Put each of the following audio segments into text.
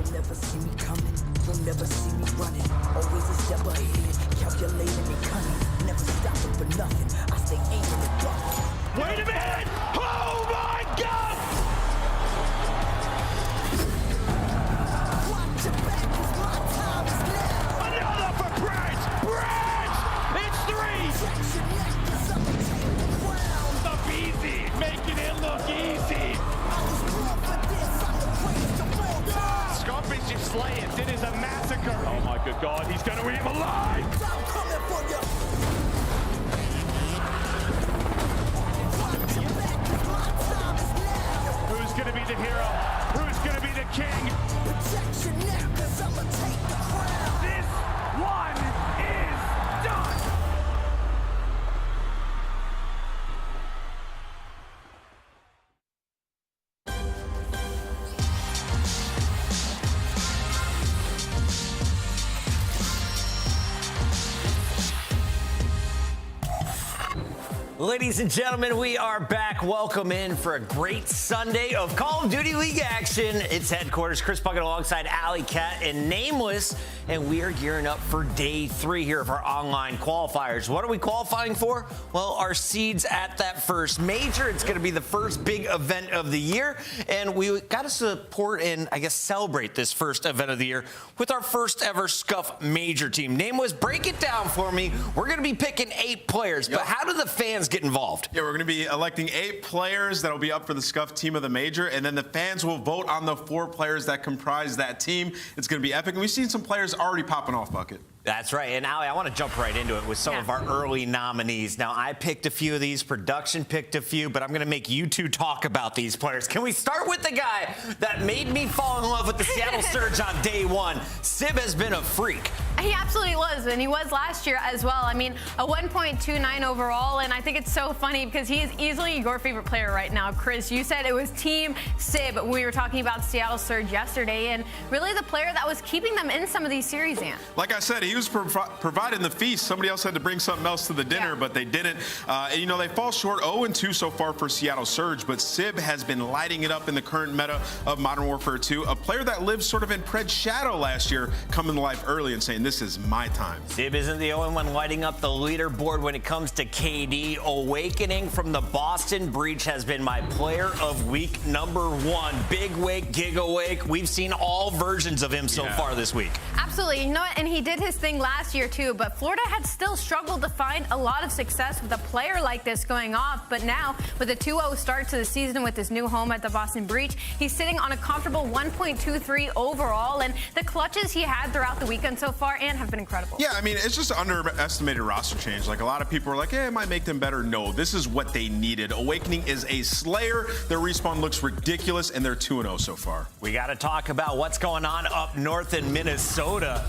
You'll never see me coming, you'll never see me running. Always a step ahead, calculating and cunning. Never stopping for nothing, I stay aiming and bucking. Wait a minute! Oh my God! Watch your back, 'cause my time is now. Another for Brent! Brent! It's three! Check your neck, 'cause I'ma take the crown. aBeZy making it look easy. I was born for this, I'm the greatest of all time. Scump is just slaying. It is a massacre. Oh my good God, he's gonna eat him alive! I'm coming for you. Watch your back, 'cause my time is now. Who's gonna be the hero? Who's gonna be the king? Protect your neck, 'cause I'ma take the crown. This one is done! Ladies and gentlemen, we are back. Welcome in for a great Sunday of Call of Duty League action. It's headquarters, Chris Puckett alongside aLLeY, Cat, and Nameless, and we are gearing up for day 3 here of our online qualifiers. What are we qualifying for? Well, our seeds at that first major. It's going to be the first big event of the year, and we got to support and, I guess, celebrate this first event of the year with our first ever Scuff major team. Nameless, break it down for me. We're going to be picking 8 players, but how do the fans get involved? Yeah, we're going to be electing 8 players that will be up for the Scuff team of the major, and then the fans will vote on the 4 players that comprise that team. It's going to be epic, and we've seen some players already popping off, Bucket. That's right. And aLLeY, I want to jump right into it with some of our early nominees. Now, I picked a few of these, production picked a few, but I'm going to make you two talk about these players. Can we start with the guy that made me fall in love with the Seattle Surge on day 1? Sib has been a freak. He absolutely was, and he was last year as well. I mean, a 1.29 overall, and I think it's so funny because he is easily your favorite player right now. Chris, you said it was Team Sib when we were talking about Seattle Surge yesterday, and really the player that was keeping them in some of these series, Ant. Like I said, he was providing the feast. Somebody else had to bring something else to the dinner, but they didn't. And, you know, they fall short 0-2 so far for Seattle Surge, but Sib has been lighting it up in the current meta of Modern Warfare 2. A player that lived sort of in Pred's shadow last year, coming to life early and saying, this is my time. Sib isn't the only one lighting up the leaderboard when it comes to KD. Owakening from the Boston Breach has been my player of week #1. Big Wake, Giga Wake. We've seen all versions of him so far this week. Absolutely. You know what? And he did his thing last year too, but Florida had still struggled to find a lot of success with a player like this going off. But now, with a 2-0 start to the season with his new home at the Boston Breach, he's sitting on a comfortable 1.23 overall, and the clutches he had throughout the weekend so far and have been incredible. Yeah, I mean, it's just an underestimated roster change. Like, a lot of people are like, it might make them better. No, this is what they needed. Awakening is a slayer. Their respawn looks ridiculous, and they're 2-0 so far. We got to talk about what's going on up north in Minnesota.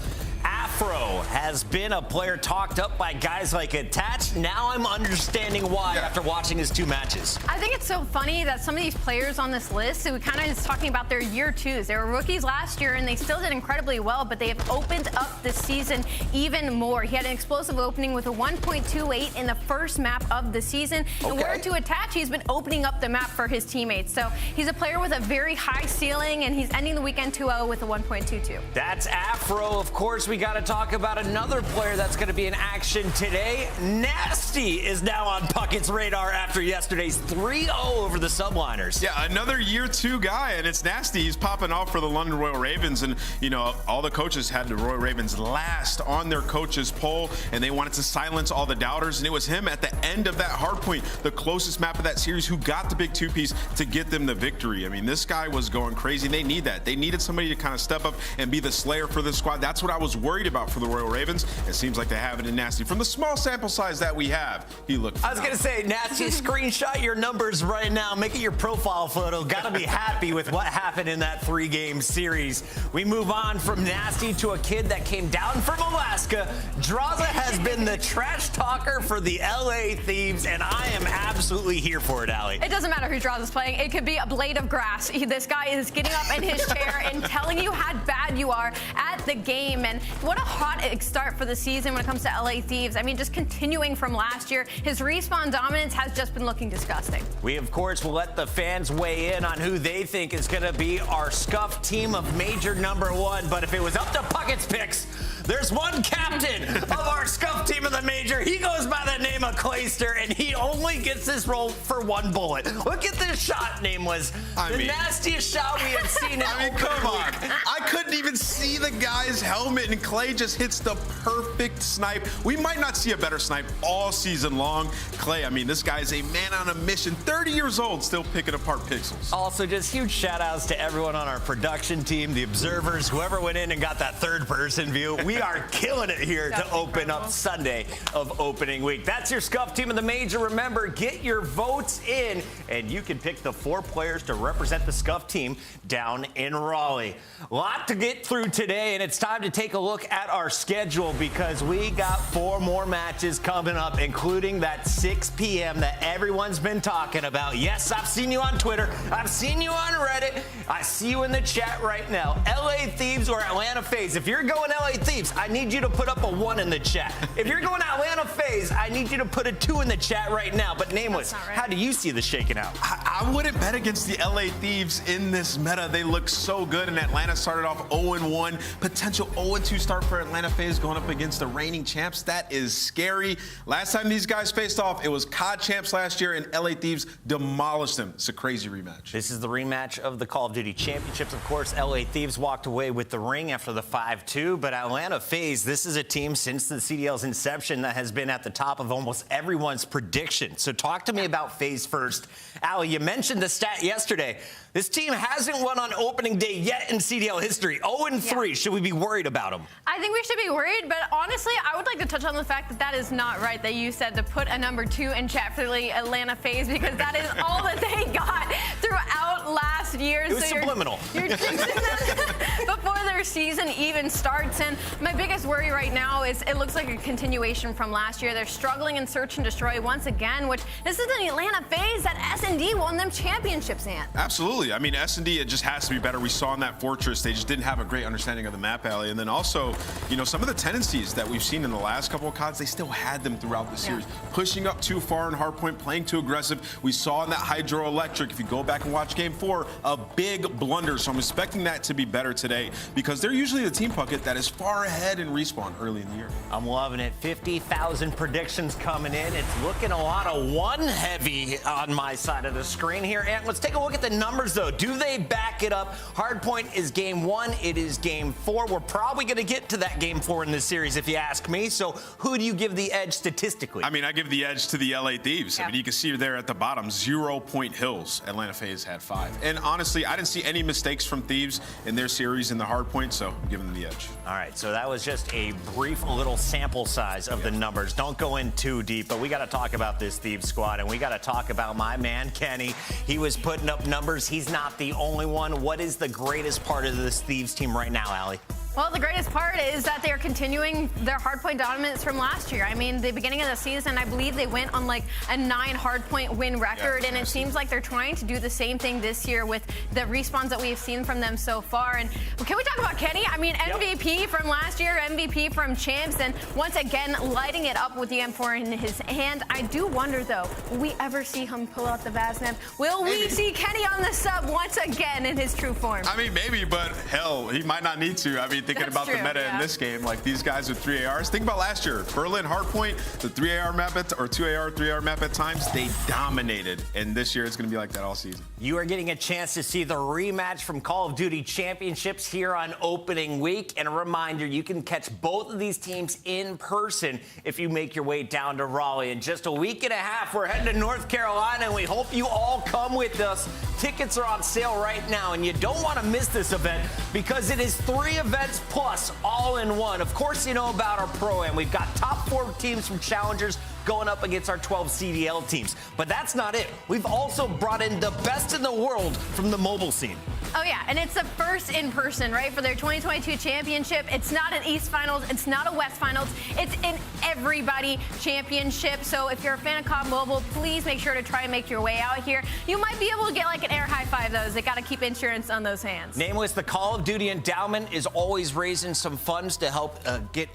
Afro has been a player talked up by guys like Attached. Now I'm understanding why after watching his 2 matches. I think it's so funny that some of these players on this list, we kind of is talking about their year 2s. They were rookies last year and they still did incredibly well, but they have opened up the season even more. He had an explosive opening with a 1.28 in the first map of the season. And where to Attach, he's been opening up the map for his teammates. So he's a player with a very high ceiling, and he's ending the weekend 2-0 with a 1.22. That's Afro. Of course, we got to talk about another player that's going to be in action today. Nastie is now on Puckett's radar after yesterday's 3-0 over the Subliners. Yeah, another year 2 guy, and it's Nastie. He's popping off for the London Royal Ravens, and, you know, all the coaches had the Royal Ravens last on their coaches poll, and they wanted to silence all the doubters, and it was him at the end of that hard point, the closest map of that series, who got the big 2-piece to get them the victory. I mean, this guy was going crazy. They need that. They needed somebody to kind of step up and be the slayer for this squad. That's what I was worried about for the Royal Ravens. It seems like they have it in Nastie. From the small sample size that we have, he looked phenomenal. I was going to say, Nastie, screenshot your numbers right now. Make it your profile photo. Got to be happy with what happened in that 3-game series. We move on from Nastie to a kid that came down from Alaska. Drazah has been the trash talker for the LA Thieves, and I am absolutely here for it, aLLeY. It doesn't matter who Drazah's playing. It could be a blade of grass. This guy is getting up in his chair and telling you how bad you are. At the game. And what a hot start for the season when it comes to LA Thieves. I mean, just continuing from last year, his respawn dominance has just been looking disgusting. We, of course, will let the fans weigh in on who they think is going to be our scuffed team of Major #1. But if it was up to Puckett's picks, there's one captain of our scuffed team of the Major. He goes by the name of Clayster, and he only gets this role for one bullet. Look at this shot, Nameless. The nastiest shot we have seen in come on. I couldn't even see the guy's helmet, and Clay just hits the perfect snipe. We might not see a better snipe all season long. Clay, I mean, this guy is a man on a mission, 30 years old, still picking apart pixels. Also, just huge shout-outs to everyone on our production team, the observers, whoever went in and got that third-person view. We are killing it here to open up Sunday of opening week. That's your scuffed team of the Major. Remember, get your votes in, and you can pick the 4 players to represent the scuffed team down in Raleigh. A lot to get through today, and it's time to take a look at our schedule because we got 4 more matches coming up, including that 6 p.m. that everyone's been talking about. Yes, I've seen you on Twitter. I've seen you on Reddit. I see you in the chat right now. LA Thieves or Atlanta FaZe. If you're going LA Thieves, I need you to put up a 1 in the chat. If you're going Atlanta FaZe, I need you to put a 2 in the chat right now. But Nameless, how do you see this shaking out? I wouldn't bet against the LA Thieves in this meta. They look so good, and Atlanta started off 0-1. Potential 0-2 start for Atlanta FaZe going up against the reigning champs. That is scary. Last time these guys faced off, it was COD champs last year, and LA Thieves demolished them. It's a crazy rematch. This is the rematch of the Call of Duty Championships. Of course, LA Thieves walked away with the ring after the 5-2, but Atlanta FaZe, this is a team since the CDL's inception that has been at the top of almost everyone's prediction. So talk to me about FaZe first. aLLeY, you mentioned the stat yesterday. This team hasn't won on opening day yet in CDL history. 0-3. Yeah. Should we be worried about them? I think we should be worried, but honestly, I would like to touch on the fact that that is not right that you said to put a #2 in chat for the Atlanta FaZe because that is all that they got throughout last year. It was subliminal. You're before their season even starts. And my biggest worry right now is it looks like a continuation from last year. They're struggling in Search and Destroy once again, which this is the Atlanta FaZe that S&D won them championships in. Absolutely. I mean, S&D, it just has to be better. We saw in that Fortress, they just didn't have a great understanding of the map, aLLeY. And then also, you know, some of the tendencies that we've seen in the last couple of CODs, they still had them throughout the series. Pushing up too far in hardpoint, playing too aggressive. We saw in that HyDra Electric, if you go back and watch Game 4, a big blunder. So I'm expecting that to be better today because they're usually the team Puckett that is far ahead in respawn early in the year. I'm loving it. 50,000 predictions coming in. It's looking a lot of 1 heavy on my side of the screen here. And let's take a look at the numbers, though. Do they back it up? Hardpoint is Game 1. It is Game 4. We're probably going to get to that Game 4 in this series, if you ask me. So who do you give the edge statistically? I mean, I give the edge to the LA Thieves. I mean, you can see there at the bottom, 0-point hills. Atlanta FaZe had 5. And honestly, I didn't see any mistakes from Thieves in their series in the hardpoint, so I'm giving them the edge. All right, so that was just a brief little sample size of the numbers. Don't go in too deep, but we got to talk about this Thieves squad, and we got to talk about my man, Kenny. He was putting up numbers. He's not the only one. What is the greatest part of this Thieves team right now, aLLeY? Well, the greatest part is that they're continuing their hardpoint dominance from last year. I mean, the beginning of the season, I believe they went on like a 9 hardpoint win record, and it seems like they're trying to do the same thing this year with the respawns that we've seen from them so far. And can we talk about Kenny? I mean, MVP from last year, MVP from champs, and once again, lighting it up with the M4 in his hand. I do wonder, though, will we ever see him pull out the Vaznev? Will we see Kenny on the sub once again in his true form? I mean, maybe, but hell, he might not need to. I mean, thinking about the meta in this game, like these guys with 3 ARs. Think about last year, Berlin hardpoint, the 3 AR map or 2 AR, 3 AR map at times, they dominated. And this year it's going to be like that all season. You are getting a chance to see the rematch from Call of Duty Championships here on opening week. And a reminder, you can catch both of these teams in person if you make your way down to Raleigh. In just a week and a half, we're heading to North Carolina, and we hope you all come with us. Tickets are on sale right now, and you don't want to miss this event because it is 3 events plus all in one. Of course, you know about our Pro-Am. We've got top 4 teams from Challengers going up against our 12 CDL teams. But that's not it. We've also brought in the best in the world from the mobile scene. Oh, yeah, and it's the first in person, right, for their 2022 championship. It's not an East Finals. It's not a West Finals. It's an everybody championship. So if you're a fan of COD Mobile, please make sure to try and make your way out here. You might be able to get like an air high five, though. They got to keep insurance on those hands. Nameless, the Call of Duty Endowment is always raising some funds to help get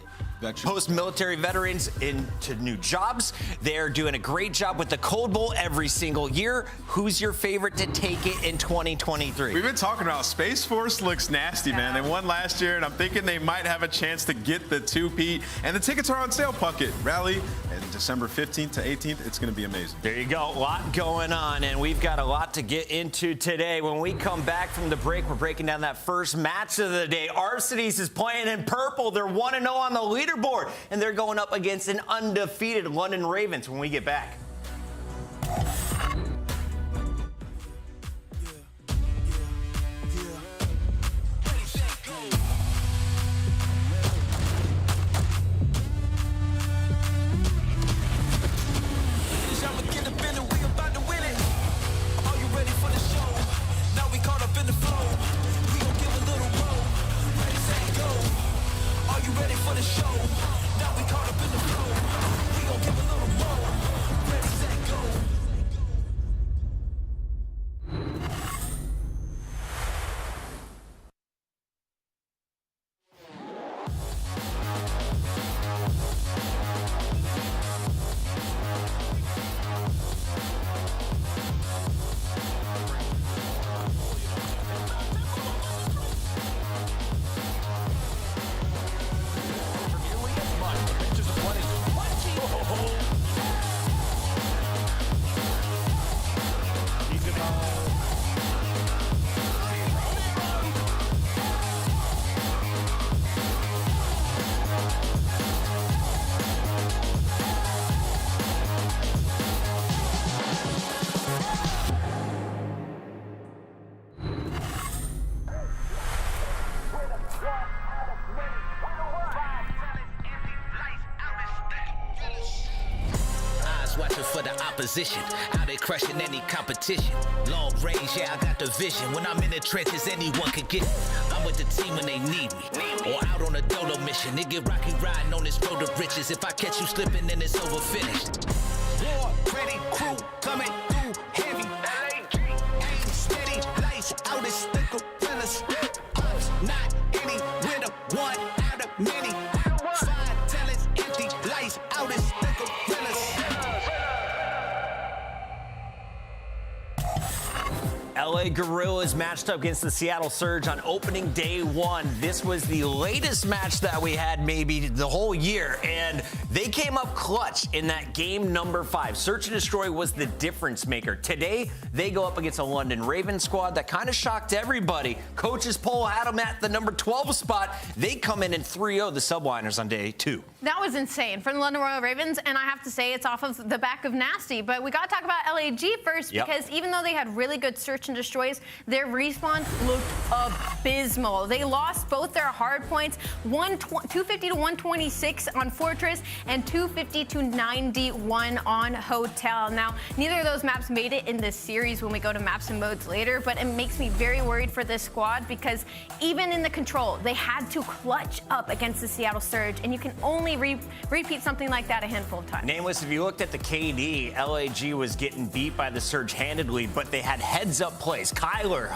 post-military veterans into new jobs. They're doing a great job with the Cold Bowl every single year. Who's your favorite to take it in 2023? We've been talking about Space Force looks nasty, man. They won last year, and I'm thinking they might have a chance to get the 2-peat. And the tickets are on sale, Puckett. Rally, and December 15th to 18th. It's going to be amazing. There you go. A lot going on, and we've got a lot to get into today. When we come back from the break, we're breaking down that first match of the day. Arcitys is playing in purple. They're 1-0 on the leaderboard, and they're going up against an undefeated London Ravens when we get back. How they crushing any competition. Long range, yeah, I got the vision. When I'm in the trenches, anyone can get it. I'm with the team when they need me. Or out on a dolo mission. They get rocky riding on this road to riches. If I catch you slipping, then it's over finished. War, ready, crew, coming through heavy. Aim steady, lights out, it's the gorillas. Ops, not any winner, one out of many. Five talents, empty, lights out, it's the gorillas. LA Guerrillas matched up against the Seattle Surge on opening day one. This was the latest match that we had maybe the whole year, and they came up clutch in that game number 5. Search and Destroy was the difference maker. Today, they go up against a London Ravens squad that kind of shocked everybody. Coach's poll had them at the number 12 spot. They come in 3-0 the Subliners on day 2. That was insane from the London Royal Ravens, and I have to say it's off of the back of Nastie. But we got to talk about LAG first, because even though they had really good search and destroys, their respawn looked abysmal. They lost both their hard points, 250 to 126 on Fortress and 250 to 91 on Hotel. Now, neither of those maps made it in this series when we go to maps and modes later, but it makes me very worried for this squad, because even in the control, they had to clutch up against the Seattle Surge, and you can only repeat something like that a handful of times. Nameless, if you looked at the KD, LAG was getting beat by the Surge handedly, but they had heads-up plays. Kyler,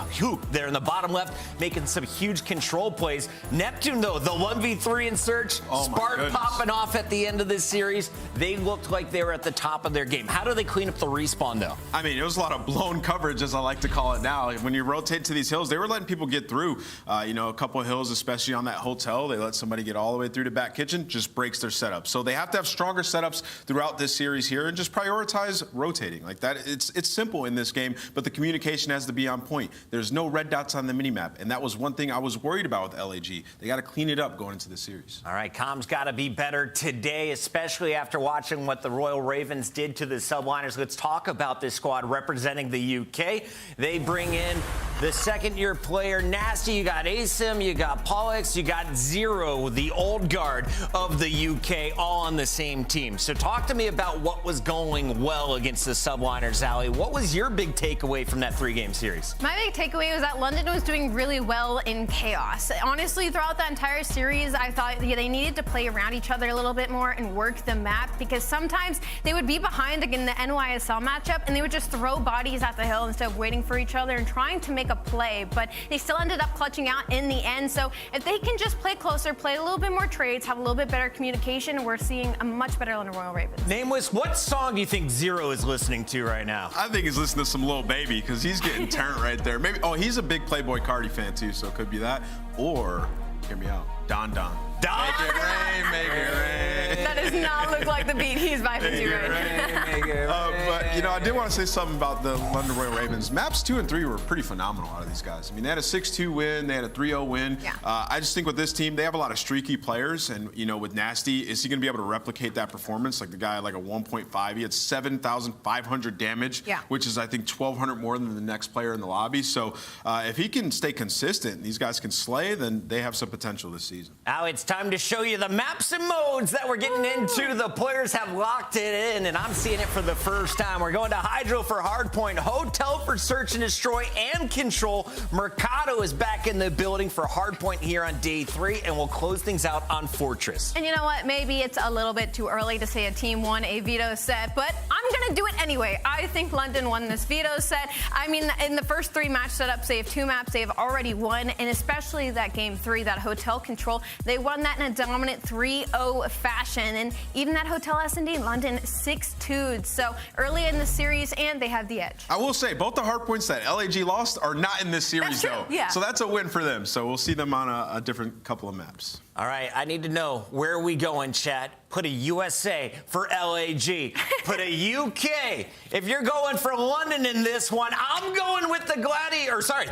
there in the bottom left, making some huge control plays. Neptune, though, the 1v3 in Surge, Spark popping off at the end of this series. They looked like they were at the top of their game. How do they clean up the respawn, though? I mean, it was a lot of blown coverage, as I like to call it now. When you rotate to these hills, they were letting people get through. You know, a couple of hills, especially on that Hotel, they let somebody get all the way through to back kitchen, just breaks their setup. So they have to have stronger setups throughout this series here and just prioritize rotating. Like that, it's simple in this game, but the communication has to be be on point. There's no red dots on the minimap, and that was one thing I was worried about with LAG. They got to clean it up going into the series. All right, comm's got to be better today, especially after watching what the Royal Ravens did to the Subliners. Let's talk about this squad representing the UK. They bring in the second-year player, Nastie. You got aBeZy, you got PaulEhx, you got Zero, the old guard of the UK, all on the same team. So talk to me about what was going well against the Subliners, aLLeY. What was your big takeaway from that 3-game series? My big takeaway was that London was doing really well in chaos. Honestly, throughout that entire series, I thought they needed to play around each other a little bit more and work the map, because sometimes they would be behind in the NYSL matchup and they would just throw bodies at the hill instead of waiting for each other and trying to make a play, but they still ended up clutching out in the end. So if they can just play closer, play a little bit more trades, have a little bit better communication, we're seeing a much better London Royal Ravens. Nameless, what song do you think Zero is listening to right now? I think he's listening to some Lil Baby because he's getting turned right there. Maybe, oh, he's a big Playboy Cardi fan too, so it could be that. Or, hear me out, Don Don. Don! Make it rain, make it rain. That does not look like the beat he's vibing to right now. But, you know, I did want to say something about the London Royal Ravens. Maps 2 and 3 were pretty phenomenal out of these guys. I mean, they had a 6-2 win. They had a 3-0 win. Yeah. I just think with this team, they have a lot of streaky players. And, you know, with Nastie, is he going to be able to replicate that performance? Like the guy, like a 1.5. He had 7,500 damage, which is, I think, 1,200 more than the next player in the lobby. So if he can stay consistent and these guys can slay, then they have some potential this season. Now it's time to show you the maps and modes that we're getting into. The players have locked it in, and I'm seeing it for the first time. We're going to HyDra for Hardpoint, Hotel for Search and Destroy and Control. Mercado is back in the building for Hardpoint here on day 3, and we'll close things out on Fortress. And you know what? Maybe it's a little bit too early to say a team won a veto set, but I'm going to do it anyway. I think London won this veto set. I mean, in the first 3 match setups, they have 2 maps they've already won, and especially that game 3, that Hotel Control, they won that in a dominant 3-0 fashion. And even that Hotel S&D, London 6-2'd. So early in the series, and they have the edge. I will say, both the hard points that LAG lost are not in this series, though. Yeah. So that's a win for them. So we'll see them on a different couple of maps. All right, I need to know, where are we going, chat? Put a USA for LAG. Put a UK. If you're going for London in this one, I'm going with the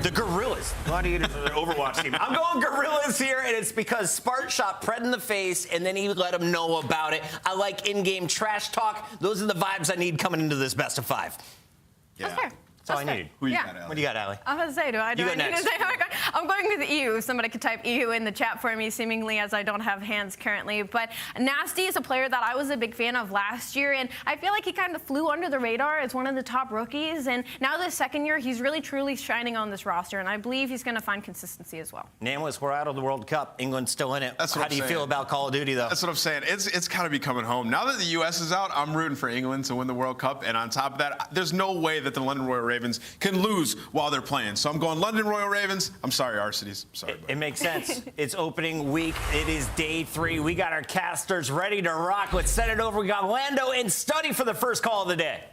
the Guerrillas. Gladiators are the Overwatch team. I'm going Guerrillas here, and it's because Spart shot Pred in the face, and then he let him know about it. I like in-game trash talk. Those are the vibes I need coming into this best of 5. Yeah. That's fair. That's all I need. Who you got, aLLeY? What do you got, aLLeY? I was going to say, do I need to say? I'm going with EU. Somebody could type EU in the chat for me, seemingly, as I don't have hands currently. But Nastie is a player that I was a big fan of last year, and I feel like he kind of flew under the radar as one of the top rookies. And now this second year, he's really, truly shining on this roster, and I believe he's going to find consistency as well. Nameless, we're out of the World Cup. England's still in it. How do you feel about Call of Duty, though? That's what I'm saying. It's got to be coming home. Now that the U.S. is out, I'm rooting for England to win the World Cup. And on top of that, there's no way that the London Royal Ravens can lose while they're playing. So I'm going London Royal Ravens. I'm sorry, Arcides. Sorry. It makes sense. It's opening week. It is day 3. We got our casters ready to rock. Let's send it over. We got Lando and Study for the first call of the day.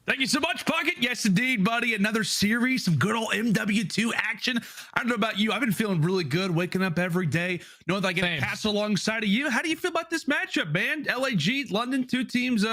Thank you so much, Puckett. Yes, indeed, buddy. Another series, some good old MW2 action. I don't know about you. I've been feeling really good waking up every day, knowing that I get to pass alongside of you. How do you feel about this matchup, man? LAG, London, 2 teams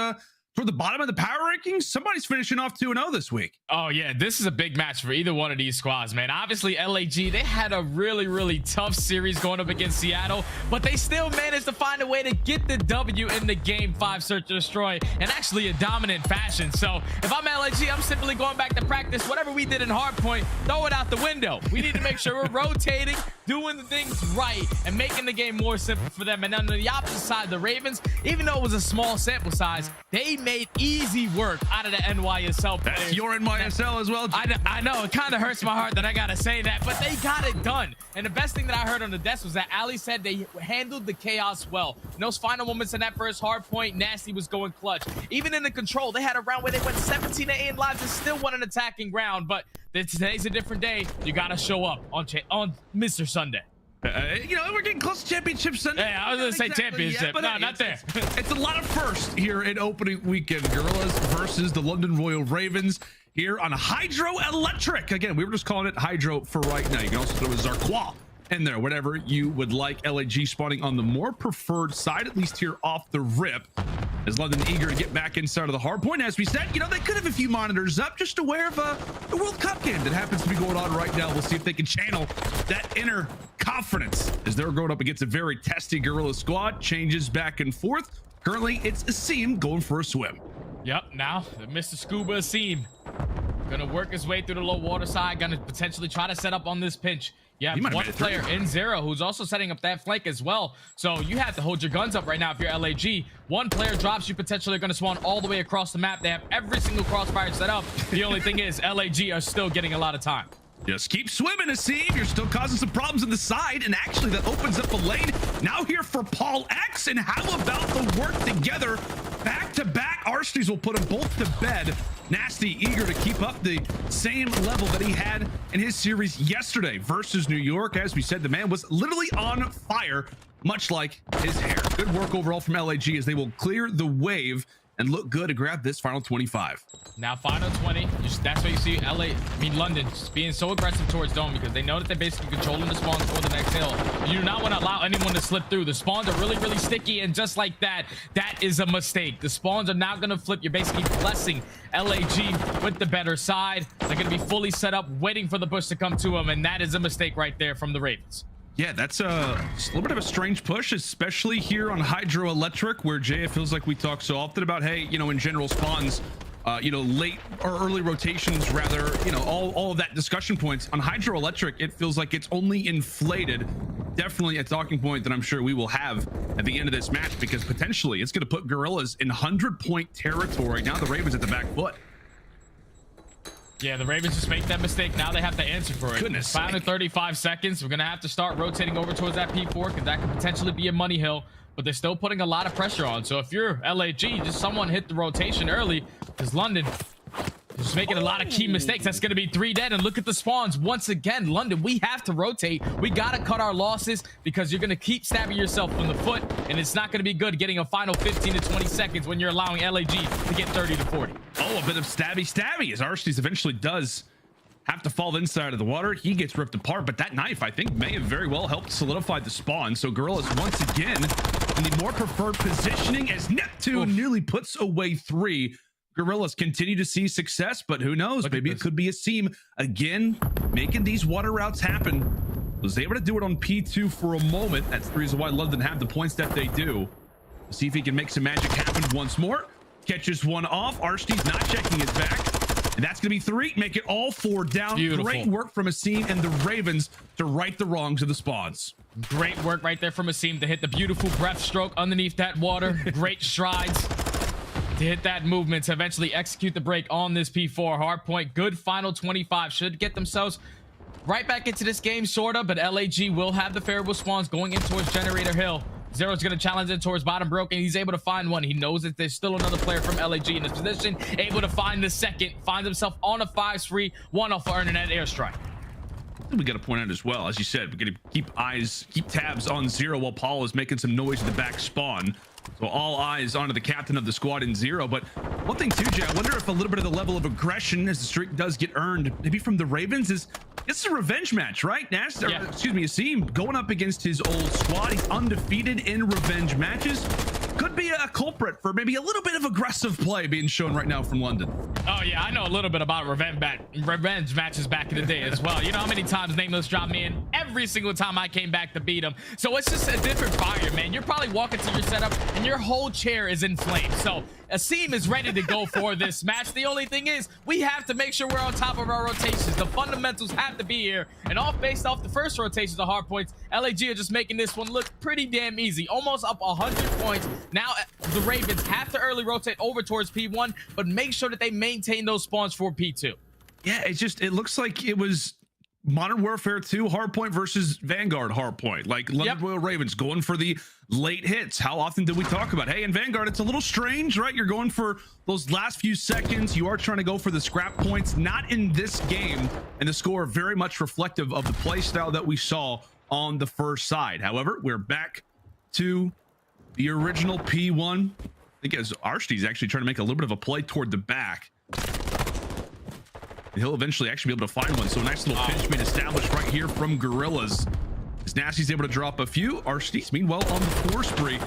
for the bottom of the power rankings. Somebody's finishing off 2-0 this week. Oh, yeah, this is a big match for either one of these squads, man. Obviously, LAG, they had a really, really tough series going up against Seattle, but they still managed to find a way to get the W in the Game 5 Search and Destroy in actually a dominant fashion. So if I'm LAG, I'm simply going back to practice. Whatever we did in Hardpoint, throw it out the window. We need to make sure we're rotating, doing the things right, and making the game more simple for them. And on the opposite side, the Ravens, even though it was a small sample size, they made easy work out of the NYSL players. That's your NYSL as well. I know, it kind of hurts my heart that I gotta say that, but they got it done. And the best thing that I heard on the desk was that aLLeY said they handled the chaos well. In those final moments in that first hard point, Nastie was going clutch. Even in the control, they had a round where they went 17-8 lives and still won an attacking round. But today's a different day. You gotta show up on Mr. Sunday. You know, we're getting close to Championship Sunday. Yeah, I was going to say championship. But no, not there. It's a lot of firsts here in opening weekend. Guerrillas versus the London Royal Ravens here on HyDra Electric. Again, we were just calling it HyDra for right now. You can also throw a Zarqua in there, whatever you would like. LAG spawning on the more preferred side, at least here off the rip. As London eager to get back inside of the hard point. As we said, you know, they could have a few monitors up, just aware of the World Cup game that happens to be going on right now. We'll see if they can channel that inner confidence as they're going up against a very testy Guerrilla squad. Changes back and forth. Currently, it's aBeZy going for a swim. Yep, now Mr. Scuba aBeZy gonna work his way through the low water side, gonna potentially try to set up on this pinch. You have one player in Zero who's also setting up that flank as well. So you have to hold your guns up right now if you're LAG. One player drops, you potentially are going to spawn all the way across the map. They have every single crossfire set up. The only thing is LAG are still getting a lot of time. Just keep swimming, aBeZy. You're still causing some problems in the side, and actually that opens up a lane. Now here for PaulEhx, and how about the work together? Back-to-back Arstys will put them both to bed. Nastie eager to keep up the same level that he had in his series yesterday versus New York. As we said, the man was literally on fire, much like his hair. Good work overall from LAG as they will clear the wave and look good to grab this final 25. Now final 20, that's what you see London just being so aggressive towards Dome because they know that they're basically controlling the spawns for the next hill. You do not want to allow anyone to slip through. The spawns are really, really sticky, and just like that, that is a mistake. The spawns are now going to flip. You're basically blessing LAG with the better side. They're going to be fully set up, waiting for the push to come to them, and that is a mistake right there from the Ravens. Yeah, that's a little bit of a strange push, especially here on HyDra Electric, where Jay, it feels like we talk so often about, hey, you know, in general spawns, you know, late or early rotations, rather, you know, all of that discussion points. On HyDra Electric, it feels like it's only inflated. Definitely a talking point that I'm sure we will have at the end of this match, because potentially it's going to put Guerrillas in 100-point territory. Now the Ravens at the back foot. Yeah, the Ravens just make that mistake. Now they have to answer for it. Goodness. 535 seconds. We're going to have to start rotating over towards that P4 because that could potentially be a money hill, but they're still putting a lot of pressure on. So if you're LAG, just someone hit the rotation early because London is making a lot of key mistakes. That's going to be 3 dead. And look at the spawns. Once again, London, we have to rotate. We got to cut our losses because you're going to keep stabbing yourself in the foot, and it's not going to be good getting a final 15 to 20 seconds when you're allowing LAG to get 30 to 40. Oh, a bit of stabby as Arstys eventually does have to fall inside of the water. He gets ripped apart, but that knife, I think, may have very well helped solidify the spawn. So Guerrillas once again in the more preferred positioning as Neptune nearly puts away 3. Guerrillas continue to see success, but who knows? Maybe it could be aBeZy again making these water routes happen. Was able to do it on P2 for a moment. That's the reason why London have the points that they do. See if he can make some magic happen once more. Catches one off. Arstys not checking his back. And that's going to be 3. Make it all 4 down. Beautiful. Great work from aBeZy and the Ravens to right the wrongs of the spawns. Great work right there from aBeZy to hit the beautiful breath stroke underneath that water. Great strides to hit that movement to eventually execute the break on this P4 hard point. Good final 25. Should get themselves right back into this game, sort of, but LAG will have the favorable spawns going in towards Generator Hill. Zero's going to challenge it towards bottom broken. He's able to find one. He knows that there's still another player from LAG in this position. Able to find the second. Finds himself on a 5-3. 1 off earning that airstrike. We got to point out as well, as you said, we're going to keep tabs on Zero while Paul is making some noise in the back spawn. So all eyes onto the captain of the squad in Zero. But one thing too, Jay, I wonder if a little bit of the level of aggression as the streak does get earned, maybe from the Ravens, is it's a revenge match, right? Nastie, yeah. Excuse me, aBeZy going up against his old squad. He's undefeated in revenge matches. Could be a culprit for maybe a little bit of aggressive play being shown right now from London. Oh yeah, I know a little bit about revenge matches back in the day as well. You know how many times Nameless dropped me in? Every single time I came back to beat him. So it's just a different fire, man. You're probably walking to your setup and your whole chair is in flames. So aBeZy is ready to go for this match. The only thing is we have to make sure we're on top of our rotations. The fundamentals have to be here, and based off the first rotations of hard points, LAG are just making this one look pretty damn easy. Almost up 100 points. Now the Ravens have to early rotate over towards P1, but make sure that they maintain those spawns for P2. Yeah, it looks like it was Modern Warfare 2 hardpoint versus Vanguard hardpoint. Like London Royal Ravens going for the late hits. How often do we talk about, hey, in Vanguard, it's a little strange, right? You're going for those last few seconds. You are trying to go for the scrap points. Not in this game. And the score very much reflective of the play style that we saw on the first side. However, we're back to the original P1. I think as Arstys actually trying to make a little bit of a play toward the back. He'll eventually actually be able to find one. So a nice little pinch being established right here from Guerrillas. As Nastie's able to drop a few. Arstys, meanwhile, on the 4 spree,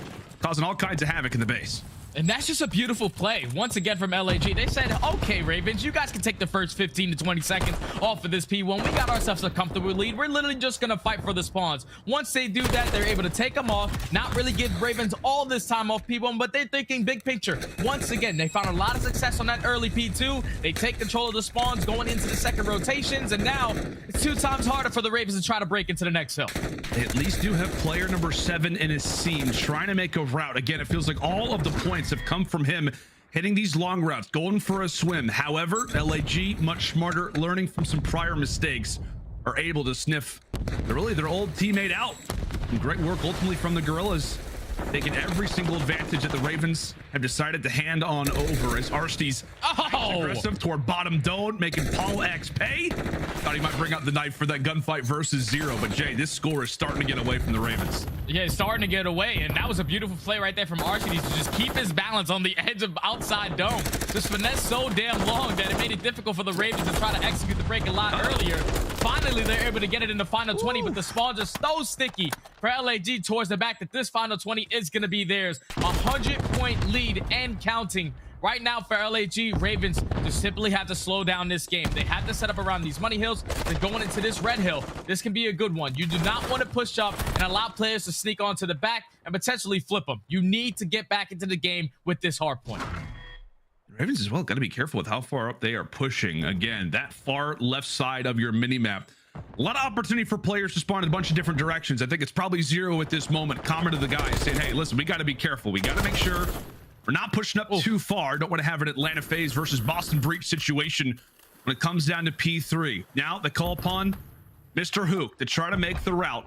causing all kinds of havoc in the base. And that's just a beautiful play once again from LAG. They said, okay, Ravens, you guys can take the first 15 to 20 seconds off of this P1. We got ourselves a comfortable lead. We're literally just gonna fight for the spawns. Once they do that, they're able to take them off, not really give Ravens all this time off P1, but they're thinking big picture. Once again, they found a lot of success on that early P2. They take control of the spawns going into the second rotations, and now it's 2 times harder for the Ravens to try to break into the next hill. They at least do have player number 7 in his scene trying to make a route. Again, it feels like all of the points have come from him hitting these long routes, going for a swim. However, LAG, much smarter, learning from some prior mistakes, are able to sniff their old teammate out. And great work ultimately from the Guerrillas, taking every single advantage that the Ravens have decided to hand on over as Arsty's aggressive toward bottom dome, making PaulEhx pay. Thought he might bring out the knife for that gunfight versus Zero, but Jay, this score is starting to get away from the Ravens. Yeah, it's starting to get away, and that was a beautiful play right there from Arsty's to just keep his balance on the edge of outside dome. Just finesse so damn long that it made it difficult for the Ravens to try to execute the break a lot earlier. Finally, they're able to get it in the final 20, but the spawns are so sticky for LAG towards the back that this final 20 is going to be theirs. 100-point lead and counting. Right now for LAG, Ravens just simply have to slow down this game. They have to set up around these money hills. They're going into this red hill. This can be a good one. You do not want to push up and allow players to sneak onto the back and potentially flip them. You need to get back into the game with this hard point. Ravens as well got to be careful with how far up they are pushing. Again, that far left side of your mini map, a lot of opportunity for players to spawn in a bunch of different directions. I think it's probably Zero at this moment commented to the guys saying, hey, listen, we got to be careful. We got to make sure we're not pushing up too far. Don't want to have an Atlanta FaZe versus Boston Breach situation when it comes down to P3. Now they call upon Mr. Hook to try to make the route.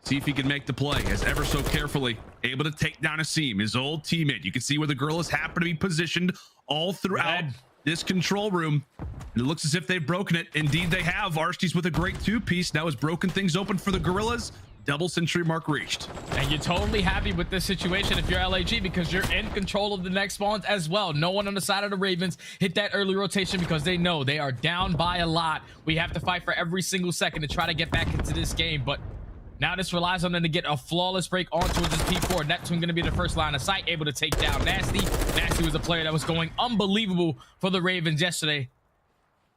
See if he can make the play, as ever so carefully able to take down Asim, his old teammate. You can see where the Guerrillas happen to be positioned all throughout this control room. And it looks as if they've broken it. Indeed, they have. Arsty's with a great 2-piece. Now has broken things open for the Guerrillas. Double century mark reached. And you're totally happy with this situation if you're LAG, because you're in control of the next spawns as well. No one on the side of the Ravens hit that early rotation because they know they are down by a lot. We have to fight for every single second to try to get back into this game. But now this relies on them to get a flawless break onto this P4. Neptune going to be the first line of sight, able to take down Nastie. Nastie was a player that was going unbelievable for the Ravens yesterday,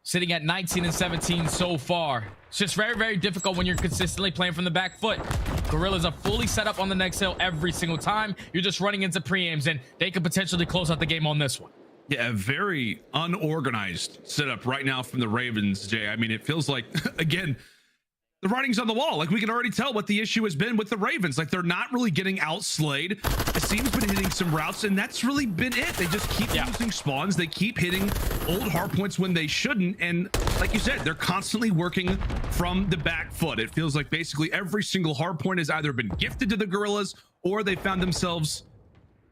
sitting at 19 and 17 so far. It's just very, very difficult when you're consistently playing from the back foot. Guerrillas are fully set up on the next hill every single time. You're just running into pre-aims, and they could potentially close out the game on this one. Yeah, a very unorganized setup right now from the Ravens, Jay. I mean, it feels like, again, the writing's on the wall. Like, we can already tell what the issue has been with the Ravens. Like, they're not really getting outslayed. Asim's been hitting some routes, and that's really been it. They just keep losing spawns. They keep hitting old hard points when they shouldn't. And like you said, they're constantly working from the back foot. It feels like basically every single hard point has either been gifted to the Guerrillas or they found themselves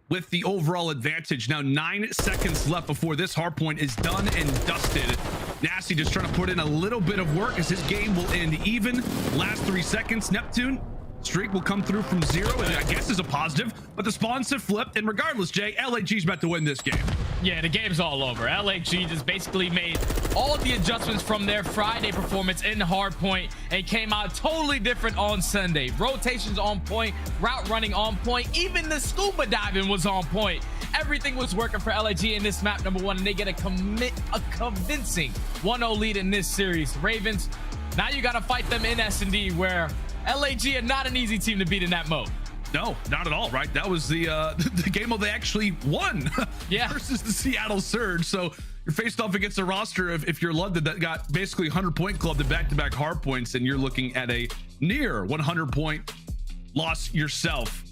with the overall advantage. Now 9 seconds left before this hard point is done and dusted. Nastie just trying to put in a little bit of work as his game will end even. Last 3 seconds, Neptune streak will come through from Zero, and I guess is a positive, but the spawns have flipped, and regardless, Jay, LAG's about to win this game. Yeah, the game's all over. LAG just basically made all the adjustments from their Friday performance in hardpoint and came out totally different on Sunday. Rotations on point, route running on point, even the scuba diving was on point. Everything was working for LAG in this map number 1, and they get a convincing 1-0 lead in this series. Ravens, now you got to fight them in S&D, where LAG are not an easy team to beat in that mode. No, not at all, right? That was the game where they actually won versus the Seattle Surge. So you're faced off against a roster if you're London that got basically 100-point club to back-to-back hard points, and you're looking at a near 100-point loss yourself.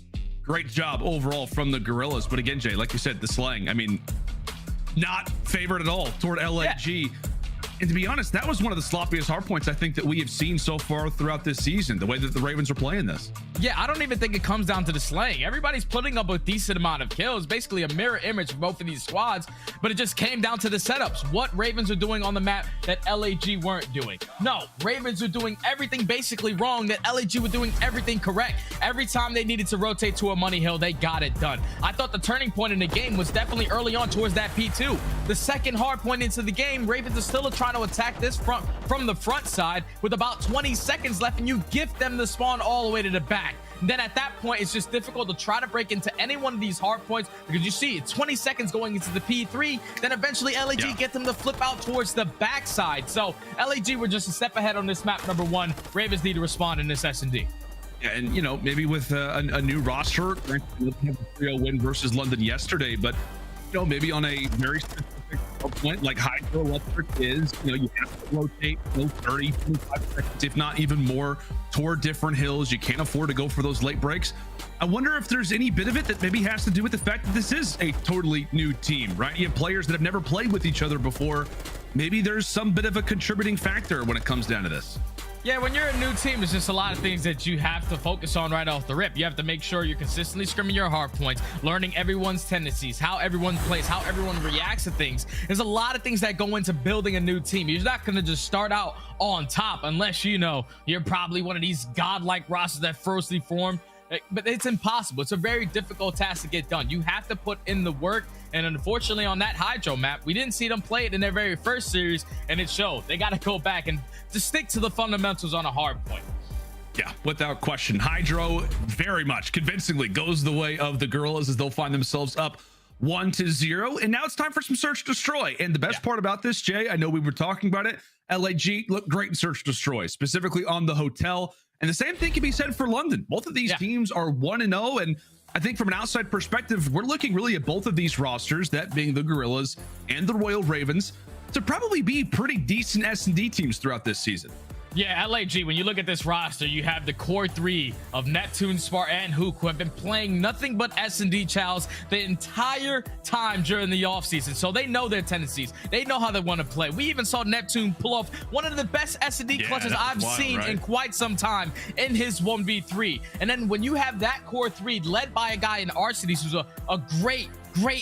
Great job overall from the Guerrillas. But again, Jay, like you said, the slang, I mean, not favored at all toward LAG. Yeah. And to be honest, that was one of the sloppiest hardpoints I think that we have seen so far throughout this season, the way that the Ravens are playing this. Yeah, I don't even think it comes down to the slang. Everybody's putting up a decent amount of kills, basically a mirror image for both of these squads, but it just came down to the setups. What Ravens are doing on the map that LAG weren't doing. No, Ravens are doing everything basically wrong that LAG were doing everything correct. Every time they needed to rotate to a money hill, they got it done. I thought the turning point in the game was definitely early on towards that P2. The second hard point into the game, Ravens are still trying to attack this from the front side with about 20 seconds left, and you gift them the spawn all the way to the back. then at that point, it's just difficult to try to break into any one of these hard points because you see 20 seconds going into the P3, then eventually LAG get them to flip out towards the backside. So LAG were just a step ahead on this map, number one. Ravens need to respond in this S&D. Yeah, and you know, maybe with a new roster, they have a 3-0 win versus London yesterday, but you know, maybe on a very specific point like HyDra is, you know, you have to rotate 30, 25 seconds, if not even more, toward different hills. You can't afford to go for those late breaks. I wonder if there's any bit of it that maybe has to do with the fact that this is a totally new team, right? You have players that have never played with each other before. Maybe there's some bit of a contributing factor when it comes down to this. Yeah, when you're a new team, it's just a lot of things that you have to focus on right off the rip. You have to make sure you're consistently scrimming your hard points, learning everyone's tendencies, how everyone plays, how everyone reacts to things. There's a lot of things that go into building a new team. You're not going to just start out on top unless, you know, you're probably one of these godlike rosters that firstly formed. But it's impossible. It's a very difficult task to get done. You have to put in the work. And unfortunately, on that HyDra map, we didn't see them play it in their very first series, and it showed. They got to go back and just stick to the fundamentals on a hard point. Yeah, without question. HyDra very much convincingly goes the way of the Guerrillas as they'll find themselves up 1-0. And now it's time for some search destroy. And the best part about this, Jay, I know we were talking about it. LAG looked great in search destroy, specifically on the hotel. And the same thing can be said for London. Both of these teams are 1-0. And I think from an outside perspective, we're looking really at both of these rosters, that being the Guerrillas and the Royal Ravens, to probably be pretty decent S&D teams throughout this season. Yeah, LAG, when you look at this roster, you have the core three of Neptune, Spar, and Hook, who have been playing nothing but S&D chows the entire time during the offseason. So they know their tendencies. They know how they want to play. We even saw Neptune pull off one of the best S&D clutches I've seen in quite some time in his 1v3. And then when you have that core three led by a guy in Arcades who's a great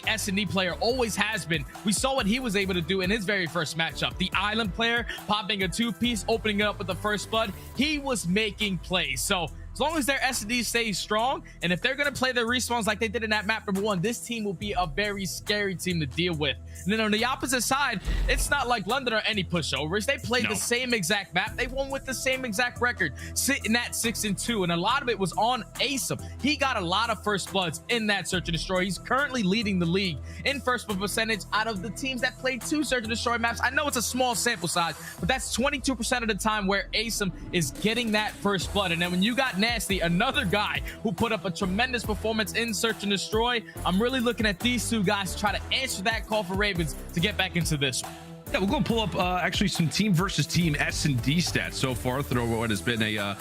S&D player, always has been. We saw what he was able to do in his very first matchup. The island player popping a two-piece, opening it up with the first blood. He was making plays. So as long as their S&D stays strong, and if they're going to play their respawns like they did in that map number one, this team will be a very scary team to deal with. And then on the opposite side, it's not like London or any pushovers. They played the same exact map. They won with the same exact record, sitting at 6-2. And a lot of it was on aBeZy. He got a lot of first bloods in that search and destroy. He's currently leading the league in first blood percentage out of the teams that played 2 search and destroy maps. I know it's a small sample size, but that's 22% of the time where aBeZy is getting that first blood. And then when you got Nastie, another guy who put up a tremendous performance in search and destroy, I'm really looking at these two guys to try to answer that call for Ravens to get back into this one. Yeah, we'll go pull up actually some team versus team S&D stats so far through what has been a a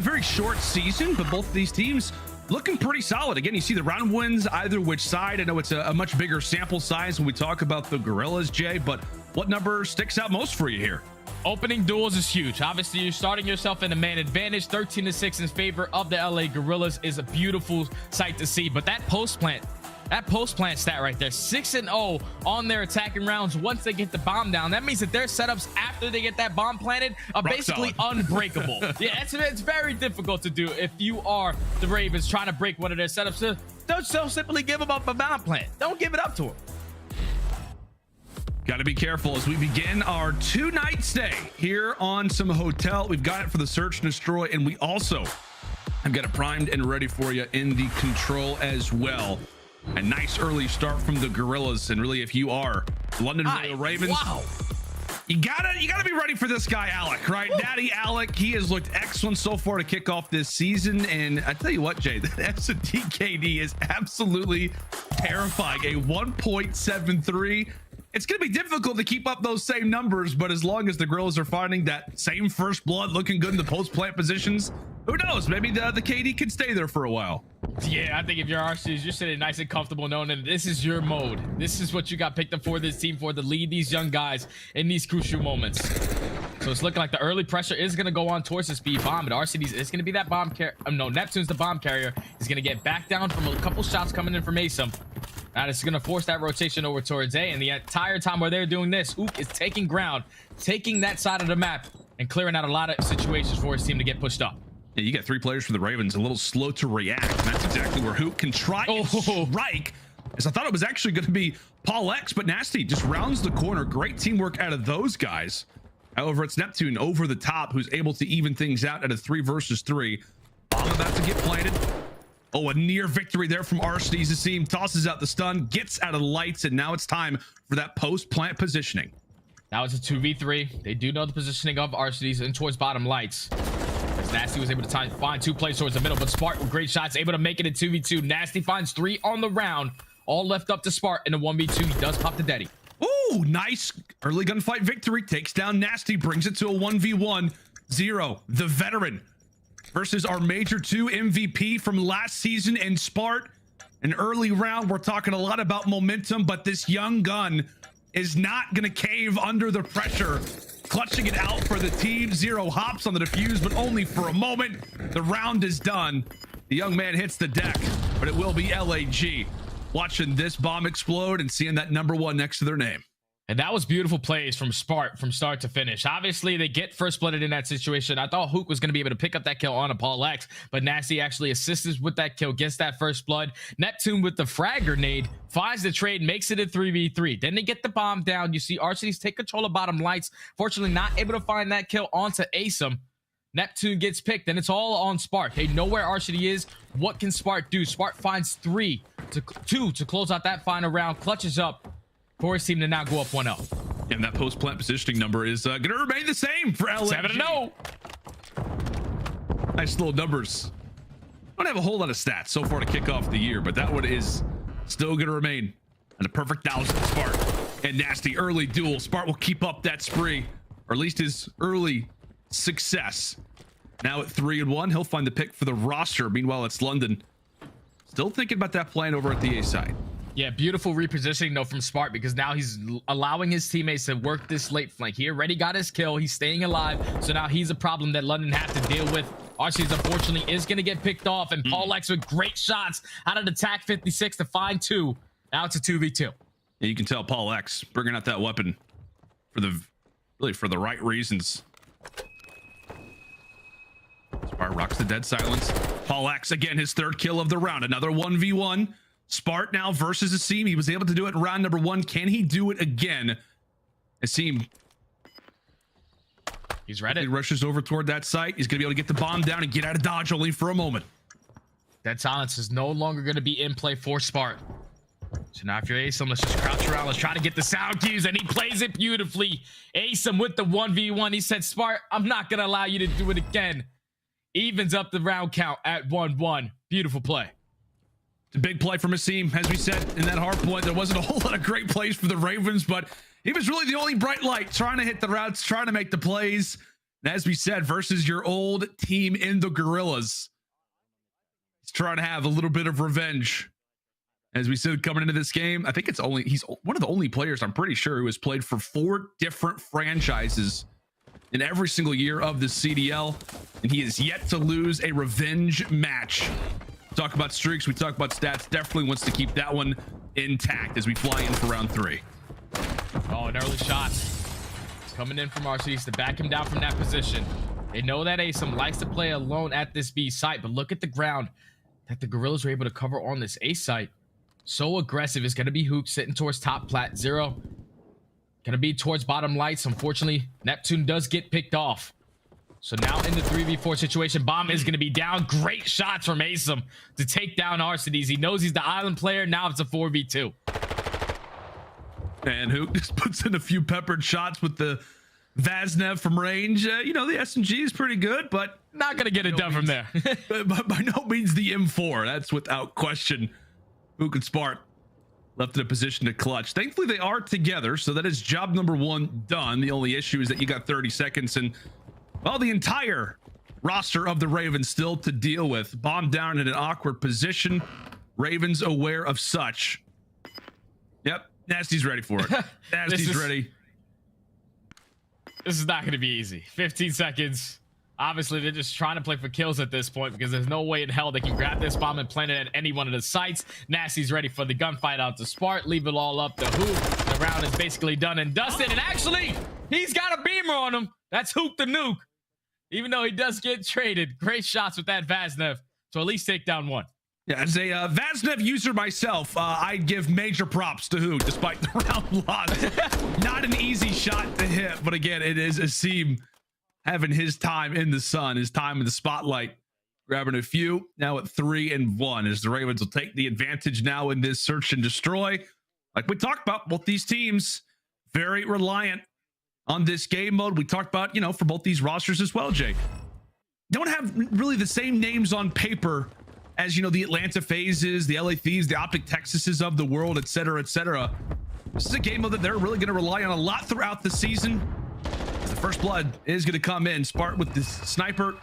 very short season, but both of these teams looking pretty solid. Again, you see the round wins either which side. I know it's a much bigger sample size when we talk about the Guerrillas, Jay, but what number sticks out most for you here? Opening duels is huge. Obviously, you're starting yourself in a man advantage. 13-6 in favor of the LA Guerrillas is a beautiful sight to see. But that post plant stat right there, 6-0 on their attacking rounds once they get the bomb down. That means that their setups after they get that bomb planted are basically unbreakable. Yeah, it's very difficult to do if you are the Ravens trying to break one of their setups. Don't so simply give them up a bomb plant. Don't give it up to them. Got to be careful as we begin our 2-night stay here on some hotel. We've got it for the search and destroy, and we also have got it primed and ready for you in the control as well. A nice early start from the Guerrillas, and really, if you are London Royal Ravens, you gotta be ready for this guy aLLeY, right? Daddy aLLeY, he has looked excellent so far to kick off this season, and I tell you what, Jay, that S&D KD is absolutely terrifying. A 1.73. It's going to be difficult to keep up those same numbers, but as long as the Guerrillas are finding that same first blood, looking good in the post-plant positions, who knows? Maybe the KD can stay there for a while. Yeah, I think if you're Arcades, you're sitting nice and comfortable knowing that this is your mode. This is what you got picked up for this team for, to lead these young guys in these crucial moments. So it's looking like the early pressure is going to go on towards the speed bomb, but Arcades is going to be that bomb carrier. No, Neptune's the bomb carrier. He's going to get back down from a couple shots coming in from aBeZy. Now this is going to force that rotation over towards A, and the entire time while they're doing this, Ook is taking ground, taking that side of the map, and clearing out a lot of situations for his team to get pushed up. Yeah, you got 3 players for the Ravens, a little slow to react, and that's exactly where Ook can try and strike. As I thought it was actually going to be PaulEhx, but Nastie just rounds the corner. Great teamwork out of those guys. However, it's Neptune over the top who's able to even things out at a 3 versus 3. Bomb about to get planted. Oh, a near victory there from aRSTY's. aBeZy tosses out the stun, gets out of the lights, and now it's time for that post-plant positioning. Now it's a 2v3. They do know the positioning of aRSTY's in towards bottom lights. As Nastie was able to find 2 plays towards the middle, but Spark with great shots, able to make it in 2v2. Nastie finds 3 on the round. All left up to Spark in a 1v2. He does pop the Daddy. Ooh, nice early gunfight victory. Takes down Nastie, brings it to a 1v1. Zero, the veteran, versus our Major II MVP from last season in Spark. An early round, we're talking a lot about momentum, but this young gun is not going to cave under the pressure. Clutching it out for the team. Zero hops on the defuse, but only for a moment. The round is done. The young man hits the deck, but it will be LAG. Watching this bomb explode and seeing that #1 next to their name. And that was beautiful plays from Spark from start to finish. Obviously, they get first blooded in that situation. I thought Hook was going to be able to pick up that kill on a PaulEhx, but Nastie actually assists with that kill, gets that first blood. Neptune with the frag grenade finds the trade, makes it a 3v3. Then they get the bomb down. You see aRSTY's take control of bottom lights. Fortunately, not able to find that kill onto aBeZy. Neptune gets picked, and it's all on Spark. They know where aRSTY is. What can Spark do? Spark finds 2 to close out that final round, clutches up for his team to now go up 1-0. And that post-plant positioning number is going to remain the same for LAG. 7-0. Nice little numbers. Don't have a whole lot of stats so far to kick off the year, but that one is still going to remain at a perfect 1,000. Spark and Nastie early duel. Spark will keep up that spree, or at least his early success. Now at 3-1, he'll find the pick for the roster. Meanwhile, it's London. Still thinking about that plan over at the A side. Yeah, beautiful repositioning though from Spark, because now he's allowing his teammates to work this late flank. He already got his kill. He's staying alive. So now he's a problem that London have to deal with. aRSTY's unfortunately is going to get picked off, and PaulEhx with great shots out of the TAC 56 to find 2. Now it's a 2v2. Yeah, you can tell PaulEhx bringing out that weapon for the right reasons. Spark rocks the dead silence. PaulEhx again, his 3rd kill of the round. Another 1v1. Spark now versus aBeZy. He was able to do it in round #1. Can he do it again? aBeZy, he's ready. He rushes over toward that site. He's gonna be able to get the bomb down and get out of dodge only for a moment. Dead silence is no longer going to be in play for Spark. So now if you're aBeZy, let's just crouch around. Let's try to get the sound cues, and he plays it beautifully. aBeZy with the 1v1. He said, Spark, I'm not going to allow you to do it again. Evens up the round count at 1-1. Beautiful play. It's a big play from aBeZy. As we said in that hard point, there wasn't a whole lot of great plays for the Ravens, but he was really the only bright light, trying to hit the routes, trying to make the plays. And as we said, versus your old team in the Guerrillas, he's trying to have a little bit of revenge. As we said, coming into this game, I think he's one of the only players, I'm pretty sure, who has played for 4 different franchises in every single year of the CDL, and he is yet to lose a revenge match. Talk about streaks, we talk about stats. Definitely wants to keep that one intact as we fly in for round 3. Oh, an early shot coming in from aRSTY to back him down from that position. They know that aBeZy likes to play alone at this B site, but look at the ground that the Guerrillas are able to cover on this A site. So aggressive. It's going to be Hook sitting towards top plat. Zero going to be towards bottom lights. Unfortunately, Neptune does get picked off. So now in the 3v4 situation, bomb is going to be down. Great shots from aBeZy to take down aRSTY. He knows he's the island player. Now it's a 4v2. And Hook just puts in a few peppered shots with the Vaznev from range. You know, the SMG is pretty good, but not going to get it done from there. but by no means the M4. That's without question. Hook and Spark left in a position to clutch. Thankfully, they are together, so that is job #1 done. The only issue is that you got 30 seconds, and, well, the entire roster of the Ravens still to deal with. Bomb down in an awkward position. Ravens aware of such. Yep, Nastie's ready for it. Nastie's ready. This is not going to be easy. 15 seconds. Obviously, they're just trying to play for kills at this point, because there's no way in hell they can grab this bomb and plant it at any one of the sites. Nastie's ready for the gunfight out to Spark. Leave it all up to Hook. The round is basically done and dusted. And actually, he's got a beamer on him. That's Hook the Nuke. Even though he does get traded. Great shots with that Vaznev. So at least take down 1. Yeah, as a Vaznev user myself, I give major props to Hook, despite the round loss. Not an easy shot to hit, but again, it is aBeZy having his time in the sun, his time in the spotlight. grabbing a few. Now at 3-1 as the Ravens will take the advantage now in this search and destroy. Like we talked about, both these teams very reliant on this game mode. We talked about, you know, for both these rosters as well, Jay. Don't have really the same names on paper as, you know, the Atlanta FaZes, the LA Thieves, the OpTic Texases of the world, et cetera, et cetera. This is a game mode that they're really going to rely on a lot throughout the season. The first blood is going to come in. Spart with the sniper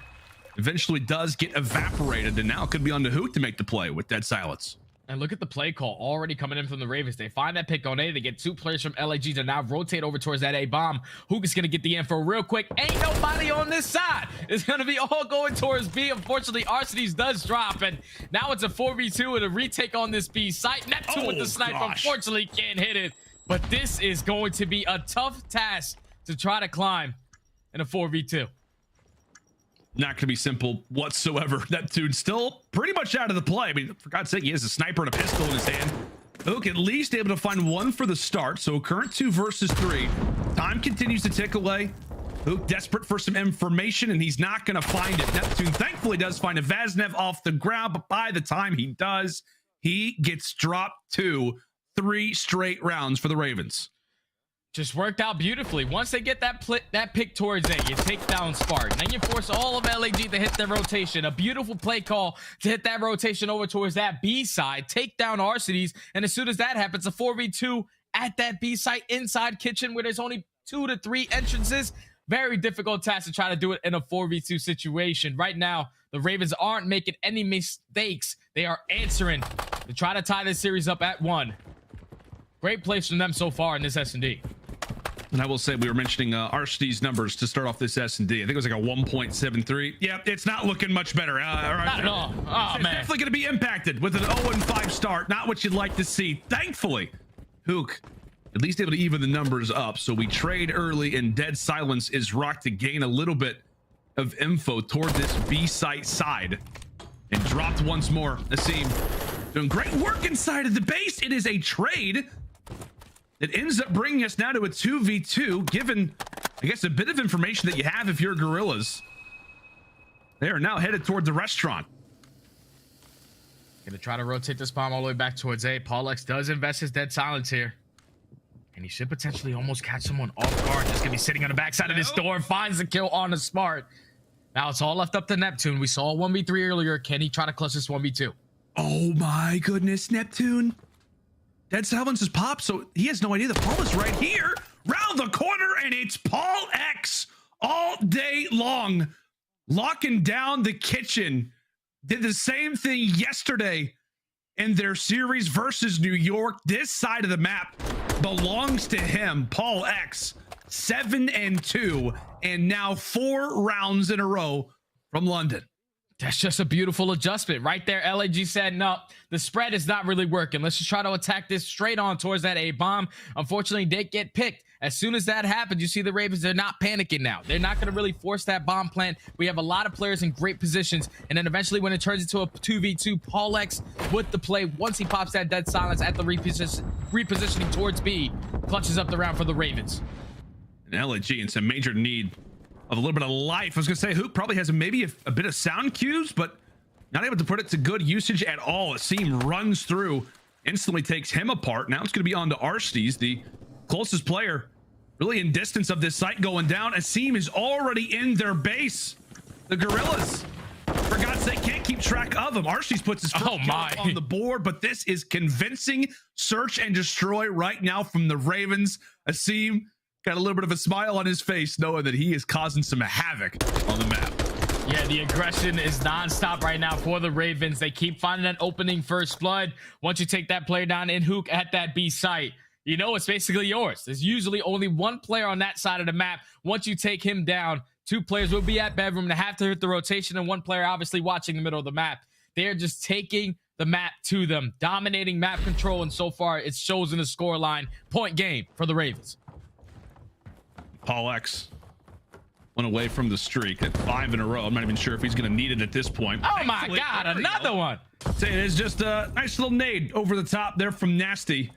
eventually does get evaporated, and now it could be on the Hoot to make the play with Dead Silence. And look at the play call already coming in from the Ravens. They find that pick on A. They get 2 players from LAG to now rotate over towards that A bomb. Hook is going to get the info real quick. Ain't nobody on this side. It's going to be all going towards B. Unfortunately, Arcenies does drop, and now it's a 4v2 and a retake on this B site. Neptune with the sniper, unfortunately can't hit it. But this is going to be a tough task to try to climb in a 4v2. Not going to be simple whatsoever. Neptune's still pretty much out of the play. I mean, for God's sake, he has a sniper and a pistol in his hand. Hook at least able to find 1 for the start. So current 2 versus 3. Time continues to tick away. Hook desperate for some information, and he's not going to find it. Neptune thankfully does find a Vaznev off the ground, but by the time he does, he gets dropped to 3 straight rounds for the Ravens. Just worked out beautifully. Once they get that pick towards A, you take down Spark. Then you force all of LAG to hit their rotation. A beautiful play call to hit that rotation over towards that B side. Take down Arcenies. And as soon as that happens, a 4v2 at that B site inside kitchen where there's only 2 to 3 entrances. Very difficult task to try to do it in a 4v2 situation. Right now, the Ravens aren't making any mistakes. They are answering to try to tie this series up at 1. Great plays from them so far in this S&D. And I will say, we were mentioning Arcenies numbers to start off this S&D. I think it was like a 1.73. Yeah, it's not looking much better. Not at all. Oh, it's man. definitely going to be impacted with an 0-5 start. Not what you'd like to see. Thankfully, Hook at least able to even the numbers up. So we trade early, and Dead Silence is rocked to gain a little bit of info toward this B side. And dropped once more. Asim doing great work inside of the base. It is a trade. It ends up bringing us now to a 2v2, given, I guess, a bit of information that you have if you're Guerrillas. They are now headed toward the restaurant. Gonna try to rotate this bomb all the way back towards A. PaulEhx does invest his Dead Silence here. And he should potentially almost catch someone off guard. Just gonna be sitting on the backside of this door. Finds the kill on the Smart. Now it's all left up to Neptune. We saw a 1v3 earlier. Can he try to clutch this 1v2? Oh my goodness, Neptune. Dead Silence is popped, so he has no idea that Paul is right here, round the corner, and it's PaulEhx all day long, locking down the kitchen. Did the same thing yesterday in their series versus New York. This side of the map belongs to him. PaulEhx, 7-2, and now 4 rounds in a row from London. That's just a beautiful adjustment right there. LAG said, no, the spread is not really working. Let's just try to attack this straight on towards that A bomb. Unfortunately, they get picked. As soon as that happens, you see the Ravens, they're not panicking now. They're not going to really force that bomb plant. We have a lot of players in great positions. And then eventually when it turns into a 2v2, PaulEhx with the play, once he pops that Dead Silence at the repositioning towards B, clutches up the round for the Ravens. And LAG in some major need of a little bit of life. I was gonna say Hook probably has maybe a bit of sound cues, but not able to put it to good usage at all. Asim runs through, instantly takes him apart. Now it's gonna be on to Arcenies, the closest player really in distance of this site going down. Asim is already in their base. The Guerrillas, for God's sake, can't keep track of him. Arcenies puts his first kill on the board, but this is convincing search and destroy right now from the Ravens. Asim got a little bit of a smile on his face, knowing that he is causing some havoc on the map. Yeah, the aggression is nonstop right now for the Ravens. They keep finding that opening first blood. Once you take that player down in Hook at that B site, you know it's basically yours. There's usually only one player on that side of the map. Once you take him down, 2 players will be at bedroom to have to hit the rotation, and 1 player obviously watching the middle of the map. They're just taking the map to them, dominating map control, and so far it shows in the scoreline. Point game for the Ravens. PaulEhx went away from the streak at 5 in a row. I'm not even sure if he's going to need it at this point. Oh my God, another one. Say it is just a nice little nade over the top there from Nastie.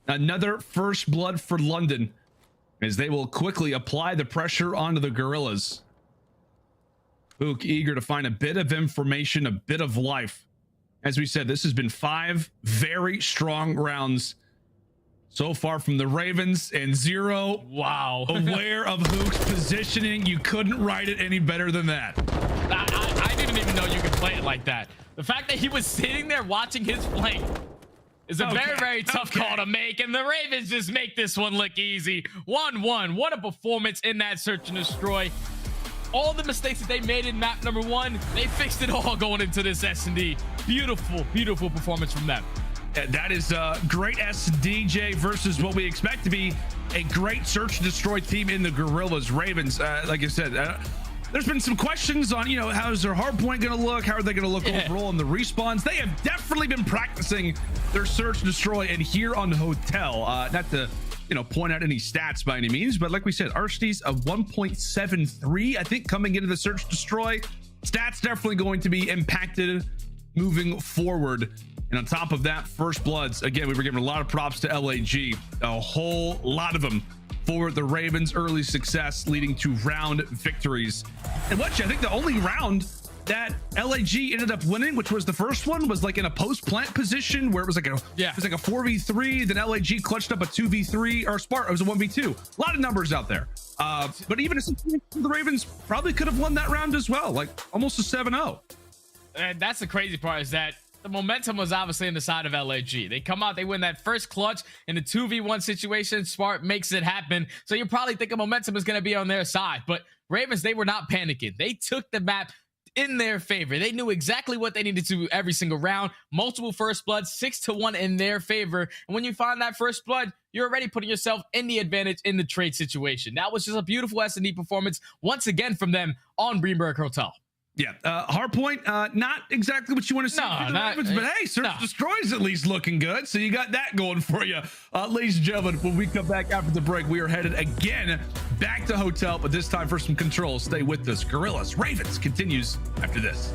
Another first blood for London as they will quickly apply the pressure onto the Guerrillas. Hook eager to find a bit of information, a bit of life. As we said, this has been 5 very strong rounds so far from the Ravens, and Zero, wow, aware of Hook's positioning. You couldn't write it any better than that. I didn't even know you could play it like that. The fact that he was sitting there watching his flank is a very, very tough call to make, and the Ravens just make this one look easy. 1-1. What a performance in that search and destroy. All the mistakes that they made in map number 1, they fixed it all going into this S&D. Beautiful, beautiful performance from them. That is great SDJ versus what we expect to be a great search and destroy team in the Guerrillas. Ravens, like I said, there's been some questions on, you know, how's their hard point going to look? How are they going to look overall in the respawns? They have definitely been practicing their search and destroy, and here on Hotel, not to, you know, point out any stats by any means, but like we said, Arshty's of 1.73, I think, coming into the search destroy. Stats definitely going to be impacted moving forward. And on top of that, first bloods, again, we were giving a lot of props to LAG, a whole lot of them for the Ravens' early success leading to round victories. And what, I think the only round that LAG ended up winning, which was the first one, was like in a post-plant position where it was like a it was like a 4v3, then LAG clutched up a 2v3, or Spark, it was a 1v2. A lot of numbers out there. But even the Ravens probably could have won that round as well, like almost a 7-0. And that's the crazy part, is that the momentum was obviously on the side of LAG. They come out, they win that first clutch in a 2v1 situation. Spark makes it happen. So you're probably thinking momentum is going to be on their side. But Ravens, they were not panicking. They took the map in their favor. They knew exactly what they needed to do every single round. Multiple first bloods, 6-1 in their favor. And when you find that first blood, you're already putting yourself in the advantage in the trade situation. That was just a beautiful S&D performance once again from them on Greenberg Hotel. Yeah, hardpoint, not exactly what you want to see for the Ravens, but hey, search destroys at least looking good, so you got that going for you. Ladies and gentlemen, when we come back after the break, we are headed again back to Hotel, but this time for some control. Stay with us. Guerrillas, Ravens continues after this.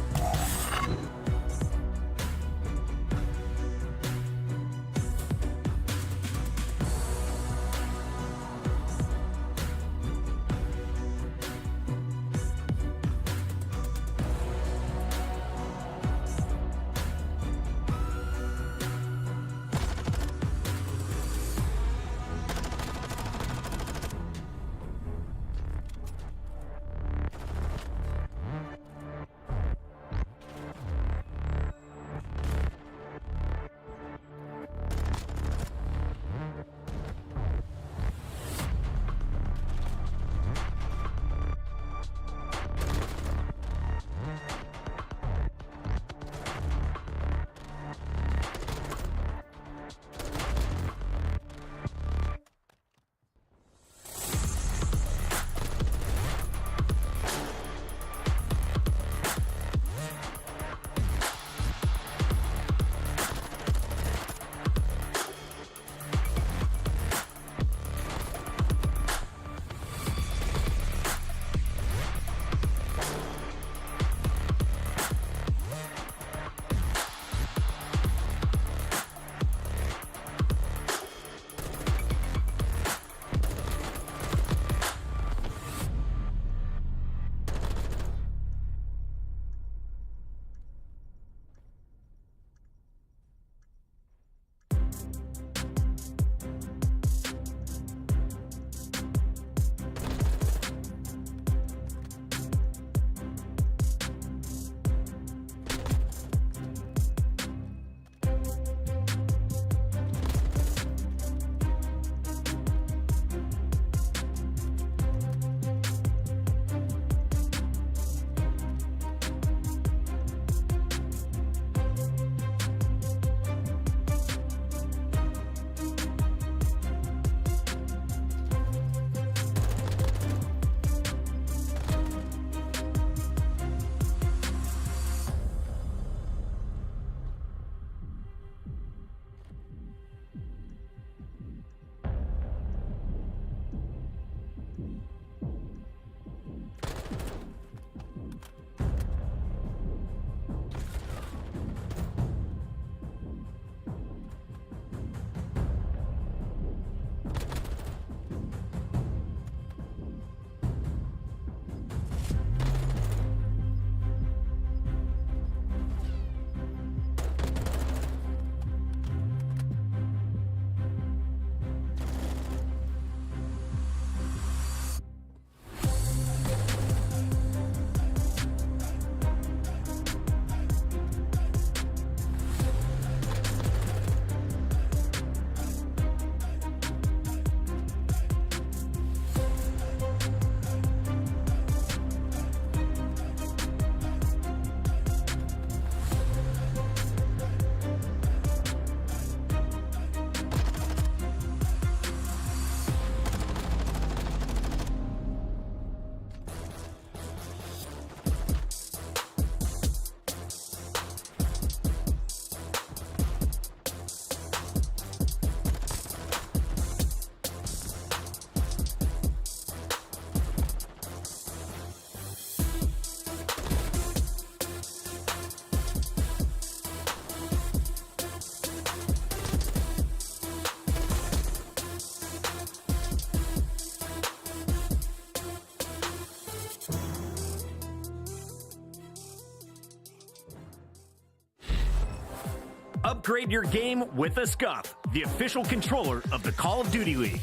Upgrade your game with a Scump, the official controller of the Call of Duty League.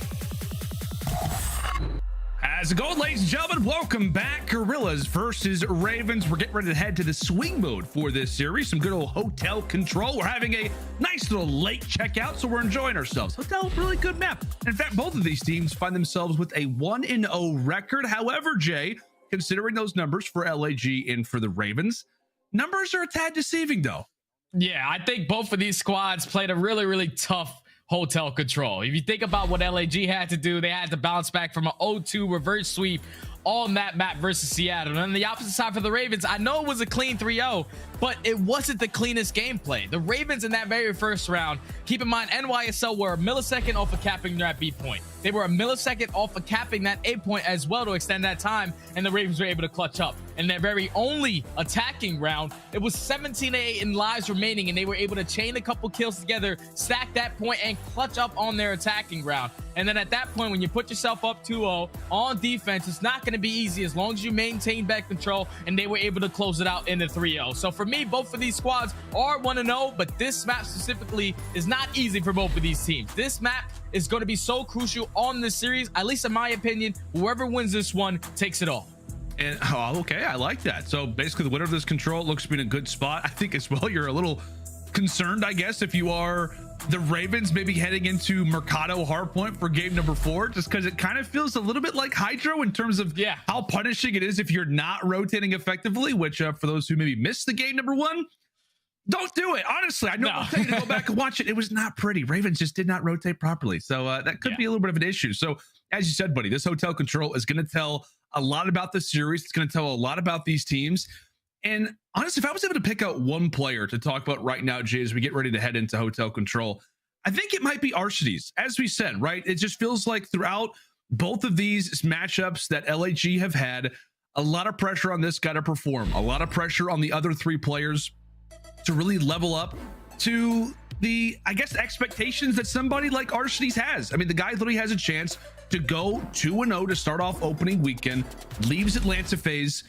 As it goes, ladies and gentlemen, welcome back. Guerrillas versus Ravens. We're getting ready to head to the swing mode for this series. Some good old hotel control. We're having a nice little late checkout, so we're enjoying ourselves. Hotel, really good map. In fact, both of these teams find themselves with a 1-0 record. However, Jay, considering those numbers for LAG and for the Ravens, numbers are a tad deceiving, though. Yeah, I think both of these squads played a really, really tough hotel control. If you think about what LAG had to do, they had to bounce back from an 0-2 reverse sweep on that map versus Seattle. And on the opposite side for the Ravens, I know it was a clean 3-0, but it wasn't the cleanest gameplay. The Ravens in that very first round, keep in mind, NYSL were a millisecond off of capping that B point. They were a millisecond off of capping that A point as well to extend that time, and the Ravens were able to clutch up. In their very only attacking round, it was 17-8 in lives remaining, and they were able to chain a couple kills together, stack that point, and clutch up on their attacking round. And then at that point, when you put yourself up 2-0 on defense, it's not going to be easy as long as you maintain back control, and they were able to close it out in the 3-0. So for me, both of these squads are 1-0, but this map specifically is not easy for both of these teams. This map is going to be so crucial on this series, at least in my opinion. Whoever wins this one takes it all. And okay, I like that. So basically the winner of this control looks to be in a good spot. I think as well you're a little concerned, I guess, if you are the Ravens, maybe heading into Mercado Hardpoint for game number 4, just because it kind of feels a little bit like HyDra in terms of how punishing it is if you're not rotating effectively, which for those who maybe missed the game number 1, don't do it. Honestly, I know I'll tell you to go back and watch it. It was not pretty. Ravens just did not rotate properly. So that could be a little bit of an issue. So as you said, buddy, this hotel control is going to tell a lot about the series. It's going to tell a lot about these teams. And honestly, if I was able to pick out one player to talk about right now, Jay, as we get ready to head into hotel control, I think it might be Arcitys. As we said, right? It just feels like throughout both of these matchups that LAG have had, a lot of pressure on this guy to perform, a lot of pressure on the other 3 players to really level up to the, I guess, expectations that somebody like Arcitys has. I mean, the guy literally has a chance to go 2-0 to start off opening weekend, leaves Atlanta FaZe.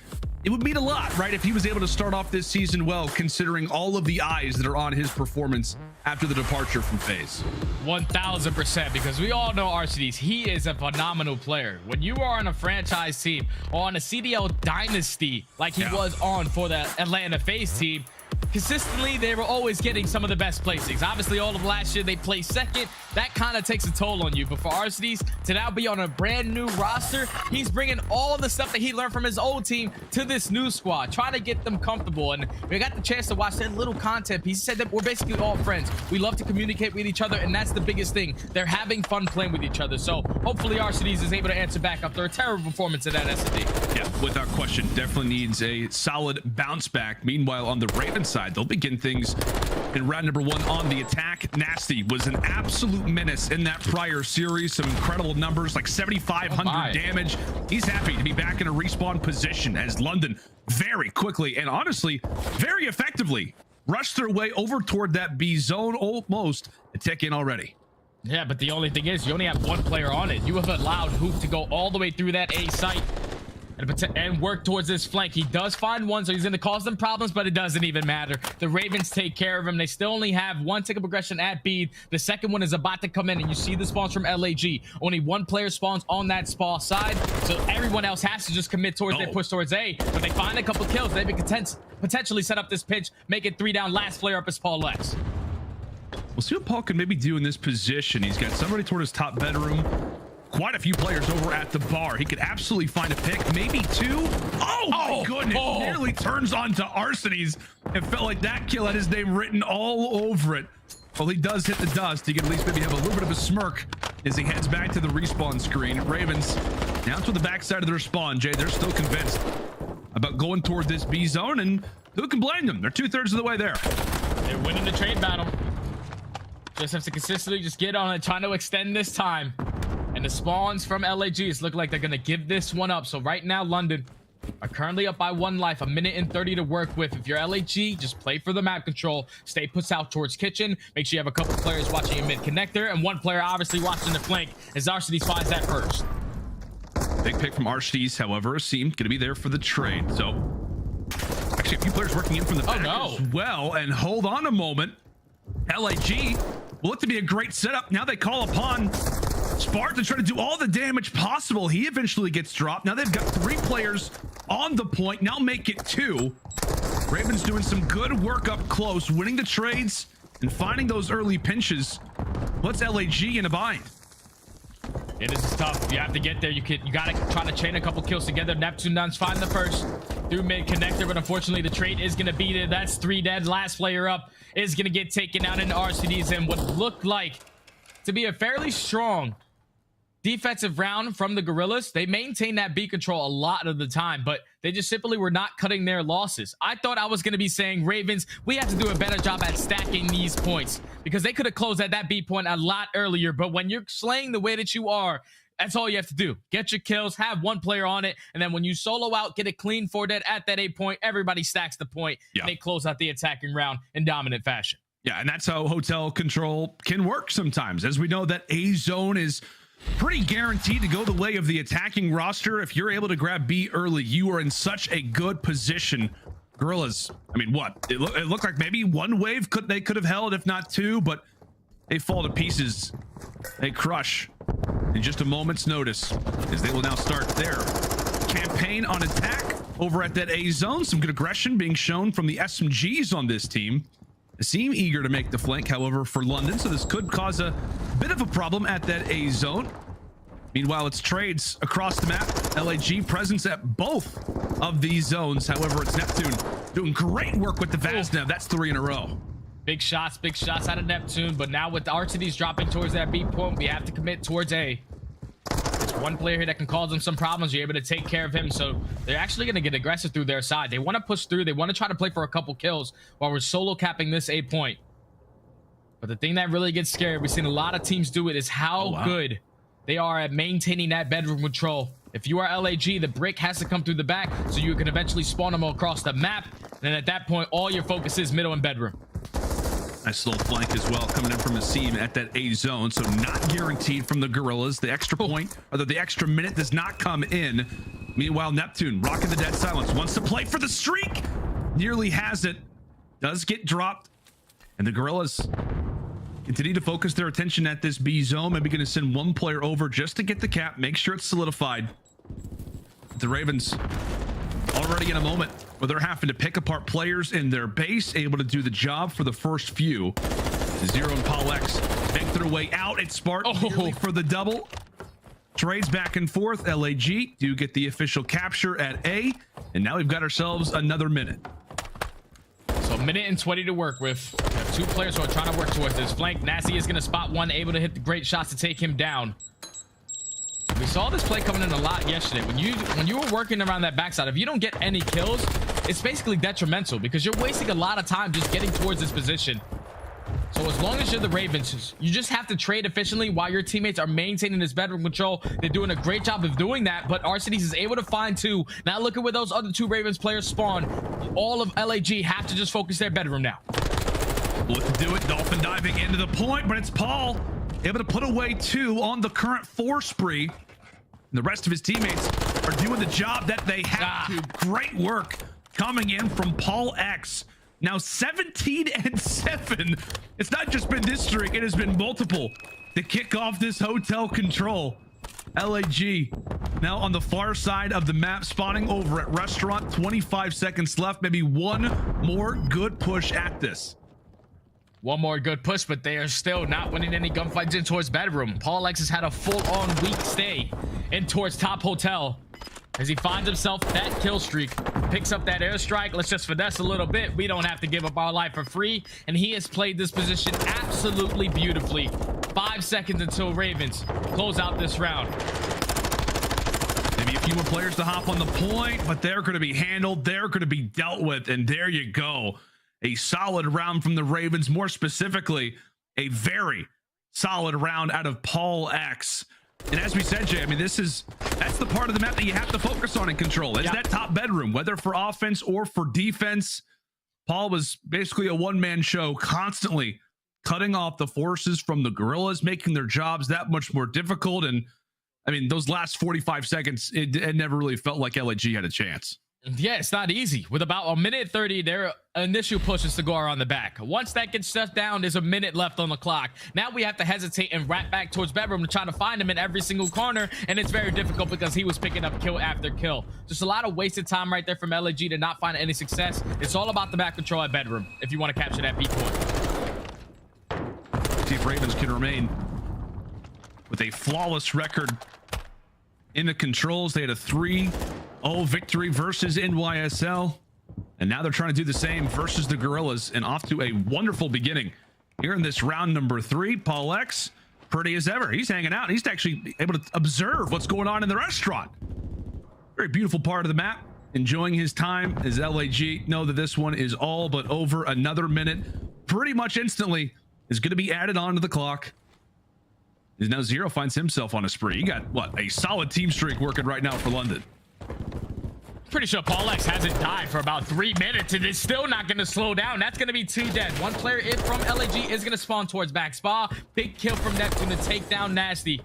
It would mean a lot, right, if he was able to start off this season well, considering all of the eyes that are on his performance after the departure from FaZe. 1000%, because we all know Arcitys. He is a phenomenal player. When you are on a franchise team or on a CDL dynasty like he was on for the Atlanta FaZe team, consistently they were always getting some of the best placings. Obviously all of last year they placed second. That kind of takes a toll on you, but for Arcitys to now be on a brand new roster, he's bringing all the stuff that he learned from his old team to this new squad, trying to get them comfortable. And we got the chance to watch that little content piece. He said that we're basically all friends. We love to communicate with each other, and that's the biggest thing. They're having fun playing with each other. So hopefully Arcitys is able to answer back after a terrible performance at that SD. Yeah, without question, definitely needs a solid bounce back. Meanwhile, on the Ravens side, they'll begin things in round number 1 on the attack. Nastie was an absolute menace in that prior series. Some incredible numbers, like 7,500 damage. He's happy to be back in a respawn position as London very quickly and honestly very effectively rushed their way over toward that B zone, almost a tick in already. Yeah, but the only thing is you only have 1 player on it. You have allowed Hoop to go all the way through that A site and work towards this flank. He does find one, so he's going to cause them problems, but it doesn't even matter. The Ravens take care of him. They still only have 1 tick of progression at B. The second one is about to come in, and you see the spawns from LAG. Only 1 player spawns on that spawn side, so everyone else has to just commit towards their push towards A. But they find a couple kills. They can potentially set up this pinch, make it 3 down. Last player up is PaulEhx. We'll see what Paul can maybe do in this position. He's got somebody toward his top bedroom. Quite a few players over at the bar. He could absolutely find a pick, maybe 2. Oh my goodness, nearly turns on to Arcitys. It felt like that kill had his name written all over it. Well, he does hit the dust. He can at least maybe have a little bit of a smirk as he heads back to the respawn screen. Ravens down to the backside of their spawn. Jay, they're still convinced about going toward this B zone, and who can blame them? They're 2/3 of the way there. They're winning the trade battle. Just have to consistently just get on it, trying to extend this time. And the spawns from LAGs look like they're going to give this one up. So right now, London are currently up by 1 life, 1:30 to work with. If you're LAG, just play for the map control. Stay put out towards kitchen. Make sure you have a couple players watching a mid connector and 1 player obviously watching the flank as Arcitys finds that first. Big pick from Arcitys, however, seemed going to be there for the trade. So actually a few players working in from the back as well. And hold on a moment. LAG will look to be a great setup. Now they call upon Spark to try to do all the damage possible. He eventually gets dropped. Now they've got 3 players on the point. Now make it 2. Ravens doing some good work up close, winning the trades and finding those early pinches. Puts LAG in a bind. It is tough. You have to get there. You gotta try to chain a couple kills together. Neptune does find the first through mid connector, but unfortunately the trade is gonna beat it. That's 3 dead. Last player up is gonna get taken out into RCDs and what looked like to be a fairly strong defensive round from the Guerrillas. They maintain that B control a lot of the time, but they just simply were not cutting their losses. I thought I was going to be saying, Ravens, we have to do a better job at stacking these points because they could have closed at that B point a lot earlier. But when you're slaying the way that you are, that's all you have to do. Get your kills, have 1 player on it, and then when you solo out, get a clean 4 dead at that 8 point, everybody stacks the point. Yeah. And they close out the attacking round in dominant fashion. Yeah, and that's how hotel control can work sometimes. As we know that A zone is pretty guaranteed to go the way of the attacking roster. If you're able to grab B early, you are in such a good position. Guerrillas, I mean, what? It looked like maybe 1 wave they could have held, if not 2, but they fall to pieces. They crush in just a moment's notice as they will now start their campaign on attack over at that A zone. Some good aggression being shown from the SMGs on this team. They seem eager to make the flank, however, for London, so this could cause a bit of a problem at that A zone. Meanwhile, it's trades across the map. LAG presence at both of these zones. However, it's Neptune doing great work with the Vaznev. That's 3 in a row. Big shots out of Neptune, but now with the RCDs dropping towards that B point, we have to commit towards A. There's 1 player here that can cause them some problems. You're able to take care of him, so they're actually going to get aggressive through their side. They want to push through. They want to try to play for a couple kills while we're solo capping this A point. But the thing that really gets scary, we've seen a lot of teams do it, is how good they are at maintaining that bedroom control. If you are LAG, the brick has to come through the back so you can eventually spawn them across the map. And then at that point, all your focus is middle and bedroom. Nice little flank as well coming in from Asim at that A zone, so not guaranteed from the Guerrillas. The extra point, or the extra minute, does not come in. Meanwhile, Neptune rocking the dead silence, wants to play for the streak, nearly has it, does get dropped, and the Guerrillas continue to focus their attention at this B zone. Maybe going to send 1 player over just to get the cap, make sure it's solidified. The Ravens already in a moment where they're having to pick apart players in their base, able to do the job for the first few. Zero and PaulEhx make their way out. It's Spark for the double. Trades back and forth. LAG do get the official capture at A, and now we've got ourselves another minute. So a minute and 20 to work with. We have 2 players who are trying to work towards this flank. Nastie is going to spot 1, able to hit the great shots to take him down. We saw this play coming in a lot yesterday. When you were working around that backside, if you don't get any kills, it's basically detrimental because you're wasting a lot of time just getting towards this position. So as long as you're the Ravens, you just have to trade efficiently while your teammates are maintaining this bedroom control. They're doing a great job of doing that, but RCDs is able to find 2. Now look at where those other 2 Ravens players spawn. All of LAG have to just focus their bedroom now. Look to do it. Dolphin diving into the point, but it's Paul able to put away 2 on the current 4 spree. And the rest of his teammates are doing the job that they have to. Great work coming in from PaulEhx. Now 17-7. It's not just been this streak, it has been multiple to kick off this hotel control. LAG now on the far side of the map, spawning over at restaurant. 25 seconds left. Maybe 1 more good push at this. 1 more good push, but they are still not winning any gunfights in towards bedroom. PaulEhx has had a full-on weak stay in towards top hotel as he finds himself that kill streak, picks up that airstrike. Let's just finesse a little bit. We don't have to give up our life for free, and he has played this position absolutely beautifully. 5 seconds until Ravens close out this round. Maybe a few more players to hop on the point, but they're going to be handled. They're going to be dealt with, and there you go. A solid round from the Ravens, more specifically, a very solid round out of PaulEhx. And as we said, Jay, I mean, that's the part of the map that you have to focus on and control. Is that top bedroom, whether for offense or for defense. Paul was basically a one-man show, constantly cutting off the forces from the Guerrillas, making their jobs that much more difficult. And I mean, those last 45 seconds, it never really felt like LAG had a chance. Yeah, it's not easy. With about a minute 30, their initial push is to go around the back. Once that gets shut down, there's a minute left on the clock. Now we have to hesitate and wrap back towards bedroom to try to find him in every single corner, and it's very difficult because he was picking up kill after kill. Just a lot of wasted time right there from aLLeY to not find any success. It's all about the back control at bedroom if you want to capture that B point. See if Ravens can remain with a flawless record in the controls. They had a 3-0 victory versus NYSL, and now they're trying to do the same versus the Guerrillas, and off to a wonderful beginning here in this round number 3. PaulEhx, pretty as ever. He's hanging out. He's actually able to observe what's going on in the restaurant. Very beautiful part of the map. Enjoying his time as aLLeY know that this one is all but over. Another minute, pretty much instantly, is going to be added onto the clock. As now Zero finds himself on a spree. You got, what, a solid team streak working right now for London. Pretty sure PaulEhx hasn't died for about 3 minutes, and it's still not going to slow down. That's going to be 2 dead. One player from aLLeY is going to spawn towards back spa. Big kill from Neptune to take down Nastie.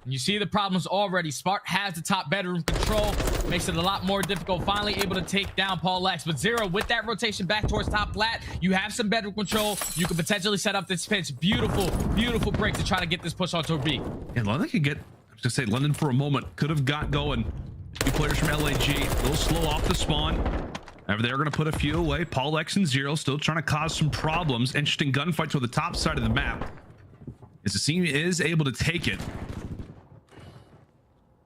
And you see the problems already. Spark has the top bedroom control. Makes it a lot more difficult. Finally able to take down PaulEhx. But Zero, with that rotation back towards top plat, you have some bedroom control. You can potentially set up this pinch. Beautiful, beautiful break to try to get this push onto B. And London could get, I was going to say, London for a moment could have got going. 2 players from aLLeY, a little slow off the spawn. However, they're going to put a few away. PaulEhx and Zero still trying to cause some problems. Interesting gunfight to the top side of the map, as the team is able to take it.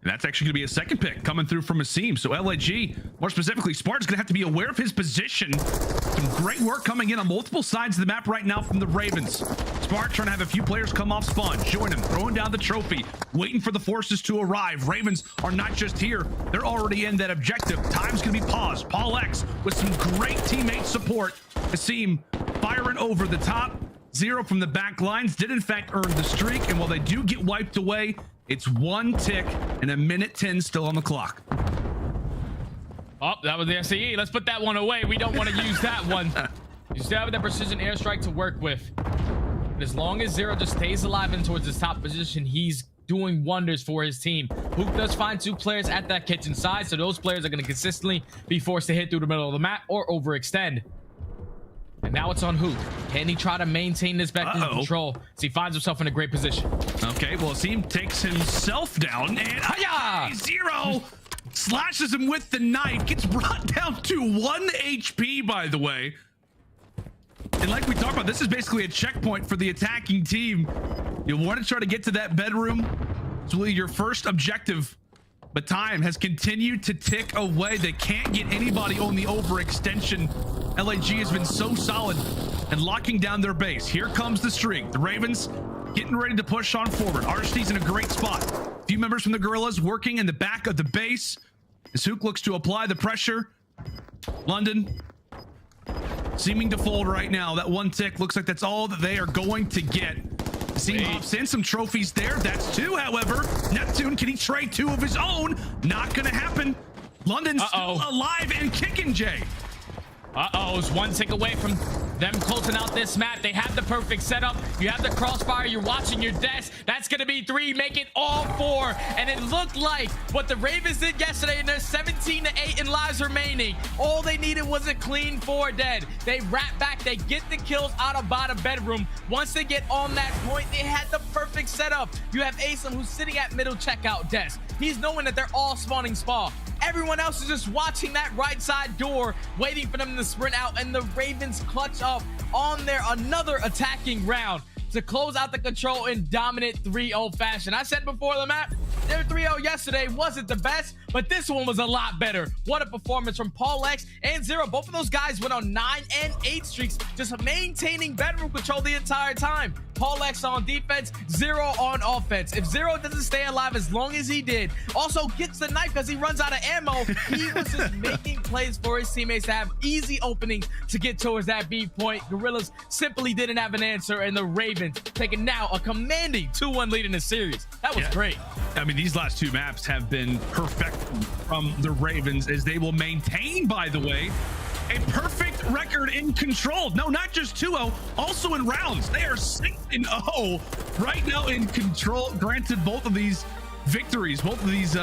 And that's actually going to be a second pick coming through from aBeZy. So aLLeY, more specifically, Spartan's going to have to be aware of his position. Some great work coming in on multiple sides of the map right now from the Ravens. Spark trying to have a few players come off spawn, join him, throwing down the trophy, waiting for the forces to arrive. Ravens are not just here, they're already in that objective. Time's going to be paused. PaulEhx with some great teammate support. aBeZy firing over the top. Zero from the back lines did in fact earn the streak, and while they do get wiped away, it's 1 tick and a minute 10 still on the clock. Oh, that was the SCE. Let's put that one away. We don't want to use that one. You still have that precision airstrike to work with. But as long as Zero just stays alive and towards his top position, he's doing wonders for his team. Hook does find 2 players at that kitchen side, so those players are going to consistently be forced to hit through the middle of the map or overextend. And now it's on Hook. Can he try to maintain this back control as he finds himself in a great position? Okay, well, aBeZy takes himself down, and Zero slashes him with the knife, gets brought down to 1 HP, by the way. And like we talked about, this is basically a checkpoint for the attacking team. You want to try to get to that bedroom. It's really your first objective, but time has continued to tick away. They can't get anybody on the overextension. aLLeY has been so solid and locking down their base. Here comes the streak. The Ravens getting ready to push on forward. RST's in a great spot. A few members from the Guerrillas working in the back of the base as Hook looks to apply the pressure. London seeming to fold right now. That 1 tick looks like that's all that they are going to get. aBeZy hops in, some trophies there. That's 2, however. Neptune, can he trade 2 of his own? Not gonna happen. London's still alive and kicking, Jay. It's 1 tick away from them closing out this map. They have the perfect setup. You have the crossfire. You're watching your desk. That's going to be 3. Make it all 4. And it looked like what the Ravens did yesterday, and there's 17-8 in lives remaining. All they needed was a clean 4 dead. They wrap back. They get the kills out of bottom bedroom. Once they get on that point, they had the perfect setup. You have aBeZy who's sitting at middle checkout desk. He's knowing that they're all spawning spa. Everyone else is just watching that right side door, waiting for them to sprint out, and the Ravens clutch up on their another attacking round to close out the control in dominant 3-0 fashion. I said before the map, their 3-0 yesterday wasn't the best, but this one was a lot better. What a performance from PaulEhx and Zero. Both of those guys went on 9 and 8 streaks, just maintaining bedroom control the entire time. PaulEhx on defense, Zero on offense. If Zero doesn't stay alive as long as he did, also gets the knife because he runs out of ammo, he was just making plays for his teammates to have easy openings to get towards that B point. Guerrillas simply didn't have an answer, and the Ravens taking now a commanding 2-1 lead in the series. That was great. I mean, these last 2 maps have been perfect from the Ravens, as they will maintain, by the way, a perfect record in control. No, not just 2-0, also in rounds. They are 6-0 right now in control. Granted, both of these victories, both of these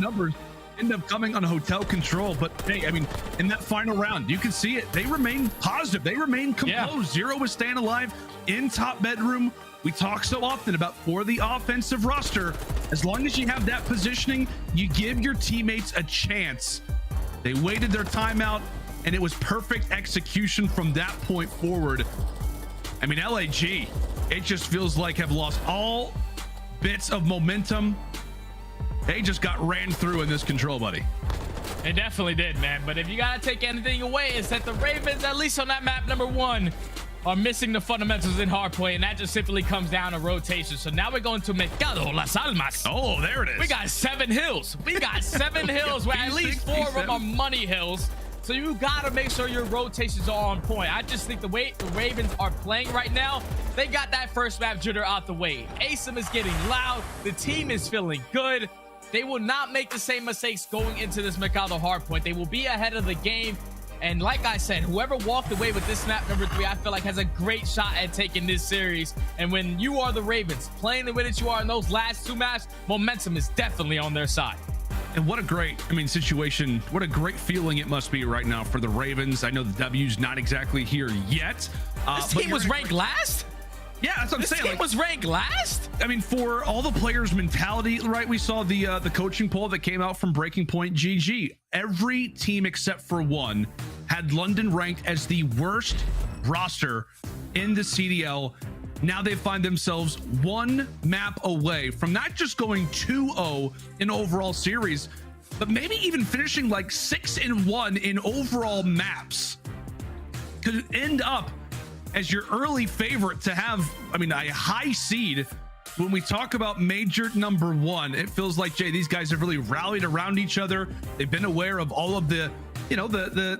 numbers end up coming on hotel control. But hey, I mean, in that final round, you can see it. They remain positive. They remain composed. Yeah. Zero was staying alive in top bedroom. We talk so often about for the offensive roster, as long as you have that positioning, you give your teammates a chance. They waited their timeout, and it was perfect execution from that point forward. I mean, LAG, it just feels like have lost all bits of momentum. They just got ran through in this control, buddy. They definitely did, man. But if you gotta take anything away, it's that the Ravens, at least on that map number 1, are missing the fundamentals in hardplay, and that just simply comes down to rotation. So now we're going to Mercado Las Almas. Oh, there it is. We got 7 hills. We got 7 hills where at least 4 of them are money hills. So you got to make sure your rotations are on point. I just think the way the Ravens are playing right now, they got that first map jitter out the way. aBeZy is getting loud. The team is feeling good. They will not make the same mistakes going into this Mercado hardpoint. They will be ahead of the game. And like I said, whoever walked away with this map number 3, I feel like has a great shot at taking this series. And when you are the Ravens, playing the way that you are in those last 2 maps, momentum is definitely on their side. And what a great, situation. What a great feeling it must be right now for the Ravens. I know the W's not exactly here yet. This team was ranked last? Yeah, that's what I'm saying. This team was ranked last? I mean, for all the players' mentality, right? We saw the coaching poll that came out from Breaking Point GG. Every team except for one had London ranked as the worst roster in the CDL. Now they find themselves 1 map away from not just going 2-0 in overall series, but maybe even finishing like 6-1 in overall maps. Could end up as your early favorite to have, a high seed. When we talk about major number 1, it feels like, Jay, these guys have really rallied around each other. They've been aware of all of the, the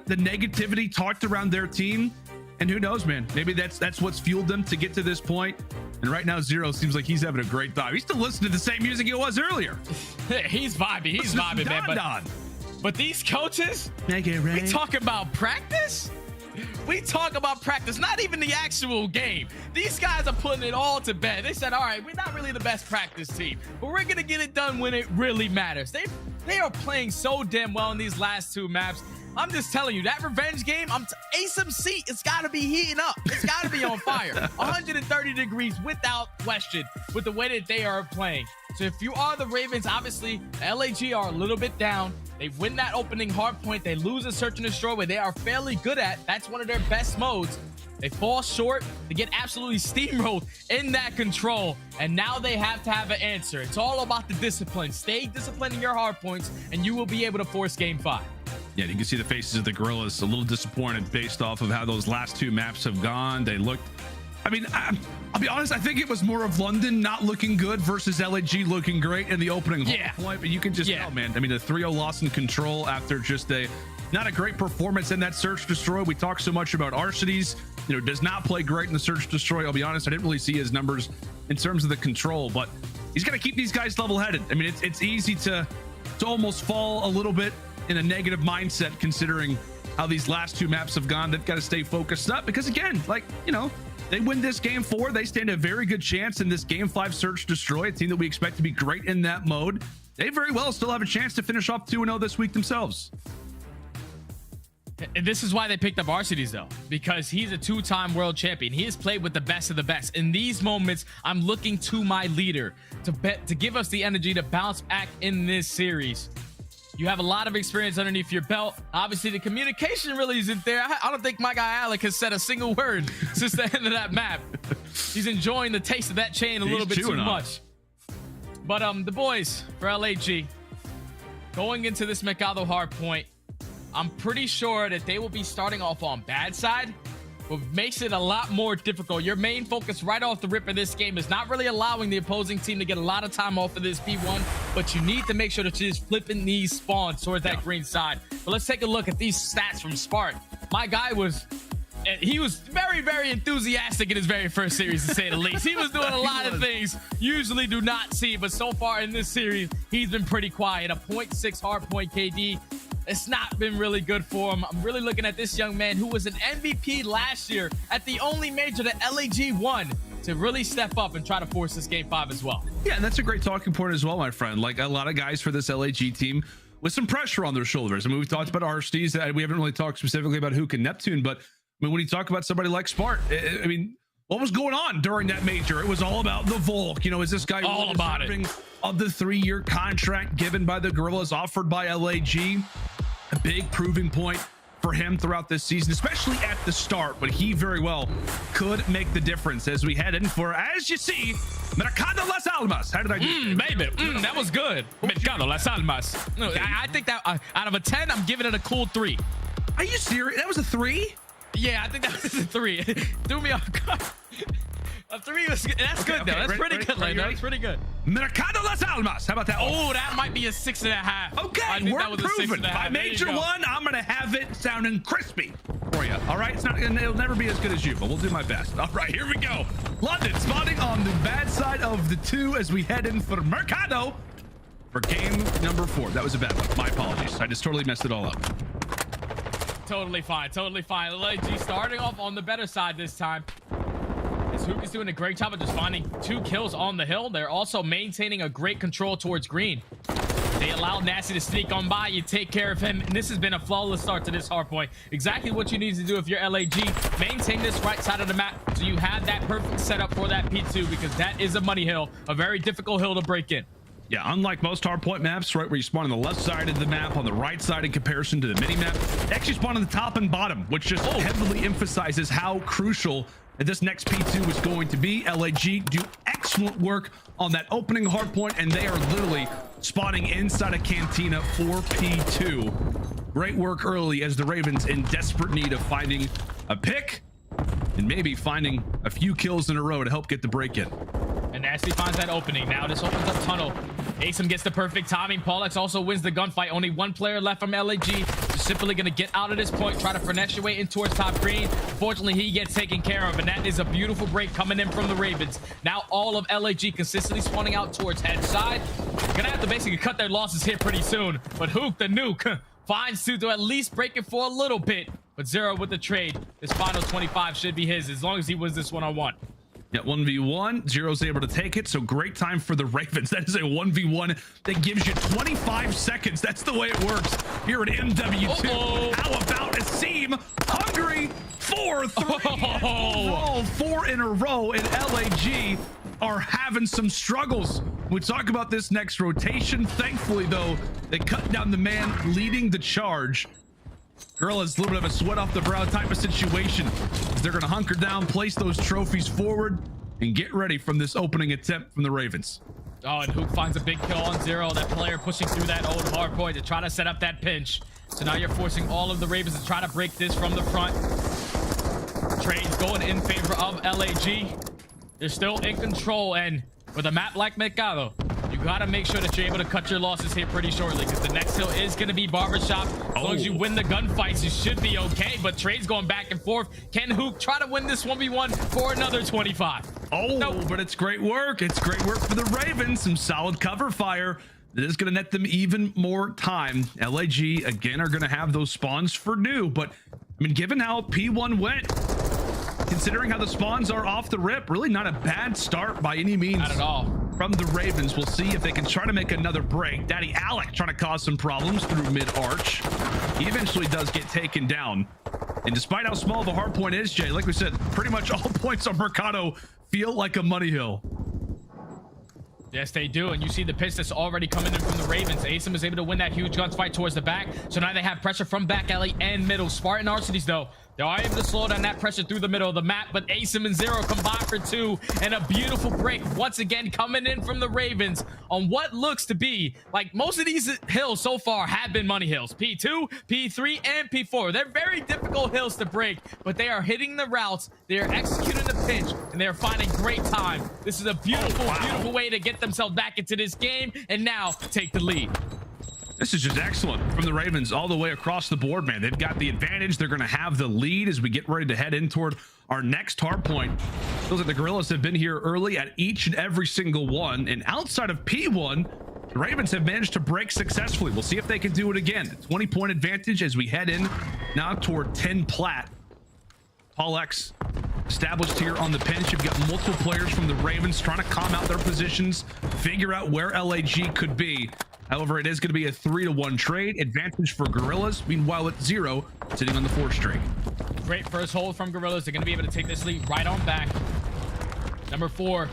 negativity talked around their team. And who knows, man, maybe that's what's fueled them to get to this point. And right now, Zero seems like he's having a great time. He's still listening to the same music it was earlier. He's vibing. He's vibing, man. But these coaches, we talk about practice. We talk about practice, not even the actual game. These guys are putting it all to bed. They said, all right, we're not really the best practice team, but we're going to get it done when it really matters. They are playing so damn well in these last 2 maps. I'm just telling you, that revenge game, aSMC, it's got to be heating up. It's got to be on fire. 130 degrees without question with the way that they are playing. So if you are the Ravens, obviously, LAG are a little bit down. They win that opening hard point. They lose a search and destroy, where they are fairly good at. That's one of their best modes. They fall short. They get absolutely steamrolled in that control. And now they have to have an answer. It's all about the discipline. Stay disciplined in your hard points, and you will be able to force game 5. Yeah, you can see the faces of the Guerrillas a little disappointed based off of how those last 2 maps have gone. They looked, I'll be honest, I think it was more of London not looking good versus LAG looking great in the opening point, but you can just tell, man. A 3-0 loss in control after just not a great performance in that search destroy. We talk so much about Arcitys, does not play great in the search destroy. I'll be honest, I didn't really see his numbers in terms of the control, but he's got to keep these guys level-headed. It's easy to almost fall a little bit in a negative mindset considering how these last 2 maps have gone. They've got to stay focused up because, again, they win this game 4. They stand a very good chance in this game 5 search destroy, a team that we expect to be great in that mode. They very well still have a chance to finish off 2-0 this week themselves. And this is why they picked up Arcitys, though, because he's a 2-time world champion. He has played with the best of the best. In these moments, I'm looking to my leader to give us the energy to bounce back in this series. You have a lot of experience underneath your belt. Obviously, the communication really isn't there. I don't think my guy iLLeY has said a single word since the end of that map. He's enjoying the taste of that chain a little bit too much. But the boys for LAG, going into this Mercado hardpoint, I'm pretty sure that they will be starting off on bad side, what makes it a lot more difficult. Your main focus right off the rip of this game is not really allowing the opposing team to get a lot of time off of this P1, but you need to make sure that you're just flipping these spawns towards that green side. But let's take a look at these stats from Spark. My guy was very, very enthusiastic in his very first series, to say the least. He was doing a lot of things usually do not see, but so far in this series, he's been pretty quiet. A 0.6 hardpoint KD. It's not been really good for him. I'm really looking at this young man who was an MVP last year at the only major that LAG won, to really step up and try to force this game 5 as well. Yeah, and that's a great talking point as well, my friend. Like, a lot of guys for this LAG team with some pressure on their shoulders. I mean, we've talked about Arsties. We haven't really talked specifically about Hook and Neptune, but I mean, when you talk about somebody like Spart, I mean, what was going on during that major? It was all about the Volk. You know, is this guy all about it? Of the 3-year contract given by the Guerrillas, offered by LAG, a big proving point for him throughout this season, especially at the start, but he very well could make the difference as we head in for, as you see, Mercado Las Almas. How did I do? Baby, that was good. Mercado Las Almas. No, Okay. I think that out of a 10, I'm giving it a cool 3. Are you serious? That was a 3? Yeah, I think that was a 3. Threw me off guard. A 3 was good. That's good, though. That's pretty good, Lane. That's pretty good. Mercado Las Almas. How about that? Oh, that might be a 6.5. Okay, I think we're that was a improving. 6.5. By Major I, I'm going to have it sounding crispy for you. All right, it'll never be as good as you, but we'll do my best. All right, here we go. London spotting on the bad side of the 2 as we head in for Mercado for game number 4. That was a bad one. My apologies. I just totally messed it all up. Totally fine. Totally fine. LAG starting off on the better side this time. As Hook is doing a great job of just finding 2 kills on the hill. They're also maintaining a great control towards green. They allow Nastie to sneak on by. You take care of him. And this has been a flawless start to this hardpoint. Exactly what you need to do if you're LAG. Maintain this right side of the map so you have that perfect setup for that P2, because that is a money hill. A very difficult hill to break in. Yeah, unlike most hardpoint maps, right, where you spawn on the left side of the map, on the right side in comparison to the mini-map, they actually spawn on the top and bottom, which just heavily emphasizes how crucial this next P2 is going to be. LAG do excellent work on that opening hardpoint, and they are literally spawning inside a cantina for P2. Great work early as the Ravens in desperate need of finding a pick and maybe finding a few kills in a row to help get the break in. And Nastie finds that opening. Now this opens up tunnel. aBeZy gets the perfect timing. PaulEhx also wins the gunfight. Only 1 player left from LAG. Just simply going to get out of this point, try to finesse your way in towards top green. Fortunately, he gets taken care of, and that is a beautiful break coming in from the Ravens. Now all of LAG consistently spawning out towards head side. Gonna have to basically cut their losses here pretty soon. But Hook, the nuke, finds to at least break it for a little bit. But Zero with the trade. This final 25 should be his as long as he wins this one-on-one. Yeah, 1v1. Zero's able to take it, so great time for the Ravens. That is a 1v1 that gives you 25 seconds. That's the way it works here at MW2. How about Asim? Hungry for 3. 4 in a row, and LAG are having some struggles. We talk about this next rotation. Thankfully, though, they cut down the man leading the charge. Guerrillas, a little bit of a sweat off the brow type of situation. They're going to hunker down, place those trophies forward, and get ready from this opening attempt from the Ravens. Oh, and Hook finds a big kill on Zero. That player pushing through that old hard point to try to set up that pinch. So now you're forcing all of the Ravens to try to break this from the front. Trade's going in favor of LAG. They're still in control, and with a map like Mercado, you gotta make sure that you're able to cut your losses here pretty shortly, because the next hill is gonna be Barbershop. As long as you win the gunfights, you should be okay. But Trade's going back and forth. Can Hook try to win this 1v1 for another 25? Oh, nope. But it's great work. It's great work for the Ravens. Some solid cover fire that is gonna net them even more time. LAG again are gonna have those spawns for new, but I mean, given how P1 went, considering how the spawns are off the rip, really not a bad start by any means. Not at all. From the Ravens. We'll see if they can try to make another break. Daddy Alec trying to cause some problems through mid-arch. He eventually does get taken down. And despite how small the hard point is, Jay, like we said, pretty much all points on Mercado feel like a money hill. Yes, they do. And you see the pitch that's already coming in from the Ravens. aBeZy is able to win that huge gunfight towards the back. So now they have pressure from back alley and middle. Spartan Arcties, though, they are able to slow down that pressure through the middle of the map. But aBeZy and Zero combine for 2. And a beautiful break once again coming in from the Ravens on what looks to be like most of these hills so far have been money hills. P2, P3, and P4. They're very difficult hills to break, but they are hitting the routes. They are executing the pinch, and they are finding great time. This is a beautiful, beautiful way to get themselves back into this game and now take the lead. This is just excellent from the Ravens all the way across the board, man. They've got the advantage. They're going to have the lead as we get ready to head in toward our next hard point. Feels like the Guerrillas have been here early at each and every single one. And outside of P1, the Ravens have managed to break successfully. We'll see if they can do it again. 20-point advantage as we head in now toward 10 plat. PaulEhx established here on the pinch. You've got multiple players from the Ravens trying to calm out their positions, figure out where LAG could be. However, it is going to be a 3-1 trade. Advantage for Guerrillas. Meanwhile, it's 0 sitting on the 4th streak. Great first hold from Guerrillas. They're going to be able to take this lead right on back. Number 4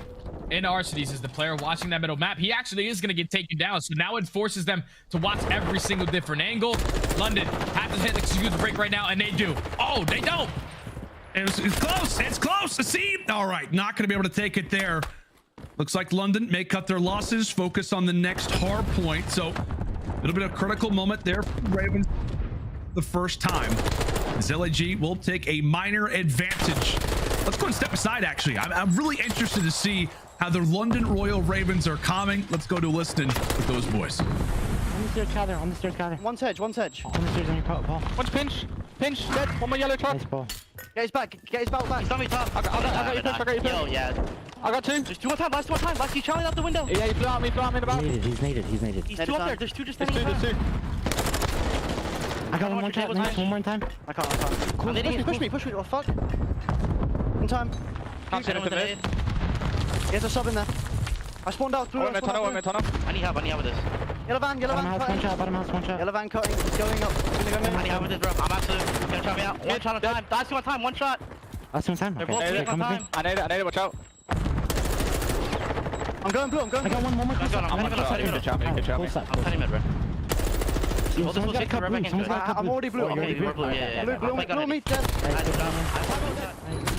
in Arcades is the player watching that middle map. He actually is going to get taken down. So now it forces them to watch every single different angle. London have to hit execute the break right now, and they do. Oh, they don't. It's close. It's close. See? All right. Not going to be able to take it there. Looks like London may cut their losses, focus on the next hard point. So a little bit of critical moment there for the Ravens the first time. aBeZy will take a minor advantage. Let's go and step aside, actually. I'm really interested to see how the London Royal Ravens are coming. Let's go to listen with those boys. On the stairs, gather. On the stairs, gather. One's edge. On the stairs on your Paul. One's pinch. Pinch, dead. One more yellow truck. Nice, Paul. Get his back. Get his belt back. He's on me top. I got your pinch. I got your pinch. Yo, yeah. I got 2. Just 2 more time. Last 2 more time. Last you Charlie out the window. Yeah, he flew out me. In the back. He's naded. He's 2 up there. There's 2 just standing in front. I got one shot. Nice. One more in time. I can't. Cool. Push me. What the fuck? In time. Can't sit with it. There's a sub in there. I spawned out through. I need help with this. Yellow van. Bottom house, one shot. Yellow van cutting. He's going up. I need help with this, bro. I'm absolutely gonna try me out. 1 shot at a time. Last 2 at a time. 1 shot. Last 2 time. They're both at a time. I need it. Watch out. I'm going blue. I got one more. I'm cutting mid, bro. Someone's got cut blue. I'm already blue. Blue me, dead.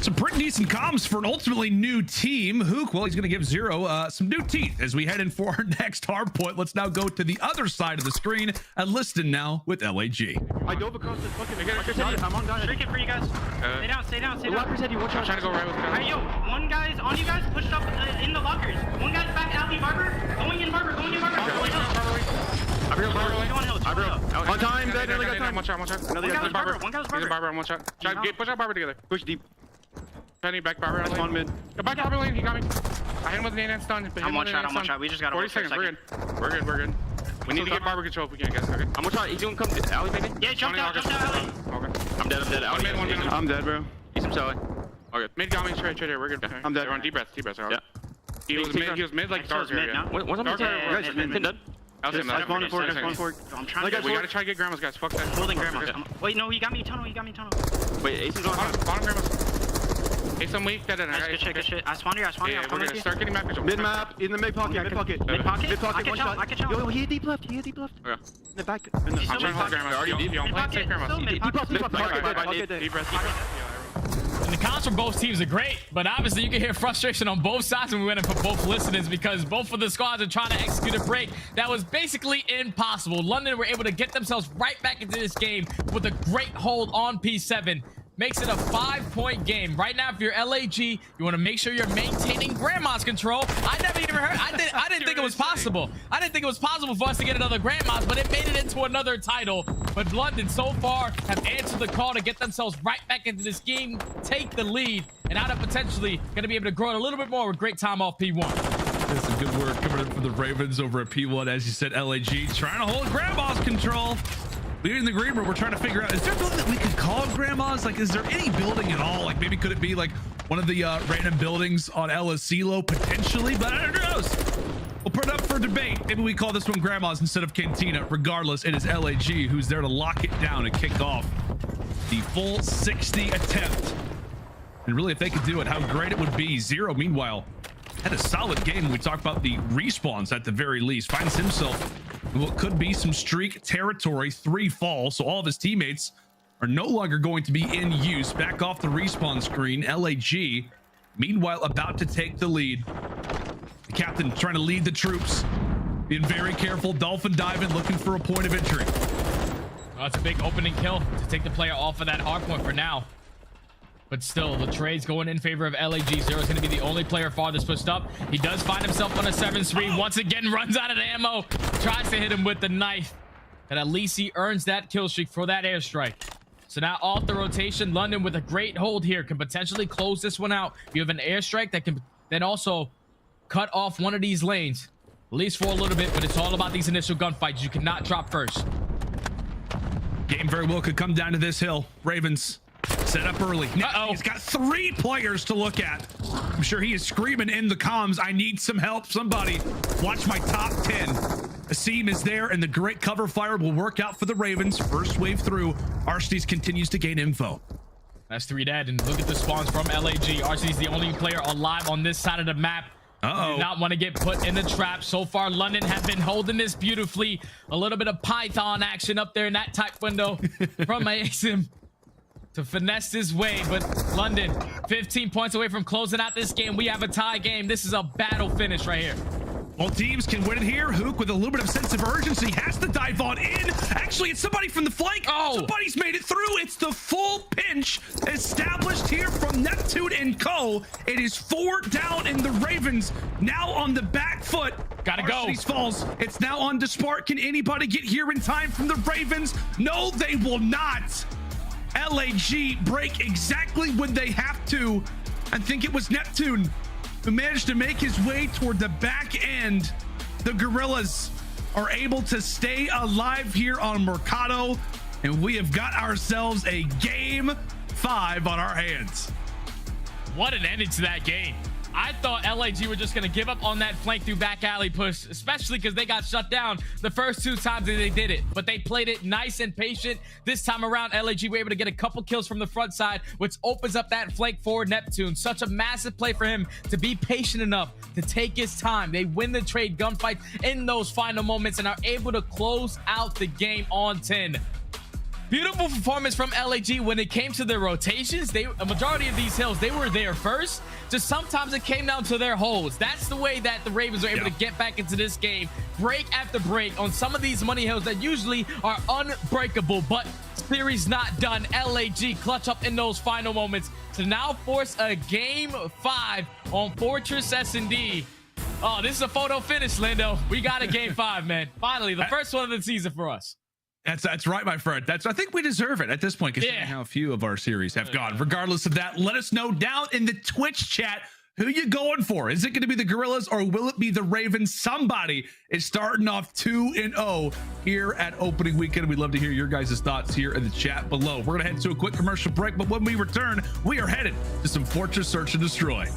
Some pretty decent comms for an ultimately new team. Hook, well, he's going to give 0 some new teeth as we head in for our next hard point. Let's now go to the other side of the screen and listen now with LAG. I dove across this fucking. I'm on guys. Shrink it for you guys. Stay down. Røkkr said you watch out. Trying to go right with the guy. Hey, yo, one guy's on you guys, pushed up in the lockers. One guy's back alley barber. Going in barber. I'm here, barber. On time. One guy was barber. Barber on 1 shot. Push out barber together. Push deep. Penny back barber. That's 1 mid. Go back barber lane. He got me. I hit him with an 8-9 stun. I'm 1 shot. We just got 40 seconds. We're good. We need to get barber control if we can, guys. Okay. I'm 1 shot. He's gonna come to alley, maybe? Yeah, jump out alley. Okay. I'm dead. I'm dead, bro. He's some celly. Okay. Mid got me straight here. We're good. I'm dead. We're on deep breaths. Yeah. He was mid like dark area. What's up Guys, mid. I'm trying to we gotta try to get grandmas, guys. Fuck that. Holding grandmas. Wait, no, he got me tunnel. Wait, Ace is going bottom grandmas. Ace, I'm weak. Good shit. I spawned here. Yeah, we're gonna start getting map control. Mid map, in the mid pocket. Mid pocket, 1 shot. Yo, he deep left. Okay. In the back. I'm trying to hold grandmas. Already deep. Yo, I'm playing safe grandmas. Deep breath. And the comms from both teams are great, but obviously you can hear frustration on both sides when we went in for both listeners because both of the squads are trying to execute a break that was basically impossible. London were able to get themselves right back into this game with a great hold on P7. Makes it a 5-point game. Right now, if you're LAG, you want to make sure you're maintaining grandma's control. I never even heard. I didn't think it was possible. I didn't think it was possible for us to get another grandma's, but it made it into another title. But London so far have answered the call to get themselves right back into this game, take the lead, and out of potentially going to be able to grow it a little bit more with great time off P1. That's some good work coming in from the Ravens over at P1. As you said, LAG trying to hold grandma's control. We're in the green room. We're trying to figure out, is there a building that we could call grandma's? Like, is there any building at all? Like, maybe could it be like one of the random buildings on LSCLO potentially? But I don't know. We'll put it up for debate. Maybe we call this one grandma's instead of cantina. Regardless, it is LAG who's there to lock it down and kick off the full 60 attempt. And really, if they could do it, how great it would be. 0, meanwhile, had a solid game. We talk about the respawns at the very least. Finds himself in what could be some streak territory. 3 falls, so all of his teammates are no longer going to be in use. Back off the respawn screen. LAG, meanwhile, about to take the lead. The captain trying to lead the troops. Being very careful. Dolphin diving, looking for a point of entry. Oh, it's a big opening kill to take the player off of that hard point for now. But still, the trade's going in favor of LAG. Zero is going to be the only player farthest pushed up. He does find himself on a 7-3. Once again, runs out of ammo. Tries to hit him with the knife. And at least he earns that kill streak for that airstrike. So now off the rotation, London with a great hold here can potentially close this one out. You have an airstrike that can then also cut off one of these lanes. At least for a little bit, but it's all about these initial gunfights. You cannot drop first. Game very well could come down to this hill. Ravens set up early. He's got 3 players to look at. I'm sure he is screaming in the comms, I need some help. Somebody watch my top 10. A seam is there, and the great cover fire will work out for the Ravens. First wave through. Arcees continues to gain info. That's 3 dead, and look at the spawns from LAG. Arcees the only player alive on this side of the map. Uh-oh. Do not want to get put in the trap. So far, London have been holding this beautifully. A little bit of Python action up there in that type window from aBeZy to finesse his way. But London, 15 points away from closing out this game. We have a tie game. This is a battle finish right here. Both teams can win it here. Hook, with a little bit of sense of urgency, has to dive on in. Actually, it's somebody from the flank. Oh, somebody's made it through. It's the full pinch established here from Neptune and Co. It is 4 down in the Ravens. Now on the back foot. Gotta go. Arcees falls. It's now on to Spark. Can anybody get here in time from the Ravens? No, they will not. LAG break exactly when they have to. I think it was Neptune who managed to make his way toward the back end. The Guerrillas are able to stay alive here on Mercado, and we have got ourselves a game 5 on our hands. What an ending to that game. I thought LAG were just going to give up on that flank through back alley push, especially because they got shut down the first 2 times that they did it. But they played it nice and patient. This time around, LAG were able to get a couple kills from the front side, which opens up that flank for Neptune. Such a massive play for him to be patient enough to take his time. They win the trade gunfight in those final moments and are able to close out the game on 10. Beautiful performance from LAG when it came to their rotations. A majority of these hills, they were there first. Just sometimes it came down to their holds. That's the way that the Ravens are able to get back into this game, break after break on some of these money hills that usually are unbreakable. But series not done. LAG clutch up in those final moments to now force a game 5 on Fortress S&D. Oh, this is a photo finish, Lindo. We got a game 5, man. Finally, the first one of the season for us. That's right, my friend. I think we deserve it at this point, considering how few of our series have gone. Regardless of that, let us know down in the Twitch chat who you going for. Is it going to be the Guerrillas or will it be the Ravens? Somebody is starting off 2-0 here at opening weekend. We'd love to hear your guys' thoughts here in the chat below. We're going to head to a quick commercial break, but when we return, we are headed to some Fortress Search and Destroy.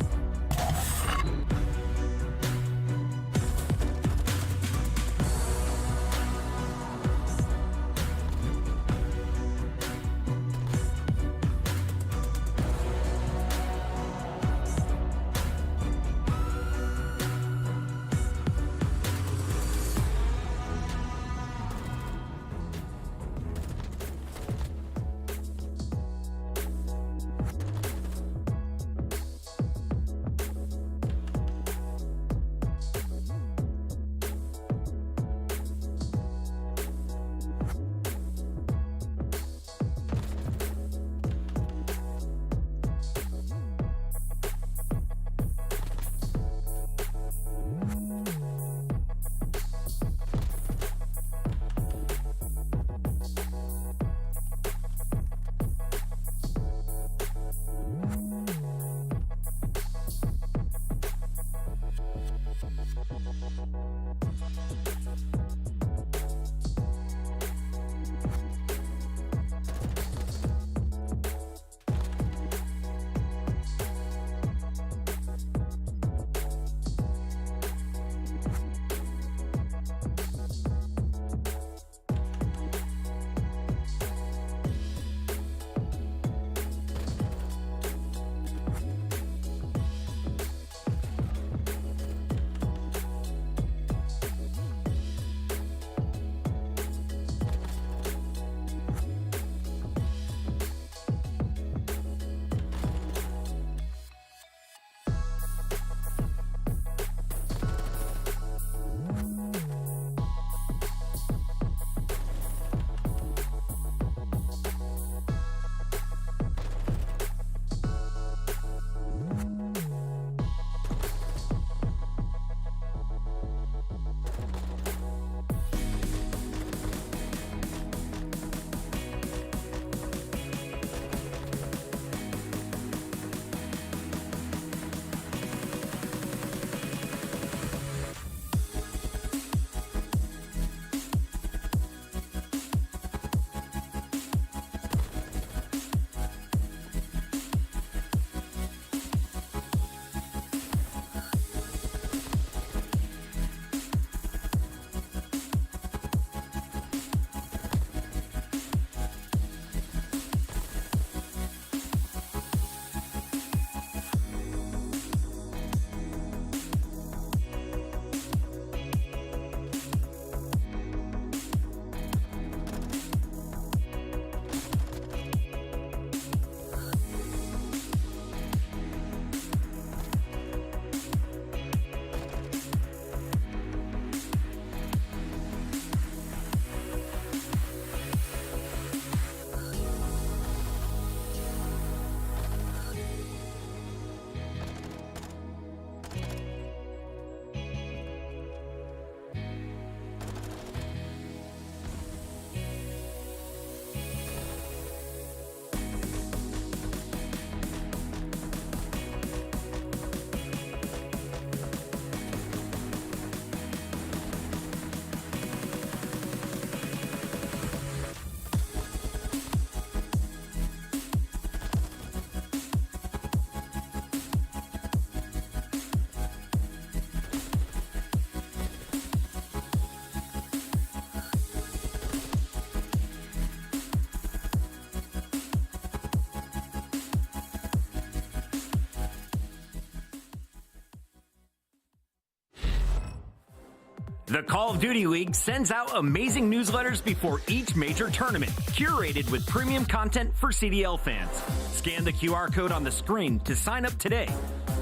The Call of Duty League sends out amazing newsletters before each major tournament, curated with premium content for CDL fans. Scan the QR code on the screen to sign up today.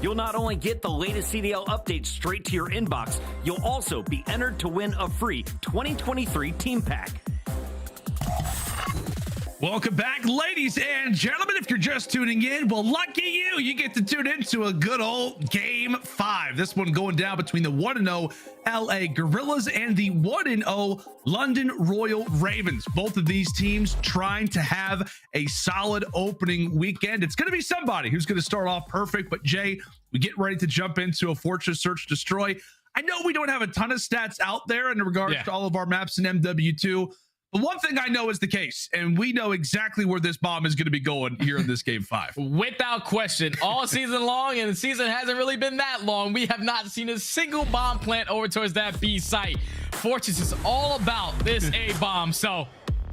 You'll not only get the latest CDL updates straight to your inbox, you'll also be entered to win a free 2023 team pack. Welcome back, ladies and gentlemen. If you're just tuning in, well, lucky you. You get to tune into a good old Game 5. This one going down between the 1-0 LA Guerrillas and the 1-0 London Royal Ravens. Both of these teams trying to have a solid opening weekend. It's going to be somebody who's going to start off perfect. But Jay, we get ready to jump into a Fortress Search Destroy. I know we don't have a ton of stats out there in regards to all of our maps in MW2. But one thing I know is the case, and we know exactly where this bomb is going to be going here in this Game 5. Without question, all season long, and the season hasn't really been that long, we have not seen a single bomb plant over towards that B site. Fortress is all about this A bomb, so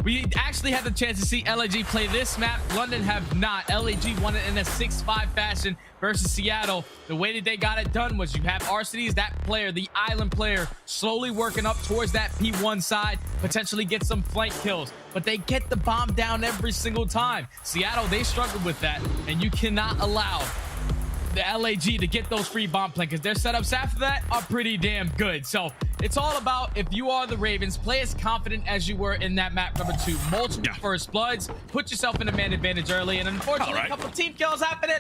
we actually had the chance to see LAG play this map. London have not. LAG won it in a 6-5 fashion versus Seattle. The way that they got it done was you have Arcitys, that player, the island player, slowly working up towards that P1 side, potentially get some flank kills, but they get the bomb down every single time. Seattle, they struggled with that, and you cannot allow the LAG to get those free bomb play because their setups after that are pretty damn good. So it's all about, if you are the Ravens, play as confident as you were in that map number 2. Multiple first bloods, put yourself in a man advantage early, and unfortunately a couple team kills happening.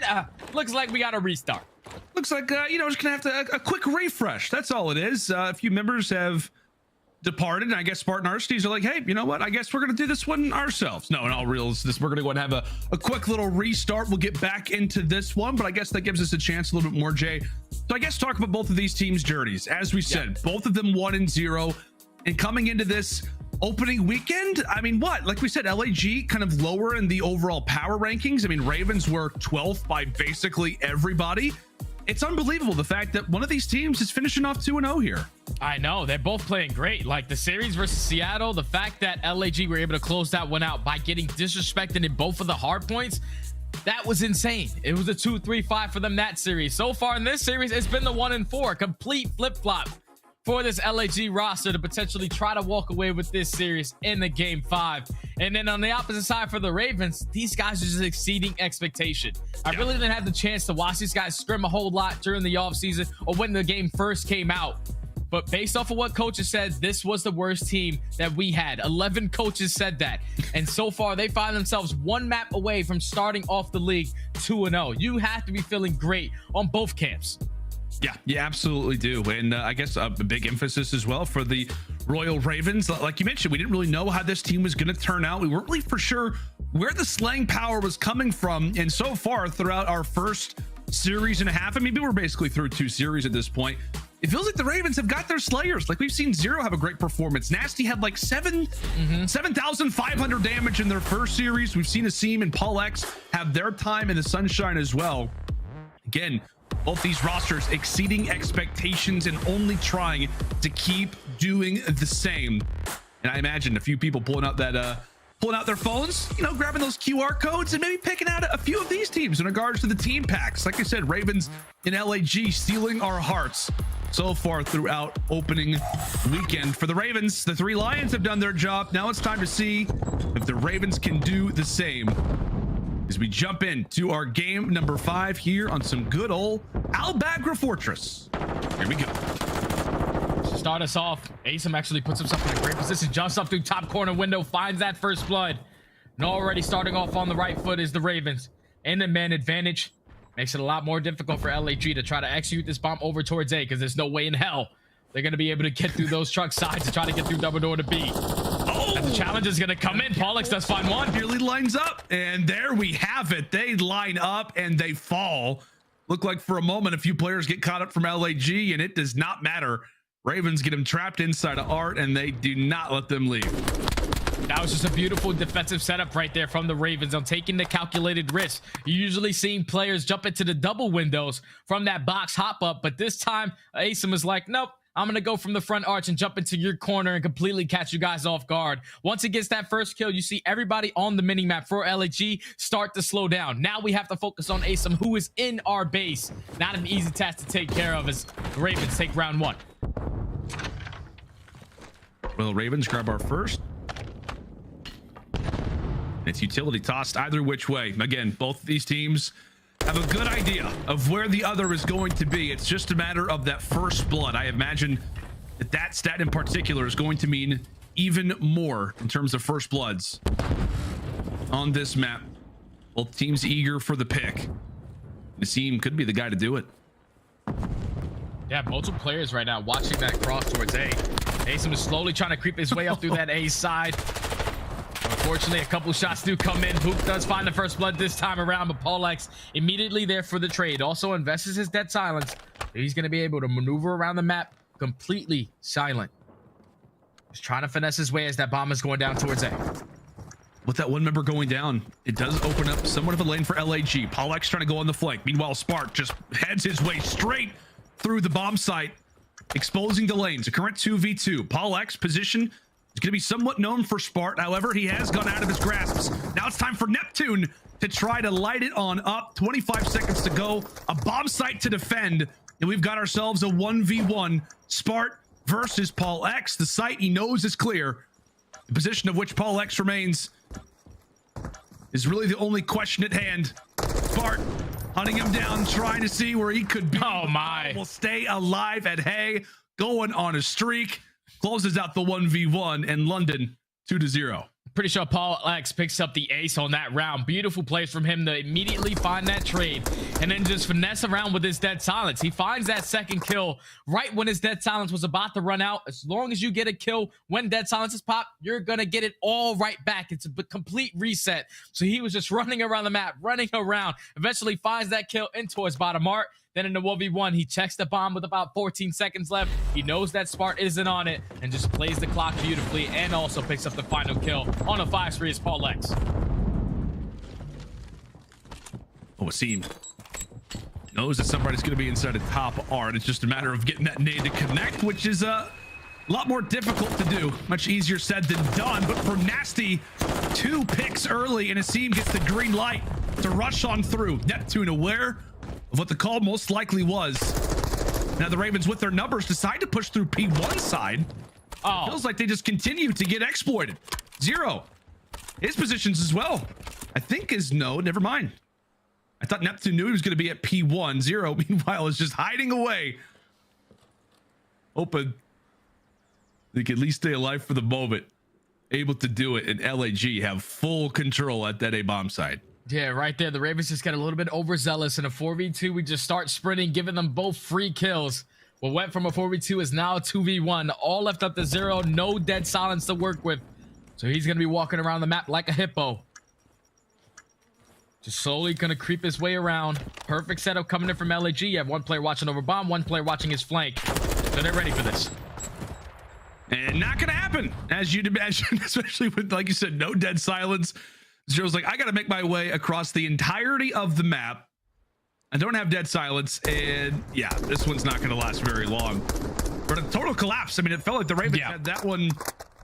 Looks like we got to restart. Looks like just gonna have to a quick refresh. That's all it is. A few members have departed, and I guess Spartan Arcitys are like, hey, you know what, I guess we're gonna do this one ourselves. No, in all realness, we're gonna go and have a quick little restart. We'll get back into this one, but I guess that gives us a chance a little bit more, Jay. So I guess talk about both of these teams' journeys. As we said, both of them 1-0, and coming into this opening weekend, I mean, like we said, LAG kind of lower in the overall power rankings. I mean, Ravens were 12th by basically everybody. It's unbelievable the fact that one of these teams is finishing off 2-0 here. I know, they're both playing great. Like the series versus Seattle, the fact that LAG were able to close that one out by getting disrespected in both of the hard points, that was insane. It was a 2-3-5 for them that series. So far in this series, it's been the 1-4, complete flip-flop for this LAG roster to potentially try to walk away with this series in the Game 5. And then on the opposite side for the Ravens, these guys are just exceeding expectation. I really didn't have the chance to watch these guys scrim a whole lot during the offseason or when the game first came out. But based off of what coaches said, this was the worst team that we had. 11 coaches said that. And so far, they find themselves one map away from starting off the league 2-0. You have to be feeling great on both camps. Yeah, you absolutely do. And I guess a big emphasis as well for the Royal Ravens. Like you mentioned, we didn't really know how this team was going to turn out. We weren't really for sure where the slaying power was coming from. And so far, throughout our first series and a half, I mean, we're basically through 2 series at this point, it feels like the Ravens have got their slayers. Like we've seen Zero have a great performance. Nastie had like 7,500 damage in their first series. We've seen aBeZy and PaulEhx have their time in the sunshine as well. Again, both these rosters exceeding expectations and only trying to keep doing the same. And I imagine a few people pulling out their phones, grabbing those QR codes and maybe picking out a few of these teams in regards to the team packs. Like I said, Ravens and LAG stealing our hearts so far throughout opening weekend. For the Ravens, the 3 Lions have done their job. Now it's time to see if the Ravens can do the same as we jump into our game number 5 here on some good old aBeZy Fortress. Here we go. To start us off, aBeZy actually puts himself in a great position, jumps up through top corner window, finds that first blood. And already starting off on the right foot is the Ravens. And the man advantage makes it a lot more difficult for LAG to try to execute this bomb over towards A, because there's no way in hell they're going to be able to get through those truck sides to try to get through double door to B. And the challenge is going to come in. PaulEhx does find one. Nearly lines up, and there we have it. They line up and they fall. Look like for a moment a few players get caught up from LAG, and it does not matter. Ravens get him trapped inside of Art, and they do not let them leave. That was just a beautiful defensive setup right there from the Ravens on taking the calculated risk. You're usually seeing players jump into the double windows from that box hop up, but this time aBeZy was like, nope, I'm going to go from the front arch and jump into your corner and completely catch you guys off guard. Once he gets that first kill, you see everybody on the minimap for LAG start to slow down. Now we have to focus on aBeZy, who is in our base. Not an easy task to take care of as the Ravens take round 1. Well, Ravens grab our first. It's utility tossed either which way. Again, both of these teams have a good idea of where the other is going to be. It's just a matter of that first blood. I imagine that that stat in particular is going to mean even more in terms of first bloods on this map. Both teams eager for the pick. Nassim could be the guy to do it. Yeah, multiple players right now watching that cross towards A. aBeZy is slowly trying to creep his way up through that A side. Unfortunately, a couple shots do come in. Hoop does find the first blood this time around, but PaulEhx immediately there for the trade. Also invests his dead silence. He's going to be able to maneuver around the map completely silent. Just trying to finesse his way as that bomb is going down towards A. With that one member going down, it does open up somewhat of a lane for LAG. PaulEhx trying to go on the flank. Meanwhile, Spark just heads his way straight through the bomb site, exposing the lanes. A current 2v2. PaulEhx position is going to be somewhat known for Spark. However, he has gone out of his grasps. Now it's time for Neptune to try to light it on up. 25 seconds to go. A bomb site to defend. And we've got ourselves a 1v1. Spark versus PaulEhx. The site he knows is clear. The position of which PaulEhx remains is really the only question at hand. Spark hunting him down, trying to see where he could be. Oh my. Will stay alive at Hay, going on a streak. Closes out the 1v1 and London 2-0. Pretty sure PaulEhx picks up the ace on that round. Beautiful plays from him to immediately find that trade and then just finesse around with his dead silence. He finds that second kill right when his dead silence was about to run out. As long as you get a kill when dead silence is popped, you're gonna get it all right back. It's a complete reset. So he was just running around the map, running around, eventually finds that kill in towards bottom art. Then in the 1v1, he checks the bomb with about 14 seconds left. He knows that Spark isn't on it and just plays the clock beautifully and also picks up the final kill on a 5-3 as PaulEhx. Oh, it seems knows that somebody's going to be inside a top art. It's just a matter of getting that nade to connect, which is a lot more difficult to do. Much easier said than done. But for Nastie, 2 picks early and Asim gets the green light to rush on through. Neptune aware of what the call most likely was. Now the Ravens with their numbers decide to push through P1 side. Oh, feels like they just continue to get exploited. Zero, his positions as well, I think is no, never mind. I thought Neptune knew he was going to be at P1. Zero, meanwhile, is just hiding away. Hoping they can at least stay alive for the moment. Able to do it, and LAG have full control at that A bomb site. Yeah, right there. The Ravens just got a little bit overzealous. In a 4v2, we just start sprinting, giving them both free kills. What went from a 4v2 is now a 2v1. All left up to 0. No dead silence to work with. So he's going to be walking around the map like a hippo. Just slowly going to creep his way around. Perfect setup coming in from LAG. You have one player watching over bomb, one player watching his flank. So they're ready for this. And not going to happen, as you'd imagine, especially with, like you said, no dead silence. Zero's like, I got to make my way across the entirety of the map. I don't have dead silence. And yeah, this one's not going to last very long. But a total collapse. I mean, it felt like the Ravens had that one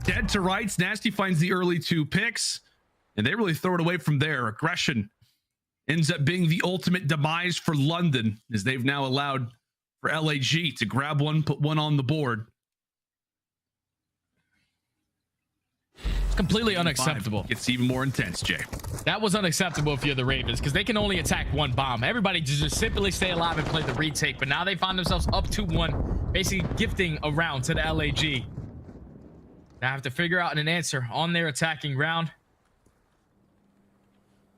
dead to rights. Nastie finds the early 2 picks, and they really throw it away from there. Aggression ends up being the ultimate demise for London, as they've now allowed for LAG to grab one, put one on the board. Completely unacceptable. It's even more intense, Jay. That was unacceptable if you're the Ravens, because they can only attack one bomb. Everybody just simply stay alive and play the retake, but now they find themselves up 2-1, basically gifting a round to the LAG. Now I have to figure out an answer on their attacking round.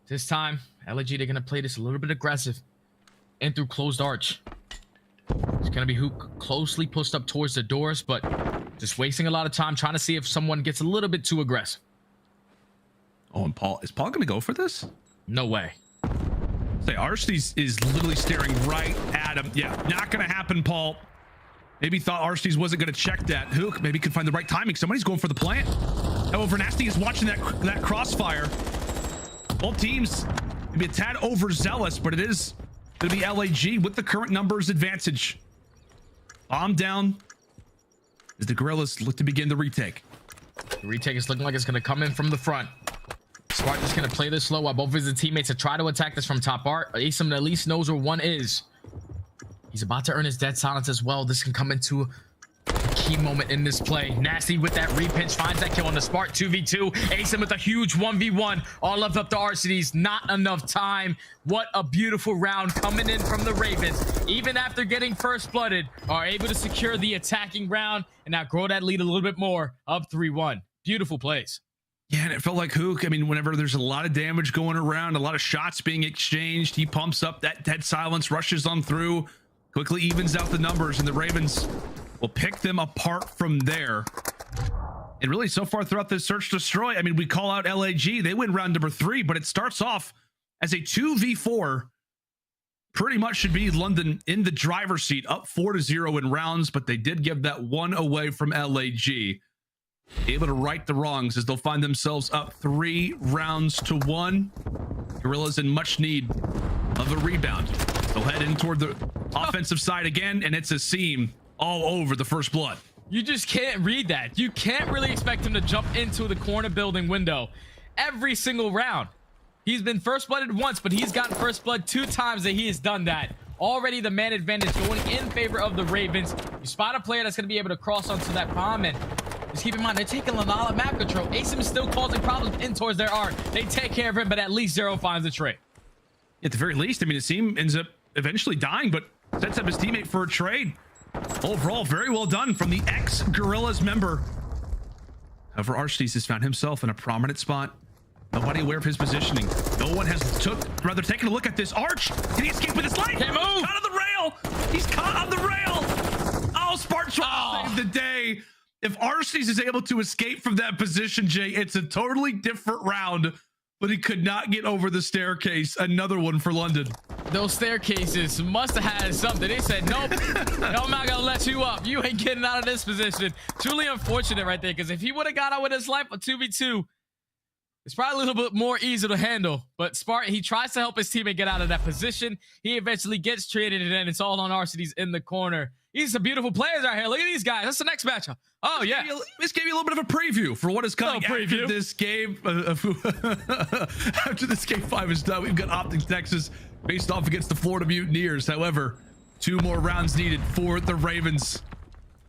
This time, LAG, they're going to play this a little bit aggressive and through closed arch. It's going to be Hook closely pushed up towards the doors, but just wasting a lot of time trying to see if someone gets a little bit too aggressive. Oh, and Paul, is Paul going to go for this? No way. Say, Arstees is literally staring right at him. Yeah, not going to happen, Paul. Maybe thought Arstees wasn't going to check that. Hook maybe could find the right timing. Somebody's going for the plant. However, Nastie is watching that crossfire. Both teams maybe a tad overzealous, but it is going to be LAG with the current numbers advantage. Bomb down as the Guerrillas look to begin the retake. The retake is looking like it's going to come in from the front. Spark is going to play this slow while both of his teammates are trying to attack this from top art. aBeZy at least knows where one is. He's about to earn his dead silence as well. This can come into a key moment in this play. Nastie with that repinch finds that kill on the Spark 2v2. aBeZy with a huge 1v1. All left up to RCDs. Not enough time. What a beautiful round coming in from the Ravens. Even after getting first blooded, are able to secure the attacking round and now grow that lead a little bit more. Up 3-1. Beautiful plays. Yeah, and it felt like Hook. I mean, whenever there's a lot of damage going around, a lot of shots being exchanged, he pumps up that dead silence, rushes on through, quickly evens out the numbers, and the Ravens will pick them apart from there. And really, so far throughout this search destroy, I mean, we call out LAG. They win round number 3, but it starts off as a 2v4. Pretty much should be London in the driver's seat, up 4-0 in rounds, but they did give that one away from LAG. Able to right the wrongs as they'll find themselves up 3-1. Guerrillas in much need of a rebound. They'll head in toward the offensive side again, and it's a seam all over the first blood. You just can't read that. You can't really expect him to jump into the corner building window every single round. He's been first blooded once, but he's gotten first blood 2 times that he has done that. Already the man advantage going in favor of the Ravens. You spot a player that's going to be able to cross onto that bomb, and just keep in mind, they're taking Lanala map control. aSim is still causing problems in towards their arc. They take care of him, but at least Zero finds the trade. At the very least, I mean, Asim ends up eventually dying, but sets up his teammate for a trade. Overall, very well done from the ex-Guerrillas member. However, Archdies has found himself in a prominent spot. Nobody aware of his positioning. No one has taken a look at this. Arch, can he escape with his life? Can't move. Caught on the rail. He's caught on the rail. Oh, Spark saved the day. If Archdies is able to escape from that position, Jay, it's a totally different round, but he could not get over the staircase. Another one for London. Those staircases must have had something. They said, nope, I'm not gonna let you up. You ain't getting out of this position. Truly unfortunate right there, because if he would have got out with his life a 2v2, it's probably a little bit more easy to handle. But Spark, he tries to help his teammate get out of that position. He eventually gets traded, and then it's all on RCDs in the corner. These are beautiful players out here. Look at these guys. That's the next matchup. Oh, yeah. This gave you a little bit of a preview for what is coming after this game. After this game 5 is done, we've got OpTic Texas faced off against the Florida Mutineers. However, 2 more rounds needed for the Ravens.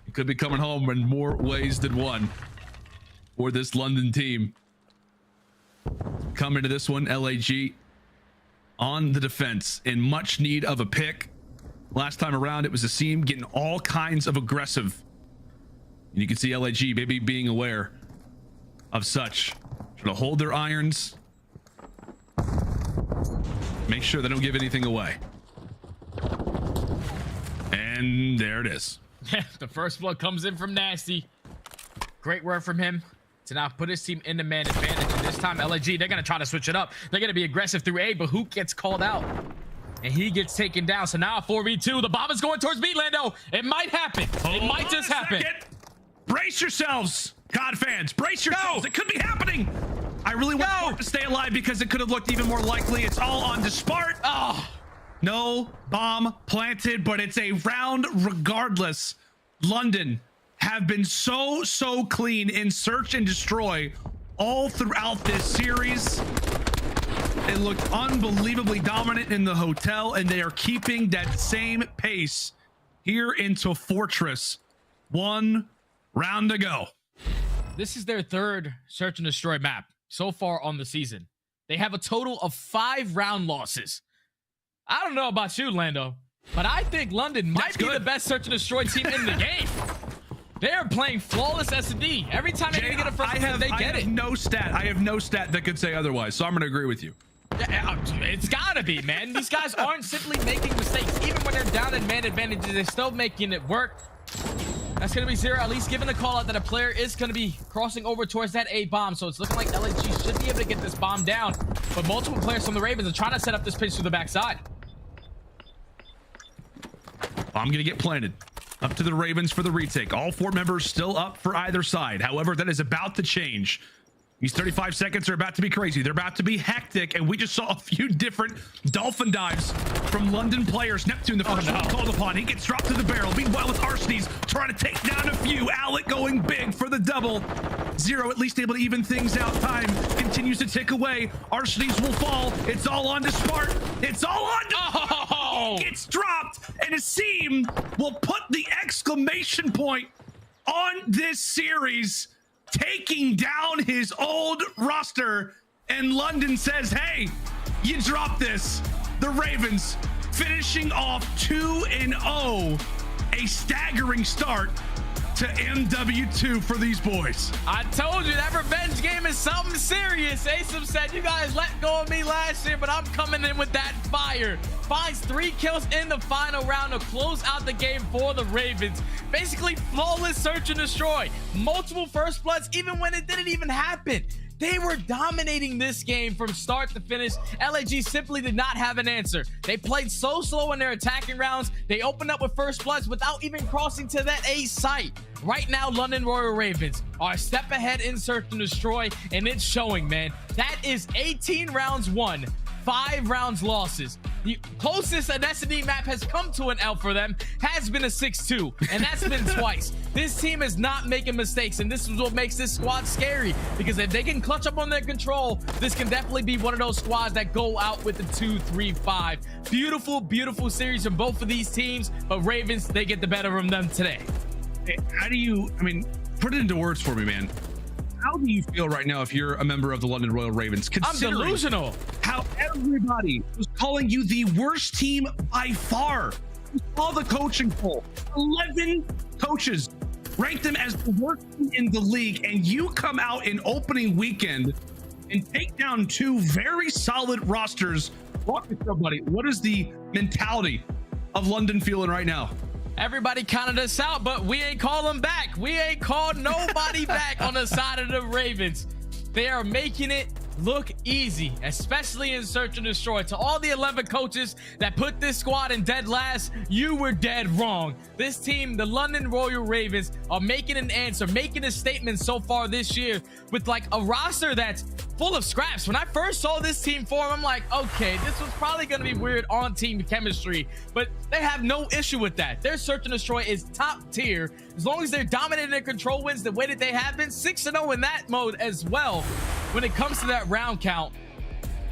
It could be coming home in more ways than one for this London team. Coming to this one, LAG on the defense in much need of a pick. Last time around, it was Asim getting all kinds of aggressive. And you can see LAG maybe being aware of such. Trying to hold their irons. Make sure they don't give anything away. And there it is. The first blood comes in from Nastie. Great work from him to now put his team in the man advantage. And this time, LAG, they're going to try to switch it up. They're going to be aggressive through A, but Hook gets called out. And he gets taken down. So now 4v2. The bomb is going towards B, Lando. It might happen. It might just happen. Brace yourselves, COD fans. Brace yourselves. It could be happening. I really want Spark to stay alive because it could have looked even more likely. It's all on to Spark. Oh, no bomb planted, but it's a round regardless. London have been so clean in search and destroy all throughout this series. They looked unbelievably dominant in the hotel, and they are keeping that same pace here into Fortress. 1 round to go. This is their 3rd search and destroy map so far on the season. They have a total of 5 round losses. I don't know about you, Lando, but I think London might be the best search and destroy team in the game. They are playing flawless S&D. Every time they get a first blood, they get it. I have no stat that could say otherwise, so I'm going to agree with you. It's gotta be, man. These guys aren't simply making mistakes. Even when they're down in man advantages, they're still making it work. That's gonna be Zero, at least giving the call out that a player is gonna be crossing over towards that A bomb. So it's looking like LAG should be able to get this bomb down. But multiple players from the Ravens are trying to set up this pitch to the backside. I'm gonna get planted. Up to the Ravens for the retake. All 4 members still up for either side. However, that is about to change. These 35 seconds are about to be crazy. They're about to be hectic, and we just saw a few different dolphin dives from London players. Neptune, the first one called upon. He gets dropped to the barrel. Meanwhile, with Archdies trying to take down a few. aLLeY going big for the double. Zero at least able to even things out. Time continues to tick away. Archdies will fall. It's all on to Spark. It's all on to He gets dropped, and Asim will put the exclamation point on this series, taking down his old roster, and London says, hey, you drop this. The Ravens finishing off 2-0, a staggering start to MW2 for these boys. I told you that revenge game is something serious. aBeZy said, you guys let go of me last year, but I'm coming in with that fire. Finds 3 kills in the final round to close out the game for the Ravens. Basically flawless search and destroy. Multiple first bloods, even when it didn't even happen. They were dominating this game from start to finish. aLLeY simply did not have an answer. They played so slow in their attacking rounds. They opened up with first bloods without even crossing to that A site. Right now, London Royal Ravens are a step ahead in search and destroy, and it's showing, man. That is 18 rounds won, 5 rounds losses. The closest an S&D map has come to an L for them has been a 6-2, and that's been twice. This team is not making mistakes, and this is what makes this squad scary, because if they can clutch up on their control, this can definitely be one of those squads that go out with the 2-3-5. Beautiful, beautiful series from both of these teams, but Ravens, they get the better of them today. How do you, put it into words for me, man. How do you feel right now if you're a member of the London Royal Ravens? I'm delusional. How everybody was calling you the worst team by far. You saw the coaching poll. 11 coaches ranked them as the worst team in the league, and you come out in opening weekend and take down 2 very solid rosters. Walk me through, buddy. What is the mentality of London feeling right now? Everybody counted us out, but we ain't call them back. We ain't called nobody back on the side of the Ravens. They are making it look easy, especially in search and destroy. To all the 11 coaches that put this squad in dead last, you were dead wrong. This team, the London Royal Ravens, are making an answer, making a statement so far this year with like a roster that's full of scraps. When I first saw this team form, I'm like, okay, this was probably going to be weird on team chemistry, but they have no issue with that. Their search and destroy is top tier. As long as they're dominating their control wins the way that they have been, 6-0 in that mode as well. When it comes to that round count,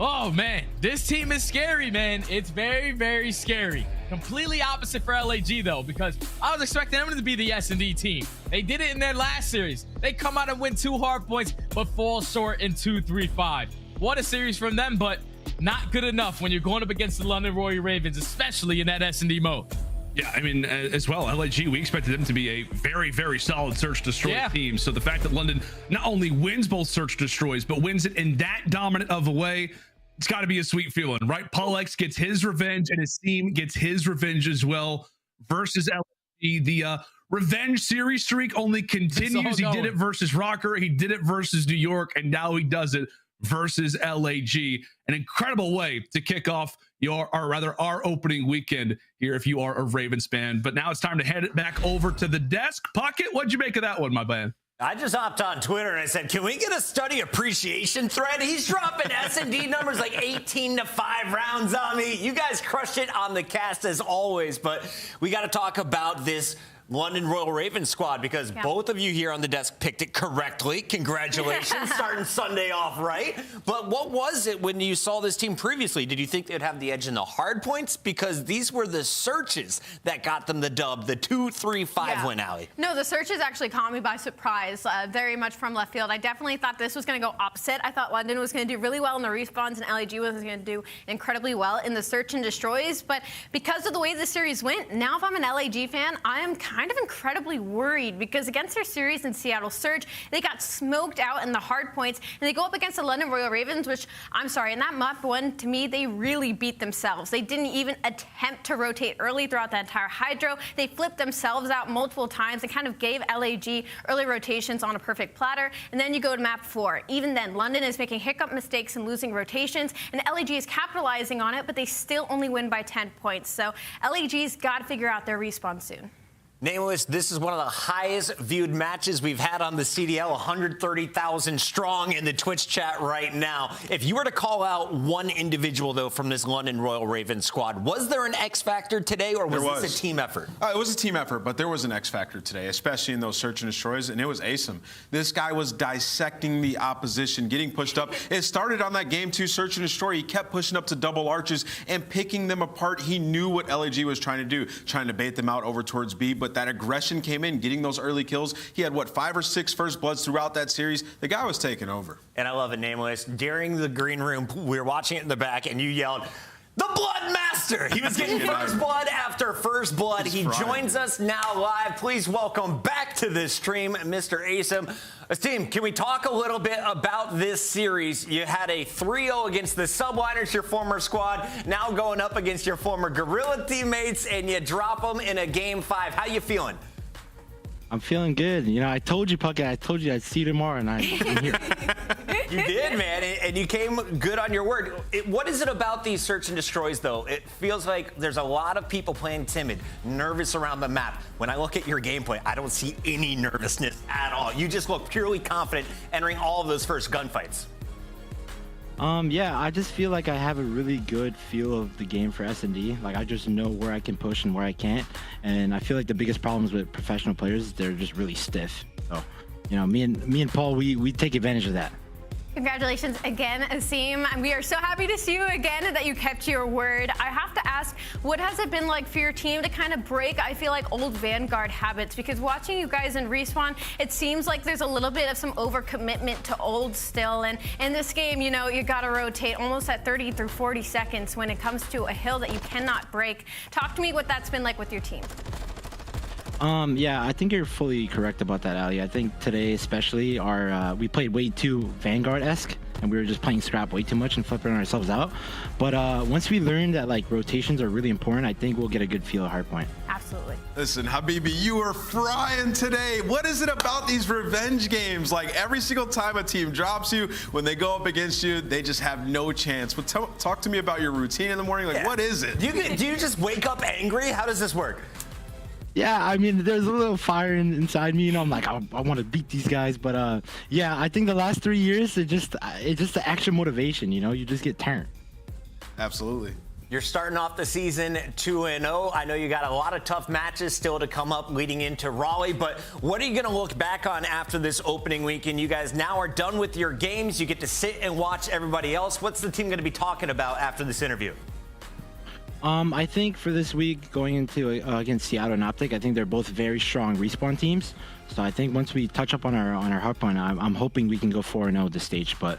oh man, this team is scary, man. It's very, very scary. Completely opposite for aLLeY though, because I was expecting them to be the S&D team. They did it in their last series. They come out and win 2 hard points, but fall short in 2-3-5. What a series from them, but not good enough when you're going up against the London Royal Ravens, especially in that S&D mode. Yeah, as well, aLLeY, we expected them to be a very, very solid search destroy team. So the fact that London not only wins both search destroys, but wins it in that dominant of a way, it's got to be a sweet feeling, right? PaulEhx gets his revenge, and his team gets his revenge as well versus aLLeY. The revenge series streak only continues. He did it versus Røkkr, he did it versus New York, and now he does it versus aLLeY. An incredible way to kick off our opening weekend here if you are a Ravens fan. But now it's time to head it back over to the desk. Pocket, what'd you make of that one, my man? I just hopped on Twitter and I said, can we get a study appreciation thread? He's dropping S&D numbers like 18-5 rounds on me. You guys crushed it on the cast as always, but we got to talk about this London Royal Ravens squad because both of you here on the desk picked it correctly. Congratulations, starting Sunday off right. But what was it when you saw this team previously? Did you think they'd have the edge in the hard points? Because these were the searches that got them the dub, the 2-3-5 win, aLLeY. No, the searches actually caught me by surprise, very much from left field. I definitely thought this was going to go opposite. I thought London was going to do really well in the respawns and aLLeY was going to do incredibly well in the search and destroys. But because of the way the series went, now if I'm an aLLeY fan, I am kind of incredibly worried because against their series in Seattle Surge, they got smoked out in the hard points, and they go up against the London Royal Ravens, which, I'm sorry, in that map one, to me, they really beat themselves. They didn't even attempt to rotate early throughout the entire HyDra. They flipped themselves out multiple times and kind of gave aLLeY early rotations on a perfect platter, and then you go to map 4. Even then, London is making hiccup mistakes and losing rotations, and aLLeY is capitalizing on it, but they still only win by 10 points. So aLLeY's got to figure out their respawn soon. Nameless, this is one of the highest viewed matches we've had on the CDL, 130,000 strong in the Twitch chat right now. If you were to call out one individual, though, from this London Royal Ravens squad, was there an X factor today, or was this a team effort? It was a team effort, but there was an X factor today, especially in those search and destroys, and it was aBeZy. This guy was dissecting the opposition, getting pushed up. It started on that game 2 search and destroy. He kept pushing up to double arches and picking them apart. He knew what aLLeY was trying to do, trying to bait them out over towards B, but but that aggression came in, getting those early kills. He had, what, 5 or 6 first bloods throughout that series. The guy was taking over. And I love it, Nameless. During the green room, we were watching it in the back, and you yelled, "The Blood Master!" He was getting first blood after first blood. He joins us now live. Please welcome back to this stream, Mr. Asem. Team, can we talk a little bit about this series? You had a 3-0 against the Subliners, your former squad, now going up against your former Guerrilla teammates, and you drop them in a Game 5. How you feeling? I'm feeling good. You know, I told you, Puckett, I told you I'd see you tomorrow, and I'm here. You did, man, and you came good on your word. What is it about these search and destroys, though? It feels like there's a lot of people playing timid, nervous around the map. When I look at your gameplay, I don't see any nervousness at all. You just look purely confident entering all of those first gunfights. Yeah, I just feel like I have a really good feel of the game for S&D. Like, I just know where I can push and where I can't. And I feel like the biggest problems with professional players is they're just really stiff. So, you know, me and Paul, we take advantage of that. Congratulations again, Asim. We are so happy to see you again, that you kept your word. I have to ask, what has it been like for your team to kind of break, I feel like, old Vanguard habits? Because watching you guys in Respawn, it seems like there's a little bit of some overcommitment to old still. And in this game, you know, you got to rotate almost at 30 through 40 seconds when it comes to a hill that you cannot break. Talk to me what that's been like with your team. Yeah, I think you're fully correct about that, aBeZy. I think today especially we played way too Vanguard-esque, and we were just playing scrap way too much and flipping ourselves out. But once we learned that like rotations are really important, I think we'll get a good feel of hardpoint. Absolutely. Listen, Habibi, you are frying today. What is it about these revenge games? Like, every single time a team drops you, when they go up against you, they just have no chance. But talk to me about your routine in the morning. Like, what is it? Do you just wake up angry? How does this work? Yeah, I mean, there's a little fire inside me, you know. I'm like, I want to beat these guys, but yeah, I think the last 3 years, it's just the extra motivation, you know. You just get turned. Absolutely. You're starting off the season 2-0. I know you got a lot of tough matches still to come up leading into Raleigh, but what are you going to look back on after this opening weekend? You guys now are done with your games. You get to sit and watch everybody else. What's the team going to be talking about after this interview? I think for this week, going into against Seattle and OpTic, I think they're both very strong respawn teams. So I think once we touch up on our hardpoint, I'm hoping we can go 4-0 this stage. But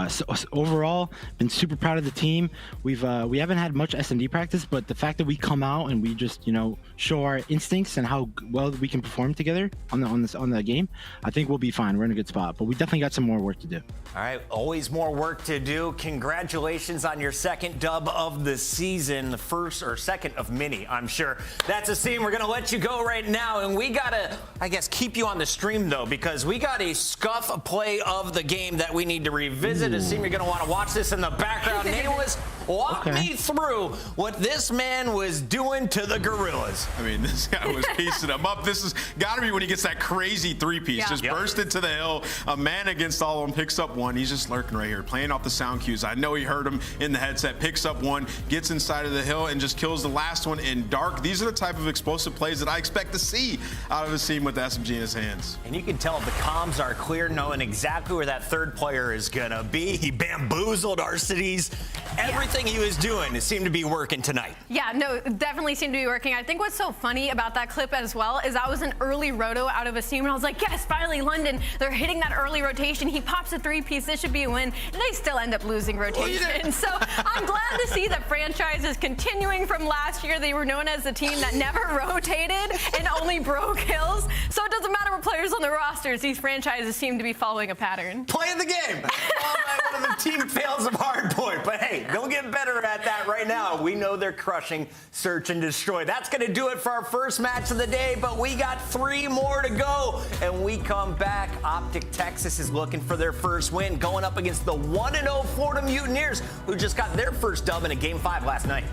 so overall, been super proud of the team. We haven't had much S&D practice, but the fact that we come out and we just, you know, show our instincts and how well we can perform together on the game, I think we'll be fine. We're in a good spot, but we definitely got some more work to do. All right, always more work to do. Congratulations on your second dub of the season, the first or second of many, I'm sure. That's a scene. We're gonna let you go right now, and we gotta, I guess, keep you on the stream though, because we got a scuff play of the game that we need to revisit. A scene you're gonna want to watch this in the background. Nameless, walk me through what this man was doing to the Guerrillas. I mean, this guy was piecing them up. This has got to be when he gets that crazy three-piece. Just burst into the hill. A man against all of them, picks up one. He's just lurking right here, playing off the sound cues. I know he heard him in the headset. Picks up one, gets inside of the hill, and just kills the last one in dark. These are the type of explosive plays that I expect to see out of a team with the SMG in his hands. And you can tell the comms are clear, knowing exactly where that third player is gonna be. He bamboozled our cities. Everything he was doing, it seemed to be working tonight. Yeah, no, definitely seemed to be working. I think what's so funny about that clip as well is that was an early roto out of a team, and I was like, yes, finally London, they're hitting that early rotation. He pops a three-piece, this should be a win, and they still end up losing rotation. So I'm glad to see that franchise is continuing from last year. They were known as the team that never rotated and only broke kills. So it doesn't matter what players on the rosters, these franchises seem to be following a pattern. Playing the game. One of the team fails of hardpoint, but hey, they'll get better at that right now. We know they're crushing search and destroy. That's going to do it for our first match of the day, but we got 3 more to go. And we come back. OpTic Texas is looking for their first win, going up against the 1-0 Florida Mutineers, who just got their first dub in a Game 5 last night.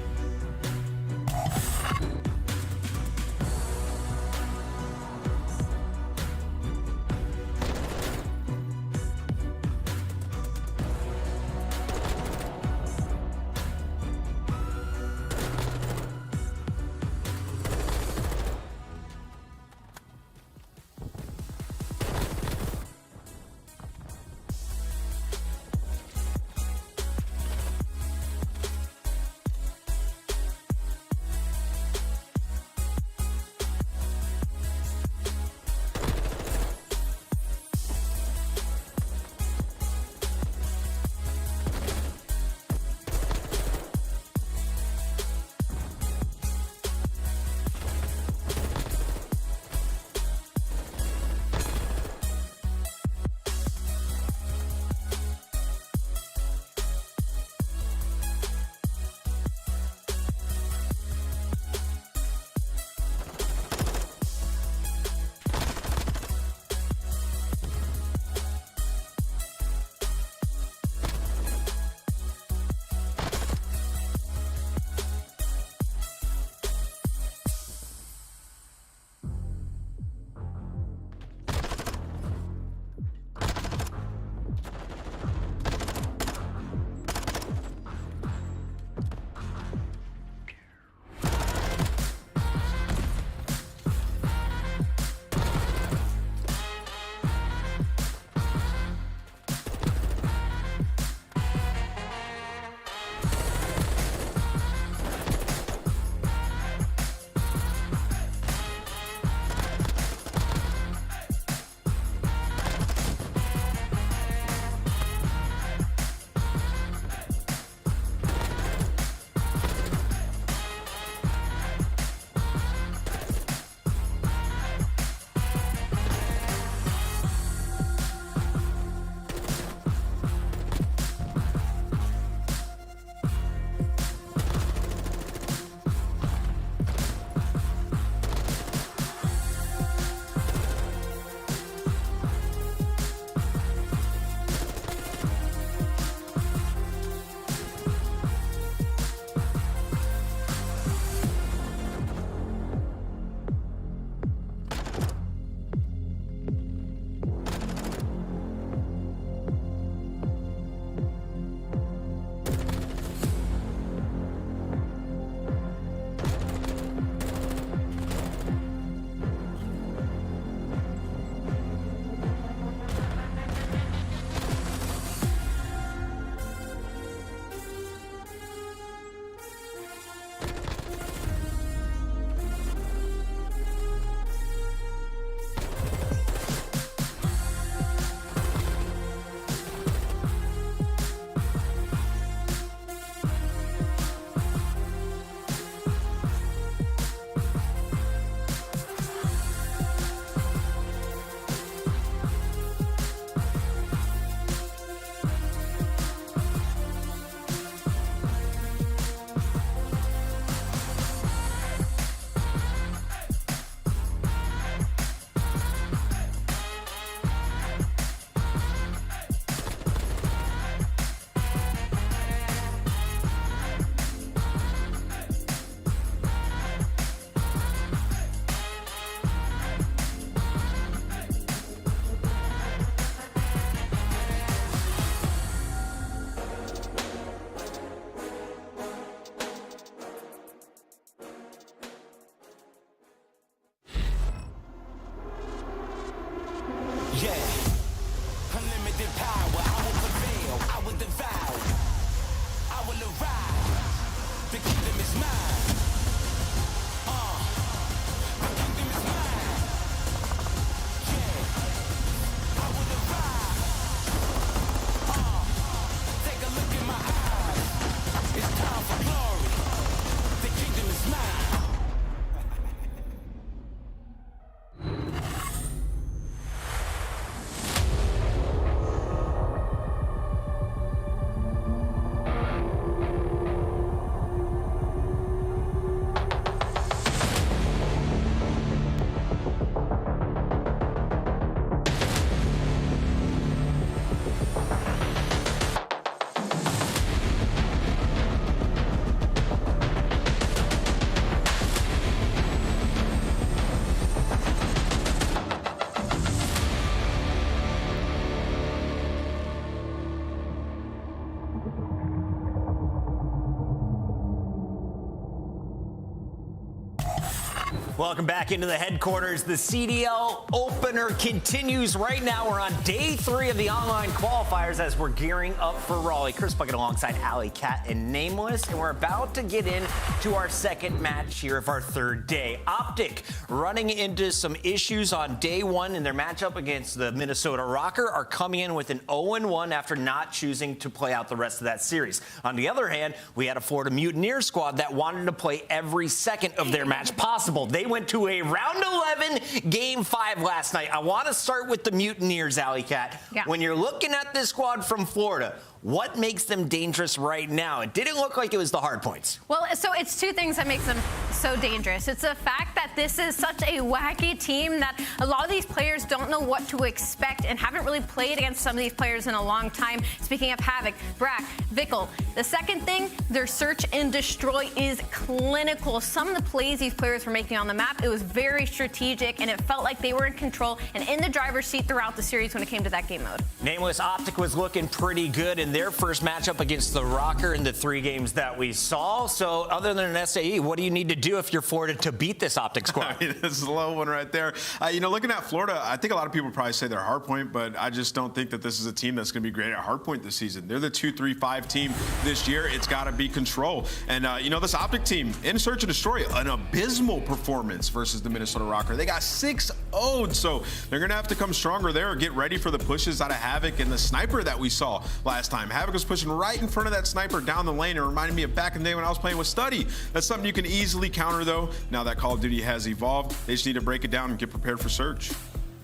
Welcome back into the headquarters. The CDL opener continues right now. We're on day 3 of the online qualifiers as we're gearing up for Raleigh. Chris Bucket alongside aLLeY, Cat, and Nameless. And we're about to get into our second match here of our third day. OpTic running into some issues on day 1 in their matchup against the Minnesota Røkkr are coming in with an 0-1 after not choosing to play out the rest of that series. On the other hand, we had a Florida Mutineers squad that wanted to play every second of their match possible. They went to a round 11 game 5 last night. I want to start with the Mutineers, aLLeY, Cat. Yeah. When you're looking at this squad from Florida, what makes them dangerous right now? It didn't look like it was the hard points. Well, so it's two things that makes them so dangerous. It's the fact that this is such a wacky team that a lot of these players don't know what to expect and haven't really played against some of these players in a long time. Speaking of Havoc, Brack, Vickle. The second thing, their search and destroy is clinical. Some of the plays these players were making on the map, it was very strategic, and it felt like they were in control and in the driver's seat throughout the series when it came to that game mode. Nameless, OpTic was looking pretty good in their first matchup against the Røkkr in the 3 games that we saw. So other than an SAE, what do you need to do if you're Florida to beat this OpTic squad? I mean, this is a low one right there. You know, looking at Florida, I think a lot of people probably say they're hardpoint, but I just don't think that this is a team that's going to be great at hardpoint this season. They're the 2-3-5 team this year. It's got to be control. And, you know, this OpTic team, in search and destroy, an abysmal performance versus the Minnesota Røkkr. They got 6-0'd, so they're going to have to come stronger there, get ready for the pushes out of Havoc and the sniper that we saw last time. Havoc was pushing right in front of that sniper down the lane. It reminded me of back in the day when I was playing with Studdy. That's something you can easily counter, though. Now that Call of Duty has evolved, they just need to break it down and get prepared for search.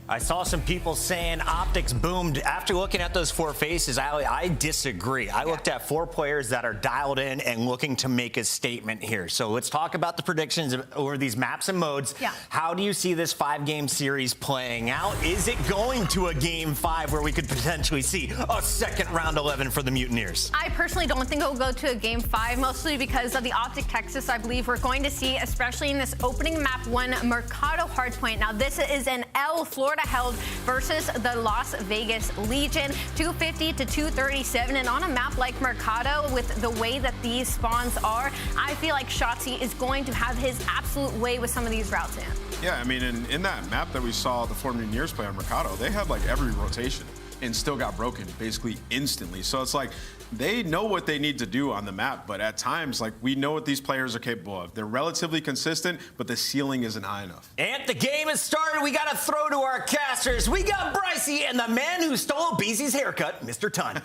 I saw some people saying OpTic's boomed. After looking at those 4 faces, I disagree. I looked at 4 players that are dialed in and looking to make a statement here. So let's talk about the predictions over these maps and modes. Yeah. How do you see this 5-game series playing out? Is it going to a game 5 where we could potentially see a second round 11 for the Mutineers? I personally don't think it'll go to a game 5, mostly because of the OpTic Texas. I believe we're going to see, especially in this opening map 1, Mercado hardpoint. Now, this is an L Florida held versus the Las Vegas Legion, 250 to 237. And on a map like Mercado, with the way that these spawns are, I feel like Shotzzy is going to have his absolute way with some of these routes in. Yeah, I mean, in that map that we saw the Florida Mutineers play on Mercado, they had like every rotation and still got broken basically instantly. So it's like they know what they need to do on the map, but at times, like, we know what these players are capable of. They're relatively consistent, but the ceiling isn't high enough. And the game has started. We got to throw to our casters. We got Brycey and the man who stole aBeZy's haircut, Mr. Ton.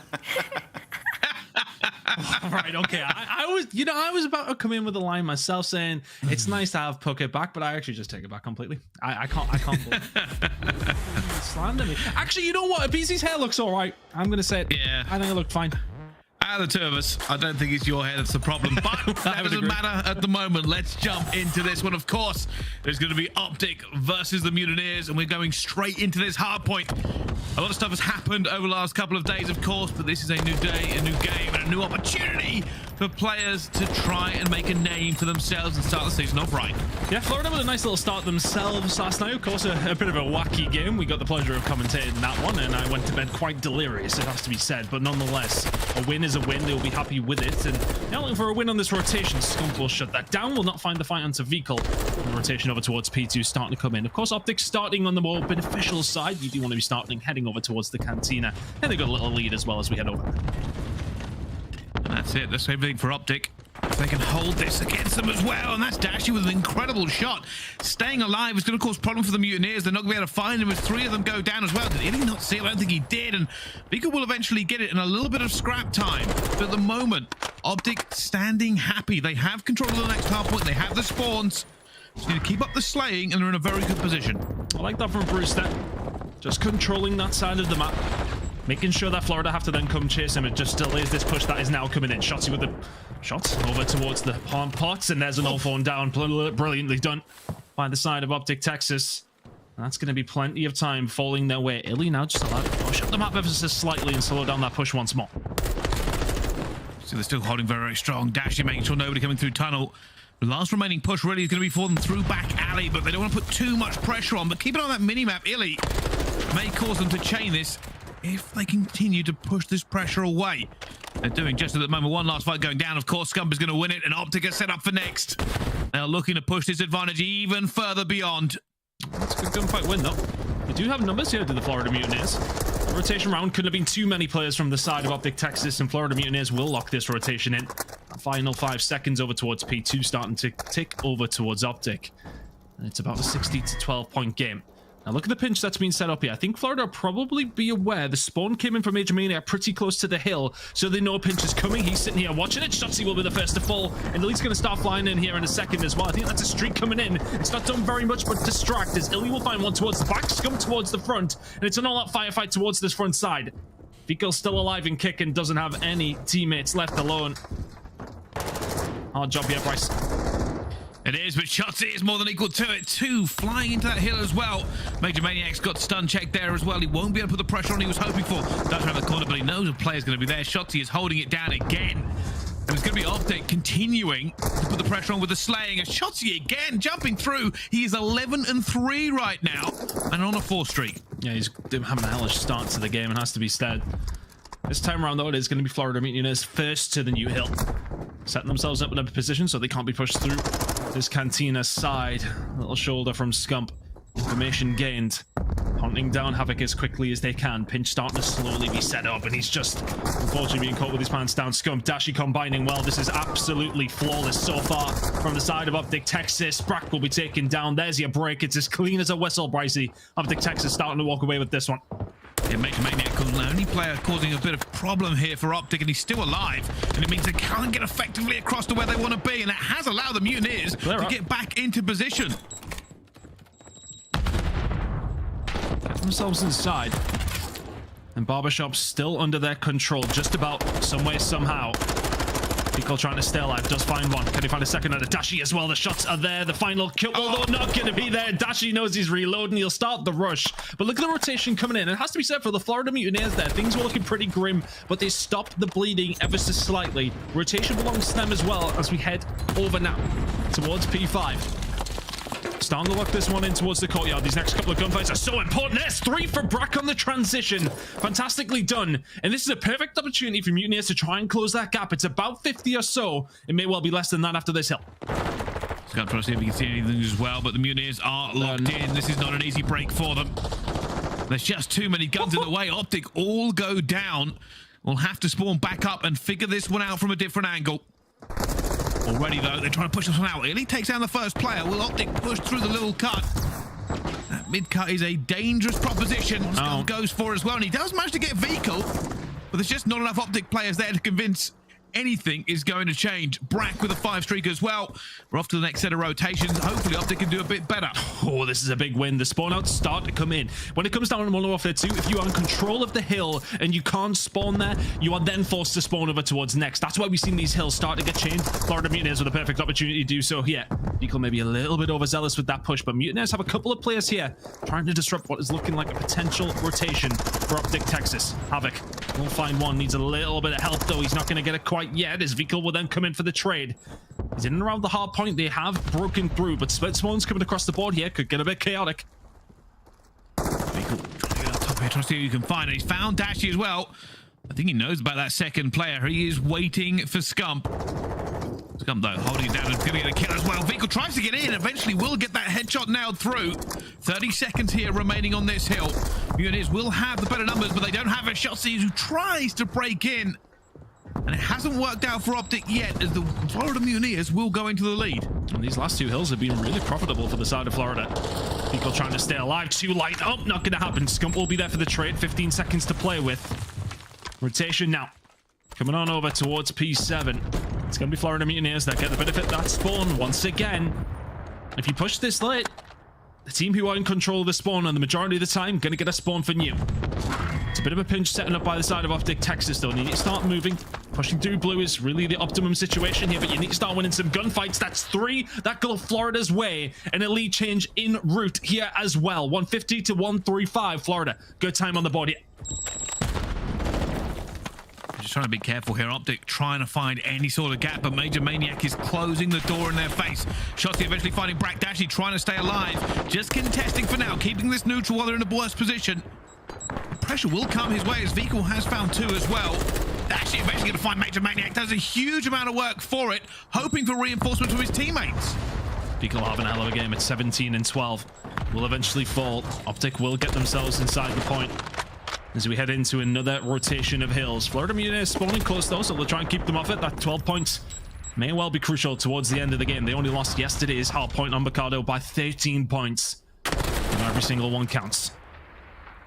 Right, okay. I was about to come in with a line myself saying it's nice to have Puckett back, but I actually just take it back completely. I can't slander me. Actually, you know what? aBeZy's hair looks all right. I'm gonna say it. Yeah. I think it looked fine. Out of the 2 of us, I don't think it's your hair that's the problem, but that doesn't matter at the moment. Let's jump into this one. Of course, there's going to be OpTic versus the Mutineers, and we're going straight into this hard point. A lot of stuff has happened over the last couple of days, of course, but this is a new day, a new game, and a new opportunity for players to try and make a name for themselves and start the season off right. Yeah, Florida with a nice little start themselves last night. Of course, a bit of a wacky game. We got the pleasure of commentating that one, and I went to bed quite delirious, it has to be said. But nonetheless, a win is a win. They'll be happy with it. And now looking for a win on this rotation. Scump will shut that down. Will not find the fight onto Vickle. The rotation over towards P2 starting to come in. Of course, OpTic starting on the more beneficial side. You do want to be starting heading over towards the cantina. And they got a little lead as well as we head over. And that's it. That's everything for OpTic. If they can hold this against them as well, and that's Dashy with an incredible shot. Staying alive is going to cause problems for the Mutineers. They're not going to be able to find him as 3 of them go down as well. Did he not see it? I don't think he did, and Vickle will eventually get it in a little bit of scrap time. But at the moment, OpTic standing happy. They have control of the next hard point. They have the spawns. Just need to keep up the slaying, and they're in a very good position. I like that from Priestahh. Just controlling that side of the map. Making sure that Florida have to then come chase him. It just delays this push that is now coming in. Shotzzy with the shots over towards the palm pots, and there's an all phone down. Brilliantly done by the side of OpTic Texas. That's going to be plenty of time falling their way. iLLeY now just allowed to push up the map ever so slightly and slow down that push once more. So they're still holding very, very strong. Dashy making sure nobody coming through tunnel. The last remaining push really is going to be for them through back alley, but they don't want to put too much pressure on. But keep it on that mini-map. iLLeY may cause them to chain this if they continue to push this pressure away. They're doing just at the moment. One last fight going down. Of course, Scump is going to win it, and OpTic is set up for next. They are looking to push this advantage even further beyond. That's a good gunfight win, though. They do have numbers here to the Florida Mutineers. The rotation round couldn't have been too many players from the side of OpTic Texas, and Florida Mutineers will lock this rotation in. Final 5 seconds over towards P2, starting to tick over towards OpTic. And it's about a 60 to 12 point game. Now look at the pinch that's been set up here. I think Florida will probably be aware the spawn came in from Major Maniac pretty close to the hill, so they know a pinch is coming. He's sitting here watching it. Shotzzy will be the first to fall, and iLLeY's going to start flying in here in a second as well. I think that's a streak coming in. It's not done very much, but distract as iLLeY will find one towards the back, Scump towards the front, and it's an all-out firefight towards this front side. Viko's still alive and kicking, doesn't have any teammates left alone. Hard job here, Bryce. It is, but Shotzzy is more than equal to it. 2 flying into that hill as well. Major Maniac's got stun check there as well. He won't be able to put the pressure on he was hoping for. Doesn't have the corner, but he knows a player's going to be there. Shotzzy is holding it down again. And it's going to be OpTic continuing to put the pressure on with the slaying. As Shotzzy again jumping through. He is 11-3 right now and on a 4 streak. Yeah, he's having a hellish start to the game and has to be said. This time around, though, it is going to be Florida Mutineers first to the new hill. Setting themselves up in a position so they can't be pushed through this Cantina side. Little shoulder from Scump. Information gained. Hunting down Havoc as quickly as they can. Pinch starting to slowly be set up, and he's just unfortunately being caught with his pants down. Scump, Dashy combining well. This is absolutely flawless so far from the side of OpTic Texas. Brack will be taken down. There's your break. It's as clean as a whistle, Brycey. OpTic Texas starting to walk away with this one. Yeah, Major Maniac, the only player causing a bit of problem here for OpTic, and he's still alive, and it means they can't get effectively across to where they want to be, and it has allowed the Mutineers to get back into position. Get themselves inside, and Barbershop's still under their control, just about, some way, somehow. Viko trying to stay alive, does find one. Can he find a second at a Dashy as well? The shots are there. The final kill, although not going to be there. Dashy knows he's reloading. He'll start the rush. But look at the rotation coming in. It has to be said for the Florida Mutineers there. Things were looking pretty grim, but they stopped the bleeding ever so slightly. Rotation belongs to them as well as we head over now towards P5. Starting to lock this one in towards the courtyard. These next couple of gunfights are so important. There's 3 for Brack on the transition. Fantastically done. And this is a perfect opportunity for Mutineers to try and close that gap. It's about 50 or so. It may well be less than that after this hill. Scump trying to see if he can see anything as well, but the Mutineers are locked in. This is not an easy break for them. There's just too many guns in the way. OpTic all go down. We'll have to spawn back up and figure this one out from a different angle. Already, though, they're trying to push this one out. iLLeY takes down the first player. Will OpTic push through the little cut? That mid-cut is a dangerous proposition. Scump goes for it as well, and he does manage to get Viko, but there's just not enough OpTic players there to convince anything is going to change. Brack with a 5 streak as well. We're off to the next set of rotations. Hopefully OpTic can do a bit better. Oh, this is a big win. The spawn outs start to come in. When it comes down to Modern Warfare 2, if you are in control of the hill and you can't spawn there, you are then forced to spawn over towards next. That's why we've seen these hills start to get changed. Florida Mutineers with a perfect opportunity to do so here. Viko may be a little bit overzealous with that push, but Mutineers have a couple of players here trying to disrupt what is looking like a potential rotation for OpTic Texas. Havoc will find one. Needs a little bit of help, though. He's not going to get it quite yet, as Viko will then come in for the trade. He's in and around the hard point. They have broken through, but split spawns coming across the board here could get a bit chaotic. Viko trying to get up top here, trying to see who you can find. He's found Dashy as well. I think he knows about that second player. He is waiting for Scump. Scump, though, holding it down and going to get a kill as well. Viko tries to get in. Eventually will get that headshot nailed through. 30 seconds here remaining on this hill. Mutineers will have the better numbers, but they don't have a Shotzzy who tries to break in. And it hasn't worked out for OpTic yet, as the Florida Mutineers will go into the lead. And these last 2 hills have been really profitable for the side of Florida. Viko trying to stay alive. Too light. Oh, not going to happen. Scump will be there for the trade. 15 seconds to play with. Rotation now. Coming on over towards P7. It's going to be Florida Mutineers that get the benefit of that spawn once again. If you push this late, the team who are in control of the spawn and the majority of the time going to get a spawn for new. It's a bit of a pinch setting up by the side of OpTic Texas, though. You need to start moving. Pushing through blue is really the optimum situation here, but you need to start winning some gunfights. That's 3 that go Florida's way. An elite change en route here as well. 150 to 135, Florida. Good time on the board here. Just trying to be careful here. OpTic trying to find any sort of gap, but Major Maniac is closing the door in their face. Shotzzy eventually finding Brack. Dashy trying to stay alive. Just contesting for now, keeping this neutral while they're in a worse position. Pressure will come his way, as Viko has found 2 as well. Dashy eventually going to find Major Maniac. Does a huge amount of work for it, hoping for reinforcements from his teammates. Beacon will have an hell of a game at 17 and 12. Will eventually fall. OpTic will get themselves inside the point as we head into another rotation of hills. Florida Mutineers spawning close though, so they'll try and keep them off it. That 12 points may well be crucial towards the end of the game. They only lost yesterday's hard point on Mercado by 13 points. And every single one counts.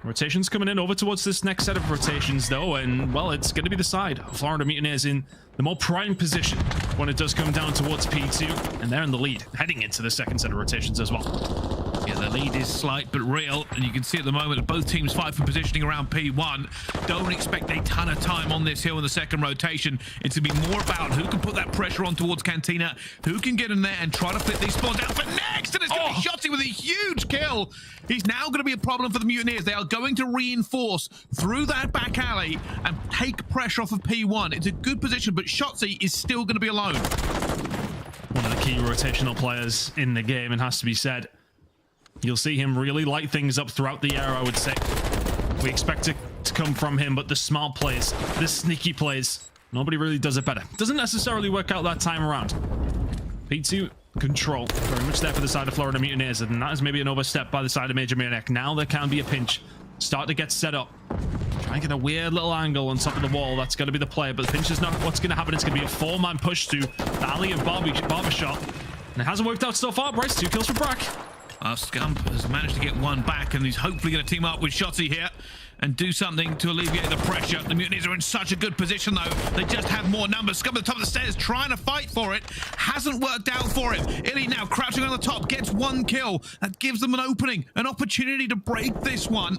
Rotations coming in over towards this next set of rotations though, and well, it's going to be the side of Florida Mutineers in the more prime position when it does come down towards P2, and they're in the lead heading into the second set of rotations as well. Yeah, the lead is slight but real, and you can see at the moment that both teams fight for positioning around P1. Don't expect a ton of time on this hill in the second rotation. It's going to be more about who can put that pressure on towards Cantina, who can get in there and try to flip these spawns down for next, and it's going to be Shotzzy with a huge kill. He's now going to be a problem for the Mutineers. They are going to reinforce through that back alley and take pressure off of P1. It's a good position, but Shotzzy is still going to be alone. One of the key rotational players in the game, and has to be said. You'll see him really light things up throughout the air, I would say. We expect it to come from him, but the smart plays, the sneaky plays, nobody really does it better. Doesn't necessarily work out that time around. P2 control, very much there for the side of Florida Mutineers, and that is maybe an overstep by the side of Major I. Now there can be a pinch. Start to get set up. Try and get a weird little angle on top of the wall. That's going to be the play, but the pinch is not what's going to happen. It's going to be a 4-man push to the aLLeY and Barbershop. And it hasn't worked out so far. Bryce, 2 kills for Brack. Scump has managed to get one back, and he's hopefully going to team up with Shotzzy here and do something to alleviate the pressure. The Mutineers are in such a good position, though. They just have more numbers. Scump at the top of the stairs trying to fight for it. Hasn't worked out for him. iLLeY now crouching on the top, gets 1 kill. That gives them an opening, an opportunity to break this one.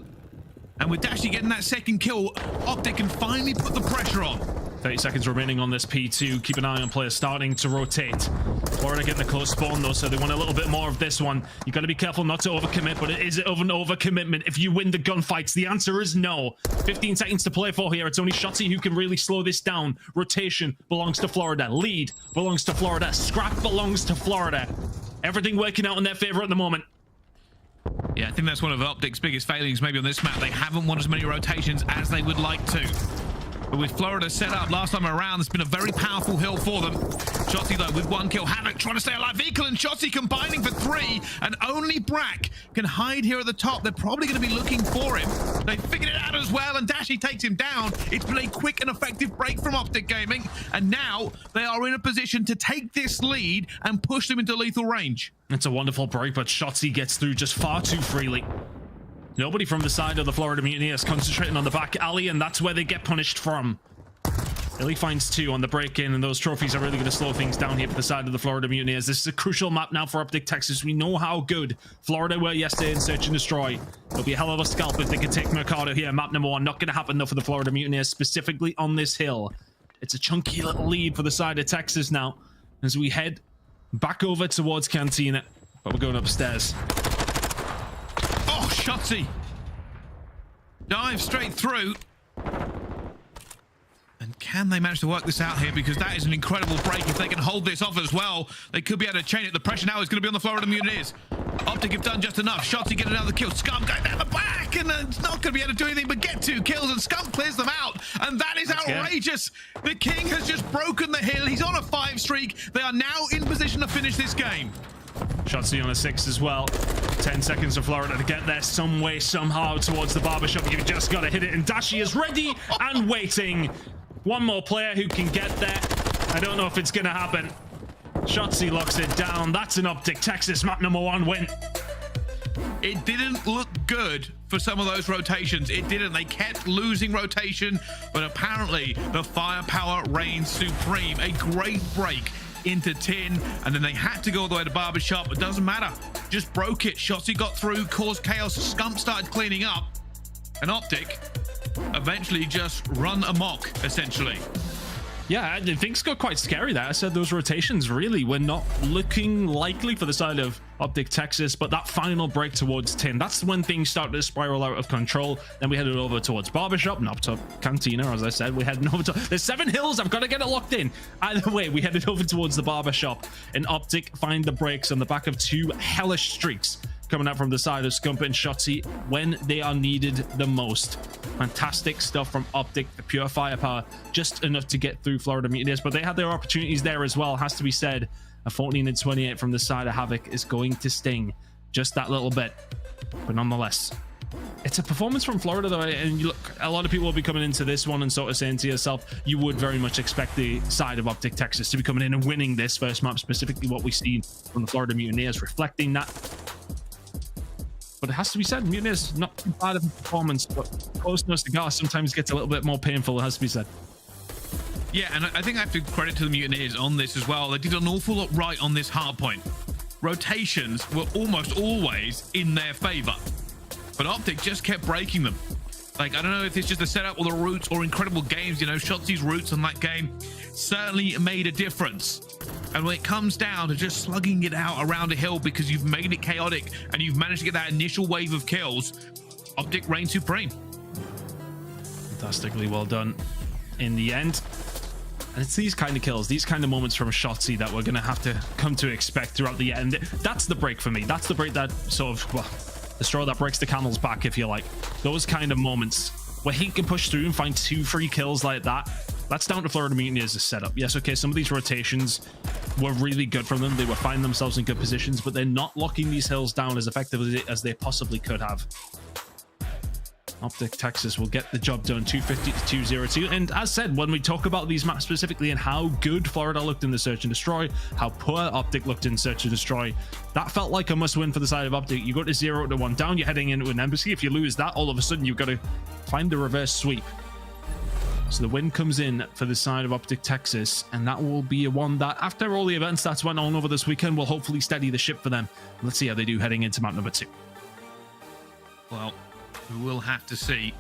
And with Dashy getting that second kill, OpTic can finally put the pressure on. 30 seconds remaining on this P2. Keep an eye on players starting to rotate. Florida getting a close spawn though, so they want a little bit more of this one. You got to be careful not to overcommit, but it is an overcommitment if you win the gunfights. The answer is no. 15 seconds to play for here. It's only Shotzzy who can really slow this down. Rotation belongs to Florida. Lead belongs to Florida. Scrap belongs to Florida. Everything working out in their favor at the moment. Yeah, I think that's one of OpTic's biggest failings maybe on this map. They haven't won as many rotations as they would like to. But with Florida set up last time around, it's been a very powerful hill for them. Shotzzy, though, with 1 kill. Havoc trying to stay alive. Vehicle and Shotzzy combining for 3, and only Brack can hide here at the top. They're probably going to be looking for him. They figured it out as well, and Dashy takes him down. It's been a quick and effective break from OpTic Gaming, and now they are in a position to take this lead and push them into lethal range. It's a wonderful break, but Shotzzy gets through just far too freely. Nobody from the side of the Florida Mutineers concentrating on the back alley, and that's where they get punished from. iLLeY finds 2 on the break-in, and those trophies are really going to slow things down here for the side of the Florida Mutineers. This is a crucial map now for OpTic Texas. We know how good Florida were yesterday in Search and Destroy. It'll be a hell of a scalp if they can take Mercado here. Map number 1, not going to happen though for the Florida Mutineers, specifically on this hill. It's a chunky little lead for the side of Texas now as we head back over towards Cantina, but we're going upstairs. Oh, Shotzzy! Dive straight through. And can they manage to work this out here? Because that is an incredible break. If they can hold this off as well, they could be able to chain it. The pressure now is going to be on the Florida Mutineers. OpTic have done just enough. Shotzzy getting another kill. Scump going down the back, and it's not going to be able to do anything but get 2 kills, and Scump clears them out. And that is outrageous. The King has just broken the hill. He's on a 5 streak. They are now in position to finish this game. Shotzzy on a 6 as well. 10 seconds for Florida to get there some way, somehow towards the barbershop. You've just got to hit it, and Dashy is ready and waiting. One more player who can get there. I don't know if it's going to happen. Shotzzy locks it down. That's an OpTic Texas map number 1 win. It didn't look good for some of those rotations. It didn't. They kept losing rotation, but apparently the firepower reigns supreme. A great break into tin, and then they had to go all the way to barbershop. It doesn't matter. Just broke it. Shotzzy got through, caused chaos. Scump started cleaning up, and OpTic eventually just run amok, essentially. Yeah, things got quite scary there. I said those rotations really were not looking likely for the side of OpTic Texas, but that final break towards tin, that's when things started to spiral out of control. Then we headed over towards barbershop, not to Cantina, as I said. We headed over to... There's 7 hills. I've got to get it locked in. Either way, we headed over towards the barbershop, and OpTic find the breaks on the back of 2 hellish streaks coming out from the side of Scump and Shotzzy when they are needed the most. Fantastic stuff from OpTic, the pure firepower, just enough to get through Florida Mutineers, but they had their opportunities there as well, has to be said. A 14 and 28 from the side of Havoc is going to sting just that little bit. But nonetheless, it's a performance from Florida, though, and you look, a lot of people will be coming into this one and sort of saying to yourself, you would very much expect the side of OpTic Texas to be coming in and winning this first map, specifically what we see from the Florida Mutineers reflecting that. But it has to be said, Mutineers, not too bad of a performance, but closeness to Gar sometimes gets a little bit more painful, it has to be said. Yeah, and I think I have to credit to the Mutineers on this as well. They did an awful lot right on this hard point. Rotations were almost always in their favor, but OpTic just kept breaking them. Like, I don't know if it's just the setup or the roots or incredible games, you know, Shotzzy's roots on that game certainly made a difference. And when it comes down to just slugging it out around a hill because you've made it chaotic and you've managed to get that initial wave of kills, OpTic reigned supreme. Fantastically well done in the end. And it's these kind of kills, these kind of moments from Shotzzy that we're going to have to come to expect throughout the end. That's the break for me. That's the break that sort of, well, the straw that breaks the camel's back, if you like. Those kind of moments where he can push through and find 2-3 kills like that. That's down to Florida Mutineers' setup. Yes, okay, some of these rotations were really good from them. They were finding themselves in good positions, but they're not locking these hills down as effectively as they possibly could have. OpTic Texas will get the job done, 250 to 202. And as said, when we talk about these maps specifically and how good Florida looked in the Search and Destroy, how poor OpTic looked in Search and Destroy, that felt like a must-win for the side of OpTic. You go to 0 to 1 down, you're heading into an embassy. If you lose that, all of a sudden you've got to find the reverse sweep. So the win comes in for the side of OpTic Texas, and that will be a one that, after all the events that's went on over this weekend, will hopefully steady the ship for them. Let's see how they do heading into map number 2. Well, we will have to see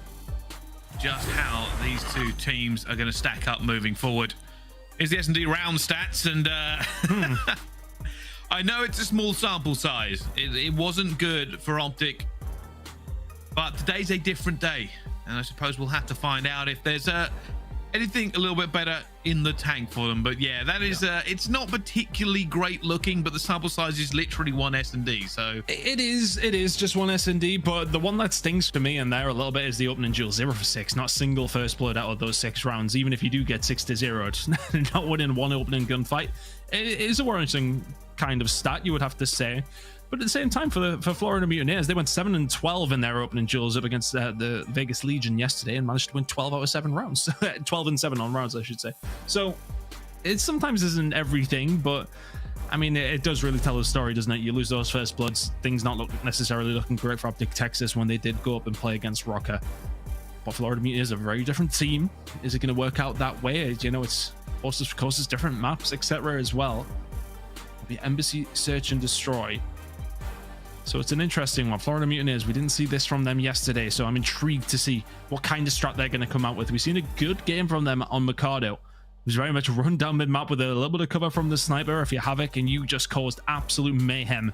just how these two teams are going to stack up moving forward. Here's the S&D round stats, and I know it's a small sample size. It wasn't good for OpTic, but today's a different day, and I suppose we'll have to find out if there's anything a little bit better in the tank for them. But yeah, that is it's not particularly great looking, but the sample size is literally one S&D, so it is just one S&D. But the one that stings for me in there a little bit is the opening duel, 0 for 6, not single first blood out of those 6 rounds. Even if you do get 6 to 0, not winning one opening gunfight, it is a worrisome kind of stat, you would have to say. But at the same time, for Florida Mutineers, they went 7 and 12 in their opening duels up against the Vegas Legion yesterday and managed to win 12 out of 7 rounds. 12 and 7 on rounds, I should say. So it sometimes isn't everything, but I mean, it does really tell a story, doesn't it? You lose those first bloods, things not necessarily looking great for OpTic Texas when they did go up and play against Røkkr. But Florida Mutineers are a very different team. Is it going to work out that way? You know, it's also, of course, it's different maps, etc. as well. The Embassy, Search and Destroy. So it's an interesting one. Florida Mutineers, we didn't see this from them yesterday, so I'm intrigued to see what kind of strat they're going to come out with. We've seen a good game from them on Mikado. It was very much run down mid-map with a little bit of cover from the sniper if you Havoc, and you just caused absolute mayhem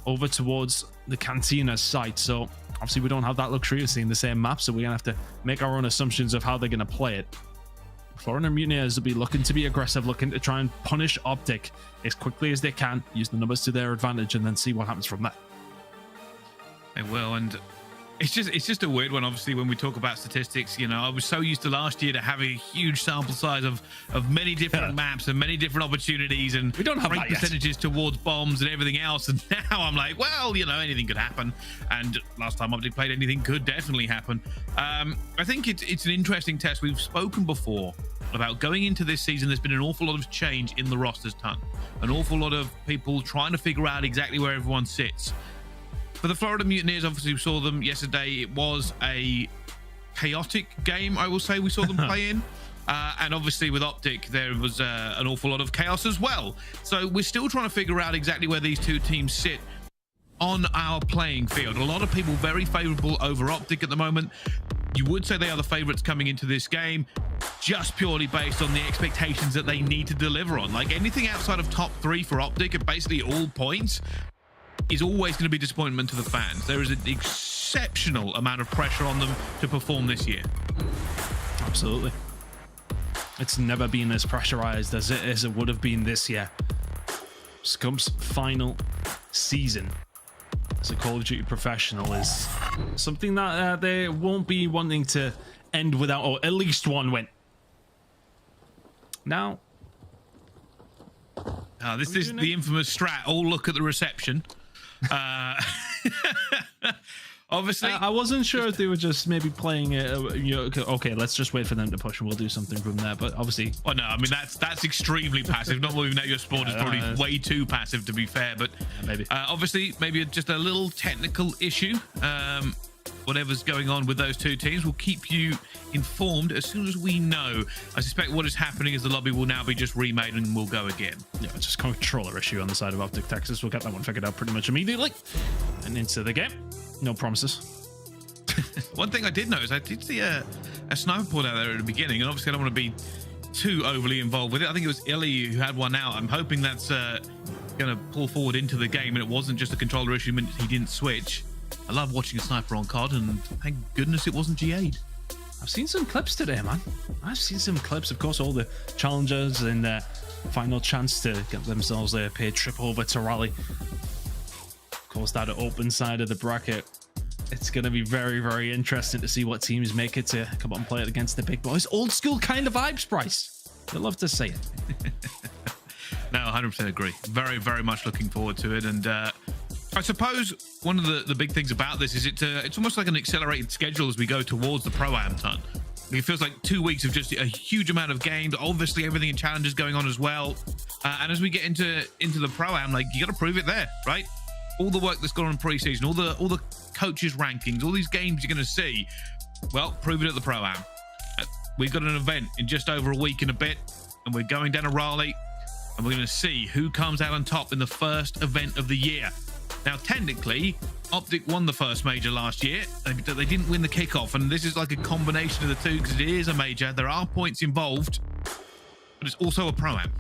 over towards the Cantina site. So obviously we don't have that luxury of seeing the same map, so we're going to have to make our own assumptions of how they're going to play it. Florida Mutineers will be looking to be aggressive, looking to try and punish OpTic as quickly as they can, use the numbers to their advantage, and then see what happens from there. They will, and it's just a weird one. Obviously, when we talk about statistics, you know, I was so used to last year to have a huge sample size of many different maps and many different opportunities, and we don't have great percentages towards bombs and everything else. And now I'm like, well, you know, anything could happen. And last time OpTic played, anything could definitely happen. I think it's an interesting test. We've spoken before about going into this season. There's been an awful lot of change in the rosters ton, an awful lot of people trying to figure out exactly where everyone sits. For the Florida Mutineers, obviously we saw them yesterday. It was a chaotic game, I will say, we saw them play in. And obviously with OpTic, there was an awful lot of chaos as well. So we're still trying to figure out exactly where these two teams sit on our playing field. A lot of people very favorable over OpTic at the moment. You would say they are the favorites coming into this game, just purely based on the expectations that they need to deliver on. Like anything outside of top 3 for OpTic at basically all points is always going to be disappointment to the fans. There is an exceptional amount of pressure on them to perform this year. Absolutely. It's never been as pressurized as it would have been this year. Scump's final season as a Call of Duty professional is something that they won't be wanting to end without, or at least one win. Now, This is the infamous strat. All look at the reception. Obviously, I wasn't sure if they were just maybe playing it. Okay, let's just wait for them to push and we'll do something from there. But obviously, oh no, I mean that's extremely passive. Not moving out your spawn is probably way too passive, to be fair. But maybe obviously, maybe just a little technical issue. Whatever's going on with those two teams, we'll keep you informed as soon as we know. I suspect what is happening is the lobby will now be just remade and we'll go again. Yeah, it's just controller issue on the side of OpTic Texas. We'll get that one figured out pretty much immediately. And into the game. No promises. One thing I did notice, I did see a sniper pulled out there at the beginning, and obviously I don't want to be too overly involved with it. I think it was iLLeY who had one out. I'm hoping that's going to pull forward into the game and it wasn't just a controller issue, he didn't switch. I love watching a sniper on COD, and thank goodness it wasn't GA'd. I've seen some clips today, man. I've seen some clips. Of course, all the challengers in their final chance to get themselves a paid trip over to Raleigh. Of course, that open side of the bracket. It's going to be very, very interesting to see what teams make it to come up and play it against the big boys. Old school kind of vibes, Bryce. You'll love to see it. No, 100% agree. Very, very much looking forward to it. And I suppose one of the big things about this is it's almost like an accelerated schedule as we go towards the Pro-Am ton. It feels like 2 weeks of just a huge amount of games. Obviously, everything in challenges going on as well. And as we get into the Pro-Am, like, you got to prove it there, right? All the work that's gone on in pre-season, all the coaches' rankings, all these games you're going to see. Well, prove it at the Pro-Am. We've got an event in just over a week and a bit, and we're going down to Raleigh, and we're going to see who comes out on top in the first event of the year. Now, technically, OpTic won the first major last year. They didn't win the kickoff, and this is like a combination of the two because it is a major. There are points involved, but it's also a Pro-Am.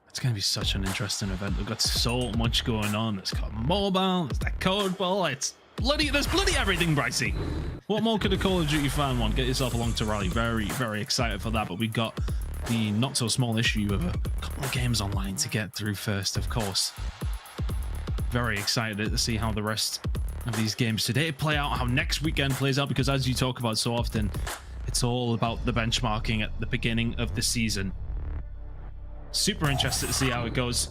It's going to be such an interesting event. We've got so much going on. There's got mobile, there's that code ball. There's bloody everything, Brycey. What more could a Call of Duty fan want? Get yourself along to Raleigh. Very, very excited for that. But we've got the not so small issue of a couple of games online to get through first, of course. Very excited to see how the rest of these games today play out, how next weekend plays out, because as you talk about so often, it's all about the benchmarking at the beginning of the season. Super interested to see how it goes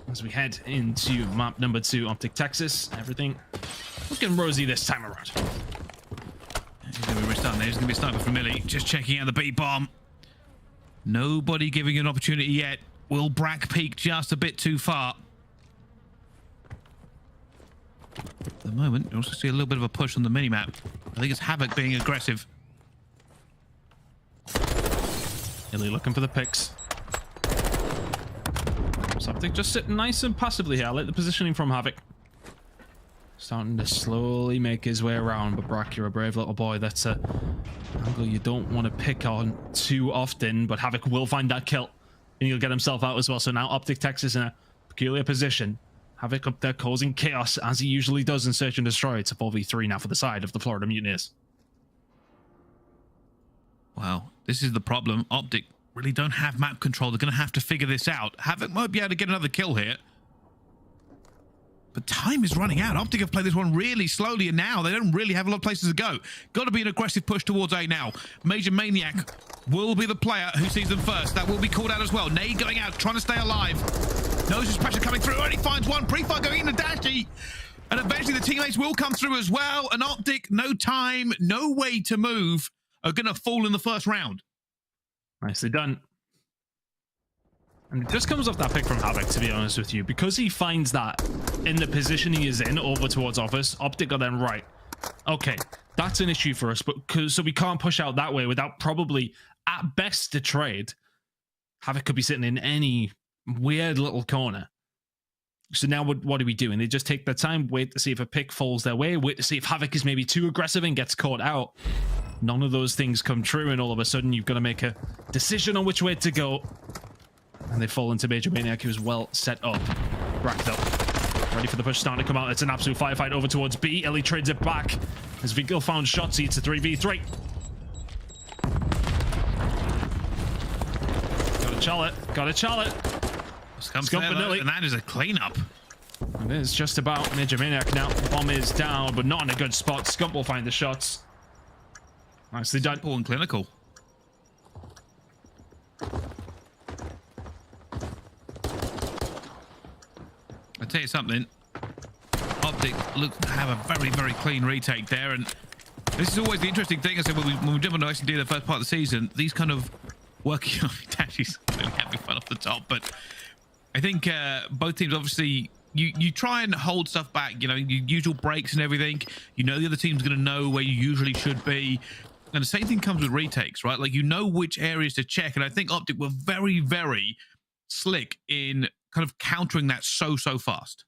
as we head into map number 2, OpTic Texas. Everything looking rosy this time around. He's going to be restarting there. He's going to be a sniper from iLLeY. Just checking out the B bomb. Nobody giving an opportunity yet. Will Brack peek just a bit too far? At the moment, you also see a little bit of a push on the minimap. I think it's Havoc being aggressive. iLLeY looking for the picks. OpTic just sitting nice and passively here. I like the positioning from Havoc. Starting to slowly make his way around, but Brack, you're a brave little boy. That's a angle you don't want to pick on too often, but Havoc will find that kill, and he'll get himself out as well. So now OpTic Texas in a peculiar position. Havoc up there causing chaos, as he usually does in Search and Destroy. It's a 4v3 now for the side of the Florida Mutineers. Wow, this is the problem. OpTic really don't have map control. They're going to have to figure this out. Havoc might be able to get another kill here, but time is running out. OpTic have played this one really slowly, and now they don't really have a lot of places to go. Got to be an aggressive push towards A now. Major Maniac will be the player who sees them first. That will be called out as well. Nade going out, trying to stay alive. Knows his pressure coming through. Only finds one. Pre-fire going into Dashy. And eventually the teammates will come through as well. And OpTic, no time, no way to move, are going to fall in the first round. Nicely done. And it just comes off that pick from Havoc, to be honest with you. Because he finds that in the position he is in over towards office, OpTic are then right. Okay, that's an issue for us, but so we can't push out that way without probably, at best, a trade. Havoc could be sitting in any weird little corner. So now what do we do? And they just take their time, wait to see if a pick falls their way, wait to see if Havoc is maybe too aggressive and gets caught out. None of those things come true, and all of a sudden you've got to make a decision on which way to go. And they fall into Major Maniac, who's well set up, racked up, ready for the push starting to come out. It's an absolute firefight over towards B. iLLeY trades it back as Vigil found Shotzzy. It's a 3v3. Gotta chal it. Scump and iLLeY, and that is a cleanup. It is just about Major Maniac now. Bomb is down, but not in a good spot. Scump will find the shots. Nicely done. Simple and clinical. something. OpTic looks to have a very, very clean retake there, and this is always the interesting thing. I said when we jump on actually do the first part of the season, these kind of working on Dashy's really having fun off the top, but I think both teams obviously you try and hold stuff back, you know, your usual breaks and everything. You know the other team's going to know where you usually should be, and the same thing comes with retakes, right? Like, you know which areas to check, and I think OpTic were very, very slick in kind of countering that so fast.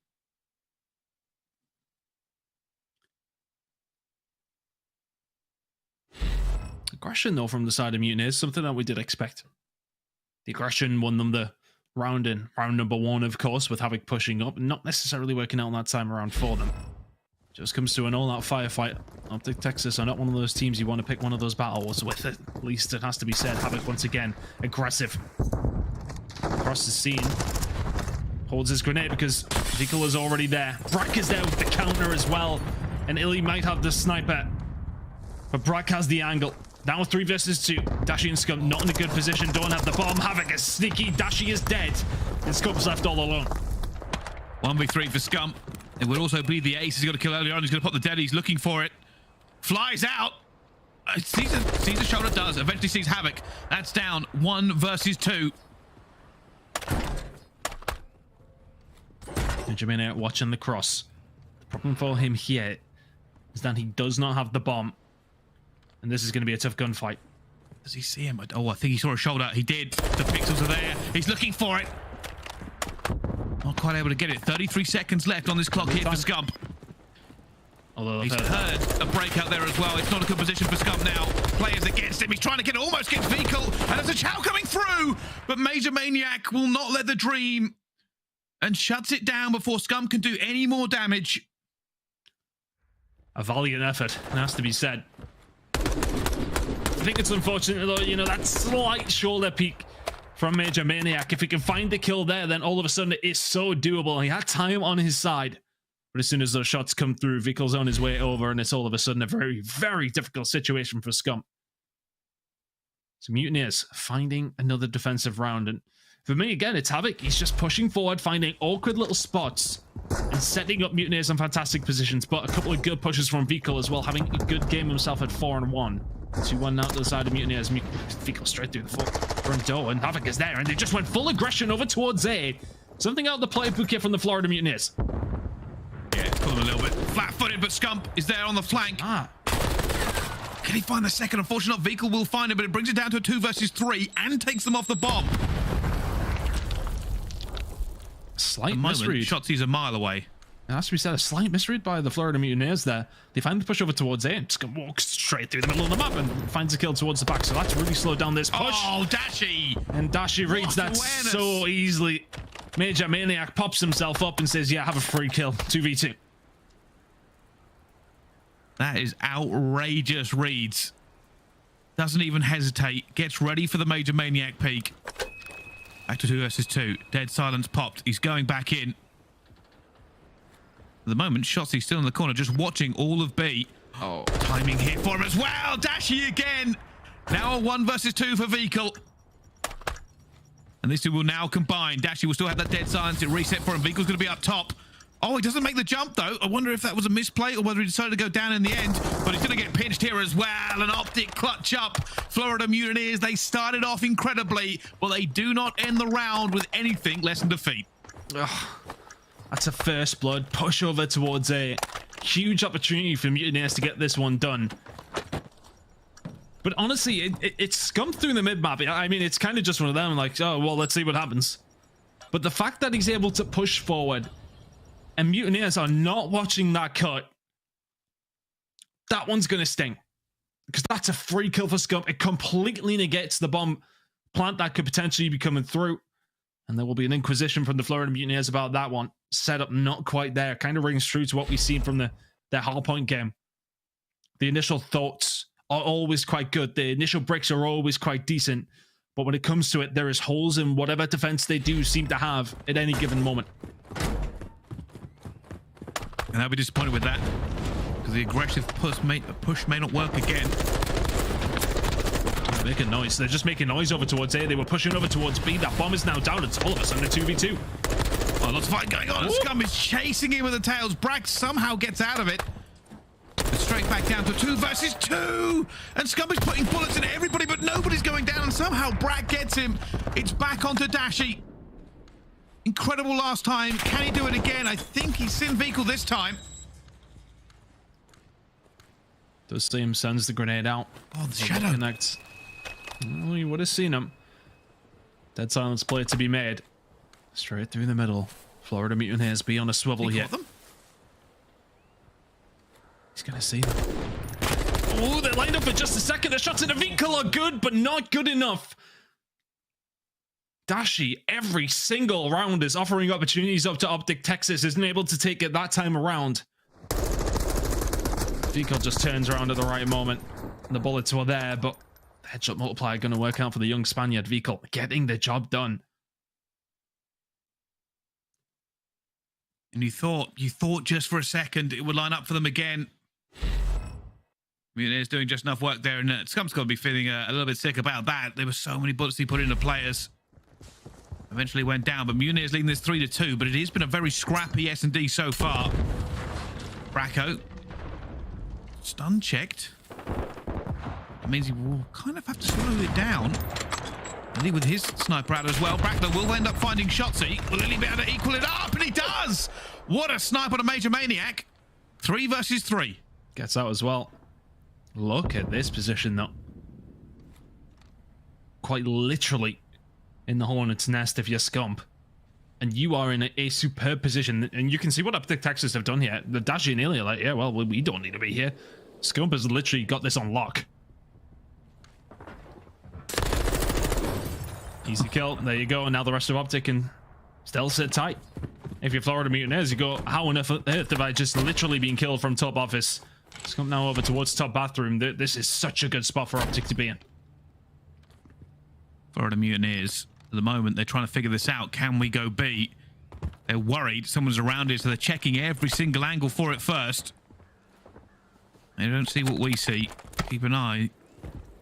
Aggression, though, from the side of Mutineers, something that we did expect. The aggression won them the round in round number 1, of course, with Havoc pushing up, not necessarily working out that time around for them. Just comes to an all-out firefight. OpTic Texas are not one of those teams you want to pick one of those battles with, at least it has to be said. Havoc, once again, aggressive. Across the scene. Holds his grenade because Vehicle is already there. Brack is there with the counter as well. And iLLeY might have the sniper. But Brack has the angle. Now 3 versus 2. Dashy and Scump not in a good position. Don't have the bomb. Havoc is sneaky. Dashy is dead. And Scump's left all alone. 1v3 for Scump. It would also be the ace. He's got to kill earlier on. He's going to pop the dead. He's looking for it. Flies out. Sees a shoulder. Does. Eventually sees Havoc. That's down. 1 versus 2. Benjamin watching the cross. The problem for him here is that he does not have the bomb. And this is going to be a tough gunfight. Does he see him? Oh, I think he saw a shoulder. He did. The pixels are there. He's looking for it. Not quite able to get it. 33 seconds left on this clock here for Scump. Although he's heard a breakout there as well. It's not a good position for Scump now. Players against him. He's trying to get almost gets Vehicle. And there's a chow coming through. But Major Maniac will not let the dream and shuts it down before Scump can do any more damage. A valiant effort, it has to be said. I think it's unfortunate, though, you know, that slight shoulder peek from Major Maniac. If he can find the kill there, then all of a sudden it is so doable. He had time on his side. But as soon as those shots come through, Vehicle's on his way over, and it's all of a sudden a very, very difficult situation for Scump. So Mutineers finding another defensive round. And for me, again, it's Havoc. He's just pushing forward, finding awkward little spots and setting up Mutineers in fantastic positions. But a couple of good pushes from Vehicle as well, having a good game himself at 4-1. 2-1 now to the side of Mutineers. Vehicle straight through the front door, and Havoc is there, and they just went full aggression over towards A. Something out of the playbook here from the Florida Mutineers. Yeah, pull him a little bit flat-footed, but Scump is there on the flank. Can he find the second? Unfortunately, Vehicle will find it, but it brings it down to a 2 versus 3 and takes them off the bomb. Slight misread. Shotzzy's a mile away. It has to be said, a slight misread by the Florida Mutineers there. They finally push over towards A and just walks straight through the middle of the map and finds a kill towards the back. So that's really slowed down this push. Oh, Dashy! And Dashy reads that so easily. Major Maniac pops himself up and says, yeah, have a free kill. 2v2. That is outrageous reads. Doesn't even hesitate. Gets ready for the Major Maniac peak. Back to 2 versus 2. Dead silence popped. He's going back in. At the moment, Shotzzy still in the corner, just watching all of B. Oh, timing hit for him as well. Dashy again. Now a 1 versus 2 for Vehicle. And these two will now combine. Dashy will still have that dead silence. It reset for him. Vehicle's going to be up top. Oh, he doesn't make the jump, though. I wonder if that was a misplay or whether he decided to go down in the end. But he's going to get pinched here as well. An OpTic clutch up. Florida Mutineers, they started off incredibly, but they do not end the round with anything less than defeat. Ugh. That's a first blood push over towards A. Huge opportunity for Mutineers to get this one done. But honestly, it's Scump through the mid-map. I mean, it's kind of just one of them, like, oh, well, let's see what happens. But the fact that he's able to push forward and Mutineers are not watching that cut, that one's going to sting. Because that's a free kill for Scump. It completely negates the bomb plant that could potentially be coming through. And there will be an inquisition from the Florida Mutineers about that one. Setup not quite there. Kind of rings true to what we've seen from their hardpoint game. The initial thoughts are always quite good. The initial breaks are always quite decent. But when it comes to it, there is holes in whatever defense they do seem to have at any given moment. And I'll be disappointed with that. Because the aggressive push may not work again. Making noise. They're just making noise over towards A. They were pushing over towards B. That bomb is now down. It's all of a sudden a 2v2. Oh, lots of fight going on. Scump is chasing him with the tails. Bragg somehow gets out of it. And straight back down to 2 versus 2. And Scump is putting bullets in everybody, but nobody's going down. And somehow Bragg gets him. It's back onto Dashy. Incredible last time. Can he do it again? I think he's in vehicle this time. Does see him, sends the grenade out. Oh, the shadow connects. Oh, you would have seen him. Dead silence play to be made. Straight through the middle. Florida Mutineers be on a swivel here. He's gonna see them. Oh, they're lined up for just a second. The shots in the vehicle are good, but not good enough. Dashy, every single round, is offering opportunities up to OpTic Texas. Isn't able to take it that time around. Vehicle just turns around at the right moment. The bullets were there, but the headshot multiplier going to work out for the young Spaniard. Vehicle getting the job done. And you thought just for a second it would line up for them again. Mutineers doing just enough work there, and Scump's got to be feeling a little bit sick about that. There were so many bullets he put into players. Eventually went down, but Mutineers leading this 3-2, but it has been a very scrappy S&D so far. Bracco. Stun checked. That means he will kind of have to slow it down. And he with his sniper out as well. Bracco will end up finding Shotzzy. Will Lily be able to equal it up? And he does! What a snipe on a Major Maniac. 3 versus 3. Gets out as well. Look at this position, though. Quite literally in the hornet's nest if you're Scump. And you are in a superb position. And you can see what OpTic Texas have done here. The Dashy and iLLeY are like, yeah, well, we don't need to be here. Scump has literally got this on lock. Easy kill. There you go. And now the rest of OpTic can still sit tight. If you're Florida Mutineers, you go, how on earth have I just literally been killed from top office? Scump now over towards top bathroom. This is such a good spot for OpTic to be in. Florida Mutineers, at the moment, they're trying to figure this out. Can we go B? They're worried someone's around it, so they're checking every single angle for it first. They don't see what we see. Keep an eye.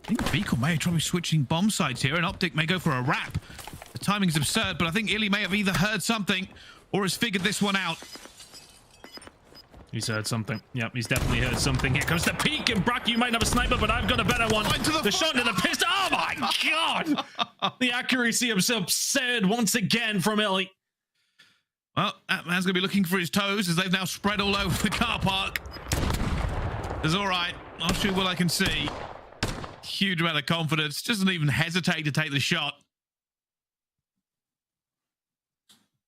I think Vehicle may try switching bomb sites here, and OpTic may go for a wrap. The timing's absurd, but I think iLLeY may have either heard something or has figured this one out. He's heard something. Yep, he's definitely heard something. Here comes the peek, and Brack, you might have a sniper, but I've got a better one. The shot to the pistol. Oh my god! The accuracy is absurd once again from iLLeY. Well, that man's going to be looking for his toes as they've now spread all over the car park. It's all right. I'll shoot what I can see. Huge amount of confidence. Doesn't even hesitate to take the shot.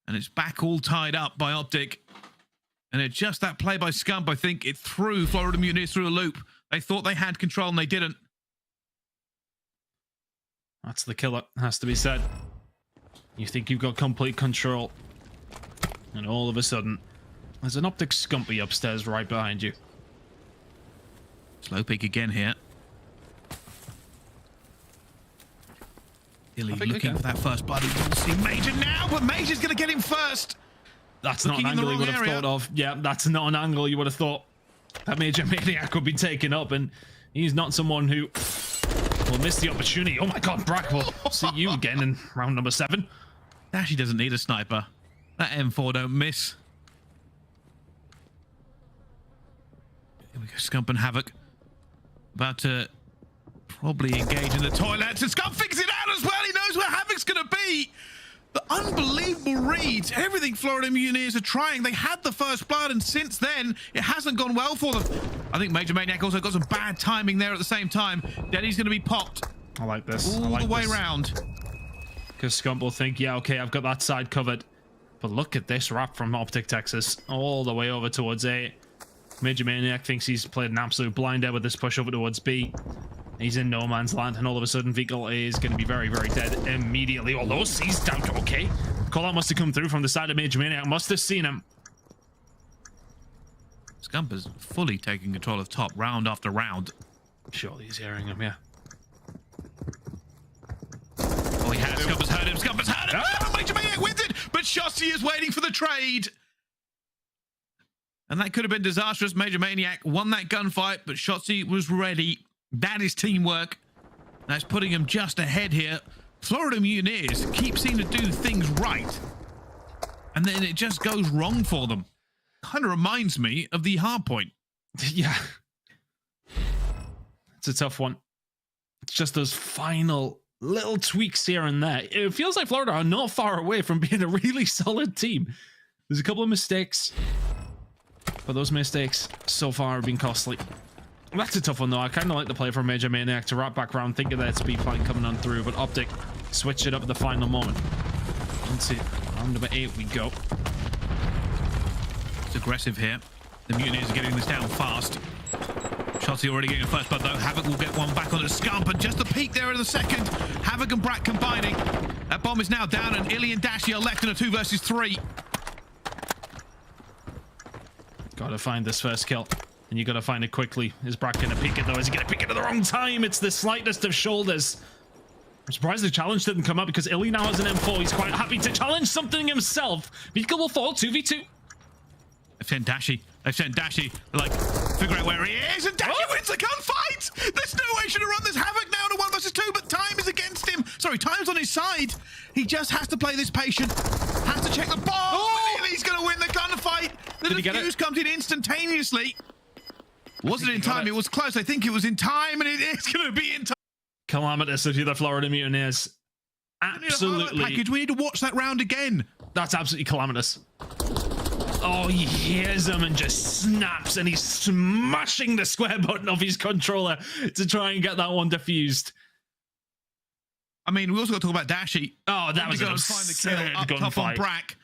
And it's back all tied up by OpTic. And it's just that play by Scump, I think, it threw Florida Mutineers through a loop. They thought they had control and they didn't. That's the killer, has to be said. You think you've got complete control. And all of a sudden, there's an OpTic Scumpy upstairs right behind you. Slow peek again here. iLLeY looking for that first blood. We'll see Major now, but Major's going to get him first. That's not an angle you would have thought of. Yeah, that's not an angle you would have thought. That Major Maniac would be taken up, and he's not someone who will miss the opportunity. Oh my god, Brack will see you again in round number 7. Dashy doesn't need a sniper. That M4 don't miss. Here we go, Scump and Havoc. About to probably engage in the toilets, and Scump figures it out as well. He knows where Havoc's going to be. The unbelievable reads, everything Florida Mutineers are trying. They had the first blood, and since then, it hasn't gone well for them. I think Major Maniac also got some bad timing there at the same time. Daddy's going to be popped. I like this. All the way round. Because Scump will think, yeah, okay, I've got that side covered. But look at this wrap from OpTic Texas. All the way over towards A. Major Maniac thinks he's played an absolute blinder with this push over towards B. He's in no man's land, and all of a sudden, Vehicle A is going to be very, very dead immediately. Although C's down to okay. Callout must have come through from the side of Major Maniac. Must have seen him. Scump is fully taking control of top round after round. Surely he's hearing him, yeah. Oh, he has. Scump has heard him. Scump has heard him. Oh, Major Maniac wins it, but Shotzzy is waiting for the trade. And that could have been disastrous. Major Maniac won that gunfight, but Shotzzy was ready. That is teamwork. That's putting him just ahead here. Florida Mutineers keep seeming to do things right. and then it just goes wrong for them. Kind of reminds me of the hard point. Yeah. It's a tough one. It's just those final little tweaks here and there. It feels like Florida are not far away from being a really solid team. There's a couple of mistakes, but those mistakes so far have been costly. That's a tough one, though. I kind of like the play from Major Maniac to wrap back around, think of that speed fight coming on through, but OpTic switch it up at the final moment. Into round number 8 we go. It's aggressive here. The Mutineers are getting this down fast. Shotzzy already getting a first blood, though. Havoc will get one back on the Scump, and just a peek there in the second. Havoc and Brak combining. That bomb is now down, and iLLeY and Dashy are left in a 2 versus 3. Gotta find this first kill, and you gotta find it quickly. Is Brak gonna pick it, though? Is he gonna pick it at the wrong time? It's the slightest of shoulders. I'm surprised the challenge didn't come up, because iLLeY now has an M4. He's quite happy to challenge something himself. Vehicle will fall 2v2. They've sent Dashy. They've sent Dashy. They're like, figure out where he is, and Dashy wins the gunfight! There's no way he should have run this Havoc now in a 1 versus 2, but time is against him. Sorry, time's on his side. He just has to play this patient. Has to check the bomb, and iLLeY's going to win the gunfight. The defuse comes in instantaneously. Wasn't in time, it was close. I think it was in time, and it is going to be in time. Calamitous of the Florida Mutineers. Absolutely. Package. We need to watch that round again. That's absolutely calamitous. Oh, he hears him and just snaps, and he's smashing the square button of his controller to try and get that one defused. I mean, we also got to talk about Dashy. Oh, that was an absurd up top on Brak.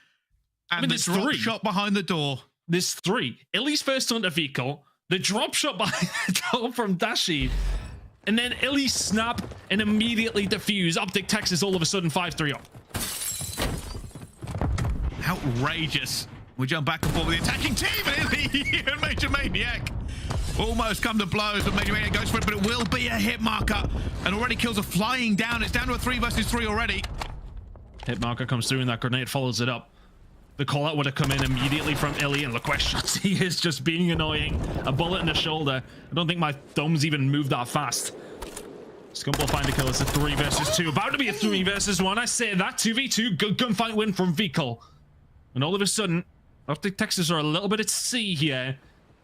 And the drop shot behind the door. There's 3. iLLeY's first on the vehicle, the drop shot behind the door from Dashy, and then iLLeY snap and immediately defuse. OpTic Texas all of a sudden 5-3 up. Outrageous. We jump back and forth with the attacking team, and iLLeY and Major Maniac almost come to blows, but Major Maniac goes for it, but it will be a hit marker, and already kills are flying down. It's down to a 3 versus 3 already. Hit marker comes through, and that grenade follows it up. The call out would have come in immediately from iLLeY, and look where Shotzzy is just being annoying. A bullet in the shoulder. I don't think my thumbs even moved that fast. Scump will find a kill. It's a 3 versus 2. About to be a 3 versus 1. I say that 2v2. Good gunfight win from vehicle. And all of a sudden, OpTic Texas are a little bit at sea here.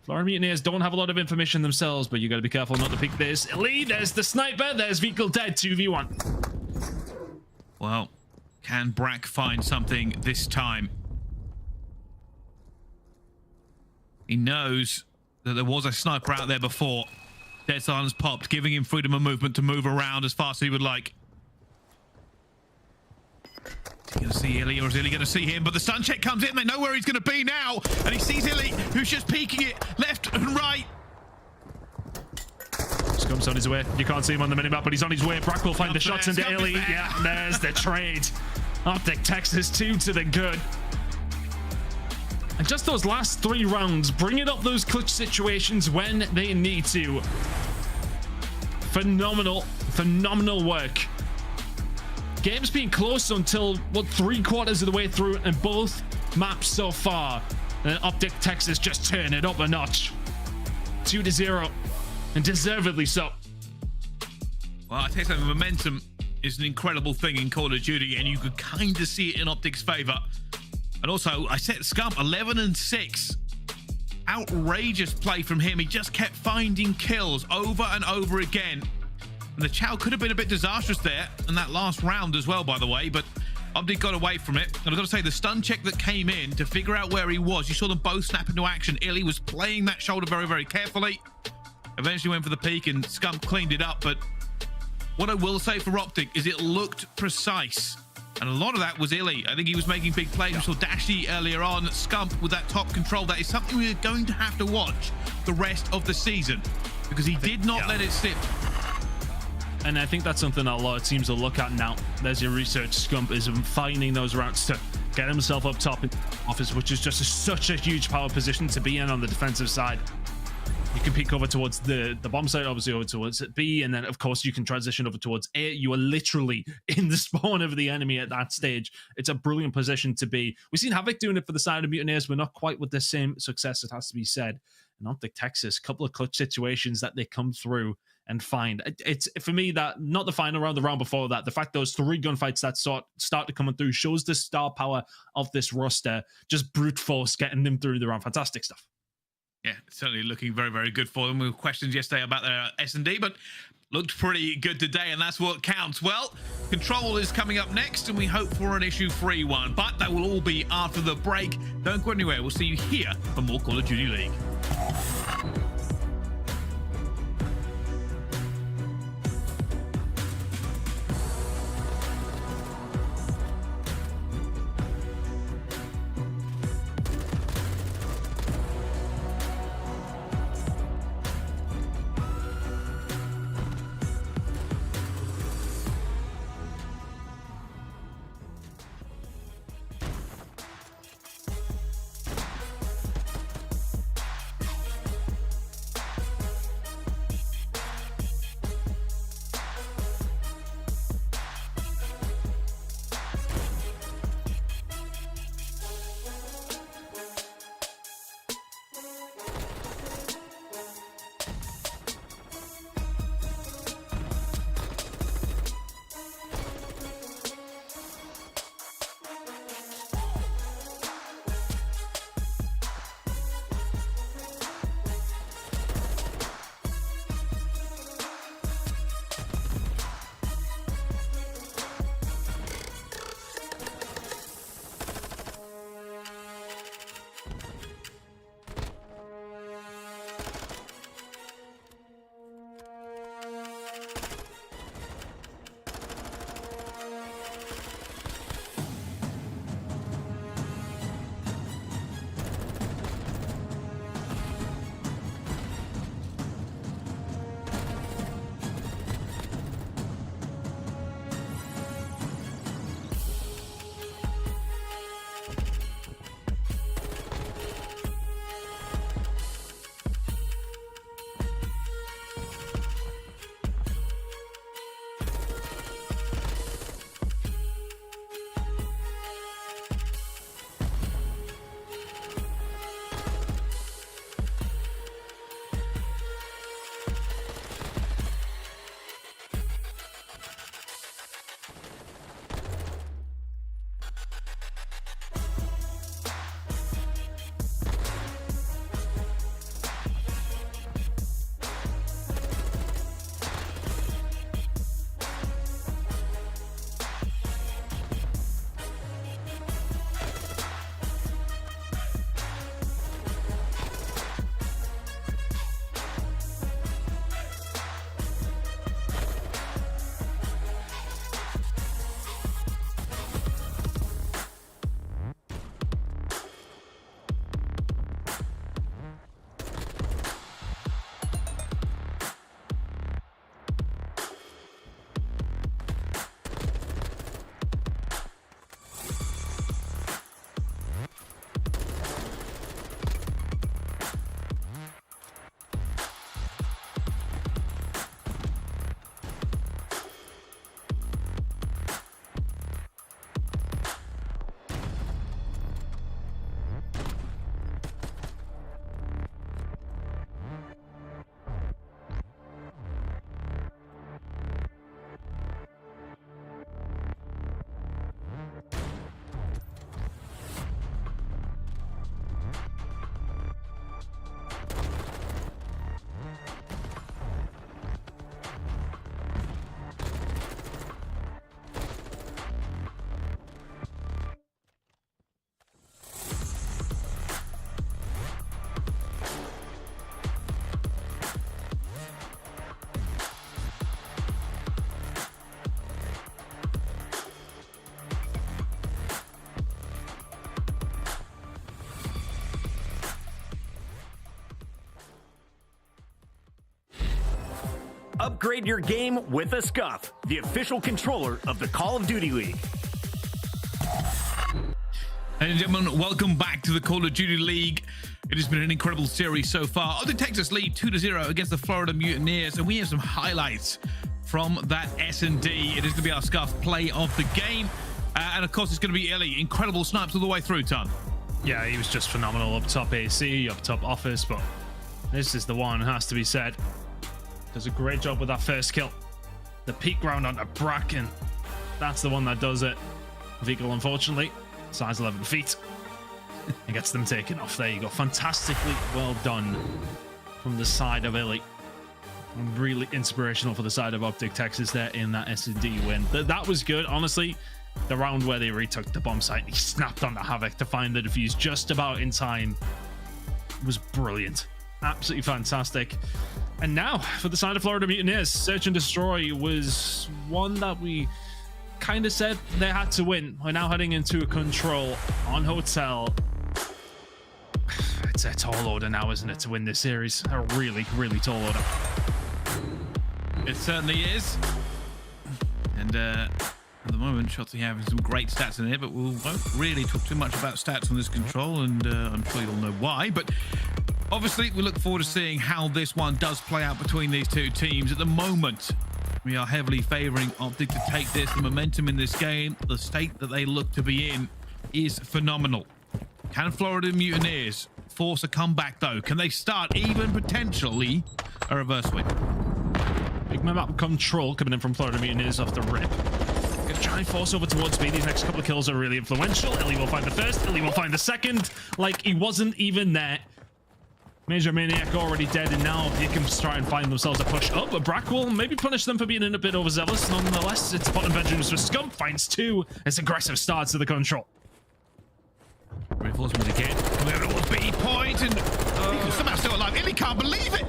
Florida Mutineers don't have a lot of information themselves, but you got to be careful not to pick this. iLLeY, there's the sniper. There's vehicle dead. 2v1. Well, can Brak find something this time? He knows that there was a sniper out there before. Dead silence popped, giving him freedom of movement to move around as fast as he would like. Is he going to see iLLeY, or is iLLeY going to see him? But the stun check comes in. They know where he's going to be now. And he sees iLLeY, who's just peeking it left and right. Scump's on his way. You can't see him on the minimap, but he's on his way. Brak will find the shots into iLLeY. Yeah, there's the trade. OpTic Texas 2 to the good. And just those last 3 rounds, bringing up those clutch situations when they need to. Phenomenal, phenomenal work. Game's been close until, what, 3/4 of the way through, and both maps so far. And OpTic Texas just turn it up a notch. 2-0, and deservedly so. Well, I tell you something, momentum is an incredible thing in Call of Duty, and you could kind of see it in OpTic's favor. And also, I set Scump 11-6. Outrageous play from him. He just kept finding kills over and over again. And the chow could have been a bit disastrous there in that last round as well, by the way, but OpTic got away from it. And I've got to say, the stun check that came in to figure out where he was, you saw them both snap into action. iLLeY was playing that shoulder very, very carefully. Eventually went for the peak, and Scump cleaned it up. But what I will say for OpTic is it looked precise. And a lot of that was iLLeY. I think he was making big plays. We saw Dashy earlier on. Scump with that top control. That is something we're going to have to watch the rest of the season, because he did not let it slip. And I think that's something that a lot of teams will look at now. There's your research. Scump is finding those routes to get himself up top in office, which is just such a huge power position to be in on the defensive side. You can peek over towards the bomb site, obviously over towards B, and then of course you can transition over towards A. You are literally in the spawn of the enemy at that stage. It's a brilliant position to be. We've seen Havoc doing it for the side of Mutineers. We're not quite with the same success, it has to be said. And OpTic Texas, a couple of clutch situations that they come through and find. It's for me that not the final round, the round before that, the fact those 3 gunfights that started coming through shows the star power of this roster, just brute force getting them through the round. Fantastic stuff. Yeah, certainly looking very, very good for them. We had questions yesterday about their S&D, but looked pretty good today, and that's what counts. Well, Control is coming up next, and we hope for an issue-free one, but that will all be after the break. Don't go anywhere. We'll see you here for more Call of Duty League. Upgrade your game with a Scump, the official controller of the Call of Duty League. Ladies and gentlemen, welcome back to the Call of Duty League. It has been an incredible series so far. OpTic Texas lead 2-0 against the Florida Mutineers, and we have some highlights from that S&D. It is going to be our Scuff play of the game. And of course, it's going to be iLLeY. Incredible snipes all the way through, Ton. Yeah, he was just phenomenal up top AC, up top office, but this is the one, has to be said. Does a great job with that first kill. The peak round onto Bracken. That's the one that does it. Vehicle, unfortunately, size 11 feet. And gets them taken off. There you go. Fantastically well done from the side of iLLeY. Really inspirational for the side of OpTic Texas there in that S&D win. That was good. Honestly, the round where they retook the bomb site, he snapped on the Havoc to find the defuse just about in time. It was brilliant. Absolutely fantastic. And now for the side of Florida Mutineers, Search and Destroy was one that we kind of said they had to win. We're now heading into a control on Hotel. It's a tall order now, isn't it, to win this series? A really, really tall order. It certainly is. And at the moment, Shotzzy having some great stats in here, but we won't really talk too much about stats on this control, and I'm sure you'll know why. But obviously, we look forward to seeing how this one does play out between these two teams. At the moment, we are heavily favoring OpTic to take this. The momentum in this game, the state that they look to be in, is phenomenal. Can Florida Mutineers force a comeback, though? Can they start even potentially a reverse win? Big map control coming in from Florida Mutineers off the rip. Gonna try and force over towards B. These next couple of kills are really influential. iLLeY will find the first, iLLeY will find the second. Like, he wasn't even there. Major Maniac already dead, and now they can try and find themselves a push up. But Brack will maybe punish them for being a bit overzealous. Nonetheless, it's bottom bedrooms for Scump. Finds two. It's aggressive starts to the control. Reinforcement again. Coming over towards B point, and he's somehow still alive. iLLeY can't believe it.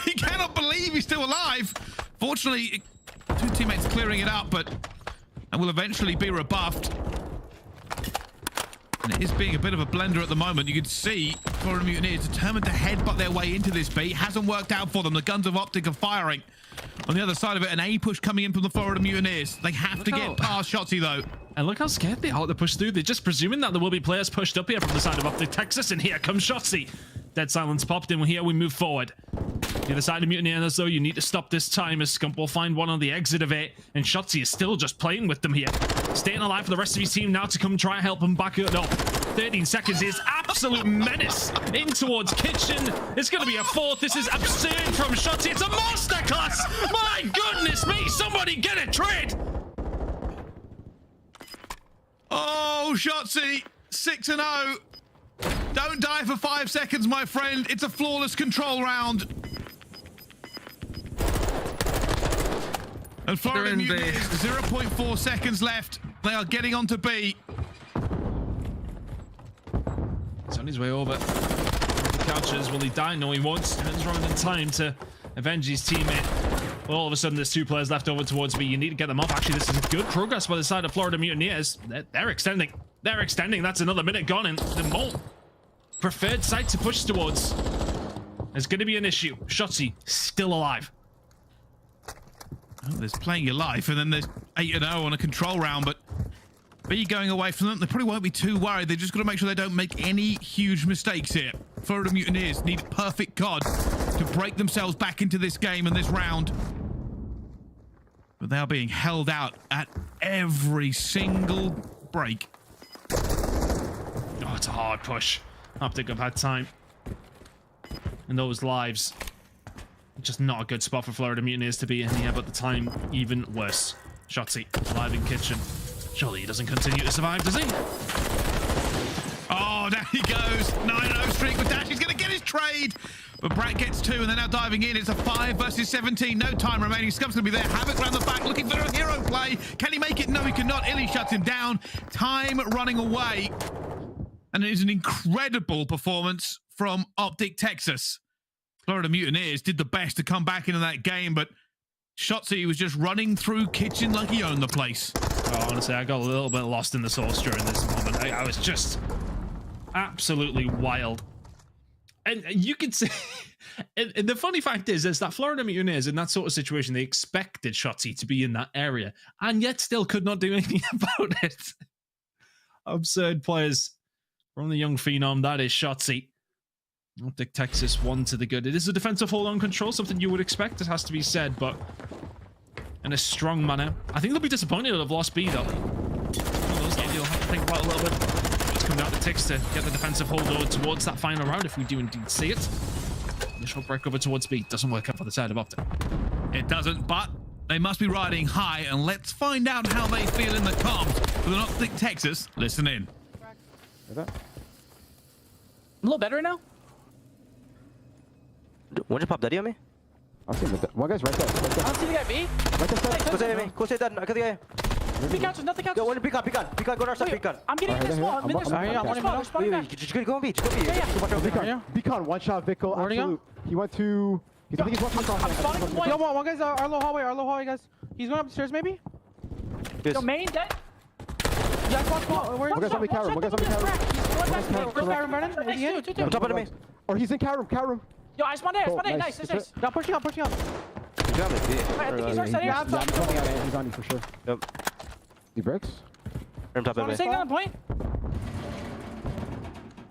He cannot believe he's still alive. Fortunately, two teammates clearing it up, but and will eventually be rebuffed. And it is being a bit of a blender at the moment. You can see Florida Mutineers determined to headbutt their way into this B. Hasn't worked out for them. The guns of OpTic are firing. On the other side of it, an A push coming in from the Florida Mutineers. They have to get past Shotzzy, though. And look how scared they are to push through. They're just presuming that there will be players pushed up here from the side of OpTic Texas, and here comes Shotzzy. Dead silence popped in. Here we move forward. The other side of Mutineers, though, you need to stop this time as Scump will find one on the exit of it, and Shotzzy is still just playing with them here. Staying alive for the rest of his team now to come try and help him back up. No, 13 seconds is absolute menace in towards Kitchen. It's going to be a fourth. This is absurd from Shotzzy. It's a masterclass. My goodness me. Somebody get a trade. Oh, Shotzzy, 6-0. Don't die for 5 seconds, my friend. It's a flawless control round. And Florida Mutineers, 0.4 seconds left. They are getting onto B. He's on his way over. The couches. Will he die? No, he won't. Turns around in time to avenge his teammate. Well, all of a sudden, there's two players left over towards B. You need to get them off. Actually, this is good progress by the side of Florida Mutineers. They're extending. They're extending. That's another minute gone, and the more preferred site to push towards is going to be an issue. Shotzzy still alive. Oh, there's playing your life, and then there's 8-0 on a control round, but B going away from them. They probably won't be too worried. They just got to make sure they don't make any huge mistakes here. Florida Mutineers need perfect COD to break themselves back into this game and this round. But they are being held out at every single break. Oh, it's a hard push. OpTic have had time. And those lives. Just not a good spot for Florida Mutineers to be in here, but the time even worse. Shotzzy alive in Kitchen. Surely he doesn't continue to survive, does he? Oh, there he goes. 9-0 streak with Dashy. He's going to get his trade. But Brack gets two, and they're now diving in. It's a 5 versus 17. No time remaining. Scump's going to be there. Havoc around the back, looking for a hero play. Can he make it? No, he cannot. iLLeY shuts him down. Time running away. And it is an incredible performance from OpTic Texas. Florida Mutineers did the best to come back into that game, but Shotzzy was just running through Kitchen like he owned the place. Oh, honestly, I got a little bit lost in the sauce during this moment. I was just absolutely wild. And you could say... and the funny fact is that Florida Mutineers, in that sort of situation, they expected Shotzzy to be in that area, and yet still could not do anything about it. Absurd players from the young phenom, that is Shotzzy. OpTic Texas 1 to the good. It is a defensive hold-on control, something you would expect, it has to be said, but in a strong manner. I think they'll be disappointed to have lost B, though. Those that you'll have to think about a little bit. It's coming down to Tix to get the defensive hold over towards that final round, if we do indeed see it. Initial break over towards B. Doesn't work out for the side of OpTic. It doesn't, but they must be riding high, and let's find out how they feel in the comms with an OpTic Texas. Listen in. I'm a little better right now. Want to pop daddy on me? I'll see him. One guy's right there. Right there. I don't see the guy B. Right there. Go say me. Go say that. I got the guy. Peek out, there's nothing else. Go, peek on. Go north side, peek on. I'm getting in this wall. I'm in this wall. They're spawning back. Just go on B. Just go on B. Yeah. Beacon, one shot, Vico. Absolute. He went to. I think he's walking across. I'm spawning one. Yo, one guy's our low hallway, guys. He's going upstairs, maybe? Yo, main dead. Yeah, one guy's on me, Karam. Where's Karam running? Is he in? On top of me. Or he's in Karam. Yo, I spawned there. Nice. I'm pushing up. I think he's our side. Yeah, I'm coming out. He's on you for sure. Yep. He bricks? On top of me. Staying on point.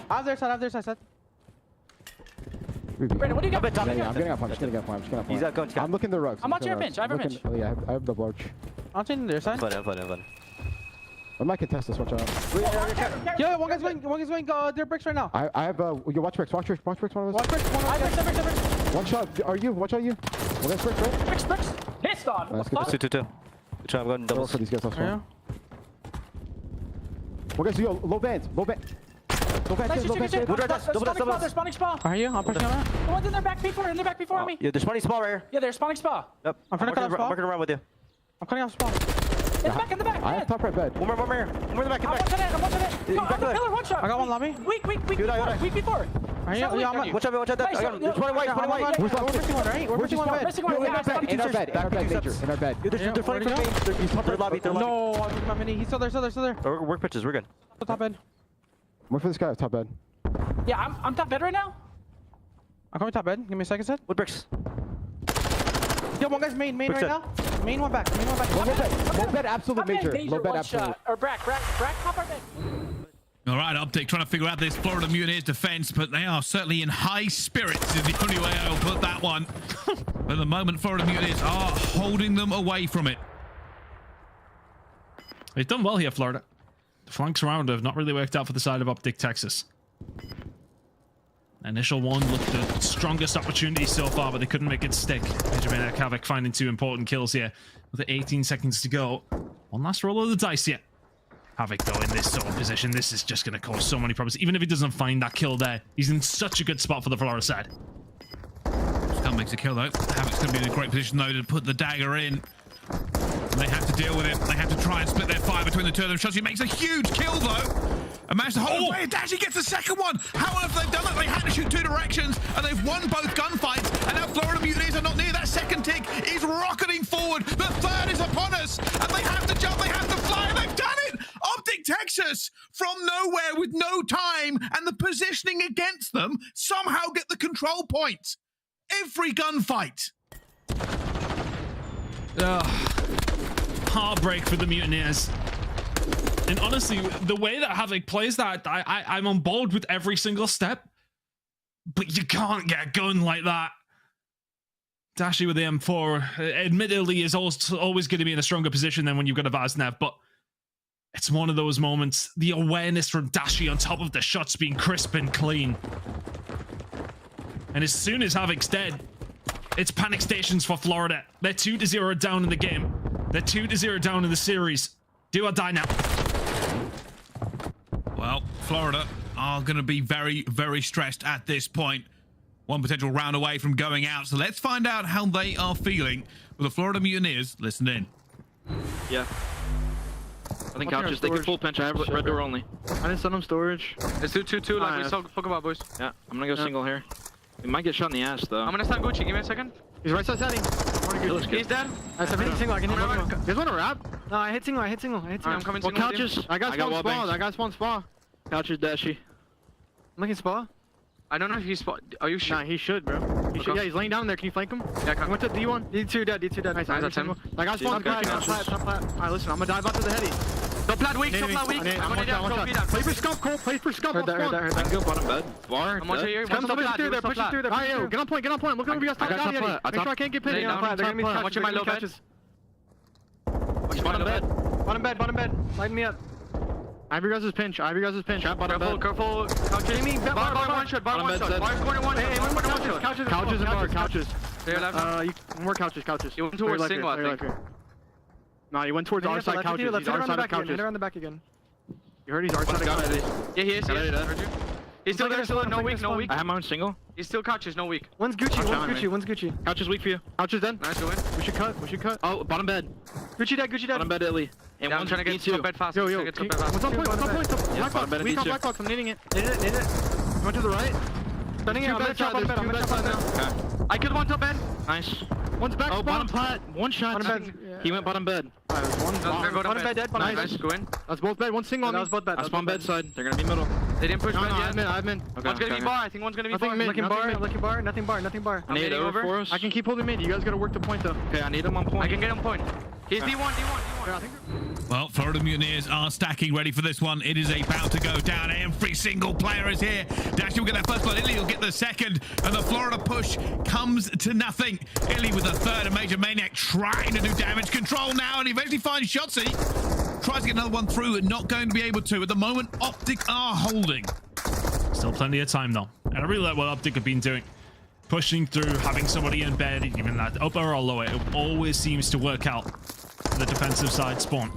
I have their side. Brandon, what do you got? Yeah, I'm getting up point. He's out. Go. I'm looking the rugs. I'm watching your pinch. I have your pinch. Oh, yeah, I have the large. I'm taking their side. Fun. I might contest this. Watch out. Yeah, one guy's going their bricks right now. I have you watch bricks. One of us. Bricks. One shot. Are you? Watch out you. One guy's bricks, right? Bricks. Hits on. Let's get this. 2-2. Good try. I'm going doubles. For these guys. One guy's low band. They're spawning spa. Are you? I'm pushing on that. The one's in their back before me. Yeah, they're spawning spa right here. Yeah, they're spawning spa. Yep. I'm trying to cut off spa. I'm working around with you. I'm cutting off spa. In the back. I have top right bed. One more here. One more in the back. I'm watching it. No, on the pillar, one shot. I got one lobby. Weak before. Are you? Yeah, I'm Watch out. That. I got him. It's running white. We're missing one, right? We're missing one bed. Missing one. In our bed, Major. In our bed. They're fighting for me. They're lobby. No, I'm losing my mini. He's still there. Work pitches. We're good. Top bed. Wait for this guy. Top bed. Yeah, I'm top bed right now. I'm coming top bed. Give me a second, set. What bricks? Yo, one guy's main right now. Main one back. Low bed, absolute Major. Low bed, absolute. Or Brack, top our bed. All right, OpTic trying to figure out this Florida Mutineers defense, but they are certainly in high spirits is the only way I'll put that one. At the moment, Florida Mutineers are holding them away from it. They've done well here, Florida. The flanks around have not really worked out for the side of OpTic Texas. Initial one looked the strongest opportunity so far, but they couldn't make it stick. Major Havoc finding 2 important kills here with 18 seconds to go. One last roll of the dice here. Havoc, though, in this sort of position, this is just going to cause so many problems. Even if he doesn't find that kill there, he's in such a good spot for the Florida side. Scump makes a kill, though. Havoc's going to be in a great position, though, to put the dagger in. And they have to deal with it. They have to try and split their fire between the two of them. Shotzzy makes a huge kill, though. And managed to hold away. Dashy gets the second one. How have they done it? They had to shoot 2 directions, and they've won both gunfights. And now Florida Mutineers are not near. That second tick is rocketing forward. The third is upon us, and they have to jump. They have to fly, and they've done it. OpTic Texas, from nowhere with no time, and the positioning against them, somehow get the control point. Every gunfight. Heartbreak for the Mutineers. And honestly, the way that Havoc plays that, I'm on board with every single step. But you can't get a gun like that. Dashy with the M4, admittedly, is always going to be in a stronger position than when you've got a Vaznev, but it's one of those moments. The awareness from Dashy on top of the shots being crisp and clean. And as soon as Havoc's dead, it's panic stations for Florida. They're 2-0 down in the game. They're 2-0 down in the series. Do or die now. Well, Florida are going to be very, very stressed at this point. One potential round away from going out. So let's find out how they are feeling with the Florida Mutineers. Listen in. Yeah. I think couches, they can full pinch. I have red door only. I didn't send them storage. It's 2-2-2 like we spoke about, boys. Yeah, I'm gonna go single here. We might get shot in the ass, though. I'm gonna stand Gucci. Give me a second. He's right side setting. He's dead. I'm hitting single. I can hit single. You guys want to wrap? No, I hit single. I'm coming single. Well, couches. I got spawn spa. Couches, Dashy. I'm looking spa. I don't know if he's spot. Are you sure? Nah, he should, bro. He should. Yeah, he's laying down there. Can you flank him? Yeah, come. Went to D1. D2 dead. Nice. I got spawn plat. Alright, listen. I'm gonna dive out to the heady. Top plat weak. I'm gonna down. Play for Scump, Cole. Play for Scump. Heard that. Go bottom bed. Bar. I'm watching here. Pushing through there. Alright, yo. Get on point. Look over you guys. Top down. Make sure I can't get pinned. I'm watching my low bed. Bottom bed. Lighten me up. Ivy guys' pinch. Careful. Couch. Bar one shot. Bar's going to one shot. Couches and bar. More couches. You went towards single, I think. No, you went towards our side couches. Let's hit around the back again. You heard he's our side couches. Yeah, he is. He's still there, no weak. I have my own single. He's still couches, no weak. One's Gucci. Couch is weak for you. Couch is dead. Nice, go in. We should cut. Oh, bottom bed. Gucci dead. Bottom bed, iLLeY. And one's trying to get to bed fast. Yo. What's on point? Yeah, bottom bed, Weak on D2. black box. I'm needing it. Need it. Went to the right. Spending it. I'm gonna chop on bed. now. I killed one top bed. Nice. One's back. Oh, bottom plat. One shot. Bottom bed. He went bottom bed. Bottom bed dead. Nice, go in. That's both bed. One single on me. That was both bed. I spawned bed side. They're gonna be middle. They didn't push bed yet. I'm in. One's gonna be bar. I think one's gonna be bar. Looking bar. Nothing bar. I need it over for us. I can keep holding mid. You guys gotta work the point though. Okay, I need him on point. I can get him point. He's D1. Well, Florida Mutineers are stacking ready for this one. It is about to go down. Every single player is here. Dashy will get that first blood. iLLeY will get the second. And the Florida push comes to nothing. iLLeY with the third. And Major Maniac trying to do damage control now. And eventually finds Shotzzy. Tries to get another one through and not going to be able to. At the moment, OpTic are holding. Still plenty of time though. And I really like what OpTic have been doing. Pushing through, having somebody in bed, even that upper or lower, it always seems to work out for the defensive side spawn.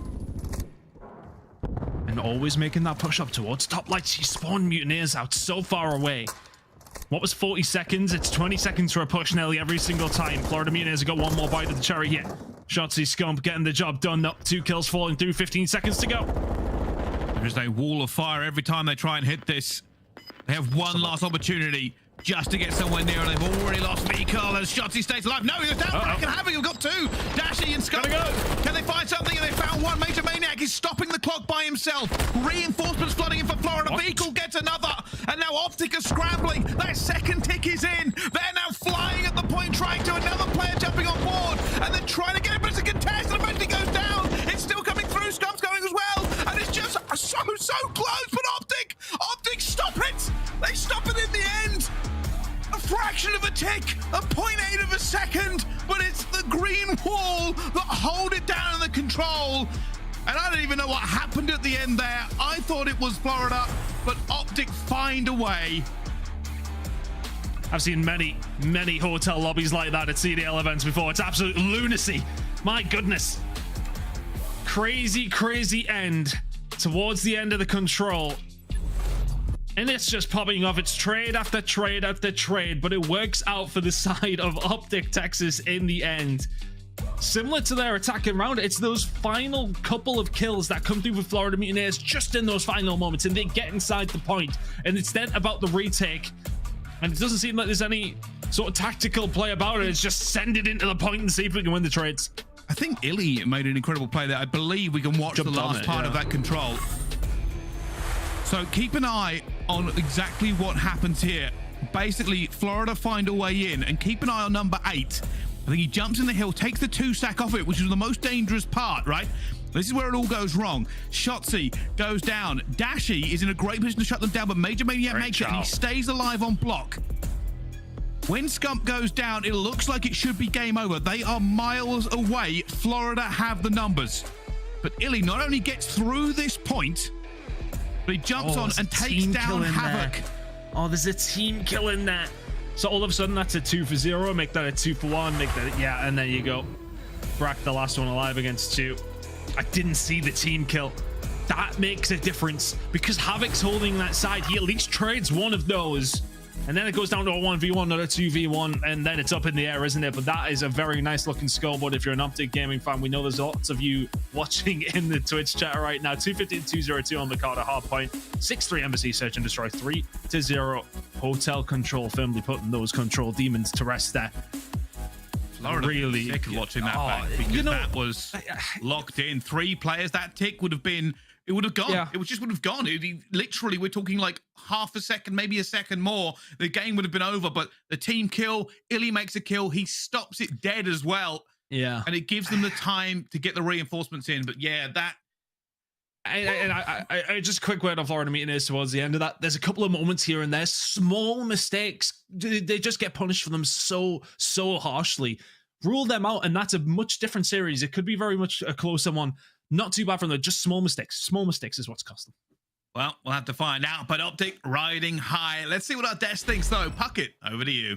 And always making that push up towards top lights. She spawned Mutineers out so far away. What was 40 seconds? It's 20 seconds for a push nearly every single time. Florida Mutineers have got one more bite of the cherry here. Shotzzy, Scump getting the job done. Up 2 kills falling through, 15 seconds to go. There's a wall of fire every time they try and hit this. They have one last opportunity just to get somewhere near, and they've already lost Vehicle as Shotzzy stays alive. No, he was down. Mack and Havoc have got 2. Dashy and Scump. Can they find something? And they found one. Major Maniac is stopping the clock by himself. Reinforcements flooding in for Florida. Vehicle gets another. And now OpTic are scrambling. Their second tick is in. They're now flying at the point, trying to another player jumping on board. And then trying to get it, but it's a contest. And eventually goes down. It's still coming through. Scump's going as well. And it's just so close. But OpTic stop it. They stop it in the end. A fraction of a tick, a 0.8 of a second, but it's the green wall that hold it down in the control. And I don't even know what happened at the end there. I thought it was Florida, but OpTic find a way. I've seen many hotel lobbies like that at CDL events before. It's absolute lunacy. My goodness. Crazy end towards the end of the control. And it's just popping off. It's trade after trade after trade, but it works out for the side of OpTic Texas in the end. Similar to their attacking round, it's those final couple of kills that come through with Florida Mutineers just in those final moments, and they get inside the point. And it's then about the retake. And it doesn't seem like there's any sort of tactical play about it. It's just send it into the point and see if we can win the trades. I think iLLeY made an incredible play there. I believe we can watch the last part of that control. So keep an eye on exactly what happens here. Basically, Florida find a way in, and keep an eye on number 8. I think he jumps in the hill, takes the 2 stack off it, which is the most dangerous part, right? This is where it all goes wrong. Shotzzy goes down. Dashy is in a great position to shut them down, but Major Maniac makes it, and he stays alive on block. When Scump goes down, it looks like it should be game over. They are miles away. Florida have the numbers. But iLLeY not only gets through this point, but he jumps on and takes down Havoc. Oh, there's a team kill in there. So all of a sudden, that's a 2 for 0. Make that a 2 for 1. Make that, yeah, and there you go. Brack the last one alive against 2. I didn't see the team kill. That makes a difference because Havoc's holding that side. He at least trades one of those. And then it goes down to a 1v1, not a 2v1, and then it's up in the air, isn't it? But that is a very nice looking scoreboard if you're an OpTic gaming fan. We know there's lots of you watching in the Twitch chat right now. 250-202 on the Carter hardpoint. 6-3 Embassy search and destroy. 3-0 hotel control, firmly putting those control demons to rest there. Florida really sick of watching that back because that was locked in. 3 players. That tick would have been. It would have gone. Yeah. It just would have gone. Literally, we're talking like half a second, maybe a second more. The game would have been over. But the team kill, iLLeY makes a kill. He stops it dead as well. Yeah. And it gives them the time to get the reinforcements in. But yeah, that. I just quick word on Florida Mutineers towards the end of that. There's a couple of moments here and there. Small mistakes. They just get punished for them so harshly. Rule them out, and that's a much different series. It could be very much a closer one. Not too bad from them, just small mistakes. Small mistakes is what's cost them. Well, we'll have to find out, but OpTic riding high. Let's see what our Des thinks, though. Puckett, over to you.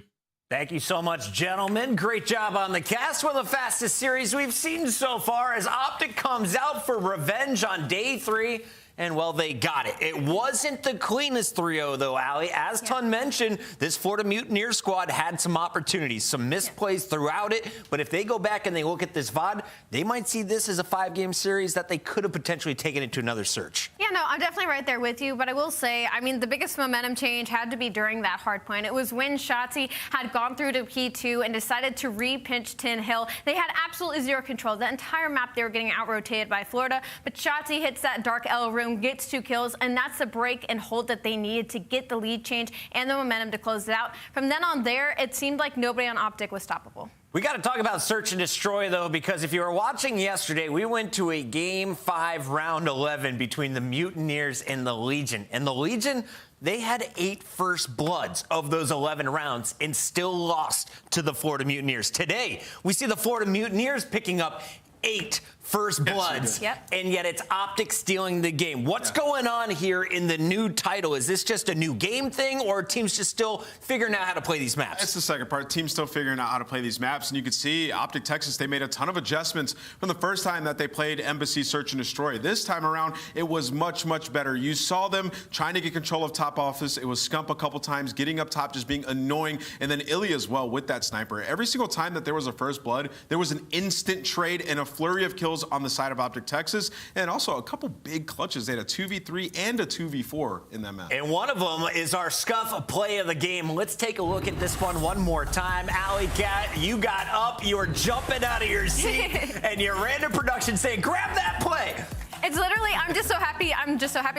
Thank you so much, gentlemen. Great job on the cast. One of the fastest series we've seen so far as OpTic comes out for revenge on day 3. And, well, they got it. It wasn't the cleanest 3-0, though, aLLeY. As Ton mentioned, this Florida Mutineers squad had some opportunities, some misplays throughout it. But if they go back and they look at this VOD, they might see this as a 5-game series that they could have potentially taken it to another search. Yeah, no, I'm definitely right there with you. But I will say, I mean, the biggest momentum change had to be during that hard point. It was when Shotzzy had gone through to P2 and decided to re-pinch Tin Hill. They had absolutely zero control. The entire map, they were getting out-rotated by Florida. But Shotzzy hits that dark L room, gets 2 kills, and that's the break and hold that they needed to get the lead change and the momentum to close it out. From then on there, it seemed like nobody on OpTic was stoppable. We got to talk about search and destroy, though, because if you were watching yesterday, we went to a Game 5 round 11 between the Mutineers and the Legion. And the Legion, they had 8 first bloods of those 11 rounds and still lost to the Florida Mutineers. Today, we see the Florida Mutineers picking up 8 first bloods, and yet it's OpTic stealing the game. What's going on here in the new title? Is this just a new game thing, or are teams just still figuring out how to play these maps? That's the second part. Teams still figuring out how to play these maps, and you can see OpTic Texas, they made a ton of adjustments from the first time that they played aBeZy Search and Destroy. This time around, it was much, much better. You saw them trying to get control of top office. It was Scump a couple times, getting up top, just being annoying, and then iLLeY as well with that sniper. Every single time that there was a first blood, there was an instant trade and a flurry of kills on the side of OpTic Texas, and also a couple big clutches. They had a 2v3 and a 2v4 in that map. And one of them is our Scump play of the game. Let's take a look at this one more time. aLLeY Cat, you got up, you were jumping out of your seat, and you ran to production saying, grab that play. It's literally, I'm just so happy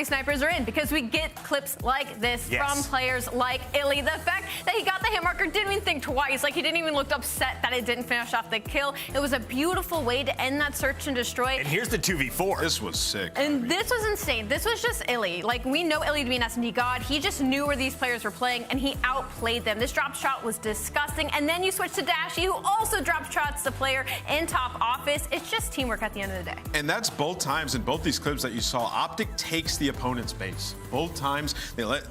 snipers are in, because we get clips like this from players like iLLeY. The fact that he got the hit marker, didn't even think twice. Like, he didn't even look upset that it didn't finish off the kill. It was a beautiful way to end that search and destroy. And here's the 2v4. This was sick. And this was insane. This was just iLLeY. Like, we know iLLeY to be an S&D god. He just knew where these players were playing, and he outplayed them. This drop shot was disgusting. And then you switch to Dashy, who also drops shots to player in top office. It's just teamwork at the end of the day. And that's both times in both these clips that you saw. OpTic takes the opponent's base. Both times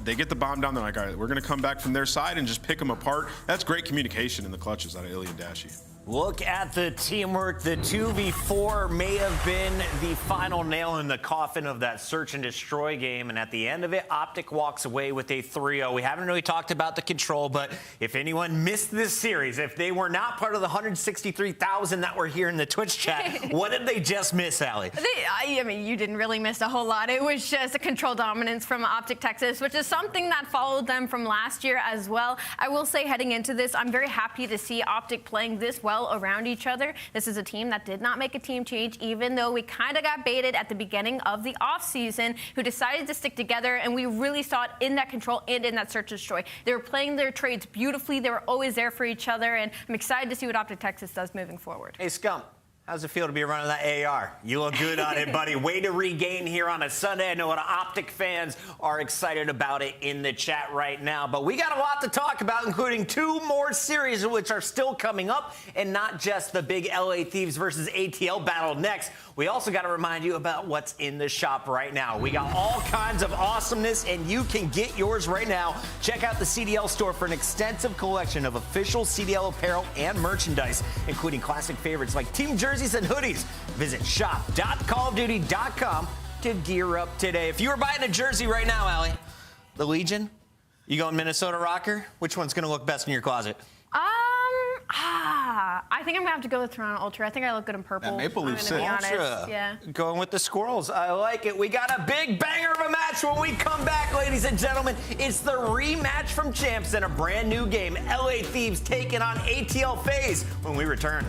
they get the bomb down. They're like, all right, we're going to come back from their side and just pick them apart. That's great communication in the clutches out of iLLeY and Dashy. Look at the teamwork. The 2v4 may have been the final nail in the coffin of that search and destroy game. And at the end of it, OpTic walks away with a 3-0. We haven't really talked about the control, but if anyone missed this series, if they were not part of the 163,000 that were here in the Twitch chat, what did they just miss, aLLeY? I mean, you didn't really miss a whole lot. It was just a control dominance from OpTic Texas, which is something that followed them from last year as well. I will say, heading into this, I'm very happy to see OpTic playing this well around each other. This is a team that did not make a team change, even though we kind of got baited at the beginning of the offseason, who decided to stick together, and we really saw it in that control and in that search and destroy. They were playing their trades beautifully. They were always there for each other, and I'm excited to see what OpTic Texas does moving forward. Hey, Scump. How's it feel to be running that AR? You look good on it, buddy. Way to regain here on a Sunday. I know a lot of OpTic fans are excited about it in the chat right now. But we got a lot to talk about, including 2 more series which are still coming up, and not just the big LA Thieves versus ATL battle next. We also got to remind you about what's in the shop right now. We got all kinds of awesomeness, and you can get yours right now. Check out the CDL store for an extensive collection of official CDL apparel and merchandise, including classic favorites like team jerseys and hoodies. Visit shop.callofduty.com to gear up today. If you were buying a jersey right now, aLLeY, the Legion, you going Minnesota Røkkr? Which one's going to look best in your closet? I think I'm gonna have to go with Toronto Ultra. I think I look good in purple. That Maple Leaf sick. Ultra. Yeah. Going with the squirrels. I like it. We got a big banger of a match when we come back, ladies and gentlemen. It's the rematch from champs in a brand new game. LA Thieves taking on ATL FaZe when we return.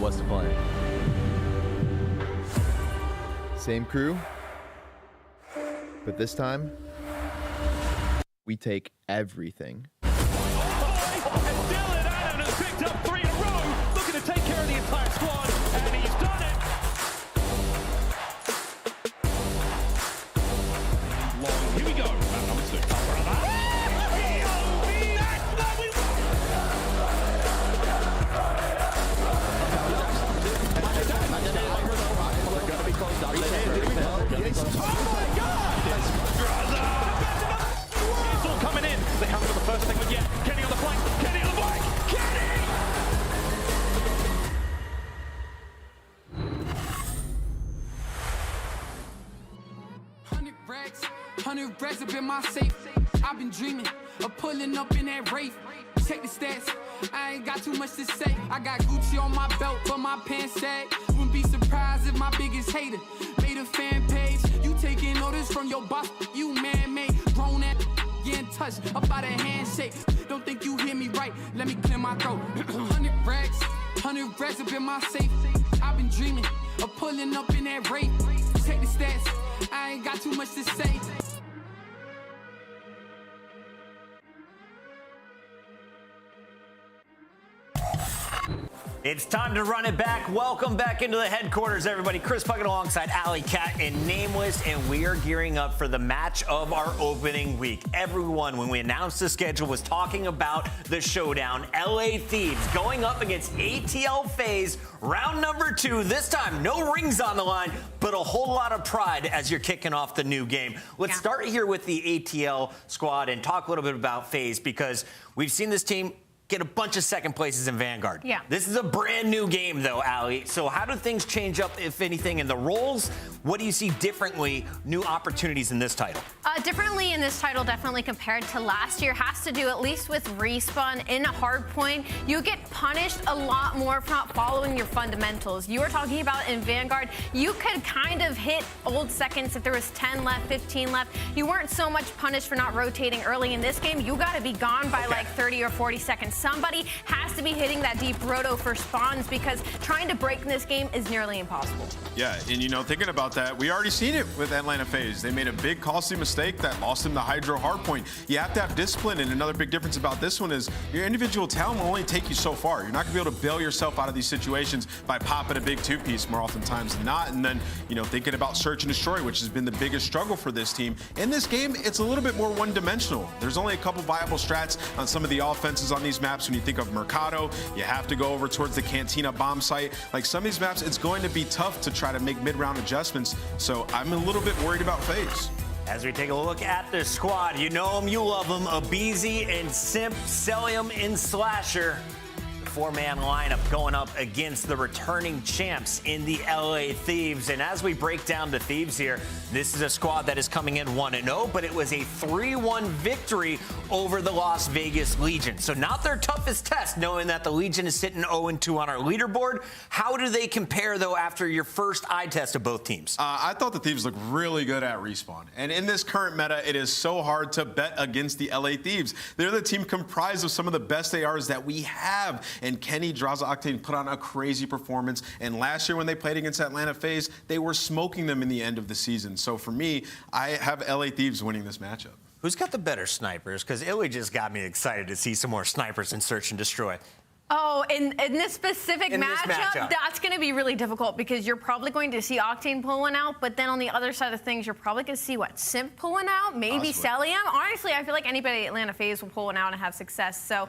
was to play. Same crew, but this time, we take everything. Picked up 3 in a row, looking to take care of the entire squad, and he's done it. Long, here we go. Number 2. Oh my God! Drazah! It's all coming in. They haven't got the first thing, but yeah, Kenny on the flank. Kenny on the flank. Kenny! 100 racks up in my safe. I've been dreaming of pulling up in that Wraith. Check the stats, I ain't got too much to say. I got Gucci on my belt, but my pants sag. Wouldn't be surprised if my biggest hater made a fan page. You taking orders from your boss, you man-made. Grown at getting touched up by the handshake. Don't think you hear me right, let me clear my throat. 100 racks up in my safe. I've been dreaming of pulling up in that Wraith. Check the stats, I ain't got too much to say. It's time to run it back. Welcome back into the headquarters, everybody. Chris Puckett alongside aLLeY, Cat, and Nameless, and we are gearing up for the match of our opening week. Everyone, when we announced the schedule, was talking about the showdown. LA Thieves going up against ATL FaZe, round number 2. This time, no rings on the line, but a whole lot of pride as you're kicking off the new game. Let's start here with the ATL squad and talk a little bit about FaZe, because we've seen this team get a bunch of second places in Vanguard. Yeah. This is a brand new game, though, aLLeY. So how do things change up, if anything, in the roles? What do you see differently, new opportunities in this title? Differently in this title, definitely compared to last year, has to do at least with respawn in a hardpoint. You get punished a lot more for not following your fundamentals. You were talking about in Vanguard, you could kind of hit old seconds if there was 10 left, 15 left. You weren't so much punished for not rotating early. In this game, you got to be gone by like 30 or 40 seconds. Somebody has to be hitting that deep roto for spawns, because trying to break in this game is nearly impossible. Yeah, and you know, thinking about that, we already seen it with Atlanta FaZe. They made a big costly mistake that lost them the HyDra hardpoint. You have to have discipline, and another big difference about this one is your individual talent will only take you so far. You're not gonna be able to bail yourself out of these situations by popping a big 2-piece more oftentimes than not. And then, you know, thinking about search and destroy, which has been the biggest struggle for this team. In this game, it's a little bit more one-dimensional. There's only a couple viable strats on some of the offenses on these maps. When you think of Mercado, you have to go over towards the Cantina bomb site. Like some of these maps, it's going to be tough to try to make mid-round adjustments. So I'm a little bit worried about FaZe. As we take a look at the squad, you know them, you love them. aBeZy and Simp, Cellium and Slasher. The 4-man lineup going up against the returning champs in the LA Thieves. And as we break down the Thieves here, this is a squad that is coming in 1-0, but it was a 3-1 victory over the Las Vegas Legion. So not their toughest test, knowing that the Legion is sitting 0-2 on our leaderboard. How do they compare, though, after your first eye test of both teams? I thought the Thieves looked really good at respawn. And in this current meta, it is so hard to bet against the LA Thieves. They're the team comprised of some of the best ARs that we have. And Kenny, Drazah, Octane put on a crazy performance. And last year when they played against Atlanta FaZe, they were smoking them in the end of the season. So for me, I have LA Thieves winning this matchup. Who's got the better snipers? Because iLLeY just got me excited to see some more snipers in Search and Destroy. Oh, in this specific matchup, that's going to be really difficult, because you're probably going to see Octane pulling out, but then on the other side of things, you're probably going to see, what, Simp pulling out? Maybe Cellium? Honestly, I feel like anybody at Atlanta FaZe will pull out and have success, so...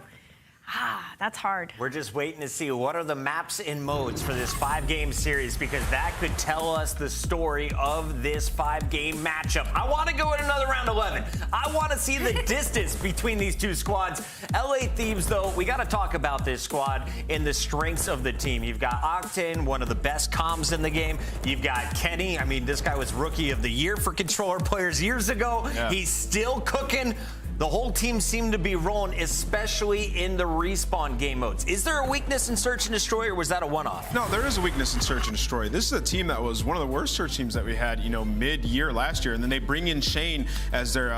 that's hard. We're just waiting to see what are the maps and modes for this 5-game series, because that could tell us the story of this 5-game matchup. I want to go in another round 11. I want to see the distance between these two squads. LA Thieves, though, we got to talk about this squad and the strengths of the team. You've got Octane, one of the best comms in the game. You've got Kenny. I mean, this guy was Rookie of the Year for controller players years ago. Yeah. He's still cooking. The whole team seemed to be rolling, especially in the respawn game modes. Is there a weakness in Search and Destroy, or was that a one-off? No, there is a weakness in Search and Destroy. This is a team that was one of the worst search teams that we had, mid-year last year, and then they bring in Shane as their,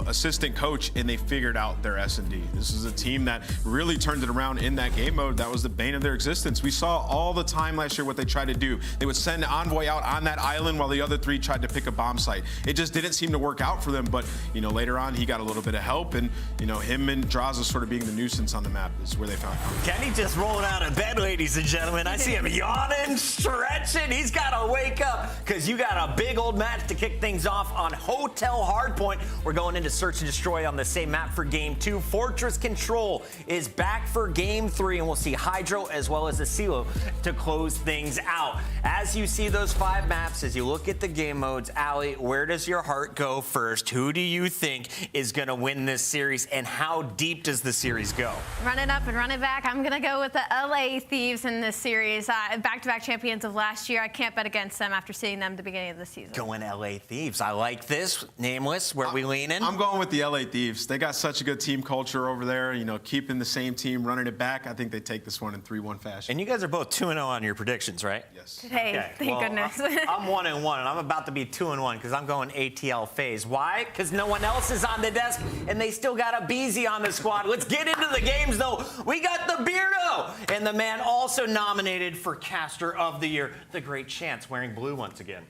assistant coach, and they figured out their S&D. This is a team that really turned it around in that game mode. That was the bane of their existence. We saw all the time last year what they tried to do. They would send Envoy out on that island while the other three tried to pick a bomb site. It just didn't seem to work out for them, but, later on, he got a little bit of help, and him and Drazah sort of being the nuisance on the map is where they found him. Kenny just rolling out of bed, ladies and gentlemen. I see him yawning, stretching. He's got to wake up because you got a big old match to kick things off on Hotel Hardpoint. We're going into Search and Destroy on the same map for Game 2. Fortress Control is back for Game 3, and we'll see HyDra as well as the CeeLo to close things out. As you see those 5 maps, as you look at the game modes, aLLeY, where does your heart go first? Who do you think is going to win this series, and how deep does the series go? Run it up and run it back. I'm going to go with the LA Thieves in this series. Back-to-back champions of last year. I can't bet against them after seeing them at the beginning of the season. Going LA Thieves. I like this. Nameless, where we leaning? I'm going with the LA Thieves. They got such a good team culture over there, keeping the same team, running it back. I think they take this one in 3-1 fashion. And you guys are both 2-0 on your predictions, right? Yes. Hey, thank goodness. I'm 1-1, and I'm about to be 2-1 because I'm going ATL FaZe. Why? Because no one else is on the desk, and they still got aBeZy on the squad. Let's get into the games, though. We got the Beardo, and the man also nominated for Caster of the Year, the great Chance, wearing blue once again.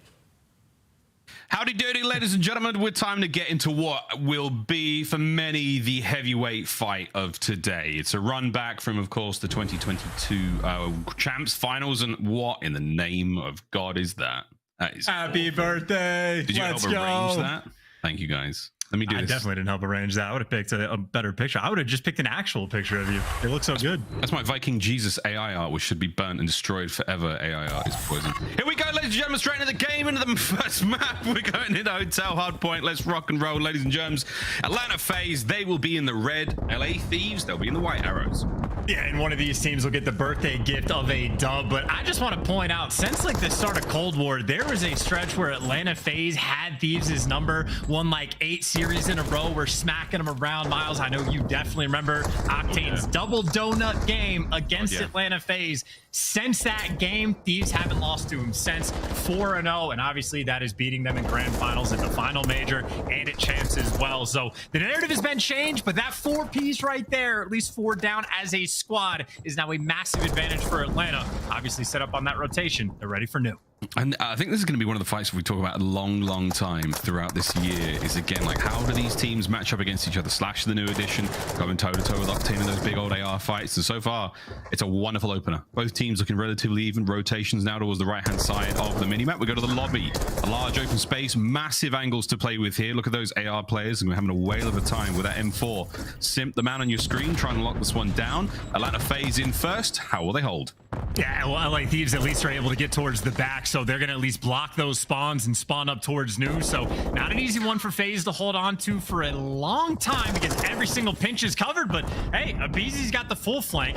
Howdy doody, ladies and gentlemen. We're time to get into what will be, for many, the heavyweight fight of today. It's a run back from, of course, the 2022 Champs Finals, and what in the name of God is that? That is Happy birthday! Did you help arrange that? Thank you, guys. Let me do this. I definitely didn't help arrange that. I would have picked a better picture. I would have just picked an actual picture of you. It looks so good. That's my Viking Jesus AI art, which should be burnt and destroyed forever. AI art is poison. Here we go, ladies and gentlemen, straight into the game, into the first map. We're going into Hotel Hardpoint. Let's rock and roll, ladies and germs. Atlanta FaZe, they will be in the red. LA Thieves, they'll be in the white arrows. Yeah, and one of these teams will get the birthday gift of a dub. But I just want to point out, since like the start of Cold War, there was a stretch where Atlanta FaZe had Thieves' number, won like 8 series in a row. We're smacking them around. Miles, I know you definitely remember Octane's double donut game against Atlanta FaZe. Since that game, Thieves haven't lost to him since 4-0, and obviously that is beating them in grand finals at the final major and at champs as well. So the narrative has been changed, but that 4-piece right there, at least 4 down as a squad, is now a massive advantage for Atlanta. Obviously set up on that rotation. They're ready for new. And I think this is going to be one of the fights we talk about a long time throughout this year, is again, like, how do these teams match up against each other? Slash the new edition, going toe-to-toe with Octane in those big old AR fights. And so far, it's a wonderful opener. Both teams looking relatively even. Rotations now towards the right-hand side of the minimap. We go to the lobby. A large open space, massive angles to play with here. Look at those AR players, and we're having a whale of a time with that M4. Simp, the man on your screen, trying to lock this one down. Atlanta FaZe in first. How will they hold? Yeah, well, LA Thieves at least are able to get towards the back, so they're going to at least block those spawns and spawn up towards new. So not an easy one for FaZe to hold on to for a long time because every single pinch is covered. But hey, aBeZy's got the full flank.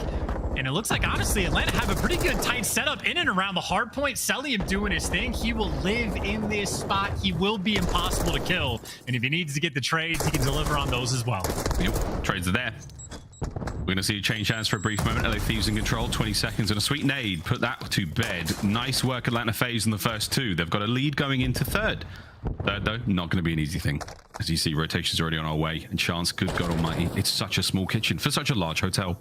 And it looks like, honestly, Atlanta have a pretty good tight setup in and around the hard point. Cellium doing his thing. He will live in this spot. He will be impossible to kill. And if he needs to get the trades, he can deliver on those as well. Yep, trades are there. We're going to see a change hands for a brief moment. LA Thieves in control, 20 seconds and a sweet nade. Put that to bed. Nice work, Atlanta FaZe in the first 2. They've got a lead going into third. Third, though, not going to be an easy thing. As you see, rotation's already on our way. And Chance, good God almighty, it's such a small kitchen for such a large hotel.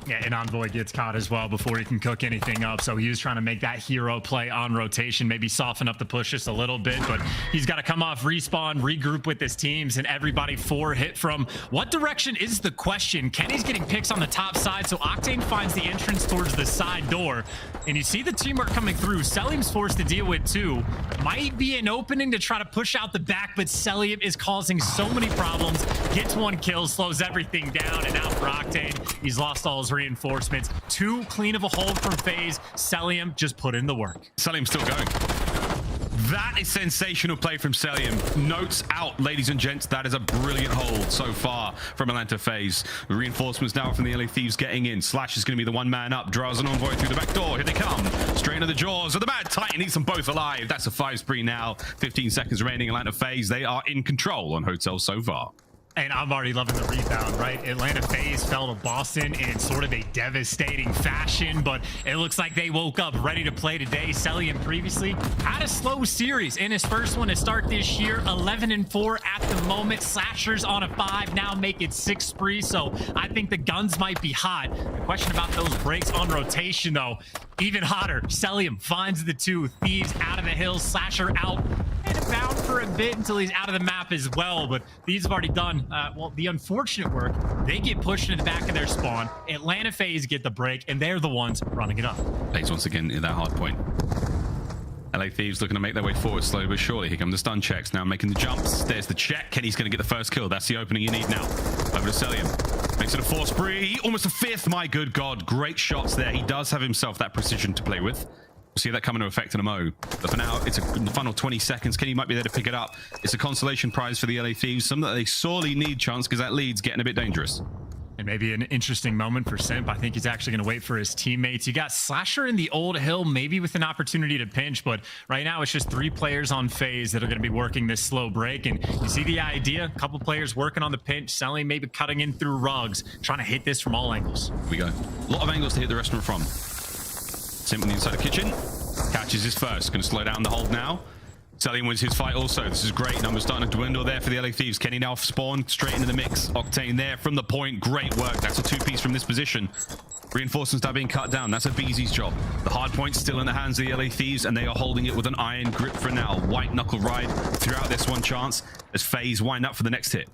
Yeah, and Envoy gets caught as well before he can cook anything up. So he was trying to make that hero play on rotation, maybe soften up the push just a little bit. But he's got to come off respawn, regroup with his teams, and everybody 4 hit from what direction is the question. Kenny's getting picks on the top side, so Octane finds the entrance towards the side door. And you see the teamwork coming through. Cellium's forced to deal with 2. Might be an opening to try to push out the back, but Cellium is causing so many problems. Gets 1 kill, slows everything down, and now for Octane, he's lost all his reinforcements. 2 clean of a hold from FaZe. Cellium just put in the work. Cellium's still going. That is sensational play from Cellium. Notes out, ladies and gents. That is a brilliant hold so far from Atlanta FaZe. Reinforcements now from the LA Thieves getting in. Slash is going to be the one man up. Drazah and Envoy through the back door. Here they come. Straight into the jaws of the Mad Titan. Needs them both alive. That's a 5 spree now. 15 seconds remaining. Atlanta FaZe, they are in control on Hotel so far. And I'm already loving the rebound, right? Atlanta FaZe fell to Boston in sort of a devastating fashion, but it looks like they woke up ready to play today. Cellium previously had a slow series in his first one to start this year, 11-4 at the moment. Slashers on a 5, now make it 6 spree, so I think the guns might be hot. The question about those breaks on rotation, though, even hotter. Cellium finds the 2. Thieves out of the hills, Slasher out and bound for a bit until he's out of the map as well, but Thieves have already done well, the unfortunate work. They get pushed into the back of their spawn. Atlanta FaZe get the break, and they're the ones running it up. FaZe once again in that hard point. LA Thieves looking to make their way forward slowly but surely. Here come the stun checks now, making the jumps. There's the check. Kenny's going to get the first kill. That's the opening you need now. Over to Cellium. Makes it a 4 spree. Almost a 5th. My good God. Great shots there. He does have himself that precision to play with. We'll see that come into effect in a mo. But for now, it's the final 20 seconds. Kenny might be there to pick it up. It's a consolation prize for the LA Thieves. Something that they sorely need, chance, because that lead's getting a bit dangerous. And maybe an interesting moment for Simp. I think he's actually going to wait for his teammates. You got Slasher in the old hill, maybe with an opportunity to pinch, but right now it's just 3 players on FaZe that are going to be working this slow break. And you see the idea, a couple players working on the pinch, selling, maybe cutting in through rugs, trying to hit this from all angles. Here we go. A lot of angles to hit the restaurant from. Simp on the inside of the kitchen. Catches his first. Going to slow down the hold now. Cellium wins his fight also. This is great. Numbers starting to dwindle there for the LA Thieves. Kenny now spawned straight into the mix. Octane there from the point. Great work. That's a 2-piece from this position. Reinforcements now being cut down. That's aBeZy's job. The hard point still in the hands of the LA Thieves, and they are holding it with an iron grip for now. White knuckle ride throughout this one chance as FaZe wind up for the next hit.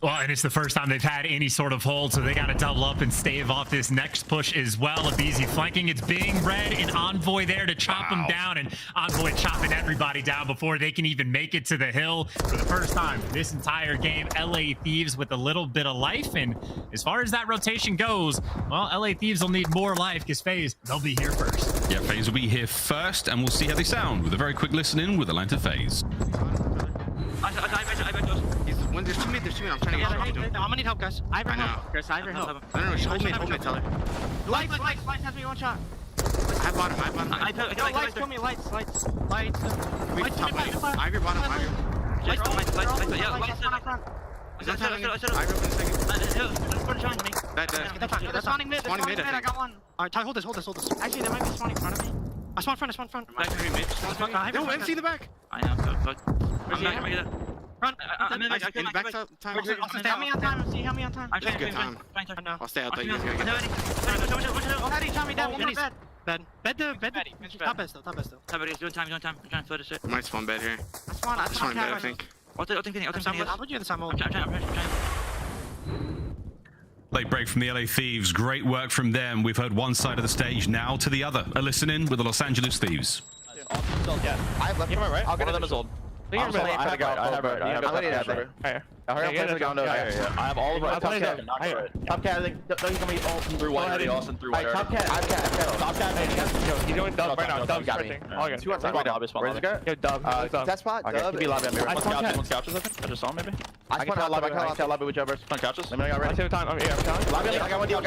Well, and it's the first time they've had any sort of hold, so they got to double up and stave off this next push as well. aBeZy flanking. It's being read, and Envoy there to chop him down, and Envoy chopping everybody down before they can even make it to the hill. For the first time this entire game, LA Thieves with a little bit of life, and as far as that rotation goes, well, LA Thieves will need more life because FaZe, they'll be here first. Yeah, FaZe will be here first, and we'll see how they sound with a very quick listen in with Atlanta FaZe. There's 2 mid, I'm trying to get I'm gonna need help, guys. I know. Chris, help. No, just hold mid, Teller. Lights has me 1 shot. I bottom. Lights, kill me, lights. Lights, top right. Ivy bottom, Ivy. Lights, yeah, lights on front. Is that Ivy in a second? They're spawning mid, I got 1. Alright, Ty, hold this. Actually, they might be spawning in front of me. I spawn front. No, MC in the back. I know, fuck. I'm not gonna get it. Run. I'm in the back time. Help me on time. I'm trying to get time. I'll stay out there. You guys gotta get Oh, Hattie, Tommy, down. One more bed. Bed. Top bed still. He's doing time. I'm trying to flood this shit. I might spawn bed here. I spawn bed, I think. I'll take I'll put you in the time. I'm trying. Late break from the LA Thieves. Great work from them. We've heard one side of the stage, now to the other. A listen in with the Los Angeles Thieves. Yeah, I have left. Right? I'll get one of them is old. I have all of them. Top cat, I think he's gonna be all through one already. Austin through one. Top cat. He's doing dub right now. Dub's sprinting. Two outside. Where's the guy? Yo, dub. That spot. Dub. Be lobby. One couches. I think. I just saw him maybe. I can tell lobby whichever. On couches. Let me know I got ready. Lobby. I got one deal.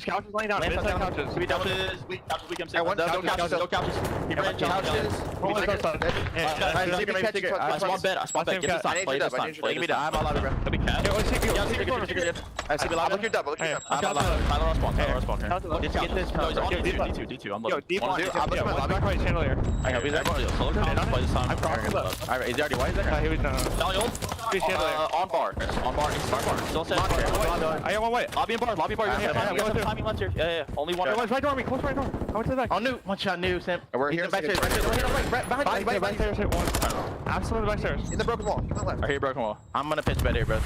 Couches laying down. Couches. We couches. We can say one. No couches. I spawn bed. Get this time. Play this time. Give me that. I'm all lobby, bro. Could be cat. I see me lobby. Look your double. I'm on lobby. Tyler spawn here. Get this. D2. I'm looking. Yo, D1. I'm looking at lobby. Chandelier. I got there. Play this time. Alright, is he already white? He was on bar. Still set. I got one white. Lobby and bar. Timing left here. Yeah. Only one. Right door me. Close right door. I went to the back. On new. One shot new, Simp. We're here. Back stairs. Backstairs hit one. Absolutely backstairs. In the broken wall. I hear broken wall. I'm gonna pitch bed here, bro.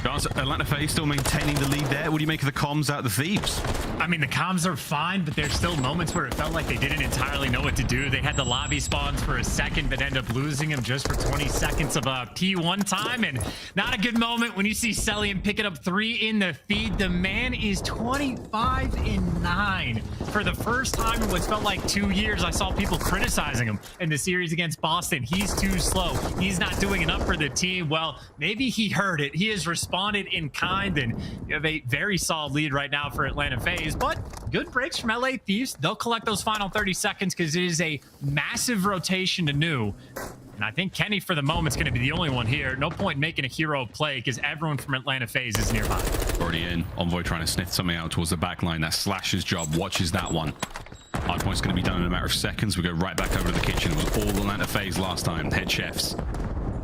Atlanta FaZe still maintaining the lead there. What do you make of the comms out of the Thieves? I mean, the comms are fine, but there's still moments where it felt like they didn't entirely know what to do. They had the lobby spawns for a second, but end up losing them just for 20 seconds of P1 time. And not a good moment when you see Cellium picking up 3 in the feed. The man is 25-9. For the first time in what's felt like 2 years, I saw people criticizing him in the series against Boston. He's too slow. He's not doing enough for the team. Well, maybe he heard it. He has responded in kind, and you have a very solid lead right now for Atlanta FaZe, but good breaks from LA Thieves. They'll collect those final 30 seconds because it is a massive rotation to new. And I think Kenny, for the moment, is going to be the only one here. No point making a hero play because everyone from Atlanta FaZe is nearby. Already in. Envoy trying to sniff something out towards the back line. That's Slash's job. Watches that one. Hardpoint's going to be done in a matter of seconds. We go right back over to the kitchen. It was all Atlanta FaZe last time. Head chefs.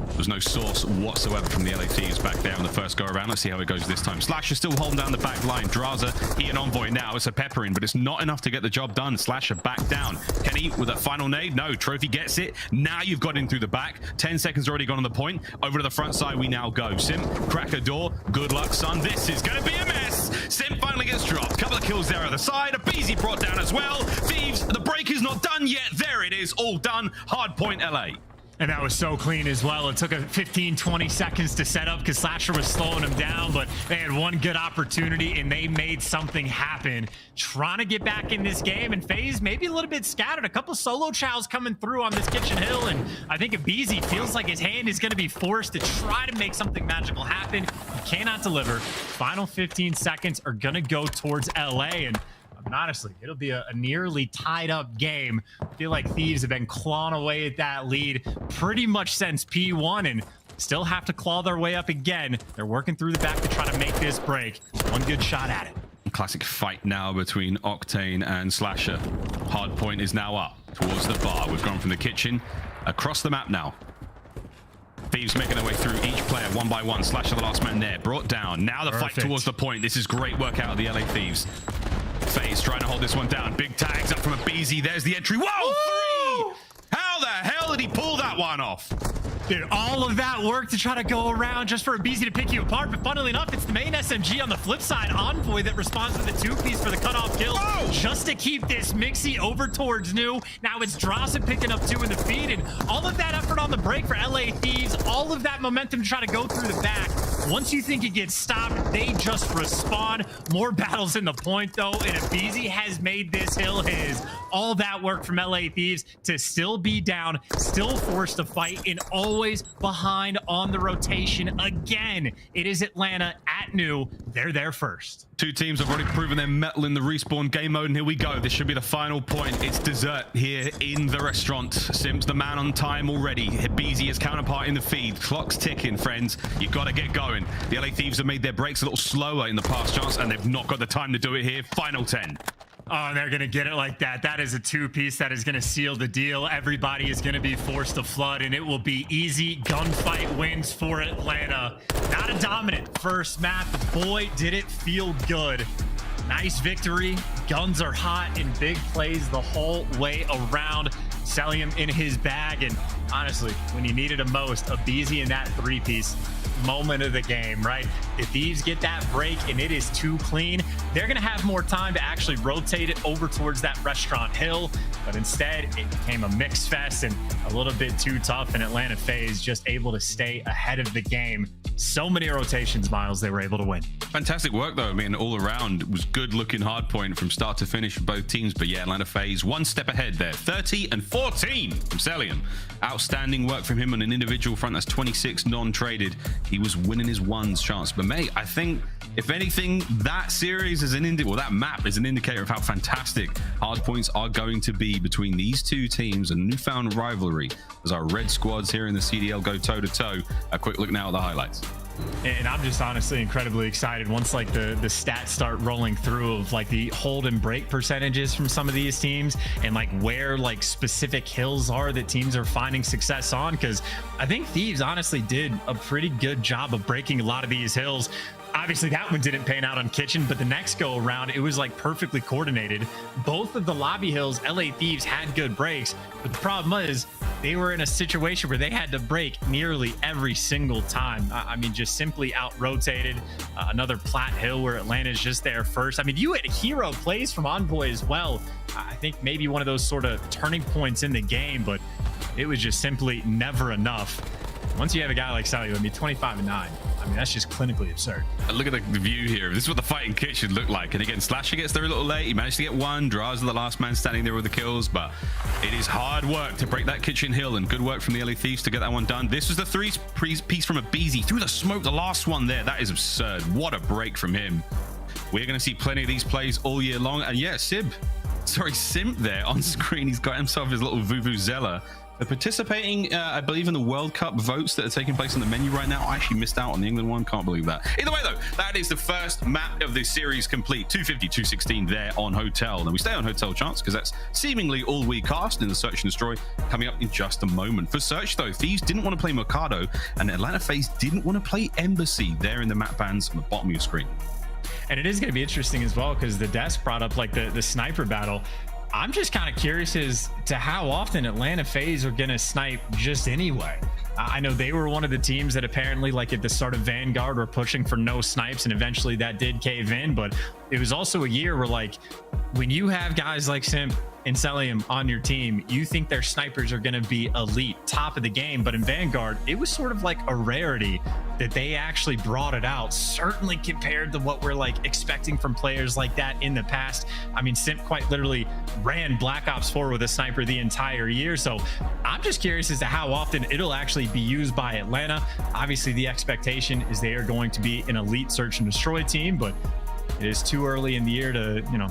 There was no source whatsoever from the LA Thieves back there on the first go around. Let's see how it goes this time. Slasher still holding down the back line. Drazah, he and Envoy now. It's a peppering, but it's not enough to get the job done. Slasher back down. Kenny with that final nade. No, Trophy gets it. Now you've got in through the back. 10 seconds already gone on the point. Over to the front side we now go. Simp, crack a door. Good luck, son. This is going to be a mess. Simp finally gets dropped. Couple of kills there at the side. aBeZy brought down as well. Thieves, the break is not done yet. There it is. All done. Hardpoint LA. And that was so clean as well. It took a 15-20 seconds to set up because Slasher was slowing him down, but they had one good opportunity and they made something happen. Trying to get back in this game, and FaZe maybe a little bit scattered. A couple solo chows coming through on this kitchen hill, and I think aBeZy feels like his hand is going to be forced to try to make something magical happen. He cannot deliver. Final 15 seconds are going to go towards LA, and honestly, it'll be a nearly tied up game. I feel like Thieves have been clawing away at that lead pretty much since P1 and still have to claw their way up again. They're working through the back to try to make this break. One good shot at it. Classic fight now between Octane and Slasher. Hardpoint is now up towards the bar. We've gone from the kitchen across the map now. Thieves making their way through each player one by one. Slasher the last man there. Brought down. Now the fight towards the point. This is great work out of the LA Thieves. FaZe trying to hold this one down. Big tags up from aBeZy. There's the entry. Whoa, 3! How the hell did he pull that one off? Dude, all of that work to try to go around just for aBeZy to pick you apart, but funnily enough, it's the main SMG on the flip side, Envoy, that responds with the two-piece for the cutoff kill, just to keep this mixy over towards New. Now it's Drazah picking up 2 in the feed, and all of that effort on the break for LA Thieves, all of that momentum to try to go through the back. Once you think it gets stopped, they just respawn. More battles in the point, though, and aBeZy has made this hill his. All that work from LA Thieves to still be down, still forced to fight, and always behind on the rotation again. It is Atlanta at New. They're there first. Two teams have already proven their mettle in the respawn game mode, and here we go. This should be the final point. It's dessert here in the restaurant. Simp's the man on time already. aBeZy is counterpart in the feed. Clock's ticking, friends. You got to get going. The LA Thieves have made their breaks a little slower in the past chance, and they've not got the time to do it here. Final 10. Oh, they're going to get it like that. That is a two-piece that is going to seal the deal. Everybody is going to be forced to flood, and it will be easy gunfight wins for Atlanta. Not a dominant first map. Boy, did it feel good. Nice victory. Guns are hot and big plays the whole way around. Cellium in his bag, and honestly, when you needed it most, aBeZy in that three-piece. Moment of the game, right? If Thieves get that break and it is too clean, they're gonna have more time to actually rotate it over towards that restaurant hill, but instead it became a mix fest and a little bit too tough, and Atlanta FaZe just able to stay ahead of the game. So many rotations, Miles, they were able to win. Fantastic work though. I mean, all around it was good looking hard point from start to finish for both teams, but yeah, Atlanta FaZe one step ahead there. 30 and 14 from Cellium. Outstanding work from him on an individual front. That's 26 non-traded. He was winning his ones chance. But mate, I think if anything, that series is that map is an indicator of how fantastic hard points are going to be between these two teams. A newfound rivalry as our red squads here in the CDL go toe to toe. A quick look now at the highlights. And I'm just honestly incredibly excited once like the stats start rolling through of like the hold and break percentages from some of these teams and like where like specific hills are that teams are finding success on, because I think Thieves honestly did a pretty good job of breaking a lot of these hills. Obviously that one didn't pan out on kitchen, but the next go around it was like perfectly coordinated. Both of the lobby hills, LA Thieves had good breaks, but the problem was they were in a situation where they had to break nearly every single time. I mean, just simply out rotated. Another plat hill where Atlanta's just there first. I mean, you had hero plays from Envoy as well. I think maybe one of those sort of turning points in the game, but it was just simply never enough. Once you have a guy like Cellium, I mean, 25 and 9. I mean, that's just clinically absurd. Look at the view here. This is what the fighting kit should look like. And again, Slasher gets there a little late. He managed to get one. Drazah the last man standing there with the kills, but it is hard work to break that kitchen hill, and good work from the LA Thieves to get that one done. This was the three-piece from aBeZy through the smoke. The last one there, that is absurd. What a break from him. We're going to see plenty of these plays all year long. And yeah, Simp there on screen. He's got himself his little Vuvuzela They're participating, I believe, in the World Cup votes that are taking place on the menu right now. I actually missed out on the England one. Can't believe that. Either way, though, that is the first map of this series complete. 250, 216 there on Hotel. Now we stay on Hotel Chance because that's seemingly all we cast in the Search and Destroy coming up in just a moment. For Search, though, Thieves didn't want to play Mercado, and Atlanta FaZe didn't want to play aBeZy there in the map bands on the bottom of your screen. And it is going to be interesting as well because the desk brought up like the sniper battle. I'm just kind of curious as to how often Atlanta FaZe are going to snipe just anyway. I know they were one of the teams that apparently, like at the start of Vanguard, were pushing for no snipes, and eventually that did cave in. But it was also a year where, like, when you have guys like Simp and Cellium on your team, you think their snipers are going to be elite, top of the game. But in Vanguard, it was sort of like a rarity that they actually brought it out, certainly compared to what we're like expecting from players like that in the past. I mean, Simp quite literally ran Black Ops 4 with a sniper the entire year. So I'm just curious as to how often it'll actually be used by Atlanta. Obviously, the expectation is they are going to be an elite search and destroy team, but it is too early in the year to, you know,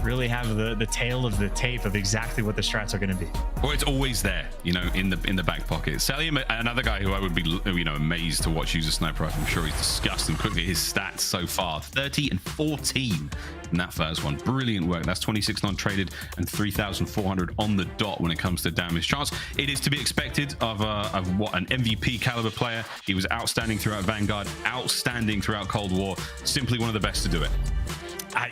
really have the tail of the tape of exactly what the strats are going to be. Or it's always there, you know, in the back pocket. Cellium, another guy who I would be, you know, amazed to watch use a sniper rifle. I'm sure he's disgusting. Quickly, his stats so far: 30 and 14 in that first one. Brilliant work. That's 26 non-traded and 3,400 on the dot when it comes to damage chance. It is to be expected of what, an MVP caliber player. He was outstanding throughout Vanguard, outstanding throughout Cold War. Simply one of the best to do it.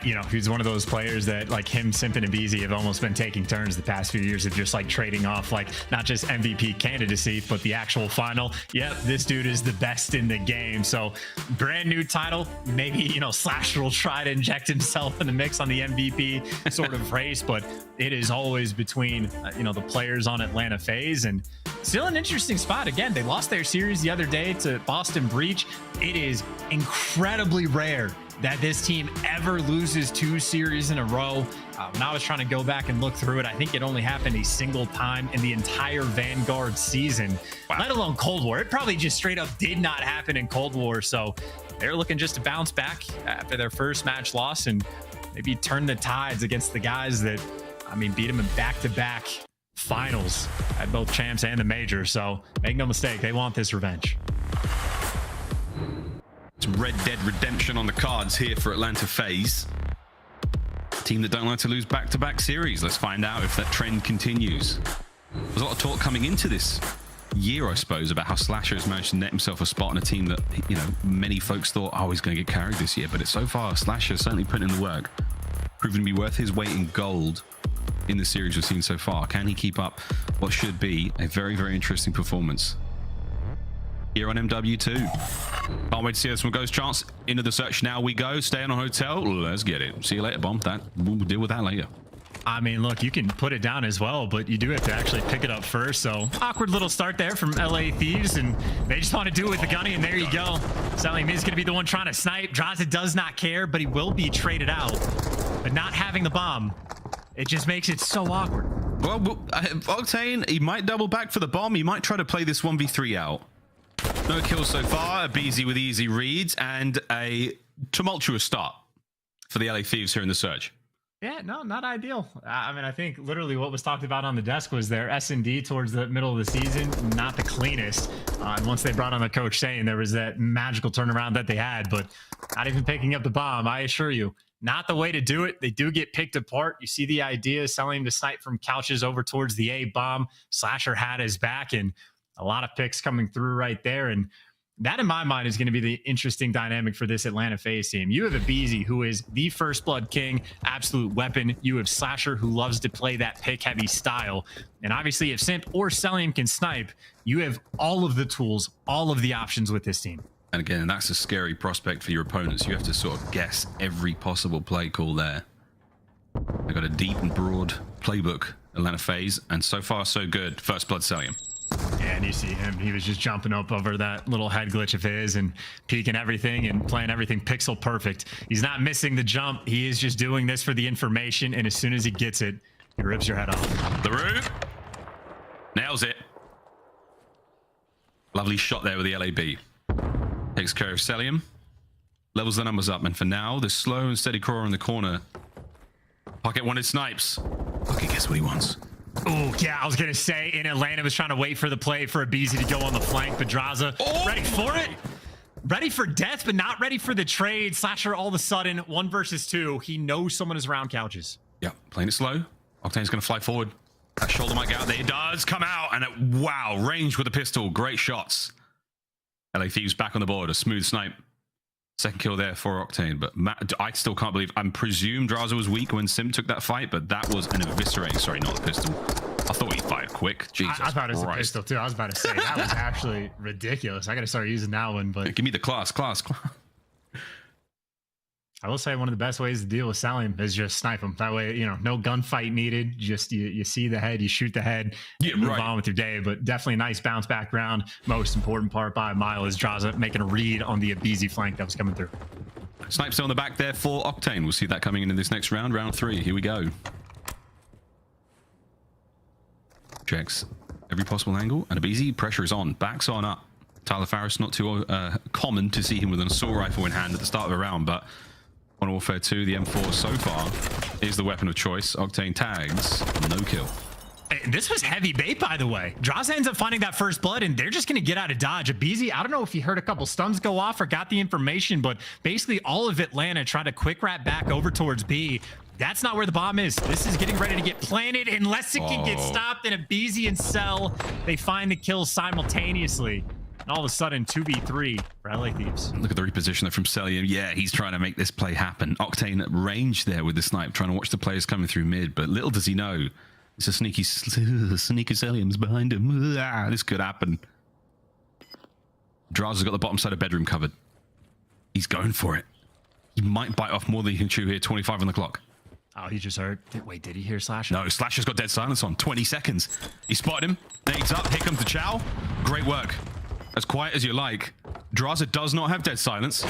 You know, he's one of those players that, like him, Simp, and aBeZy have almost been taking turns the past few years of just like trading off, like not just MVP candidacy, but the actual final. Yep, this dude is the best in the game. So brand new title. Maybe, you know, Slasher will try to inject himself in the mix on the MVP sort of race, but it is always between, you know, the players on Atlanta FaZe. And still an interesting spot. Again, they lost their series the other day to Boston Breach. It is incredibly rare that this team ever loses 2 series in a row. When I was trying to go back and look through it, I think it only happened a single time in the entire Vanguard season, let alone Cold War. It probably just straight up did not happen in Cold War. So they're looking just to bounce back after their first match loss and maybe turn the tides against the guys that, I mean, beat them in back-to-back finals at both champs and the major. So make no mistake, they want this revenge. It's Red Dead Redemption on the cards here for Atlanta FaZe. Team that don't like to lose back-to-back series. Let's find out if that trend continues. There's a lot of talk coming into this year, I suppose, about how Slasher has managed to net himself a spot on a team that, you know, many folks thought, oh, he's going to get carried this year. But it's so far, Slasher certainly put in the work, proven to be worth his weight in gold in the series we've seen so far. Can he keep up what should be a very, very interesting performance here on MW2? Can't wait to see this one goes. Chance into the search. Now we go. Staying on Hotel. Let's get it. See you later, Bomb. We'll deal with that later. I mean, look, you can put it down as well, but you do have to actually pick it up first. So awkward little start there from LA Thieves, and they just want to do it with the gunny, and there you go. Cellium is going to be the one trying to snipe. Drazah does not care, but he will be traded out. But not having the bomb, it just makes it so awkward. Well, Octane, he might double back for the bomb. He might try to play this 1v3 out. No kills so far. aBeZy with easy reads and a tumultuous start for the LA Thieves here in the search. Yeah, no, not ideal. I mean, I think literally what was talked about on the desk was their S&D towards the middle of the season, not the cleanest. And once they brought on the coach saying there was that magical turnaround that they had, but not even picking up the bomb, I assure you, not the way to do it. They do get picked apart. You see the idea, selling to snipe from couches over towards the A bomb. Slasher had his back, and a lot of picks coming through right there. And that, in my mind, is going to be the interesting dynamic for this Atlanta FaZe team. You have aBeZy, who is the first blood king, absolute weapon. You have Slasher, who loves to play that pick-heavy style. And obviously, if Simp or Cellium can snipe, you have all of the tools, all of the options with this team. And again, that's a scary prospect for your opponents. You have to sort of guess every possible play call there. They've got a deep and broad playbook, Atlanta FaZe, and so far, so good. First blood Cellium. Yeah, and you see him, he was just jumping up over that little head glitch of his and peeking everything and playing everything pixel perfect. He's not missing the jump. He is just doing this for the information, and as soon as he gets it, he rips your head off. The roof. Nails it. Lovely shot there with the LAB. Takes care of Cellium. Levels the numbers up, and for now, the slow and steady crawler in the corner. Pocket wanted snipes. Pocket gets what he wants. Oh, yeah, I was going to say in Atlanta was trying to wait for the play for aBeZy to go on the flank, but Drazah ready for it. Ready for death, but not ready for the trade. Slasher all of a sudden, 1 versus 2. He knows someone is around couches. Yeah, playing it slow. Octane's going to fly forward. That shoulder might get out there. It does come out. And wow, range with the pistol. Great shots. LA Thieves back on the board. A smooth snipe. Second kill there for Octane. But I still can't believe. I presume Drazah was weak when Simp took that fight, but that was an eviscerating. Sorry, not the pistol. I thought he fired quick. Jesus I thought it was Christ. a pistol too. I was about to say that was actually ridiculous. I got to start using that one. But give me the class. I will say one of the best ways to deal with Cellium is just snipe him. That way, you know, no gunfight needed. Just you see the head, you shoot the head, move on with your day. But definitely a nice bounce back round. Most important part by a mile is Drazah making a read on the aBeZy flank that was coming through. Snipe still on the back there for Octane. We'll see that coming in this next round, round 3. Here we go. Checks every possible angle, and aBeZy pressure is on. Backs on up. Tyler Farris, not too common to see him with an assault rifle in hand at the start of a round, but on Warfare 2, the M4 so far is the weapon of choice. Octane tags, no kill. And this was heavy bait, by the way. Drazah ends up finding that first blood, and they're just going to get out of dodge. aBeZy, I don't know if he heard a couple stuns go off or got the information, but basically all of Atlanta tried to quick wrap back over towards B. That's not where the bomb is. This is getting ready to get planted unless it can get stopped. And aBeZy and Cell, they find the kills simultaneously. And all of a sudden, 2v3 for LA Thieves. Look at the reposition there from Cellium. Yeah, he's trying to make this play happen. Octane at range there with the snipe, trying to watch the players coming through mid. But little does he know, it's a sneaky Cellium's behind him. This could happen. Drazah's got the bottom side of bedroom covered. He's going for it. He might bite off more than he can chew here. 25 on the clock. Oh, he just heard. Wait, did he hear Slasher? No, Slasher's got dead silence on. 20 seconds. He spotted him. Nades up. Here comes the chow. Great work. As quiet as you like. Drazah does not have dead silence.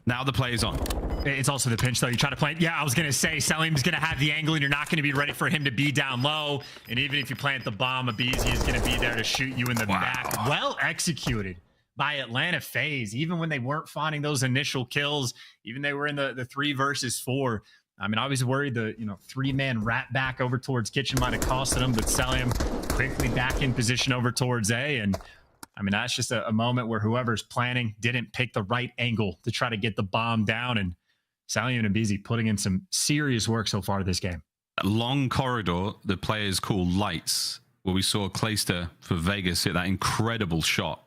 Now the play is on. It's also the pinch, though. You try to plant. Yeah, I was going to say, Cellium's going to have the angle, and you're not going to be ready for him to be down low. And even if you plant the bomb, aBeZy is going to be there to shoot you in the back. Well executed by Atlanta FaZe. Even when they weren't finding those initial kills, even they were in the 3 versus 4. I mean, I was worried the 3-man rat back over towards kitchen might have costed him, but Cellium quickly back in position over towards A. And I mean, that's just a moment where whoever's planning didn't pick the right angle to try to get the bomb down. And Cellium and aBeZy putting in some serious work so far this game. That long corridor the players call lights, where we saw Clayster for Vegas hit that incredible shot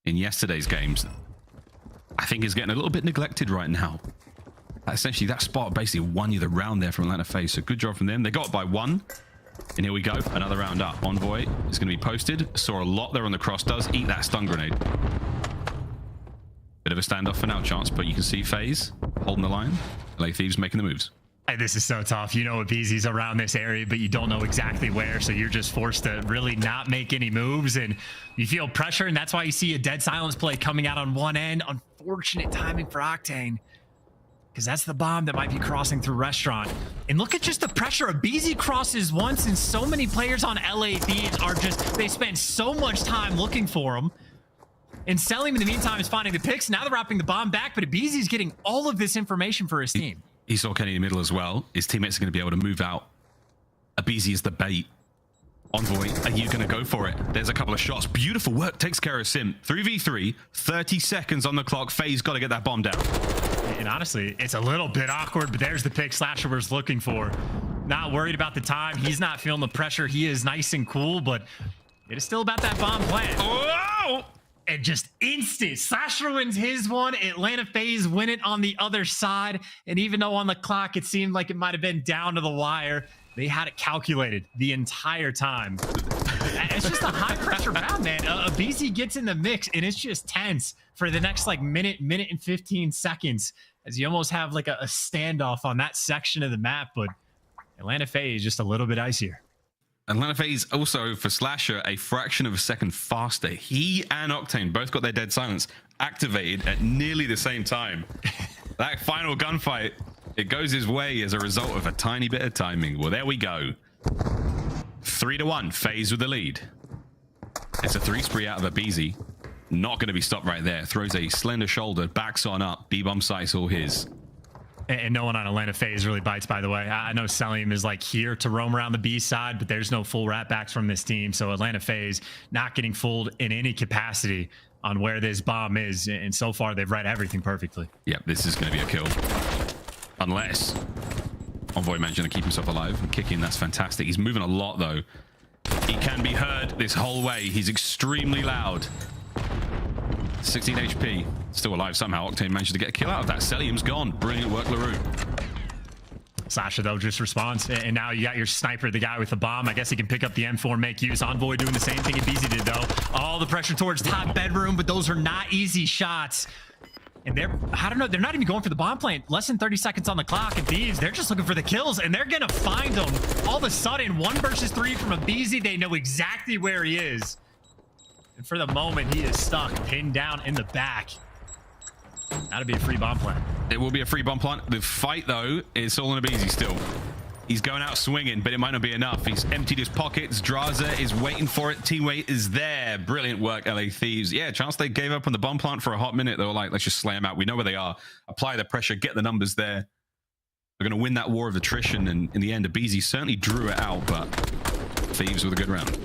in yesterday's games, I think is getting a little bit neglected right now. Essentially, that spot basically won you the round there from Atlanta FaZe. So good job from them. They got by 1. And here we go. Another round up. Envoy is going to be posted. Saw a lot there on the cross. Does eat that stun grenade. Bit of a standoff for now, Chance. But you can see FaZe holding the line. LA Thieves making the moves. Hey, this is so tough. You know aBeZy's around this area, but you don't know exactly where. So you're just forced to really not make any moves. And you feel pressure. And that's why you see a dead silence play coming out on one end. Unfortunate timing for Octane, because that's the bomb that might be crossing through restaurant. And look at just the pressure. aBeZy crosses once, and so many players on LA Thieves are just, they spend so much time looking for him. And Cellium, in the meantime, is finding the picks. Now they're wrapping the bomb back, but aBeZy's getting all of this information for his team. He saw Kenny in the middle as well. His teammates are going to be able to move out. aBeZy is the bait. Envoy, are you going to go for it? There's a couple of shots. Beautiful work. Takes care of Simp. 3v3, 30 seconds on the clock. FaZe got to get that bomb down. And honestly, it's a little bit awkward, but there's the pick Slasher was looking for. Not worried about the time. He's not feeling the pressure. He is nice and cool, but it is still about that bomb plant. Oh! And just instant. Slasher wins his one. Atlanta FaZe win it on the other side. And even though on the clock it seemed like it might have been down to the wire, they had it calculated the entire time. It's just a high pressure round, man. aBeZy gets in the mix, and it's just tense for the next minute and 15 seconds, as you almost have like a standoff on that section of the map. But Atlanta FaZe just a little bit icier. Atlanta FaZe also, for Slasher, a fraction of a second faster. He and Octane both got their dead silence activated at nearly the same time. That final gunfight, it goes his way as a result of a tiny bit of timing. Well, there we go. 3-1, FaZe with the lead. It's a 3 spree out of aBeZy. Not going to be stopped right there. Throws a slender shoulder, backs on up. B-bomb site's all his. And no one on Atlanta FaZe really bites, by the way. I know Cellium is like here to roam around the B side, but there's no full rat backs from this team. So Atlanta FaZe not getting fooled in any capacity on where this bomb is. And so far, they've read everything perfectly. Yeah, this is going to be a kill. Unless Envoy managed to keep himself alive and kicking. That's fantastic. He's moving a lot, though. He can be heard this whole way. He's extremely loud. 16 HP. Still alive somehow. Octane managed to get a kill out of that. Cellium's gone. Brilliant work, LaRue. Sasha, though, just responds. And now you got your sniper, the guy with the bomb. I guess he can pick up the M4 and make use. Envoy doing the same thing aBeZy did, though. All the pressure towards top bedroom, but those are not easy shots. And I don't know, they're not even going for the bomb plant. Less than 30 seconds on the clock. And Thieves, they're just looking for the kills, and they're going to find them. All of a sudden, 1 versus 3 from aBeZy. They know exactly where he is. And for the moment, he is stuck, pinned down in the back. That'll be a free bomb plant. It will be a free bomb plant. The fight, though, is all on aBeZy still. He's going out swinging, but it might not be enough. He's emptied his pockets. Drazah is waiting for it. Teammate is there. Brilliant work, LA Thieves. Yeah, chance they gave up on the bomb plant for a hot minute. They were like, let's just slay them out. We know where they are. Apply the pressure, get the numbers there. We're going to win that war of attrition, and in the end, aBeZy certainly drew it out, but Thieves with a good round.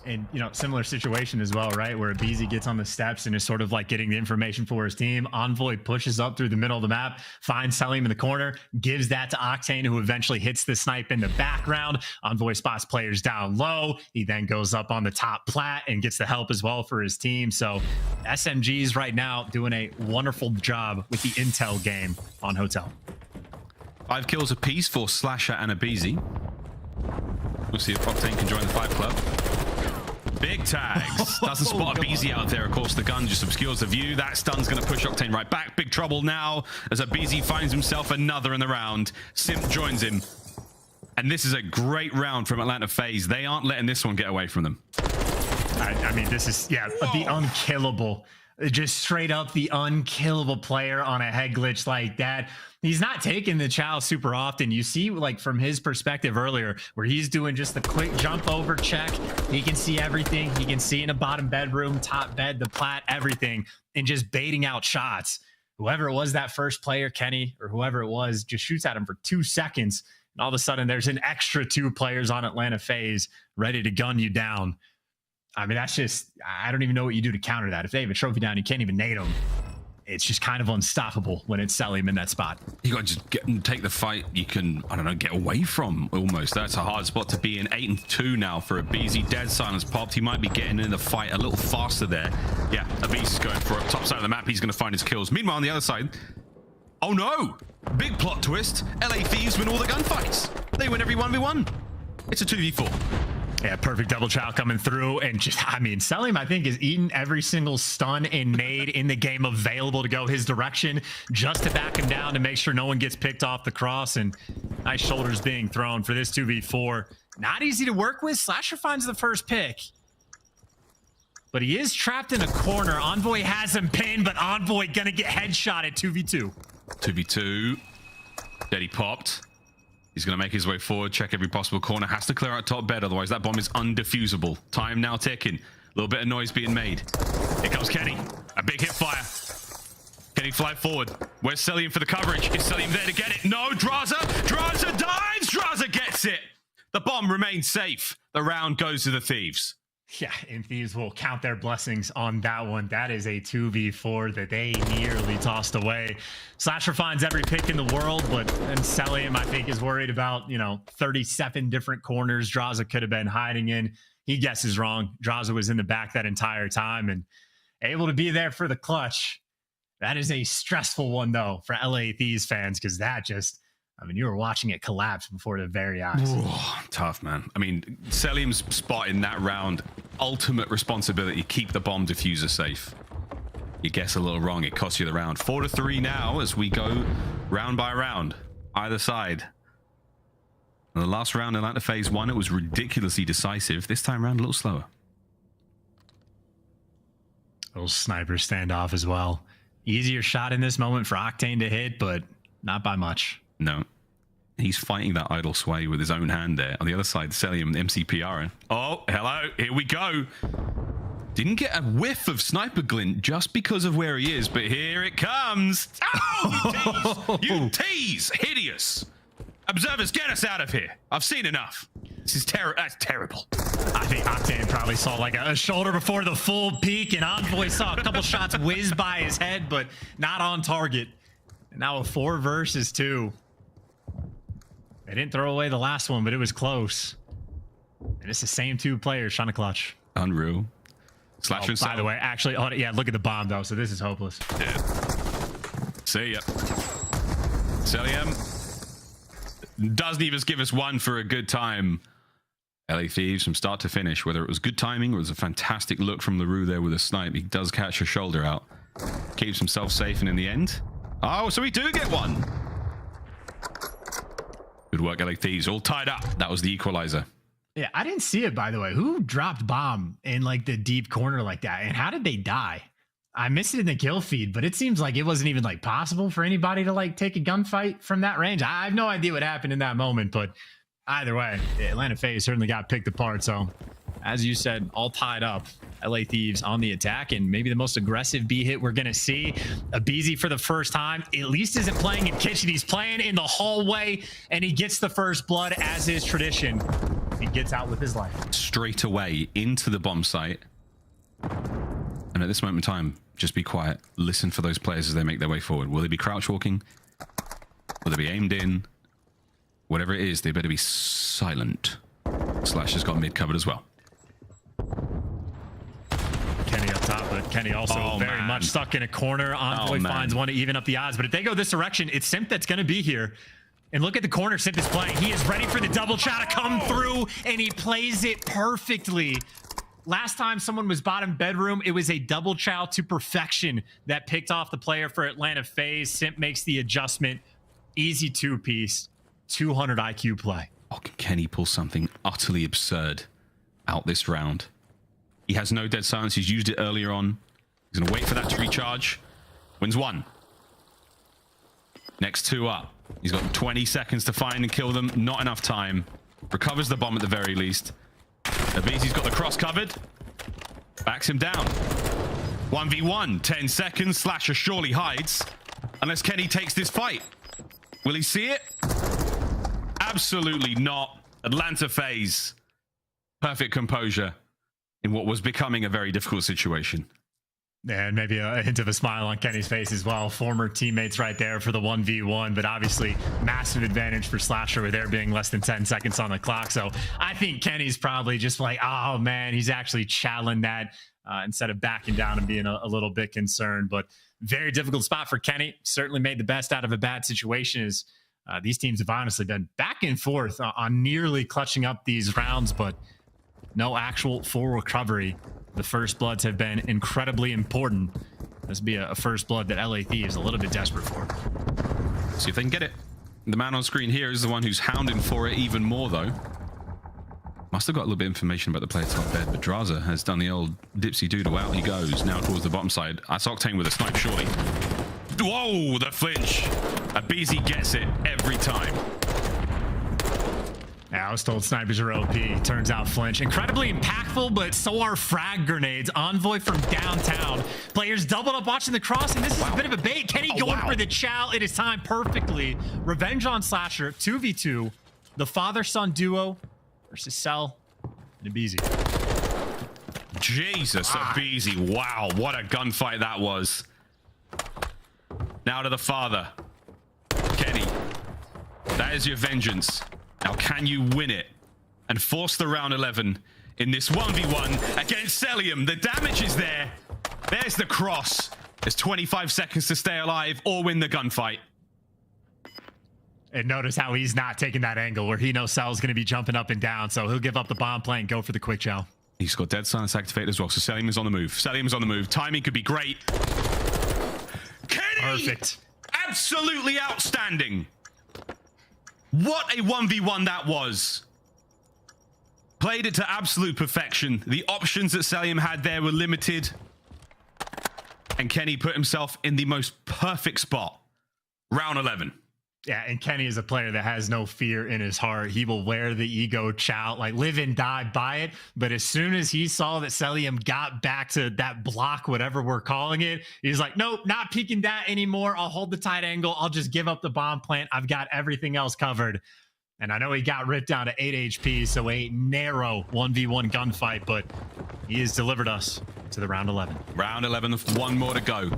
And, you know, similar situation as well, right? Where aBeZy gets on the steps and is sort of like getting the information for his team. Envoy pushes up through the middle of the map, finds Cellium in the corner, gives that to Octane, who eventually hits the snipe in the background. Envoy spots players down low. He then goes up on the top plat and gets the help as well for his team. So SMGs right now doing a wonderful job with the intel game on Hotel. 5 kills apiece for Slasher and aBeZy. We'll see if Octane can join the 5 club. Big tags. Doesn't spot aBeZy out there. Of course, the gun just obscures the view. That stun's going to push Octane right back. Big trouble now as aBeZy finds himself another in the round. Simp joins him. And this is a great round from Atlanta FaZe. They aren't letting this one get away from them. I mean, this is, yeah, the unkillable. Just straight up the unkillable player on a head glitch like that. He's not taking the chow super often. You see, like, from his perspective earlier, where he's doing just the quick jump over check. He can see everything. He can see in a bottom bedroom, top bed, the plat, everything, and just baiting out shots. Whoever it was, that first player, Kenny, or whoever it was, just shoots at him for 2 seconds. And all of a sudden, there's an extra 2 players on Atlanta FaZe ready to gun you down. I mean, that's just, I don't even know what you do to counter that. If they have a trophy down, you can't even nade them. It's just kind of unstoppable when it's Cellium in that spot. You got to just get and take the fight you can, I don't know, get away from almost. That's a hard spot to be in. 8-2 now for aBeZy. Dead silence popped. He might be getting in the fight a little faster there. Yeah, aBeZy's going for it. Top side of the map, he's going to find his kills. Meanwhile, on the other side, oh no! Big plot twist. LA Thieves win all the gunfights. They win every 1v1. It's a 2v4. Yeah, perfect double chow coming through. And just, I mean, Cellium, I think, is eating every single stun and nade in the game available to go his direction, just to back him down to make sure no one gets picked off the cross. And nice shoulders being thrown for this 2v4. Not easy to work with. Slasher finds the first pick, but he is trapped in a corner. Envoy has him pinned, but Envoy gonna get headshot at 2v2. 2v2. Daddy popped. He's going to make his way forward, check every possible corner. Has to clear out top bed, otherwise that bomb is undefusable. Time now ticking. A little bit of noise being made. Here comes Kenny. A big hip fire. Kenny fly forward. Where's Cellium for the coverage? Is Cellium there to get it? No, Drazah! Drazah dives! Drazah gets it! The bomb remains safe. The round goes to the Thieves. Yeah, and Thieves will count their blessings on that one. That is a 2v4 that they nearly tossed away. Slasher finds every pick in the world, but then Cellium, I think, is worried about, 37 different corners Drazah could have been hiding in. He guesses wrong. Drazah was in the back that entire time and able to be there for the clutch. That is a stressful one, though, for LA Thieves fans, because that just... I mean, you were watching it collapse before their very eyes. Ooh, tough, man. I mean, Cellium's spot in that round, ultimate responsibility, keep the bomb diffuser safe. You guess a little wrong, it costs you the round. 4-3 now as we go round by round, either side. And the last round, Atlanta FaZe won. It was ridiculously decisive. This time around, a little slower. Little sniper standoff as well. Easier shot in this moment for Octane to hit, but not by much. No. He's fighting that idle sway with his own hand there. On the other side, Cellium, MCPR. Oh, hello. Here we go. Didn't get a whiff of sniper glint just because of where he is, but here it comes. Oh, you tease! Hideous. Observers, get us out of here. I've seen enough. This is that's terrible. I think Octane probably saw like a shoulder before the full peak, and Envoy saw a couple shots whiz by his head, but not on target. And now a 4 versus 2. They didn't throw away the last one, but it was close. And it's the same 2 players trying to clutch. Unreal. Slasher by the way, actually, oh, yeah, look at the bomb though. So this is hopeless. Yeah. See ya. Cellium doesn't even give us one for a good time. LA Thieves from start to finish, whether it was good timing or it was a fantastic look from LaRue there with a snipe, he does catch a shoulder out. Keeps himself safe, and in the end, oh, so we do get one. Good work, LA Thieves. All tied up. That was the equalizer. Yeah, I didn't see it, by the way. Who dropped bomb in like the deep corner like that? And how did they die? I missed it in the kill feed, but it seems like it wasn't even like possible for anybody to like take a gunfight from that range. I have no idea what happened in that moment, but either way, Atlanta FaZe certainly got picked apart. So as you said, all tied up. LA Thieves on the attack, and maybe the most aggressive B hit we're going to see. aBeZy for the first time, at least isn't playing in kitchen. He's playing in the hallway, and he gets the first blood as is tradition. He gets out with his life. Straight away into the bomb site. And at this moment in time, just be quiet. Listen for those players as they make their way forward. Will they be crouch walking? Will they be aimed in? Whatever it is, they better be silent. Slash has got mid covered as well. Kenny up top, but Kenny also very much stuck in a corner. Envoy finds one to even up the odds, but if they go this direction, it's Simp that's going to be here. And look at the corner Simp is playing. He is ready for the double shot to come through, and he plays it perfectly. Last time someone was bottom bedroom, it was a double chow to perfection that picked off the player for Atlanta FaZe. Simp makes the adjustment. Easy 2-piece, 200 IQ play. Oh, can Kenny pull something utterly absurd out this round? He has no dead silence. He's used it earlier on. He's going to wait for that to recharge. Wins 1. Next 2 up. He's got 20 seconds to find and kill them. Not enough time. Recovers the bomb at the very least. aBeZy's got the cross covered. Backs him down. 1v1. 10 seconds. Slasher surely hides. Unless Kenny takes this fight. Will he see it? Absolutely not. Atlanta FaZe. Perfect composure in what was becoming a very difficult situation. And maybe a hint of a smile on Kenny's face as well. Former teammates right there for the 1v1, but obviously massive advantage for Slasher with there being less than 10 seconds on the clock. So I think Kenny's probably just like, oh man, he's actually challenging that instead of backing down and being a little bit concerned. But very difficult spot for Kenny. Certainly made the best out of a bad situation. As these teams have honestly been back and forth on nearly clutching up these rounds, but no actual full recovery. The first bloods have been incredibly important. This would be a first blood that LA Thieves a little bit desperate for. See if they can get it. The man on screen here is the one who's hounding for it even more, though. Must have got a little bit of information about the player top bed, but Drazah has done the old dipsy doodle. Out he goes, now towards the bottom side. That's Octane with a snipe, surely. Whoa, the flinch. aBeZy gets it every time. Yeah, I was told snipers are OP. Turns out flinch. Incredibly impactful, but so are frag grenades. Envoy from downtown. Players doubled up watching the cross, and this is a bit of a bait. Kenny going for the chow. It is timed perfectly. Revenge on Slasher, 2v2. The father-son duo versus Cell and aBeZy. Jesus, aBeZy. Wow, what a gunfight that was. Now to the father. Kenny, that is your vengeance. Now, can you win it and force the round 11 in this 1v1 against Cellium? The damage is there. There's the cross. There's 25 seconds to stay alive or win the gunfight. And notice how he's not taking that angle where he knows Cell's going to be jumping up and down, so he'll give up the bomb play and go for the quick chow. He's got dead silence activated as well, so Cellium is on the move. Cellium is on the move. Timing could be great. Kenny! Perfect. Absolutely outstanding. What a 1v1 that was. Played it to absolute perfection. The options that Cellium had there were limited. And Kenny put himself in the most perfect spot. Round 11. Yeah, and Kenny is a player that has no fear in his heart. He will wear the ego chout, like live and die by it. But as soon as he saw that Cellium got back to that block, whatever we're calling it, he's like, nope, not peeking that anymore. I'll hold the tight angle. I'll just give up the bomb plant. I've got everything else covered. And I know he got ripped down to 8 HP, so a narrow 1v1 gunfight, but he has delivered us to the round 11. Round 11, one more to go.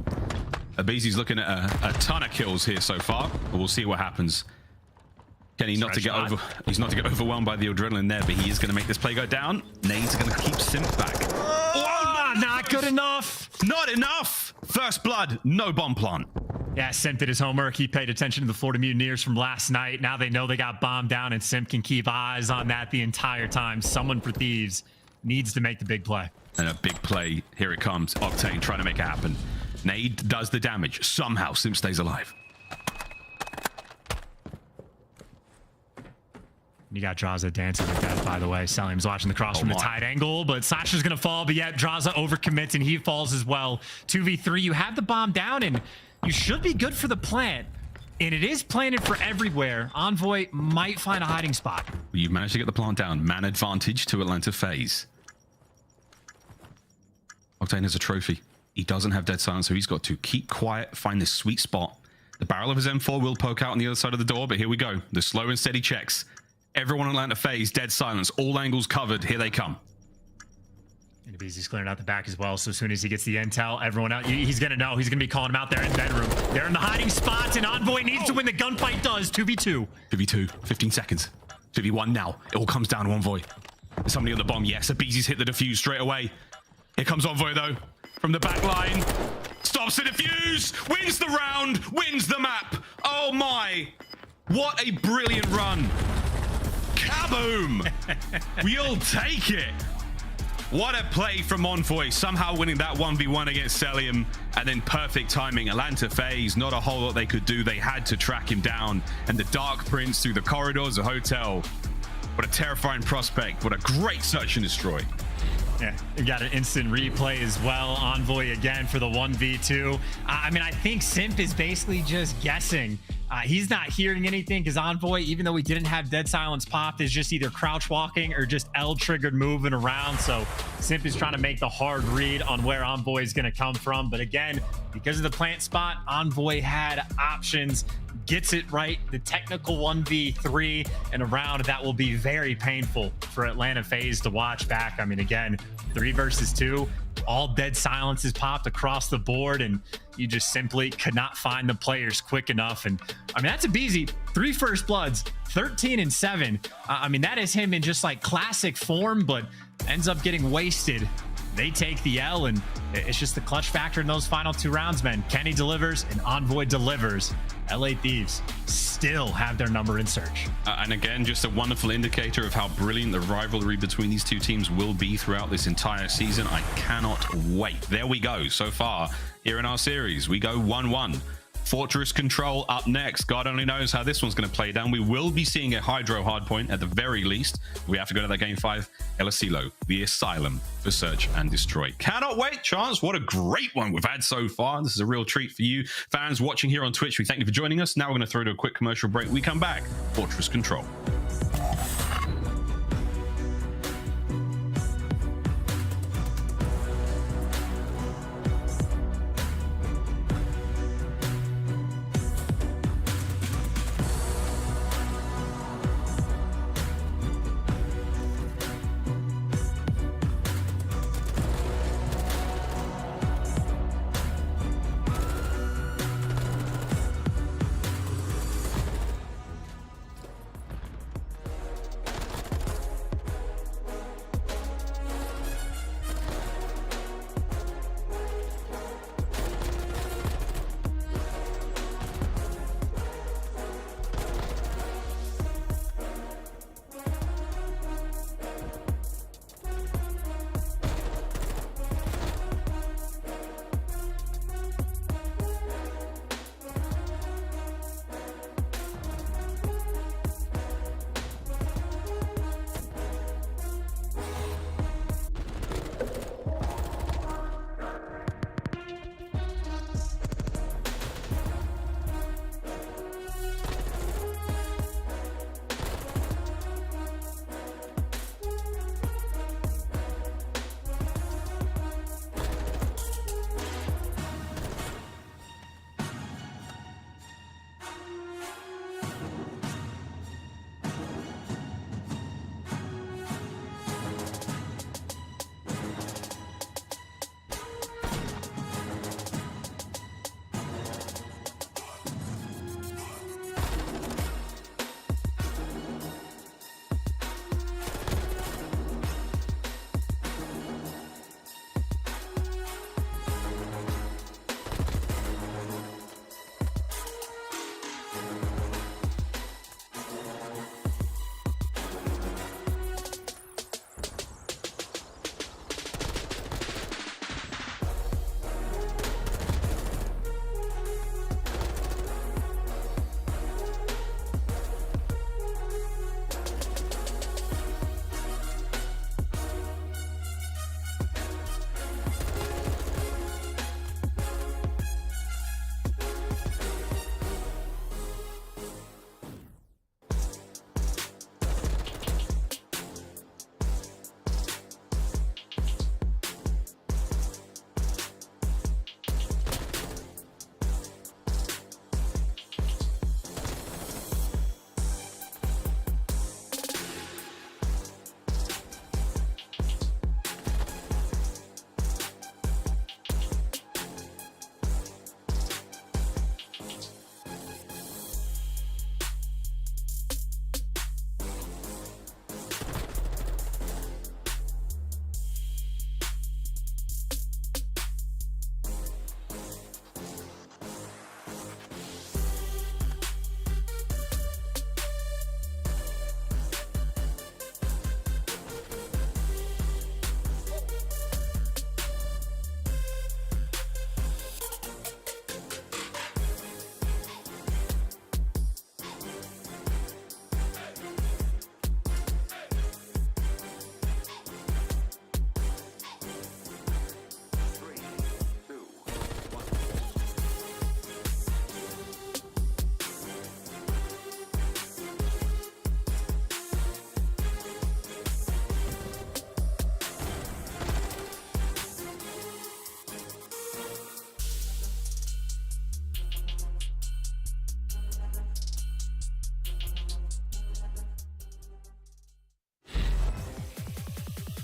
aBeZy's looking at a ton of kills here so far, but we'll see what happens. Kenny not to get overwhelmed by the adrenaline there, but he is going to make this play go down. Nades are going to keep Simp back. Oh, not good enough. Not enough. First blood, no bomb plant. Yeah, Simp did his homework. He paid attention to the Florida Mutineers from last night. Now they know they got bombed down, and Simp can keep eyes on that the entire time. Someone for Thieves needs to make the big play. And a big play. Here it comes. Octane trying to make it happen. Nade does the damage. Somehow Simp stays alive. You got Drazah dancing with that, by the way. Cellium's watching the cross from the tight angle, but Slasher's going to fall, but yet Drazah overcommits, and he falls as well. 2v3, you have the bomb down, and you should be good for the plant. And it is planted for everywhere. Envoy might find a hiding spot. You've managed to get the plant down. Man advantage to Atlanta FaZe. Octane has a trophy. He doesn't have dead silence, so he's got to keep quiet, find this sweet spot. The barrel of his M4 will poke out on the other side of the door, but here we go. The slow and steady checks. Everyone on Atlanta FaZe, dead silence. All angles covered. Here they come. And aBeZy's clearing out the back as well, so as soon as he gets the intel, everyone out, he's going to know. He's going to be calling him out there in bedroom. They're in the hiding spots, and Envoy needs to win the gunfight. Does 2v2. 2v2, 15 seconds. 2v1 now. It all comes down to Envoy. There's somebody on the bomb. Yes, aBeZy's hit the defuse straight away. Here comes Envoy, though. From the back line. Stops the defuse. Wins the round. Wins the map. Oh, my. What a brilliant run. Kaboom. We'll take it. What a play from Envoy, somehow winning that 1v1 against Cellium, and then perfect timing. Atlanta FaZe, not a whole lot they could do. They had to track him down, and the Dark Prince through the corridors of the hotel. What a terrifying prospect. What a great search and destroy. Yeah, you got an instant replay as well. Envoy again for the 1v2. I mean, I think Simp is basically just guessing. He's not hearing anything because Envoy, even though he didn't have dead silence popped, is just either crouch walking or just L-triggered moving around. So Simp is trying to make the hard read on where Envoy is going to come from. But again, because of the plant spot, Envoy had options. Gets it right. The technical 1v3 in a round that will be very painful for Atlanta FaZe to watch back. I mean, again, 3 versus 2. All dead silences popped across the board, and you just simply could not find the players quick enough. And I mean, that's aBeZy. 3 first bloods, 13 and 7. I mean, that is him in just like classic form, but ends up getting wasted. They take the L, and it's just the clutch factor in those final 2 rounds, man. Kenny delivers and Envoy delivers. LA Thieves still have their number in search. And again, just a wonderful indicator of how brilliant the rivalry between these 2 teams will be throughout this entire season. I cannot wait. There we go. So far, here in our series, we go 1-1. Fortress Control up next. God only knows how this one's going to play down. We will be seeing a HyDra hardpoint at the very least. We have to go to that game 5. aBeZy, the Asylum for Search and Destroy. Cannot wait, Chance. What a great one we've had so far. This is a real treat for you fans watching here on Twitch. We thank you for joining us. Now we're going to throw to a quick commercial break. We come back. Fortress Control.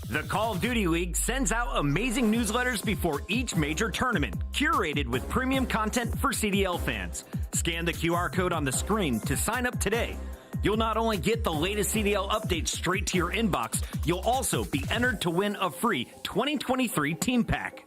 The Call of Duty League sends out amazing newsletters before each major tournament, curated with premium content for CDL fans. Scan the QR code on the screen to sign up today. You'll not only get the latest CDL updates straight to your inbox, you'll also be entered to win a free 2023 team pack.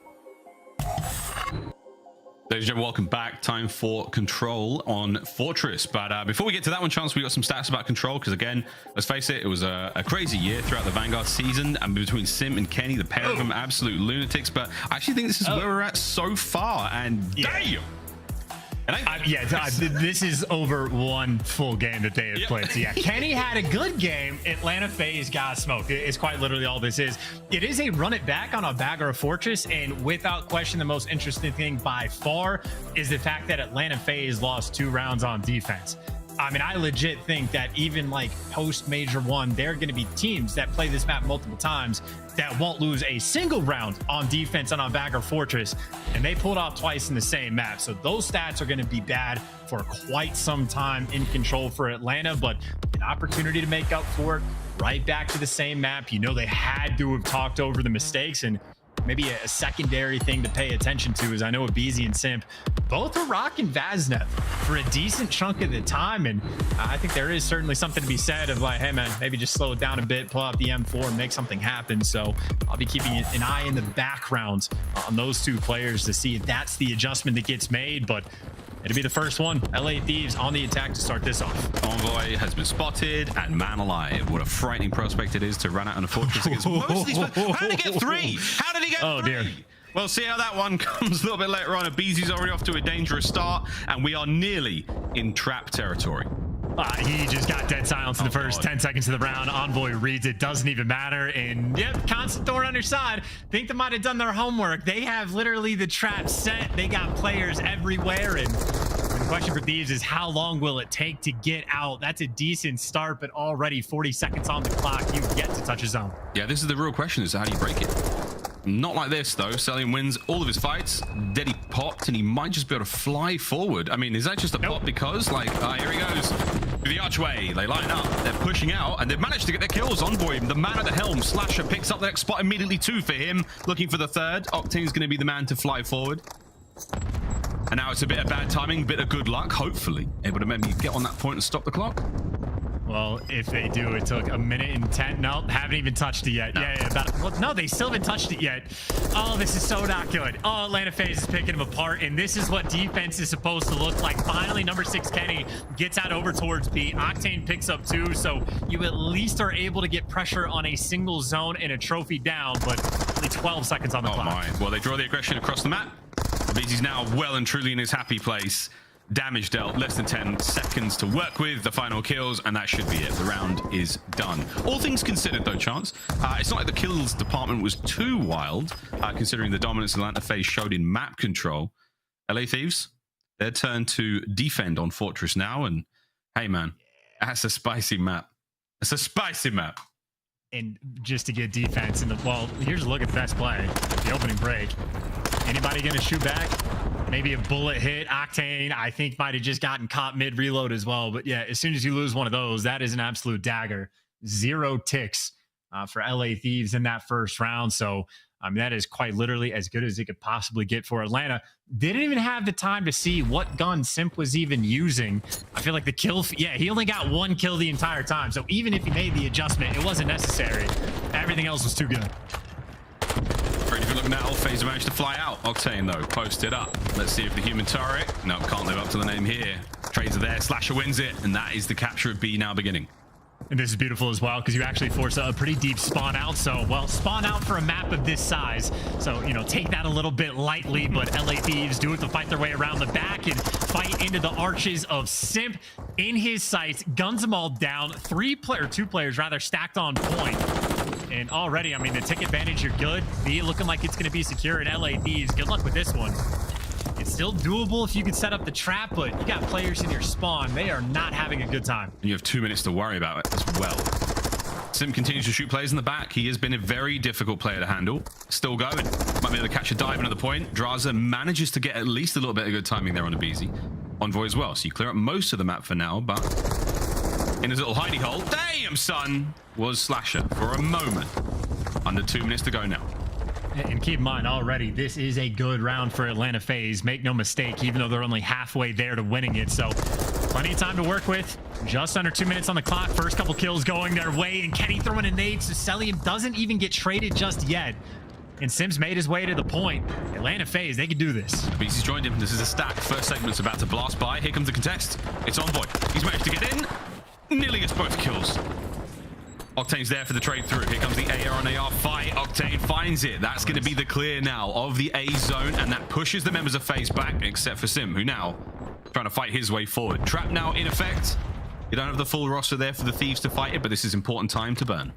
Ladies and gentlemen, welcome back. Time for Control on Fortress. But before we get to that one, Chance, we got some stats about Control, because again, let's face it, it was a crazy year throughout the Vanguard season, and between Simp and Kenny, the pair of them, absolute lunatics. But I actually think this is where we're at so far, and damn! This is over one full game that they have played. So yeah, Kenny had a good game. Atlanta FaZe got smoked. It's quite literally all this is. It is a run it back on a bag or a fortress, and without question, the most interesting thing by far is the fact that Atlanta FaZe lost 2 rounds on defense. I mean, I legit think that even like post Major 1, there are going to be teams that play this map multiple times that won't lose a single round on defense on a bag or fortress, and they pulled off twice in the same map. So those stats are going to be bad for quite some time in Control for Atlanta, but an opportunity to make up for it right back to the same map. You know, they had to have talked over the mistakes, and maybe a secondary thing to pay attention to is I know aBeZy and Simp both are rocking Vaznev for a decent chunk of the time, and I think there is certainly something to be said of like, hey man, maybe just slow it down a bit, pull out the M4 and make something happen. So I'll be keeping an eye in the background on those 2 players to see if that's the adjustment that gets made, but it'll be the first one. LA Thieves on the attack to start this off. Envoy has been spotted, and man alive, what a frightening prospect it is to run out on a fortress against most of these players. How did he get 3? How did he get 3? Oh dear. Well, see how that one comes a little bit later on. aBeZy's already off to a dangerous start, and we are nearly in trap territory. He just got dead silence in the first 10 seconds of the round. Envoy reads it, doesn't even matter. And yep, constant thorn on your side. Think they might have done their homework. They have literally the trap set. They got players everywhere. And the question for Thieves is how long will it take to get out? That's a decent start, but already 40 seconds on the clock. You get to touch a zone. Yeah, this is the real question, is how do you break it? Not like this, though. Cellium wins all of his fights. Deddy popped, and he might just be able to fly forward. I mean, is that just a pop because, like, here he goes. Through the archway, they line up, they're pushing out, and they've managed to get their kills. Envoy, the man at the helm. Slasher picks up the next spot immediately, 2 for him. Looking for the 3rd. Octane's going to be the man to fly forward. And now it's a bit of bad timing, bit of good luck, hopefully. Able to maybe get on that point and stop the clock. Well, if they do, it took 1 minute and 10. No, haven't even touched it yet. No. No, they still haven't touched it yet. Oh, this is so not good. Oh, Atlanta FaZe is picking them apart, and this is what defense is supposed to look like. Finally, number 6 Kenny gets out over towards B. Octane picks up 2, so you at least are able to get pressure on a single zone and a trophy down, but only 12 seconds on the clock. My. Well, they draw the aggression across the map. aBeZy's now well and truly in his happy place. Damage dealt, less than 10 seconds to work with, the final kills, and that should be it. The round is done. All things considered, though, Chance, it's not like the kills department was too wild, considering the dominance Atlanta FaZe showed in map control. LA Thieves, their turn to defend on Fortress now, and hey, man, that's a spicy map. It's a spicy map. And just to get defense in the, well, here's a look at the best play, the opening break. Anybody gonna shoot back? Maybe a bullet hit. Octane, I think, might have just gotten caught mid-reload as well. But yeah, as soon as you lose one of those, that is an absolute dagger. 0 ticks for LA Thieves in that first round. So, I mean, that is quite literally as good as it could possibly get for Atlanta. Didn't even have the time to see what gun Simp was even using. I feel like the kill, yeah, he only got 1 kill the entire time. So even if he made the adjustment, it wasn't necessary. Everything else was too good. If you look now, FaZe managed to fly out. Octane, though, posted up. Let's see if the human turret... No, can't live up to the name here. Trades are there. Slasher wins it, and that is the capture of B now beginning. And this is beautiful as well, because you actually force a pretty deep spawn out. So, well, spawn out for a map of this size. So, you know, take that a little bit lightly, but LA Thieves do it to fight their way around the back and fight into the arches of Simp in his sights. Guns them all down. 2 players rather stacked on point. And already, I mean, the tick advantage, you're good. B looking like it's going to be secure in LA Thieves. Good luck with this one. It's still doable if you can set up the trap, but you got players in your spawn. They are not having a good time. You have 2 minutes to worry about it as well. Simp continues to shoot players in the back. He has been a very difficult player to handle. Still going. Might be able to catch a dive into the point. Drazah manages to get at least a little bit of good timing there on aBeZy. Envoy as well. So you clear up most of the map for now, but in his little hidey hole, damn son, was Slasher for a moment. Under 2 minutes to go now. And keep in mind, already, this is a good round for Atlanta FaZe. Make no mistake, even though they're only halfway there to winning it. So plenty of time to work with. Just under 2 minutes on the clock. First couple kills going their way. And Kenny throwing a nade. So Cellium doesn't even get traded just yet. And Simps made his way to the point. Atlanta FaZe, they can do this. aBeZy's joined him. This is a stack. First segment's about to blast by. Here comes the contest. It's Envoy. He's managed to get in. Nearly gets both kills. Octane's there for the trade through. Here comes the AR on AR fight. Octane finds it. That's going to be the clear now of the A zone, and that pushes the members of FaZe back, except for Simp, who now trying to fight his way forward. Trap now in effect. You don't have the full roster there for the Thieves to fight it, but this is important time to burn.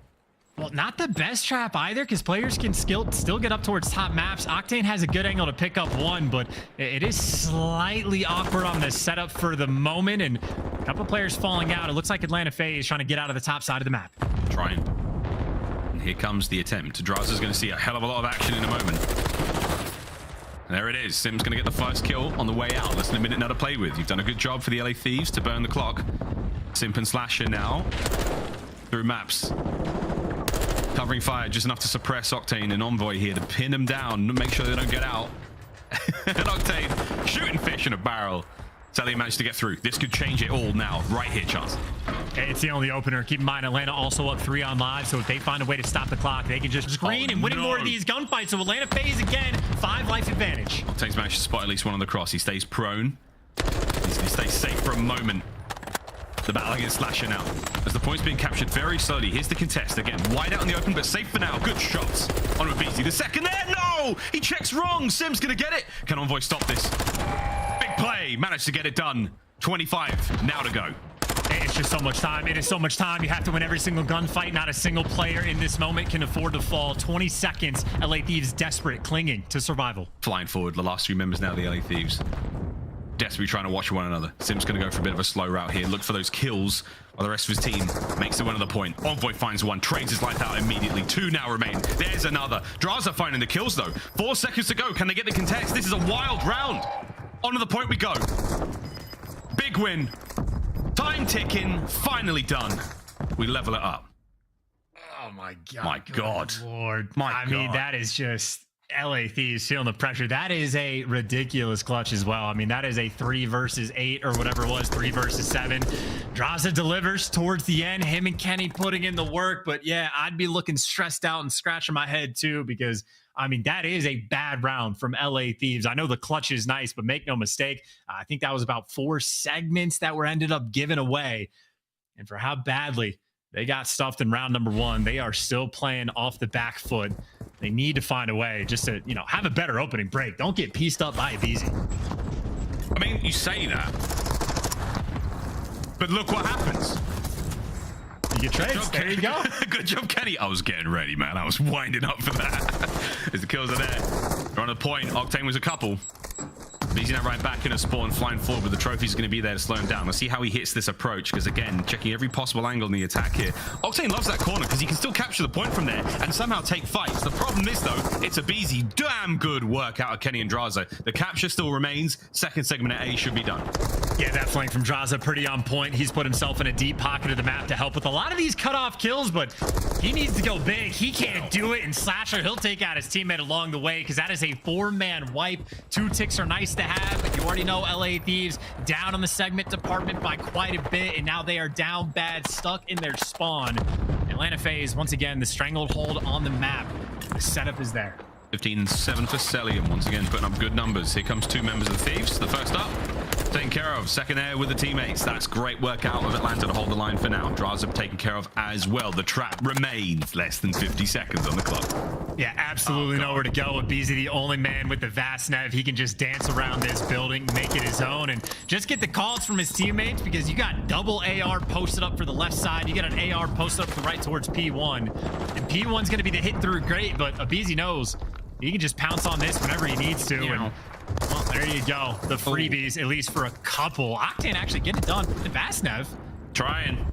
Well, not the best trap either, because players can still get up towards top maps. Octane has a good angle to pick up one, but it is slightly awkward on the setup for the moment, and a couple players falling out. It looks like Atlanta FaZe trying to get out of the top side of the map. Trying. And here comes the attempt. Drazah's going to see a hell of a lot of action in a moment. And there it is. Simp's going to get the first kill on the way out. Less than a minute now to play with. You've done a good job for the LA Thieves to burn the clock. Simp and Slasher now through maps. Covering fire just enough to suppress Octane and Envoy here to pin them down, make sure they don't get out. And Octane shooting fish in a barrel. Cellium managed to get through. This could change it all now. Right here, chance. It's the only opener. Keep in mind, Atlanta also up 3 on live, so if they find a way to stop the clock, they can just screen and win more of these gunfights. So Atlanta FaZe again, 5 life advantage. Octane's managed to spot at least one on the cross. He stays prone. He stays safe for a moment. The battle against Slasher now. As the point's being captured very slowly. Here's the contest. Again, wide out in the open, but safe for now. Good shots on aBeZy. The second there. No! He checks wrong. Sim's going to get it. Can Envoy stop this? Big play. Managed to get it done. 25 now to go. It's just so much time. It is so much time. You have to win every single gunfight. Not a single player in this moment can afford to fall. 20 seconds. LA Thieves desperate, clinging to survival. Flying forward. The last 3 members now, the LA Thieves. Desperately trying to watch one another. Sim's going to go for a bit of a slow route here. Look for those kills while the rest of his team makes it one of the point. Envoy finds one. Trades his life out immediately. 2 now remain. There's another. Drazah finding the kills, though. 4 seconds to go. Can they get the contest? This is a wild round. On to the point we go. Big win. Time ticking. Finally done. We level it up. Oh, my God. My God. Lord. I mean, that is just... LA Thieves feeling the pressure. That is a ridiculous clutch as well. I mean, that is a 3 versus 8 or whatever it was, 3 versus 7. Drazah delivers towards the end. Him and Kenny putting in the work. But yeah, I'd be looking stressed out and scratching my head too, because I mean, that is a bad round from LA Thieves. I know the clutch is nice, but make no mistake, I think that was about 4 segments that were ended up given away. And for how badly they got stuffed in round number 1, they are still playing off the back foot. They need to find a way just to, you know, have a better opening break. Don't get pieced up by aBeZy. I mean, you say that, but look what happens. You get trades. There you go. Good job, Kenny. I was getting ready, man. I was winding up for that. As the kills are there. They're on the point. Octane was a couple. aBeZy now right back in a spawn, flying forward, but the trophy's going to be there to slow him down. Let's see how he hits this approach, because again, checking every possible angle in the attack here. Octane loves that corner because he can still capture the point from there and somehow take fights. The problem is, though, it's aBeZy. Damn good work out of Kenny and Drazah. The capture still remains. Second segment at A should be done. Yeah, that flank from Drazah pretty on point. He's put himself in a deep pocket of the map to help with a lot of these cutoff kills, but he needs to go big. He can't do it, and Slasher, he'll take out his teammate along the way, because that is a 4-man wipe. 2 ticks are nice to have, but you already know LA Thieves down on the segment department by quite a bit, and now they are down bad, stuck in their spawn. Atlanta FaZe, once again, the strangled hold on the map. The setup is there. 15-7 for Cellium, once again putting up good numbers. Here comes 2 members of the Thieves. The first up, taken care of. Second air with the teammates. That's great work out of Atlanta to hold the line for now. Drazah taken care of as well. The trap remains. Less than 50 seconds on the clock. Yeah, absolutely nowhere to go. aBeZy, the only man with the vast nev. He can just dance around this building, make it his own, and just get the calls from his teammates, because you got double AR posted up for the left side. You got an AR posted up to the right towards P1. And P1's going to be the hit through great, but aBeZy knows he can just pounce on this whenever he needs to. And well, there you go. The freebies, at least for a couple. Octane actually getting it done. The vast nev. Trying.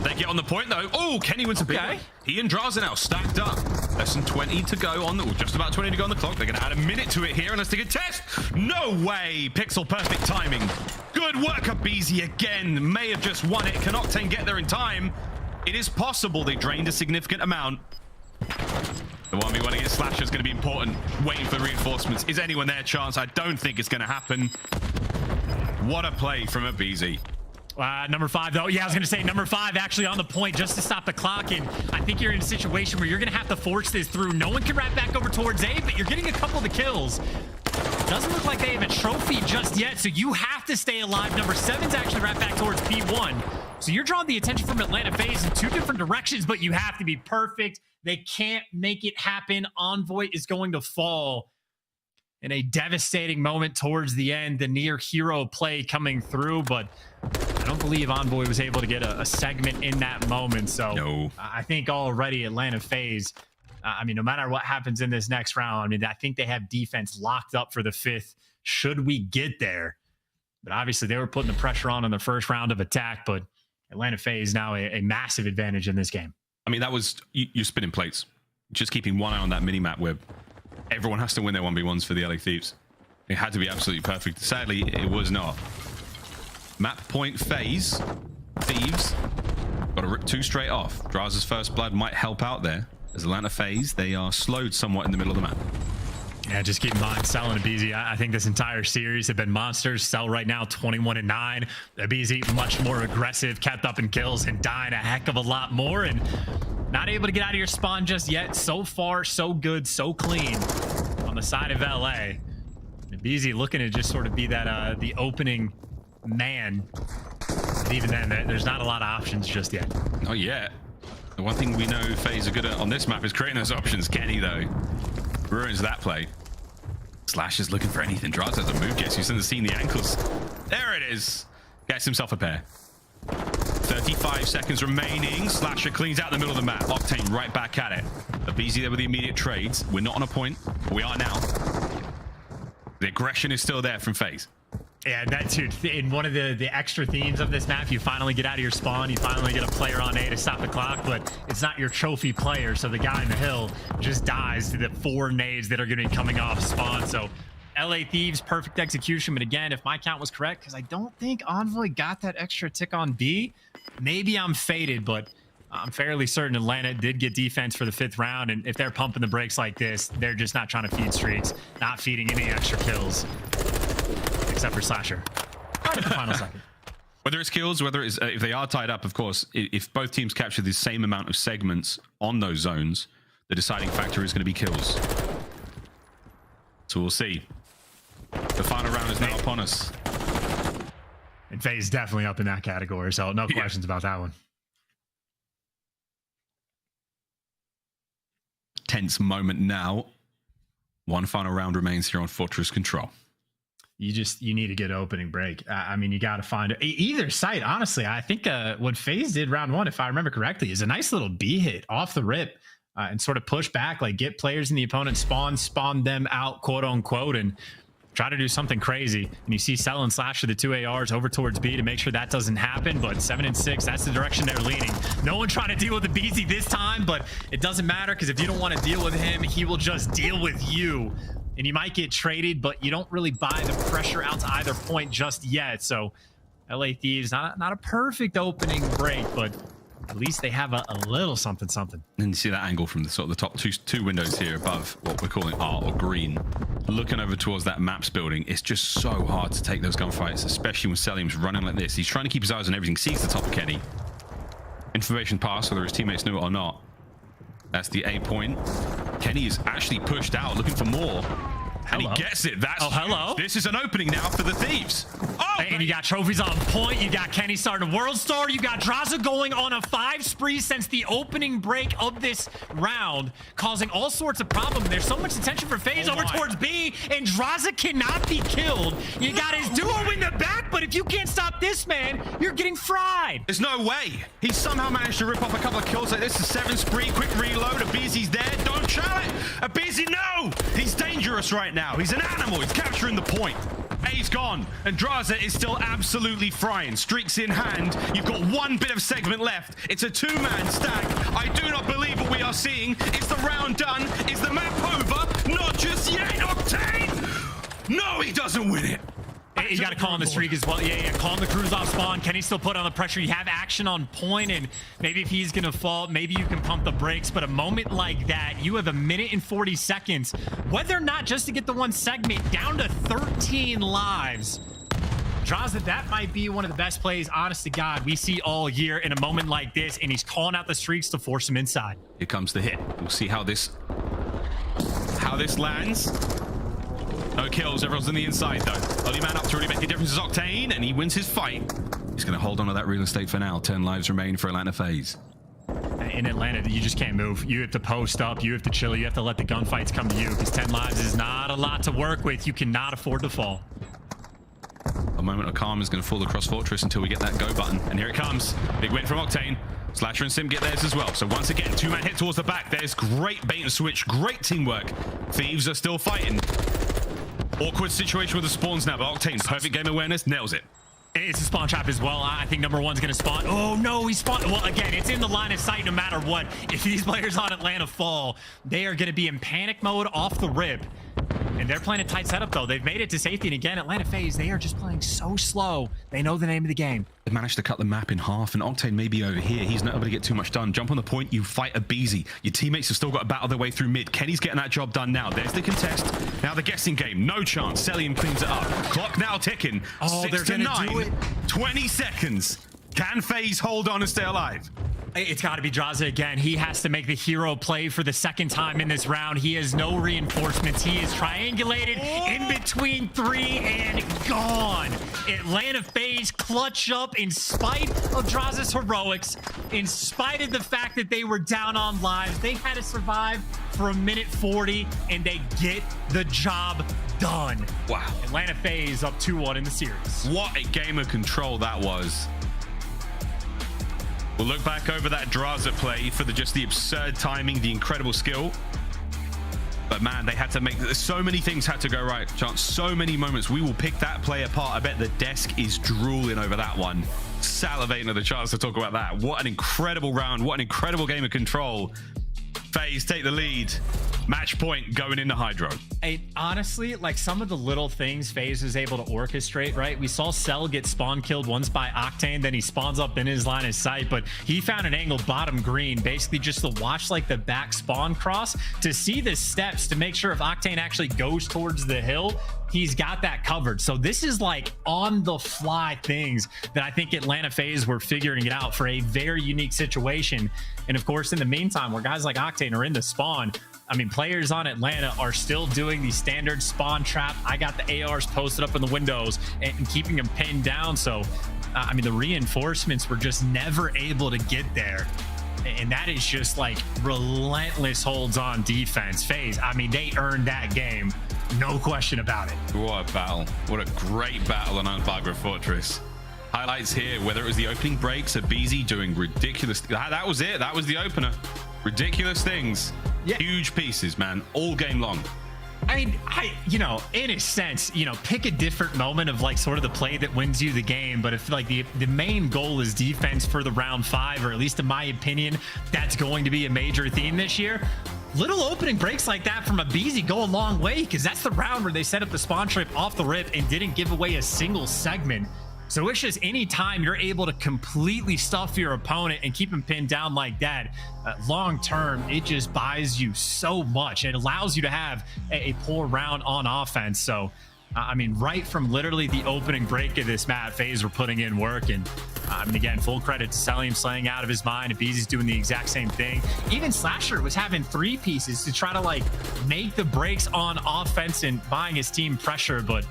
They get on the point, though. Oh, Kenny wins a big one. He and Drazah now stacked up. Less than 20 to go on the, just about 20 to go on the clock. They're going to add a minute to it here, and let's take a test. No way. Pixel perfect timing. Good work, aBeZy again. May have just won it. Can Octane get there in time? It is possible. They drained a significant amount. The 1v1 against Slasher is going to be important. Waiting for reinforcements. Is anyone there? Chance? I don't think it's going to happen. What a play from aBeZy. Number 5, though. Yeah, I was going to say number 5 actually on the point just to stop the clock. And I think you're in a situation where you're going to have to force this through. No one can wrap back over towards A, but you're getting a couple of the kills. Doesn't look like they have a trophy just yet, so you have to stay alive. Number 7's actually wrapped back towards P1. So you're drawing the attention from Atlanta FaZe in 2 different directions, but you have to be perfect. They can't make it happen. Envoy is going to fall in a devastating moment towards the end. The near hero play coming through, but I don't believe Envoy was able to get a segment in that moment. So no. I think already Atlanta FaZe, I mean, no matter what happens in this next round, I mean, I think they have defense locked up for the 5th should we get there. But obviously they were putting the pressure on in the first round of attack, but Atlanta FaZe now a massive advantage in this game. I mean, that was, you're spinning plates. Just keeping one eye on that mini-map where everyone has to win their 1v1s for the LA Thieves. It had to be absolutely perfect. Sadly, it was not. Map point FaZe. Thieves got to rip 2 straight off. Drazah's first blood might help out there. As Atlanta FaZe, they are slowed somewhat in the middle of the map. Yeah, just keep in mind, Cell and aBeZy, I think this entire series have been monsters. Cell right now 21-9. aBeZy much more aggressive, kept up in kills and dying a heck of a lot more, and not able to get out of your spawn just yet. So far, so good, so clean on the side of LA. aBeZy looking to just sort of be that the opening man. And even then, there's not a lot of options just yet. Not yet. The one thing we know FaZe are good at on this map is creating those options. Kenny, though, ruins that play. Slash is looking for anything. Drazah has a move guess. You shouldn't have seen the ankles. There it is. Gets himself a pair. 35 seconds remaining. Slasher cleans out the middle of the map. Octane right back at it. aBeZy there with the immediate trades. We're not on a point, but we are now. The aggression is still there from FaZe. Yeah, that dude, in one of the extra themes of this map, you finally get out of your spawn, you finally get a player on A to stop the clock, but it's not your trophy player, so the guy in the hill just dies to the 4 nades that are going to be coming off spawn. So LA Thieves, perfect execution, but again, if my count was correct, because I don't think Envoy got that extra tick on B, maybe I'm faded, but I'm fairly certain Atlanta did get defense for the 5th round, and if they're pumping the brakes like this, they're just not trying to feed streaks, not feeding any extra kills. Except for Slasher. Right at the final second. Whether it's kills, whether it's if they are tied up, of course, if both teams capture the same amount of segments on those zones, the deciding factor is going to be kills. So we'll see. The final round is now upon us. And FaZe definitely up in that category, so no questions about that one. Tense moment now. One final round remains here on Fortress Control. You need to get an opening break. I mean, you got to find either site. Honestly, I think what FaZe did round 1, if I remember correctly, is a nice little B hit off the rip and sort of push back, like get players in the opponent spawn them out, quote unquote, and try to do something crazy. And you see Cell and Slash with the 2 ARs over towards B to make sure that doesn't happen. But 7 and 6, that's the direction they're leaning. No one trying to deal with the aBeZy this time, but it doesn't matter because if you don't want to deal with him, he will just deal with you. And you might get traded, but you don't really buy the pressure out to either point just yet. So LA Thieves, not a perfect opening break, but at least they have a little something. And you see that angle from the sort of the top two windows here above what we're calling R or green. Looking over towards that maps building, it's just so hard to take those gunfights, especially when Cellium's running like this. He's trying to keep his eyes on everything, sees the top of Kenny. Information pass, whether his teammates knew it or not. That's the A point. Kenny is actually pushed out, looking for more. And he gets it. That's hello. This is an opening now for the Thieves. Oh, and you got trophies on point. You got Kenny starting a World Star. You got Drazah going on a 5 spree since the opening break of this round, causing all sorts of problems. There's so much attention for FaZe over towards B, and Drazah cannot be killed. You got his duo in the back, but if you can't stop this man, you're getting fried. There's no way. He somehow managed to rip off a couple of kills like this. A 7 spree, quick reload. aBeZy's there. Don't shout it. aBeZy, no! He's dangerous right now. He's an animal. He's capturing the point. A's gone, and Drazah is still absolutely frying. Streaks in hand. You've got 1 bit of segment left. It's a 2-man stack. I do not believe what we are seeing. Is the round done? Is the map over? Not just yet, Octane! No, he doesn't win it. You got to call on the streak as well. Yeah, call on the cruise off spawn. Can he still put on the pressure? You have action on point, and maybe if he's going to fall, maybe you can pump the brakes. But a moment like that, you have 1 minute and 40 seconds, whether or not just to get the one segment down to 13 lives. Drazah, that might be one of the best plays, honest to God, we see all year in a moment like this, and he's calling out the streaks to force him inside. Here comes the hit. We'll see how this lands. No kills. Everyone's on the inside, though. Only man up to really make a difference is Octane, and he wins his fight. He's going to hold on to that real estate for now. 10 lives remain for Atlanta FaZe. In Atlanta, you just can't move. You have to post up. You have to chill. You have to let the gunfights come to you, because 10 lives is not a lot to work with. You cannot afford to fall. A moment of calm is going to fall across Fortress until we get that go button. And here it comes. Big win from Octane. Slasher and Simp get theirs as well. So once again, 2-man hit towards the back. There's great bait and switch. Great teamwork. Thieves are still fighting. Awkward situation with the spawns now, but Octane, perfect game awareness, nails it. It's a spawn trap as well. I think number one's going to spawn. Oh, no, he spawned. Well, again, it's in the line of sight no matter what. If these players on Atlanta fall, they are going to be in panic mode off the rip. And they're playing a tight setup, though. They've made it to safety. And again, Atlanta FaZe, they are just playing so slow. They know the name of the game. They managed to cut the map in half, and Octane may be over here. He's not able to get too much done. Jump on the point, you fight aBeZy. Your teammates have still got to battle their way through mid. Kenny's getting that job done now. There's the contest. Now the guessing game. No chance. Cellium cleans it up. Clock now ticking. Oh, 6 to 9. 20 seconds. Can FaZe hold on and stay alive? It's got to be Drazah again. He has to make the hero play for the second time in this round. He has no reinforcements. He is triangulated in between 3 and gone. Atlanta FaZe clutch up in spite of Drazah's heroics, in spite of the fact that they were down on lives. They had to survive for 1 minute 40, and they get the job done. Wow. Atlanta FaZe up 2-1 in the series. What a game of control that was. We'll look back over that Drazah play for just the absurd timing, the incredible skill. But man, they had to make so many things had to go right. Chance, so many moments. We will pick that play apart. I bet the desk is drooling over that one. Salivating at the chance to talk about that. What an incredible round. What an incredible game of control. FaZe take the lead. Match point going into HyDra. Honestly, like some of the little things FaZe was able to orchestrate, right? We saw Cell get spawn killed once by Octane, then he spawns up in his line of sight, but he found an angle bottom green, basically just to watch like the back spawn cross to see the steps to make sure if Octane actually goes towards the hill, he's got that covered. So this is like on the fly things that I think Atlanta FaZe were figuring it out for a very unique situation. And of course, in the meantime, where guys like Octane are in the spawn, I mean, players on Atlanta are still doing the standard spawn trap. I got the ARs posted up in the windows and keeping them pinned down. So, I mean, the reinforcements were just never able to get there. And that is just like relentless holds on defense. FaZe, I mean, they earned that game. No question about it. What a battle. What a great battle on Alpha Fortress. Highlights here, whether it was the opening breaks, aBeZy doing ridiculous. That was it. That was the opener. Ridiculous things. Yeah. Huge pieces, man, all game long. I mean, you know, in a sense, you know, pick a different moment of like sort of the play that wins you the game. But if like the main goal is defense for the round 5, or at least in my opinion, that's going to be a major theme this year. Little opening breaks like that from aBeZy go a long way, because that's the round where they set up the spawn trip off the rip and didn't give away a single segment. So it's just any time you're able to completely stuff your opponent and keep him pinned down like that, long term, it just buys you so much. It allows you to have a poor round on offense. So, I mean, right from literally the opening break of this map, FaZe were putting in work. And I mean, again, full credit to Cellium slaying out of his mind. aBeZy's doing the exact same thing. Even Slasher was having 3 pieces to try to like make the breaks on offense and buying his team pressure, but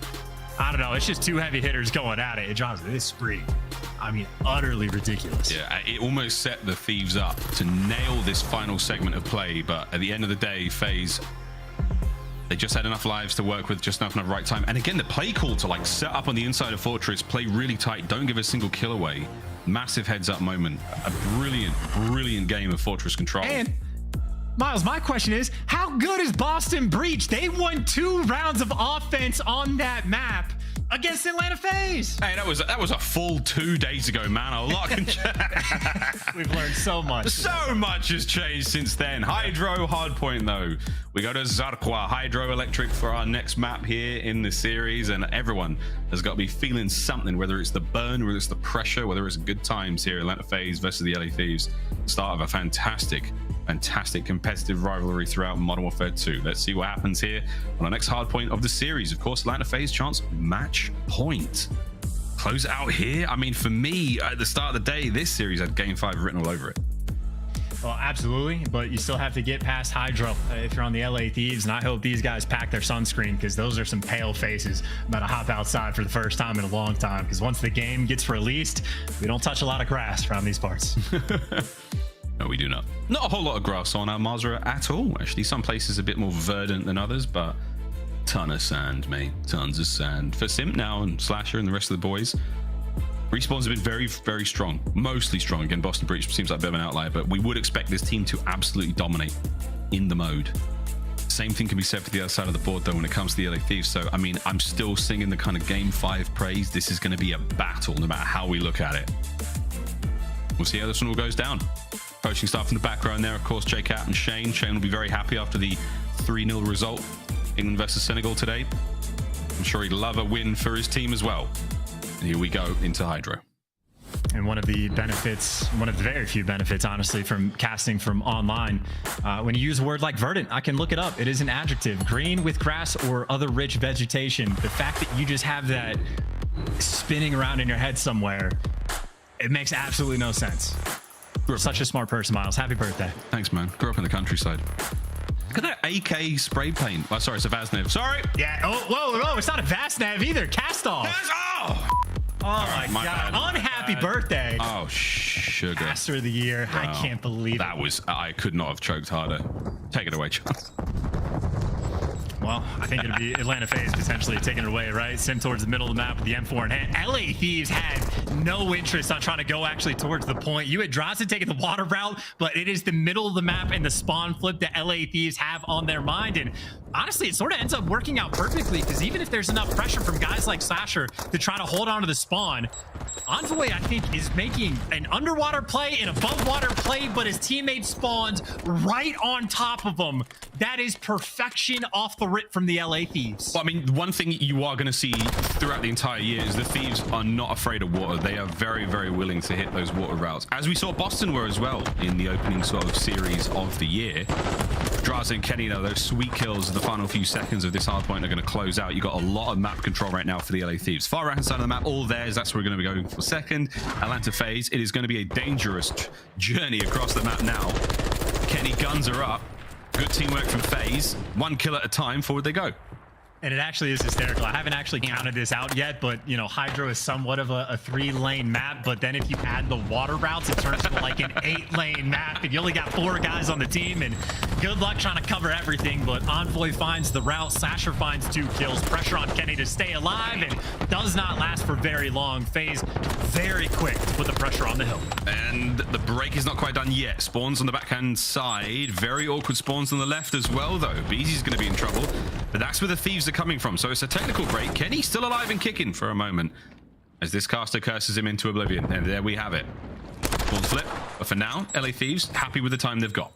I don't know. It's just 2 heavy hitters going at it. Jonathan, this spree, I mean, utterly ridiculous. Yeah, it almost set the Thieves up to nail this final segment of play. But at the end of the day, FaZe, they just had enough lives to work with, just enough right time. And again, the play call to like set up on the inside of Fortress, play really tight, don't give a single kill away. Massive heads up moment. A brilliant, brilliant game of Fortress control. And Miles, my question is, how good is Boston Breach? They won 2 rounds of offense on that map. against Atlanta FaZe. Hey, that was a full 2 days ago, man. A lot can We've learned so much. So much has changed since then. HyDra hardpoint though. We go to Røkkr, hydroelectric for our next map here in the series, and everyone has got to be feeling something, whether it's the burn, whether it's the pressure, whether it's good times here. Atlanta FaZe versus the LA Thieves. Start of a fantastic competitive rivalry throughout Modern Warfare 2. Let's see what happens here on the next hard point of the series. Of course, Atlanta FaZe chance match point. Close it out here. I mean, for me, at the start of the day, this series had Game 5 written all over it. Well, absolutely, but you still have to get past HyDra if you're on the LA Thieves, and I hope these guys pack their sunscreen, because those are some pale faces. I'm about to hop outside for the first time in a long time, because once the game gets released, we don't touch a lot of grass around these parts. No, we do not. Not a whole lot of grass on our Mazra at all, actually. Some places a bit more verdant than others, but ton of sand, mate. Tons of sand. For Simp now and Slasher and the rest of the boys, respawns have been very, very strong. Mostly strong. Again, Boston Breach seems like a bit of an outlier, but we would expect this team to absolutely dominate in the mode. Same thing can be said for the other side of the board, though, when it comes to the LA Thieves. So, I mean, I'm still singing the kind of Game 5 praise. This is going to be a battle, no matter how we look at it. We'll see how this one all goes down. Coaching staff in the background there, of course, J-Cat and Shane. Shane will be very happy after the 3-0 result, England versus Senegal today. I'm sure he'd love a win for his team as well. And here we go into HyDra. And one of the benefits, one of the very few benefits, honestly, from casting from online, when you use a word like verdant, I can look it up. It is an adjective. Green with grass or other rich vegetation. The fact that you just have that spinning around in your head somewhere, it makes absolutely no sense. You're such a smart person, Miles. Happy birthday. Thanks, man. Grew up in the countryside. Look at that AK spray paint. Oh, sorry, it's a Vaznev. Sorry. Yeah. Oh, whoa. It's not a Vaznev either. Cast off. Oh. Oh my God. Unhappy birthday. Oh, sugar. Caster of the year. Wow. I can't believe that was, I could not have choked harder. Take it away, Charles. Well, I think it'd be Atlanta FaZe potentially taking it away, right? Simp towards the middle of the map with the M4 in hand. LA Thieves had no interest on trying to go actually towards the point. You had Drazah taking the water route, but it is the middle of the map and the spawn flip that LA Thieves have on their mind. And honestly, it sort of ends up working out perfectly, because even if there's enough pressure from guys like Slasher to try to hold on to the spawn, Envoy, I think, is making an underwater play, an above water play, but his teammate spawns right on top of him. That is perfection off the rip from the LA Thieves. Well, I mean, one thing you are going to see throughout the entire year is the Thieves are not afraid of water. They are very, very willing to hit those water routes, as we saw Boston were as well in the opening sort of series of the year. Drazah and Kenny, though, those sweet kills in the final few seconds of this hardpoint are going to close out. You've got a lot of map control right now for the LA Thieves. Far right-hand side of the map, all theirs. That's where we're going to be going for second. Atlanta FaZe. It is going to be a dangerous journey across the map now. Kenny, guns are up. Good teamwork from FaZe. 1 kill at a time. Forward they go. And it actually is hysterical. I haven't actually counted this out yet, but, you know, HyDra is somewhat of a 3-lane map, but then if you add the water routes, it turns into like an 8-lane map, and you only got 4 guys on the team, and good luck trying to cover everything. But Envoy finds the route, Slasher finds 2 kills, pressure on Kenny to stay alive, and does not last for very long. FaZe very quick to put the pressure on the hill. And the break is not quite done yet. Spawns on the backhand side. Very awkward spawns on the left as well, though. aBeZy's going to be in trouble, but that's where the Thieves are coming from. So it's a technical break. Kenny still alive and kicking for a moment as this caster curses him into oblivion. And there we have it. Full flip. But for now, LA Thieves happy with the time they've got.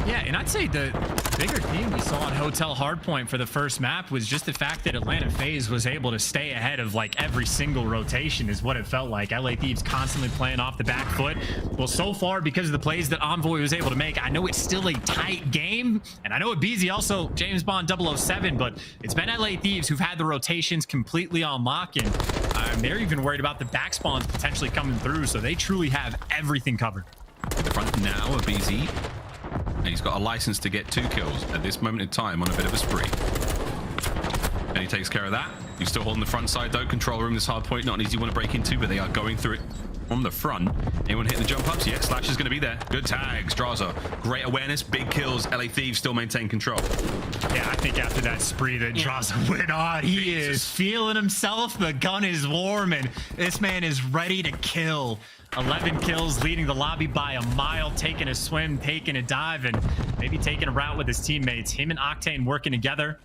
Yeah, and I'd say the bigger theme we saw on Hotel Hardpoint for the first map was just the fact that Atlanta FaZe was able to stay ahead of like every single rotation is what it felt like. LA Thieves constantly playing off the back foot. Well, so far, because of the plays that Envoy was able to make, I know it's still a tight game, and I know aBeZy also James Bond 007, but it's been LA Thieves who've had the rotations completely on lock, and they're even worried about the back spawns potentially coming through, so they truly have everything covered. At the front now, aBeZy. And he's got a license to get 2 kills at this moment in time on a bit of a spree. And he takes care of that. He's still holding the front side, though. Control room, this hard point, not an easy one to break into, but they are going through it on the front. Anyone hitting the jump ups? Yes, Slash is going to be there. Good tags, Drazah. Great awareness, big kills. LA Thieves still maintain control. Yeah, I think after that spree that Drazah went on, he is feeling himself. The gun is warm, and this man is ready to kill. 11 kills, leading the lobby by a mile, taking a swim, taking a dive, and maybe taking a route with his teammates. Him and Octane working together.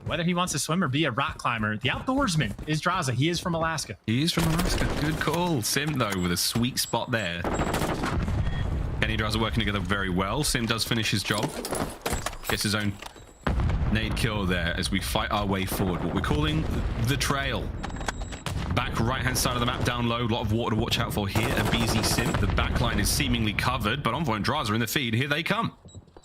whether he wants to swim or be a rock climber, the outdoorsman is Drazah. He is from Alaska. He is from Alaska. Good call. Simp, though, with a sweet spot there. Kenny and Drazah working together very well. Simp does finish his job. Gets his own nade kill there as we fight our way forward. What we're calling the trail. Back right-hand side of the map, down low. A lot of water to watch out for here. aBeZy Simp. The backline is seemingly covered, but Envoy and Drazah are in the feed. Here they come.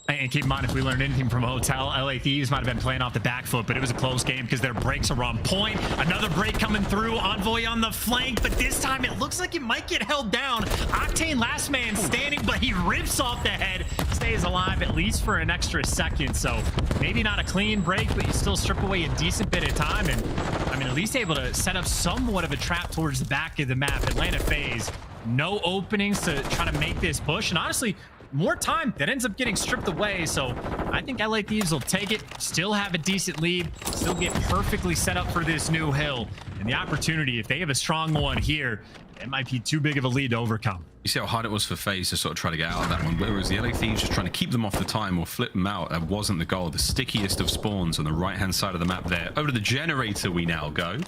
And keep in mind, if we learned anything from Hotel, LA Thieves might have been playing off the back foot, but it was a close game because their breaks are on point. Another break coming through. Envoy on the flank, but this time it looks like it might get held down. Octane last man standing, but he rips off the head. Stays alive at least for an extra second. So maybe not a clean break, but you still strip away a decent bit of time. And I mean, at least able to set up somewhat of a trap towards the back of the map. Atlanta FaZe, no openings to try to make this push. And honestly, more time that ends up getting stripped away. So I think LA Thieves will take it, still have a decent lead, still get perfectly set up for this new hill. And the opportunity, if they have a strong one here, it might be too big of a lead to overcome. You see how hard it was for FaZe to sort of try to get out of that one, whereas the LA Thieves just trying to keep them off the time or flip them out. That wasn't the goal. The stickiest of spawns on the right-hand side of the map there. Over to the generator we now go.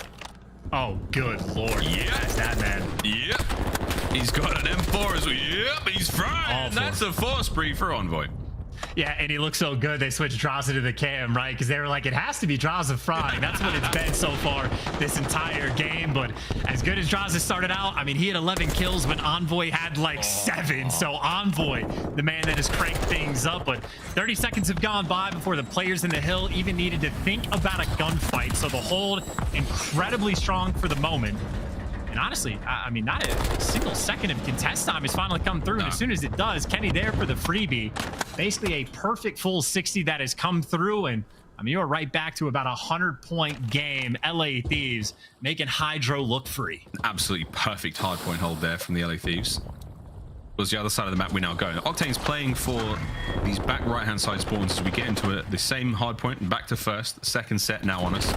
Oh, good lord. Yeah. That's that, man. Yep. He's got an M4 as well. Yep, he's frying. That's a 4 for Envoy. Yeah, and he looks so good. They switched Drazah to the cam, right? Because they were like, it has to be Drazah frying. That's what it's been so far this entire game. But as good as Drazah started out, I mean, he had 11 kills when Envoy had like 7. So Envoy, the man that has cranked things up. But 30 seconds have gone by before the players in the hill even needed to think about a gunfight. So the hold incredibly strong for the moment. And honestly, I mean, not a single second of contest time has finally come through. And as soon as it does, Kenny there for the freebie. Basically a perfect full 60 that has come through. And I mean, you're right back to about a 100-point game. LA Thieves making HyDra look free. Absolutely perfect hardpoint hold there from the LA Thieves. Was the other side of the map we now go. Octane's playing for these back right-hand side spawns as we get into the same hardpoint and back to first. Second set now on us.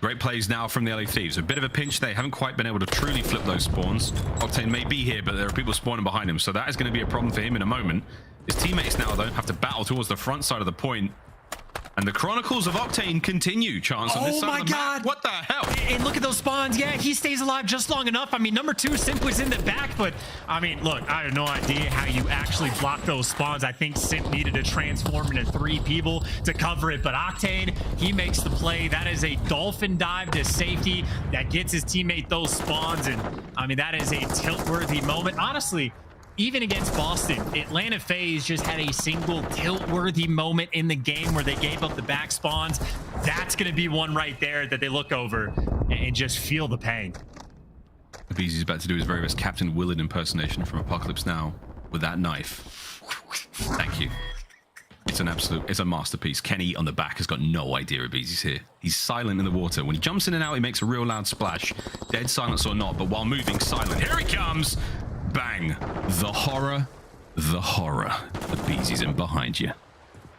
Great plays now from the LA Thieves. A bit of a pinch. They haven't quite been able to truly flip those spawns. Octane may be here, but there are people spawning behind him, so that is going to be a problem for him in a moment. His teammates now, though, have to battle towards the front side of the point. And the Chronicles of Octane continue, Chance, on this side of the map. What the hell? And look at those spawns. Yeah, he stays alive just long enough. I mean, number 2, Simp was in the back, but I mean, look, I have no idea how you actually block those spawns. I think Simp needed to transform into 3 people to cover it, but Octane, he makes the play. That is a dolphin dive to safety that gets his teammate those spawns, and I mean, that is a tilt-worthy moment. Honestly, even against Boston, Atlanta FaZe just had a single tilt-worthy moment in the game where they gave up the back spawns. That's going to be one right there that they look over and just feel the pain. aBeZy's about to do his very best Captain Willard impersonation from Apocalypse Now with that knife. Thank you. It's a masterpiece. Kenny on the back has got no idea aBeZy's here. He's silent in the water. When he jumps in and out, he makes a real loud splash. Dead silence or not, but while moving, silent. Here he comes! Bang. The horror. The horror. aBeZy's in behind you.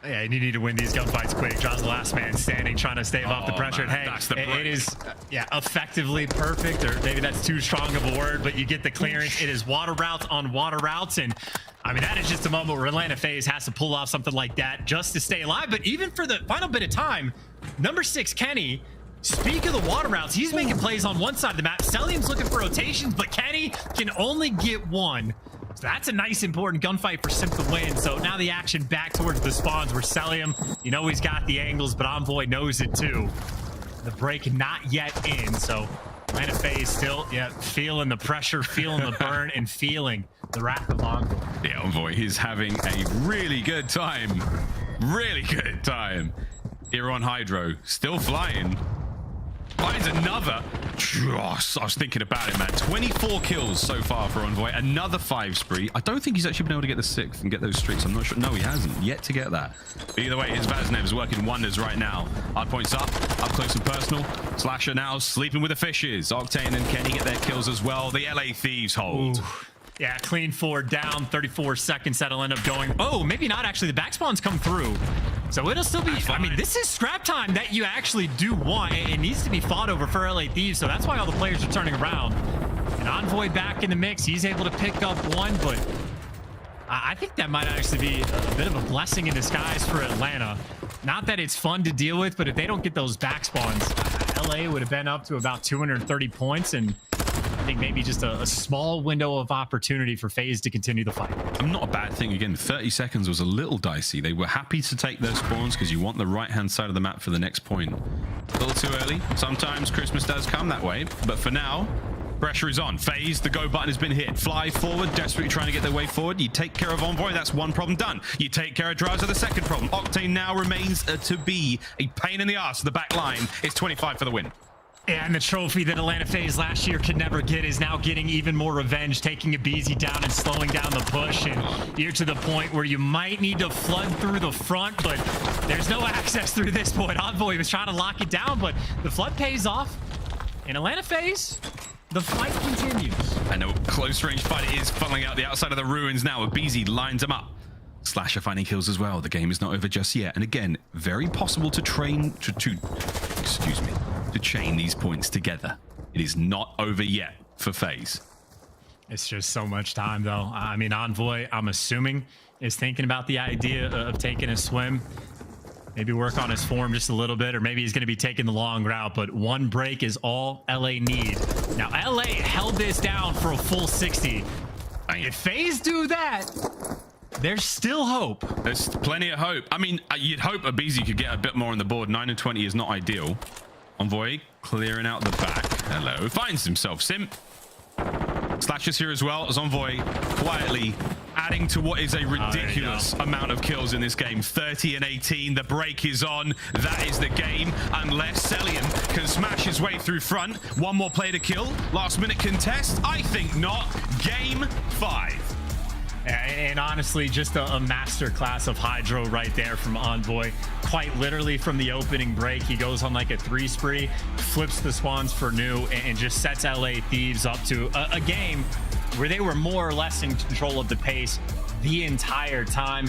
Yeah, and you need to win these gunfights quick. Drazah last man standing, trying to stave off the pressure. Man, hey, that's the it is, effectively perfect, or maybe that's too strong of a word, but you get the clearance. It is water routes on water routes, and I mean, that is just a moment where Atlanta FaZe has to pull off something like that just to stay alive. But even for the final bit of time, number 6, Kenny, speak of the water routes, he's making plays on one side of the map. Cellium's looking for rotations, but Kenny can only get one. So that's a nice, important gunfight for Simp to win. So now the action back towards the spawns where Cellium, you know he's got the angles, but Envoy knows it too. The break not yet in, so Atlanta FaZe still, feeling the pressure, feeling the burn, and feeling the wrath of Envoy. Yeah, Envoy, he's having a really good time. Really good time. Here on HyDra, still flying. Finds another. I was thinking about it, man. 24 kills so far for Envoy. Another 5 spree. I don't think he's actually been able to get the 6th and get those streaks. I'm not sure. No, he hasn't yet to get that. But either way, his Vaznev is working wonders right now. Hard points up close and personal. Slasher now sleeping with the fishes. Octane and Kenny get their kills as well. The LA Thieves hold. Ooh. Yeah, clean 4 down, 34 seconds. That'll end up going. Oh, maybe not actually. The back spawns come through. So it'll still be, I mean, this is scrap time that you actually do want. It needs to be fought over for LA Thieves, so that's why all the players are turning around. And Envoy back in the mix. He's able to pick up 1, but I think that might actually be a bit of a blessing in disguise for Atlanta. Not that it's fun to deal with, but if they don't get those back spawns, LA would have been up to about 230 points, and I think maybe just a small window of opportunity for FaZe to continue the fight. Not a bad thing. Again, 30 seconds was a little dicey. They were happy to take their spawns because you want the right-hand side of the map for the next point. A little too early. Sometimes Christmas does come that way, but for now, pressure is on. FaZe, the go button has been hit. Fly forward, desperately trying to get their way forward. You take care of Envoy, that's one problem done. You take care of Drazah, the second problem. Octane now remains to be a pain in the ass of the back line. It's 25 for the win. And the trophy that Atlanta FaZe last year could never get is now getting even more revenge, taking aBeZy down and slowing down the push. And you're to the point where you might need to flood through the front, but there's no access through this point. Envoy was trying to lock it down, but the flood pays off. In Atlanta FaZe, the fight continues. I know, close range fight is funneling out the outside of the ruins now. aBeZy lines them up. Slasher finding kills as well. The game is not over just yet. And again, very possible to train to chain these points together. It is not over yet for FaZe. It's just so much time, though. I mean, Envoy, I'm assuming, is thinking about the idea of taking a swim. Maybe work on his form just a little bit, or maybe he's going to be taking the long route, but one break is all LA need. Now, LA held this down for a full 60. If FaZe do that, there's still hope. There's plenty of hope. I mean, you'd hope aBeZy could get a bit more on the board. 9 and 20 is not ideal. Envoy clearing out the back. Hello. Finds himself Simp. Slashes here as well as Envoy quietly adding to what is a ridiculous amount of kills in this game. 30 and 18. The break is on. That is the game. Unless Cellium can smash his way through front. One more play to kill. Last minute contest? I think not. Game 5. And honestly, just a master class of HyDra right there from Envoy. Quite literally from the opening break, he goes on like a 3 spree, flips the spawns for new, and just sets LA Thieves up to a game where they were more or less in control of the pace the entire time.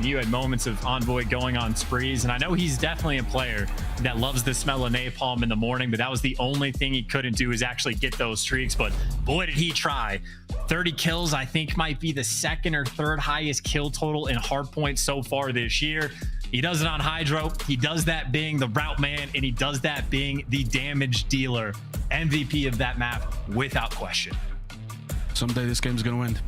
You had moments of Envoy going on sprees, and I know he's definitely a player that loves the smell of napalm in the morning, but that was the only thing he couldn't do is actually get those streaks. But boy, did he try. 30 kills, I think, might be the second or third highest kill total in hardpoint so far this year. He does it on HyDra. He does that being the route man, and he does that being the damage dealer. MVP of that map without question. Someday this game's going to win.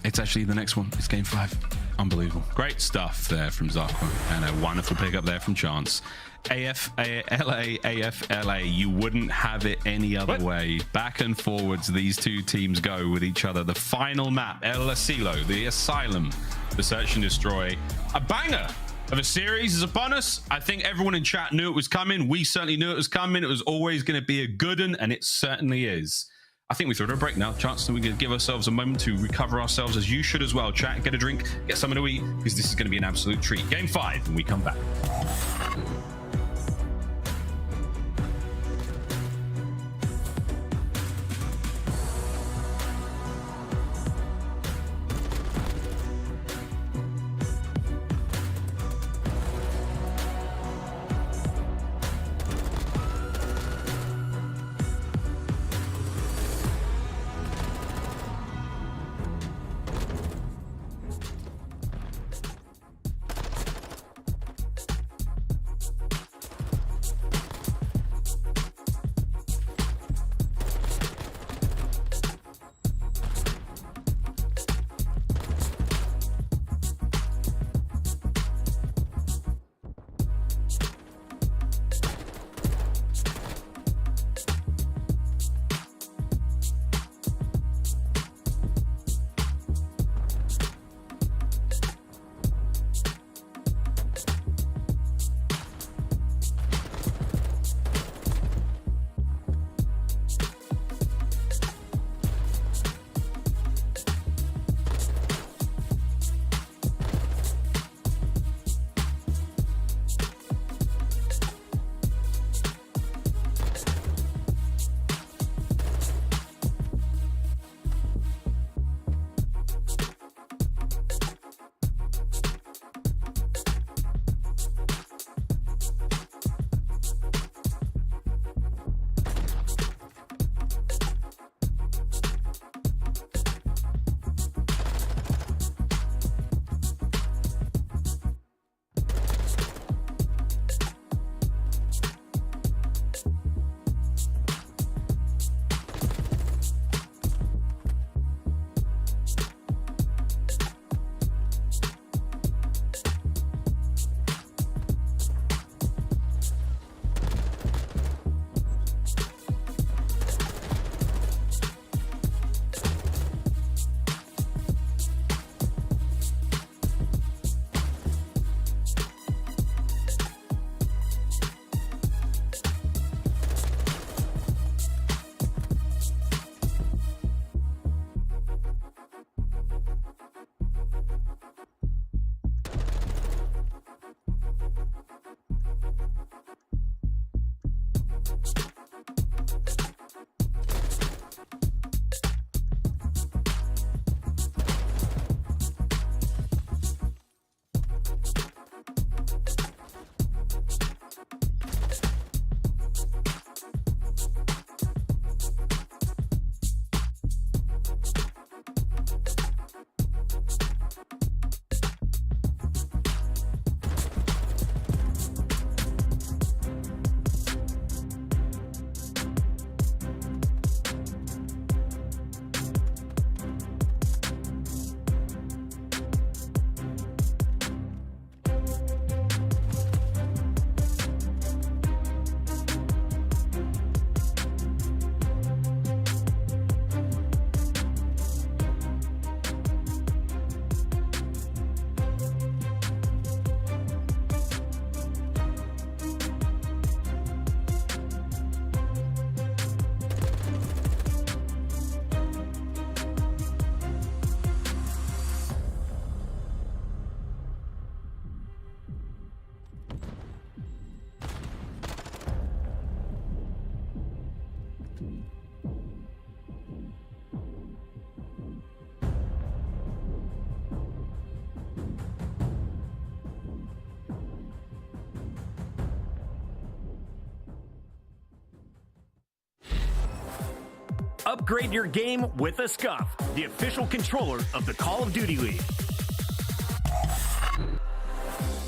It's actually the next one. It's game 5. Unbelievable. Great stuff there from Zarko, and a wonderful pickup there from Chance. AFLA, you wouldn't have it any other way. Back and forwards these two teams go with each other. The final map, aBeZy, the Asylum, the Search and Destroy. A banger of a series is upon us. I think everyone in chat knew it was coming. We certainly knew it was coming. It was always going to be a good one, and it certainly is. I think we throw it a break now. Chance that we can give ourselves a moment to recover ourselves, as you should as well. Chat, get a drink, get something to eat, because this is going to be an absolute treat. Game 5, and we come back. Upgrade your game with a Scump, the official controller of the Call of Duty League.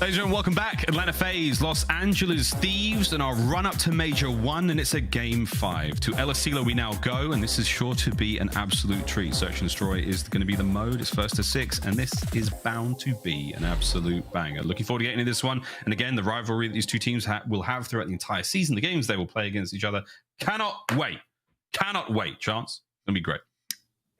Ladies and gentlemen, welcome back. Atlanta FaZe, Los Angeles Thieves, and our run up to Major 1, and it's a game 5. To aBeZy we now go, and this is sure to be an absolute treat. Search and Destroy is going to be the mode. It's first to 6, and this is bound to be an absolute banger. Looking forward to getting into this one. And again, the rivalry that these two teams will have throughout the entire season, the games they will play against each other. Cannot wait. Cannot wait, Chance. It's going to be great.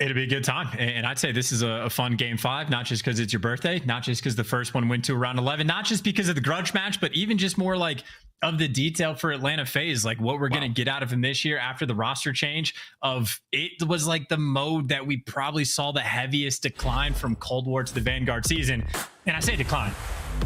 It'll be a good time. And I'd say this is a fun game 5, not just because it's your birthday, not just because the first one went to around 11, not just because of the grudge match, but even just more like of the detail for Atlanta FaZe, like what we're going to get out of him this year after the roster change. Of it was like the mode that we probably saw the heaviest decline from Cold War to the Vanguard season. And I say decline.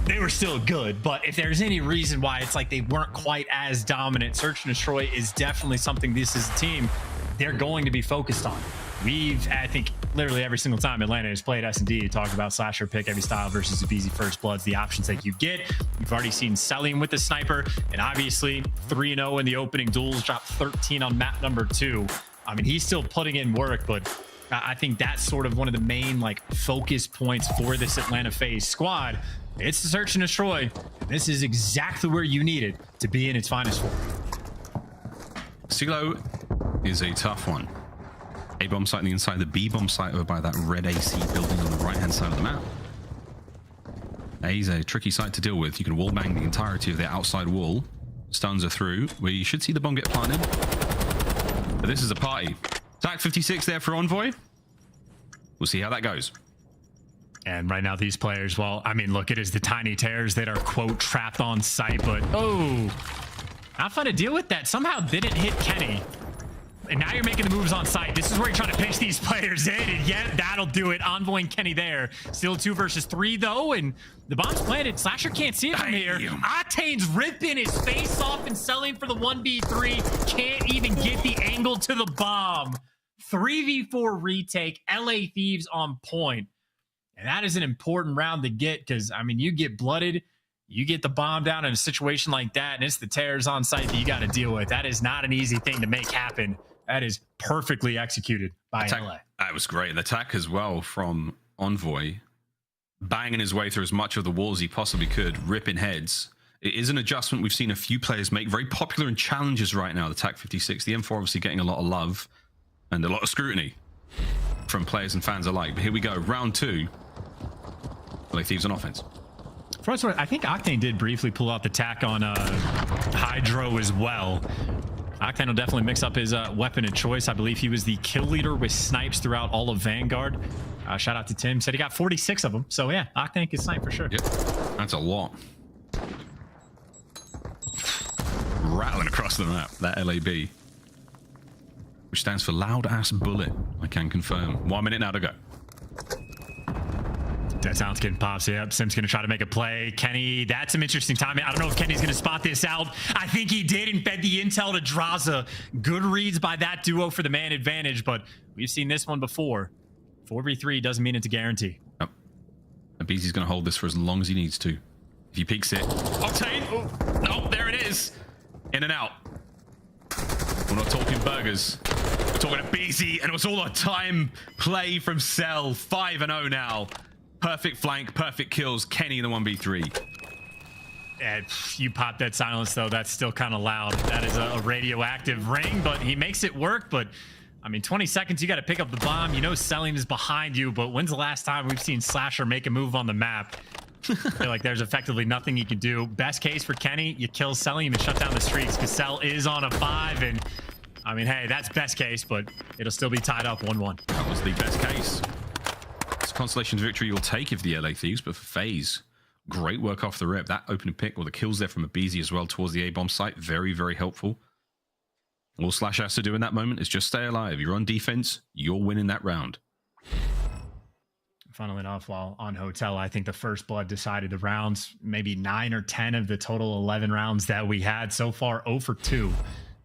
They were still good, but if there's any reason why it's like they weren't quite as dominant, Search and Destroy is definitely something this is a team they're going to be focused on. I think, literally every single time Atlanta has played S&D, talked about slasher pick every style versus aBeZy First Bloods, the options that you get. You've already seen Cellium with the sniper, and obviously 3-0 in the opening duels, dropped 13 on map number 2. I mean, he's still putting in work, but I think that's sort of one of the main like focus points for this Atlanta FaZe squad. It's the Search and Destroy. And this is exactly where you need it to be in its finest form. Silo is a tough one. A bomb site on the inside, the B bomb site over by that red AC building on the right hand side of the map. A is a tricky site to deal with. You can wall bang the entirety of the outside wall. Stuns are through, where you should see the bomb get planted. But this is a party. TAC 56 there for Envoy. We'll see how that goes. And right now these players, well, I mean, look, it is the tiny tears that are, quote, trapped on site, but oh, not fun to deal with that. Somehow didn't hit Kenny. And now you're making the moves on site. This is where you're trying to pitch these players in, and yeah, that'll do it. Envoy and Kenny there. Still 2 versus 3 though, and the bomb's planted. Slasher can't see it from here. Octane's ripping his face off and selling for the 1v3. Can't even get the angle to the bomb. 3v4 retake. LA Thieves on point. And that is an important round to get, because, I mean, you get blooded, you get the bomb down in a situation like that, and it's the tears on site that you got to deal with. That is not an easy thing to make happen. That is perfectly executed by LA. That was great. The attack as well from Envoy, banging his way through as much of the wall as he possibly could, ripping heads. It is an adjustment we've seen a few players make, very popular in challenges right now, the TAC 56. The M4 obviously getting a lot of love and a lot of scrutiny from players and fans alike. But here we go, round 2. LA Thieves on offense. First one, I think Octane did briefly pull out the tack on HyDra as well. Octane will definitely mix up his weapon of choice. I believe he was the kill leader with snipes throughout all of Vanguard. Shout out to Tim. Said he got 46 of them. So yeah, Octane can snipe for sure. Yep, that's a lot. Rattling across the map, that LAB. Which stands for loud ass bullet, I can confirm. 1 minute now to go. That sounds getting pops. Yep, Simp's going to try to make a play. Kenny, that's some interesting timing. I don't know if Kenny's going to spot this out. I think he did and fed the intel to Drazah. Good reads by that duo for the man advantage, but we've seen this one before. 4v3 doesn't mean it's a guarantee. Yep. aBeZy's going to hold this for as long as he needs to. If he peeks it. Octane! Oh, no, there it is. In and out. We're not talking burgers. We're talking aBeZy, and it was all a time play from Cell. 5-0 now. Perfect flank, perfect kills. Kenny in the 1v3. And you pop that silence, though. That's still kind of loud. That is a radioactive ring, but he makes it work. But, I mean, 20 seconds, you got to pick up the bomb. You know Cellium is behind you, but when's the last time we've seen Slasher make a move on the map? I feel like there's effectively nothing you can do. Best case for Kenny, you kill Cellium and shut down the streaks because Cell is on a 5. And, I mean, hey, that's best case, but it'll still be tied up 1-1. That was the best case. It's Constellation's victory you'll take if the LA Thieves, but for FaZe, great work off the rip. That opening pick, or the kills there from aBeZy as well towards the A-bomb site, very, very helpful. All Slash has to do in that moment is just stay alive. You're on defense, you're winning that round. Funnily enough, while on Hotel, I think the first blood decided the rounds, maybe 9 or 10 of the total 11 rounds that we had so far. 0 for 2.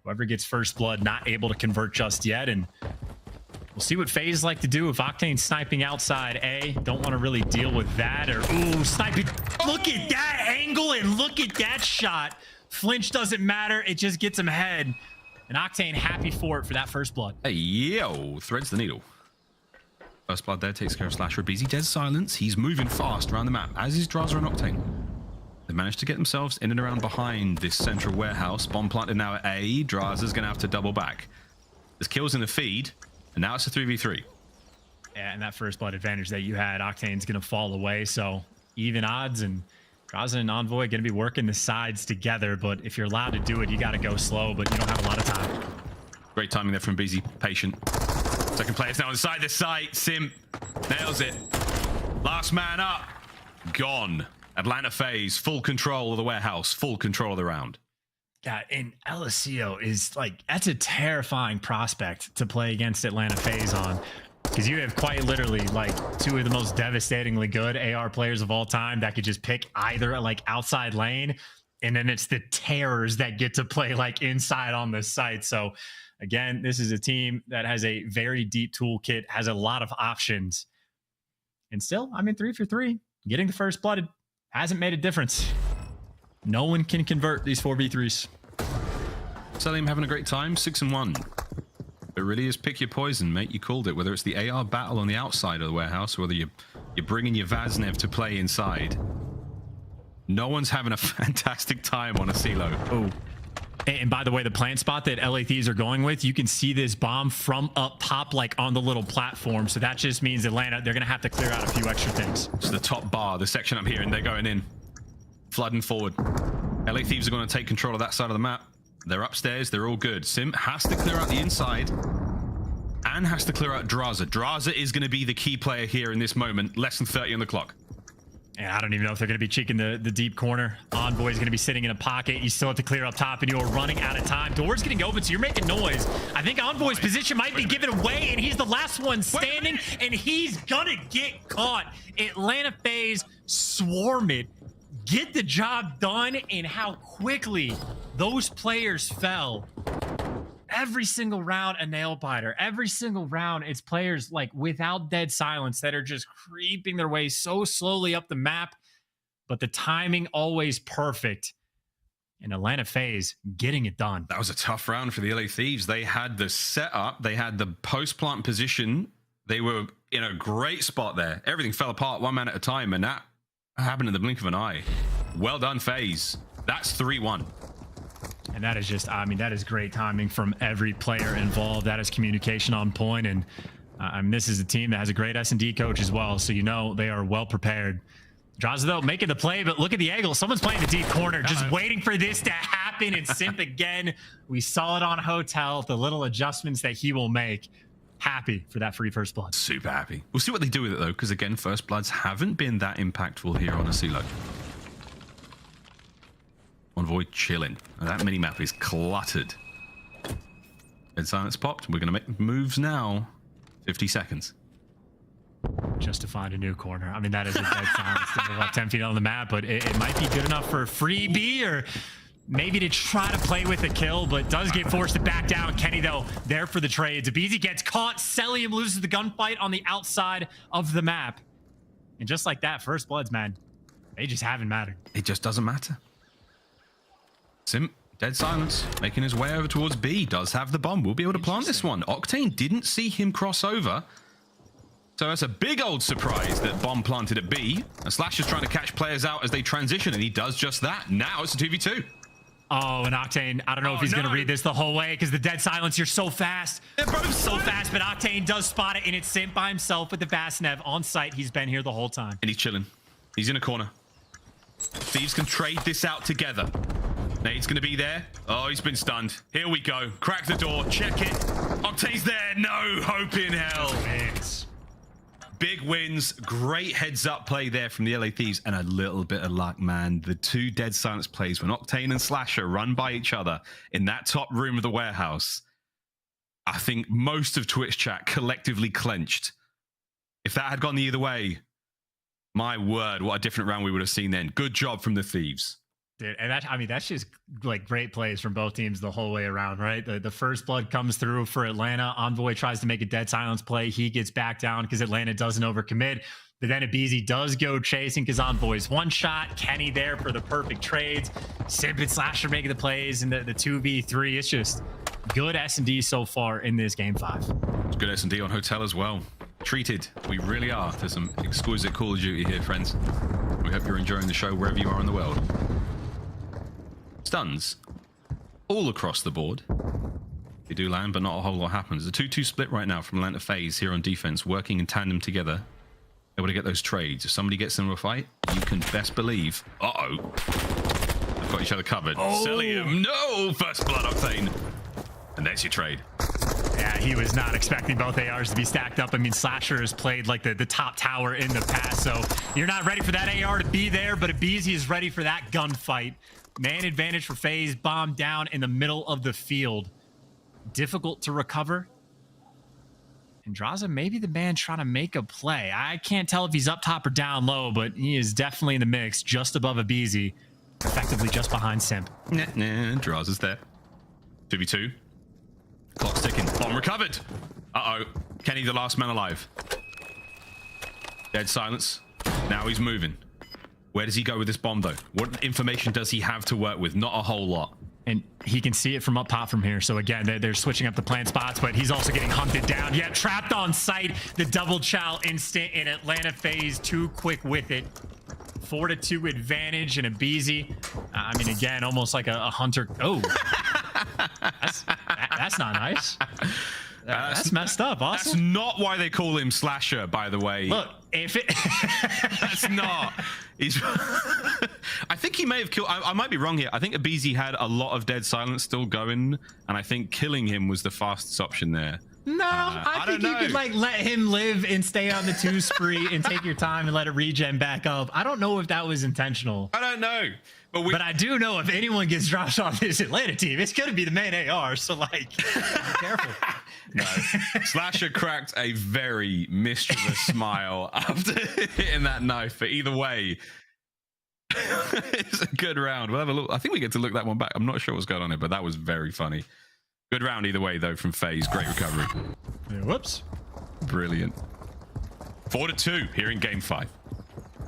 Whoever gets first blood, not able to convert just yet. And we'll see what FaZe like to do. If Octane's sniping outside A, don't want to really deal with that. Or, ooh, sniping. Look at that angle and look at that shot. Flinch doesn't matter. It just gets him ahead. And Octane happy for it for that first blood. Hey, yo, threads the needle. First blood there takes care of Slasher. aBeZy dead silence. He's moving fast around the map, as is Drazah and Octane. They managed to get themselves in and around behind this central warehouse. Bomb planted now at A. Drazah's going to have to double back. There's kills in the feed, and now it's a 3v3. Yeah, and that first blood advantage that you had, Octane's going to fall away. So even odds, and Drazah and Envoy going to be working the sides together. But if you're allowed to do it, you got to go slow, but you don't have a lot of time. Great timing there from aBeZy. Patient. Second player's now inside the site. Simp nails it. Last man up. Gone. Atlanta FaZe, full control of the warehouse, full control of the round. Yeah, and LSCO is like, that's a terrifying prospect to play against Atlanta FaZe on. Because you have quite literally like 2 of the most devastatingly good AR players of all time that could just pick either like outside lane. And then it's the terrors that get to play like inside on the site. So again, this is a team that has a very deep toolkit, has a lot of options. And still, I mean, 3 for 3, getting the first blooded hasn't made a difference. No one can convert these 4v3s. Cellium having a great time, 6-1. It really is pick your poison, mate. You called it. Whether it's the AR battle on the outside of the warehouse, or whether you're bringing your Vaznev to play inside. No one's having a fantastic time on a CeeLo. Oh. And by the way, the plant spot that LA Thieves are going with, you can see this bomb from up pop like on the little platform. So that just means Atlanta, they're going to have to clear out a few extra things. It's the top bar, the section up here, and they're going in. Flooding forward. LA Thieves are going to take control of that side of the map. They're upstairs. They're all good. Simp has to clear out the inside and has to clear out Drazah. Drazah is going to be the key player here in this moment. Less than 30 on the clock. And I don't even know if they're going to be cheeking the deep corner. Envoy is going to be sitting in a pocket. You still have to clear up top, and you're running out of time. Door's getting open, so you're making noise. I think Envoy's position might be given away, and he's the last one standing, and he's going to get caught. Atlanta FaZe swarm it. Get the job done, and how quickly those players fell. Every single round, a nail biter. Every single round, it's players like without dead silence that are just creeping their way so slowly up the map, but the timing always perfect. And Atlanta FaZe getting it done. That was a tough round for the LA Thieves. They had the setup, they had the post-plant position. They were in a great spot there. Everything fell apart 1 man at a time, and that happened in the blink of an eye. Well done, FaZe. That's 3-1. And that is just, I mean, that is great timing from every player involved. That is communication on point. And I mean, this is a team that has a great S&D coach as well. So, you know, they are well prepared. Drazah, though, making the play, but look at the angle. Someone's playing the deep corner, just waiting for this to happen. And Simp again, we saw it on Hotel, the little adjustments that he will make. Happy for that free first blood. Super happy. We'll see what they do with it, though, because, again, first bloods haven't been that impactful here on a CeeLo. Envoy chilling. And that minimap is cluttered. Dead silence popped. We're going to make moves now. 50 seconds. just to find a new corner. I mean, that is a dead silence to move up 10 feet on the map, but it might be good enough for a freebie or maybe to try to play with a kill, but does get forced to back down. Kenny, though, there for the trades. aBeZy gets caught. Cellium loses the gunfight on the outside of the map. And just like that, first bloods, man, they just haven't mattered. It just doesn't matter. Simp, dead silence, making his way over towards B. Does have the bomb. We'll be able to plant this one. Octane didn't see him cross over. So that's a big old surprise that bomb planted at B. And Slasher's trying to catch players out as they transition, and he does just that. Now it's a 2v2. Oh, and Octane, I don't know if he's going to read this the whole way because the dead silence, you're so fast. They're both so fast, but Octane does spot it, and it's Simp by himself with the Basnev on site. He's been here the whole time. And he's chilling. He's in a corner. Thieves can trade this out together. Nade's going to be there. Oh, he's been stunned. Here we go. Crack the door. Check it. Octane's there. No hope in hell. Big wins. Great heads-up play there from the LA Thieves. And a little bit of luck, man. The two dead silence plays when Octane and Slasher run by each other in that top room of the warehouse. I think most of Twitch chat collectively clenched. If that had gone the other way, my word, what a different round we would have seen then. Good job from the Thieves. Dude, and that, I mean, that's just like great plays from both teams the whole way around, right? The first blood comes through for Atlanta. Envoy tries to make a dead silence play. He gets back down because Atlanta doesn't overcommit. But then aBeZy does go chasing because Envoy's one shot. Kenny there for the perfect trades. Simp and Slasher making the plays and the 2v3. It's just good S&D so far in this game 5. It's good S&D on Hotel as well. Treated. We really are to some exquisite Call of Duty here, friends. We hope you're enjoying the show wherever you are in the world. Stuns all across the board. They do land, but not a whole lot happens. A 2-2 split right now from Atlanta FaZe here on defense, working in tandem together, able to get those trades. If somebody gets into a fight, you can best believe. Uh-oh. They've got each other covered. Oh. Cellium, no! First blood, Octane. And there's your trade. Yeah, he was not expecting both ARs to be stacked up. I mean, Slasher has played like the top tower in the past, so you're not ready for that AR to be there, but aBeZy is ready for that gunfight. Man advantage for FaZe, bomb down in the middle of the field. Difficult to recover. And Drazah maybe the man trying to make a play. I can't tell if he's up top or down low, but he is definitely in the mix, just above aBeZy, effectively just behind Simp. Nah, Drazah's there. 2v2. Clock's ticking. Bomb recovered. Uh-oh. Kenny, the last man alive. Dead silence. Now he's moving. Where does he go with this bomb, though? What information does he have to work with? Not a whole lot. And he can see it from up top from here. So again, they're switching up the plant spots, but he's also getting hunted down. Yeah, trapped on site. The double chow instant in Atlanta FaZe, too quick with it. 4-2 advantage and aBeZy. I mean, again, almost like a hunter. Oh, that's not nice. That's messed up. Awesome. That's not why they call him Slasher, by the way. Look, if it that's not. He's. I think he may have killed. I might be wrong here. I think aBeZy had a lot of dead silence still going, and I think killing him was the fastest option there. No, I think you could like let him live and stay on the 2 spree and take your time and let it regen back up. I don't know if that was intentional. I don't know. But I do know if anyone gets dropped on this Atlanta team, it's going to be the main AR. So, like, be careful. No. Slasher cracked a very mischievous smile after hitting that knife. But either way, it's a good round. We'll have a look. I think we get to look that one back. I'm not sure what's going on here, but that was very funny. Good round either way, though, from FaZe. Great recovery. Yeah, whoops. Brilliant. 4-2 here in game 5.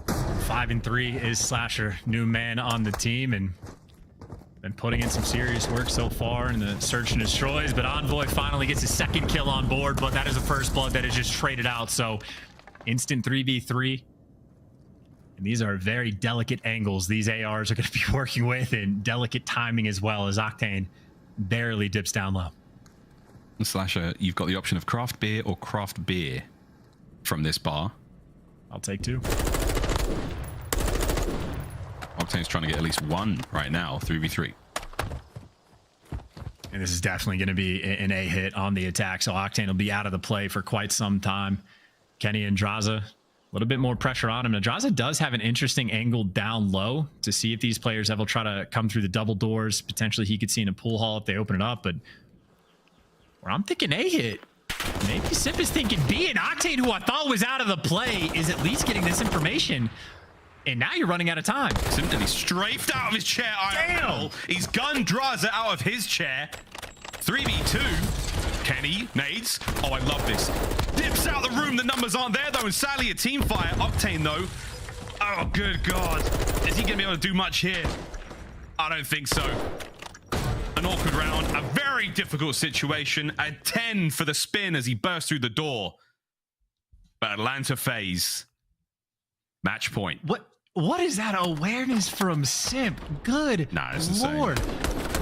5-3 is Slasher, new man on the team, and been putting in some serious work so far in the search and destroys. But Envoy finally gets his second kill on board, but that is the first blood that is just traded out. So instant 3v3. And these are very delicate angles these ARs are going to be working with, and delicate timing as well, as Octane barely dips down low. Slasher, you've got the option of craft beer or craft beer from this bar. I'll take 2. Octane's trying to get at least 1 right now, 3v3. And this is definitely going to be an A hit on the attack, so Octane will be out of the play for quite some time. Kenny and Drazah, a little bit more pressure on him. Now, Drazah does have an interesting angle down low to see if these players ever try to come through the double doors. Potentially he could see in a pool hall if they open it up, but where I'm thinking A hit. Maybe Simp is thinking B, and Octane, who I thought was out of the play, is at least getting this information. And now you're running out of time. Simp, he's strafed out of his chair. Damn. He's gunned Drazah out of his chair. 3v2. Kenny nades. Oh, I love this. Dips out the room. The numbers aren't there, though. And sadly, a team fire. Octane, though. Oh, good God. Is he going to be able to do much here? I don't think so. An awkward round. A very difficult situation. A 10 for the spin as he burst through the door. But Atlanta FaZe. Match point. What is that awareness from Simp? Good Lord.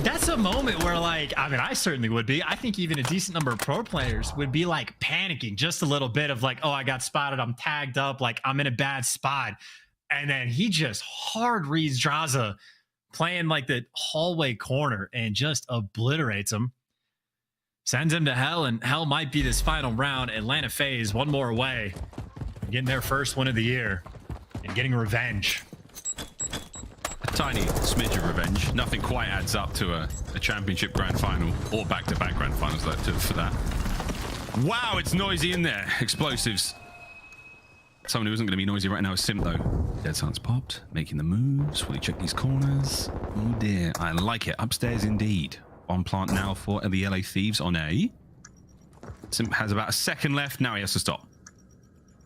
That's a moment where, like, I mean, I certainly would be. I think even a decent number of pro players would be, like, panicking just a little bit of, like, oh, I got spotted. I'm tagged up. Like, I'm in a bad spot. And then he just hard reads Drazah playing, like, the hallway corner and just obliterates him. Sends him to hell, and hell might be this final round. Atlanta FaZe one more away. Getting their first win of the year. And getting revenge. A tiny smidge of revenge. Nothing quite adds up to a championship grand final or back-to-back grand finals for that. Wow, it's noisy in there. Explosives. Someone who isn't going to be noisy right now is Simp, though. Dead silence popped, making the moves. Will he check these corners? Oh dear, I like it. Upstairs indeed. On plant now for the LA Thieves on A. Simp has about a second left. Now he has to stop.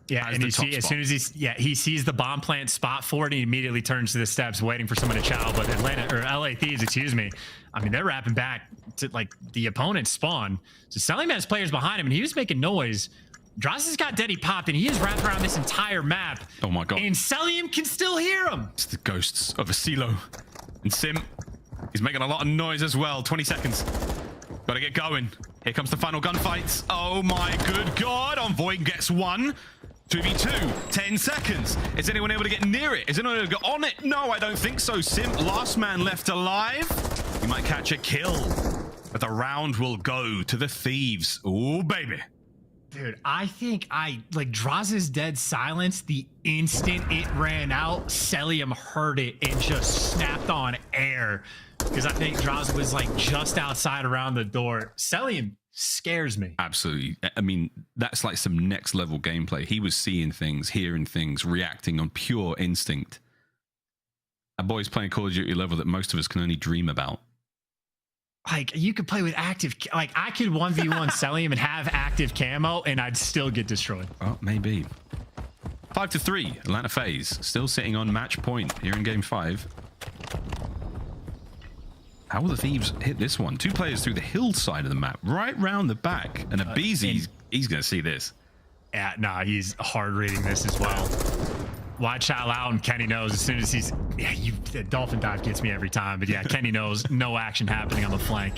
Yeah, and you see, as soon as he sees the bomb plant spot for it, he immediately turns to the steps, waiting for someone to chow. But LA Thieves, excuse me, I mean, they're wrapping back to, like, the opponent's spawn. So Cellium has players behind him, and he was making noise. Drazah's got Deddy popped, and he is wrapped around this entire map. Oh my God! And Cellium can still hear him. It's the ghosts of a Silo. And Simp, he's making a lot of noise as well. 20 seconds. Gotta get going. Here comes the final gunfight. Oh my good God! Envoy gets one. 2v2, 10 seconds. Is anyone able to get near it? Is anyone able to get on it? No, I don't think so. Simp, last man left alive. He might catch a kill, but the round will go to the Thieves. Oh, baby. Dude, I think Drazah's dead silence, the instant it ran out, Cellium heard it and just snapped on air. Because I think Drazah was, like, just outside around the door. Cellium scares me. Absolutely. I mean, that's like some next level gameplay. He was seeing things, hearing things, reacting on pure instinct. A boy's playing Call of Duty level that most of us can only dream about. Like, you could play with active, like, I could 1v1 Cellium and have active camo and I'd still get destroyed. Oh, maybe. 5-3, Atlanta FaZe still sitting on match point here in game 5. How will the Thieves hit this one? 2 players through the hill side of the map, right round the back. And aBeZy, he's going to see this. Yeah, nah, he's hard reading this as well. Watch out, and Kenny knows as soon as he's... Yeah, the dolphin dive gets me every time. But yeah, Kenny knows no action happening on the flank.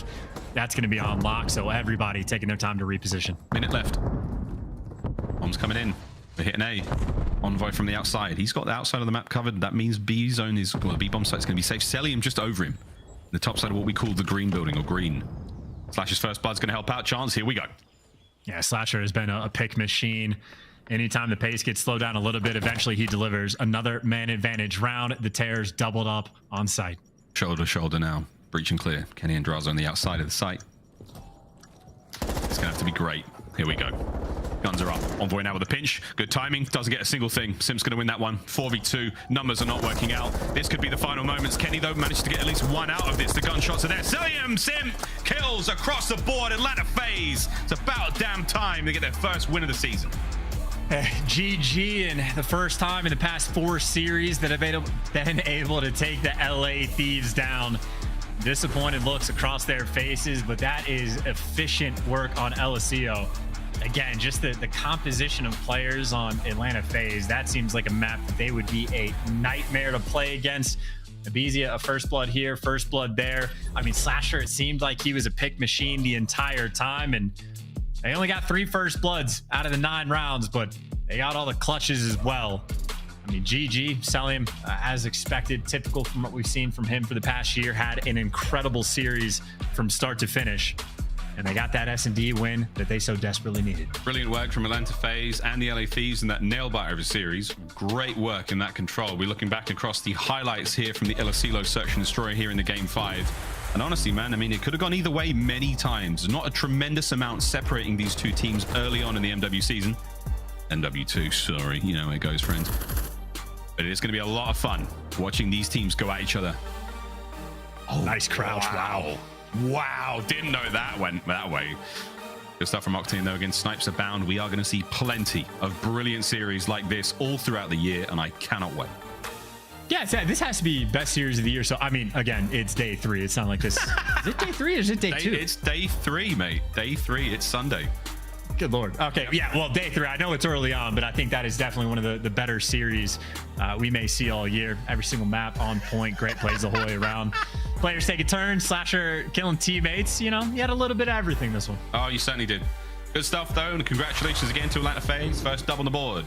That's going to be on lock, so everybody taking their time to reposition. Minute left. Bomb's coming in. They're hitting A. Envoy from the outside. He's got the outside of the map covered. That means B zone is... Well, the B bomb site's going to be safe. Cellium just over him. The top side of what we call the green building, or green. Slash's first blood's going to help out. Chance, here we go. Yeah, Slasher has been a pick machine. Anytime the pace gets slowed down a little bit, eventually he delivers another man advantage round. The tears doubled up on site. Shoulder to shoulder now. Breach and clear. Kenny and Drazah on the outside of the site. It's going to have to be great. Here we go. Guns are up. Envoy now with a pinch. Good timing. Doesn't get a single thing. Simp's going to win that one. 4v2. Numbers are not working out. This could be the final moments. Kenny, though, managed to get at least one out of this. The gunshots are there. Cellium, Simp, kills across the board. Atlanta FaZe. It's about damn time to get their first win of the season. GG, and the first time in the past 4 series that have been able to take the LA Thieves down. Disappointed looks across their faces, but that is efficient work on LSEO. Again, just the composition of players on Atlanta FaZe, that seems like a map that they would be a nightmare to play against. aBeZy, a first blood here, first blood there. I mean, Slasher, it seemed like he was a pick machine the entire time, and they only got 3 first bloods out of the 9 rounds, but they got all the clutches as well. I mean, GG, Cellium, as expected, typical from what we've seen from him for the past year, had an incredible series from start to finish. And they got that S&D win that they so desperately needed. Brilliant work from Atlanta FaZe and the LA Thieves in that nail-biter of a series. Great work in that control. We're looking back across the highlights here from the El Asilo Search and Destroy here in the Game 5. And honestly, man, I mean, it could have gone either way many times. Not a tremendous amount separating these two teams early on in the MW season. MW2, sorry, you know how it goes, friends. But it is going to be a lot of fun watching these teams go at each other. Oh, nice crouch. Wow, didn't know that went that way. Good stuff from Octane, though. Again, snipes abound. We are going to see plenty of brilliant series like this all throughout the year, and I cannot wait. Yeah, this has to be best series of the year. So, I mean, again, it's day 3. It's not like this. Is it day 3 or is it day 2? It's day 3, mate. Day 3. It's Sunday. Good Lord. Okay, yeah, well, day 3. I know it's early on, but I think that is definitely one of the better series we may see all year. Every single map on point. Great plays the whole way around. Players take a turn. Slasher killing teammates. You know, you had a little bit of everything this one. Oh, you certainly did. Good stuff, though, and congratulations again to Atlanta FaZe. First dub on the board.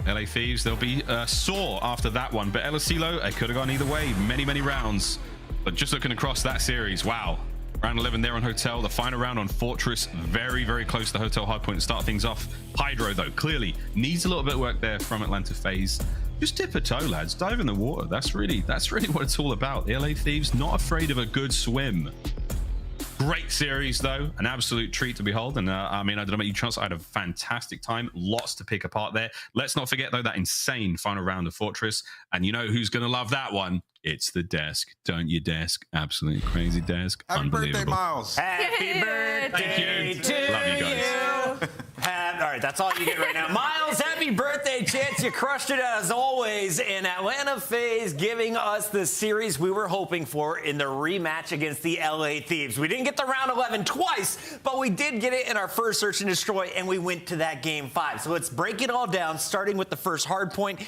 LA Thieves, they'll be sore after that one, but LSClo, it could have gone either way. Many rounds. But just looking across that series, wow. Round 11 there on Hotel. The final round on Fortress. Very close to Hotel Hardpoint to start things off. HyDra, though, clearly needs a little bit of work there from Atlanta FaZe. Just dip a toe, lads. Dive in the water. That's really what it's all about. The LA Thieves, not afraid of a good swim. Great series, though. An absolute treat to behold. And I mean, I don't know about you, Chance. I had a fantastic time. Lots to pick apart there. Let's not forget, though, that insane final round of Fortress. And you know who's going to love that one? It's the Desk. Don't you, Desk? Absolutely crazy, Desk. Happy birthday, Miles. Happy birthday to love you guys. All right, that's all you get right now. Miles, happy birthday, Chance. You crushed it as always. And Atlanta FaZe giving us the series we were hoping for in the rematch against the LA Thieves. We didn't get the round 11 twice, but we did get it in our first search and destroy, and we went to that game 5. So let's break it all down, starting with the first hard point.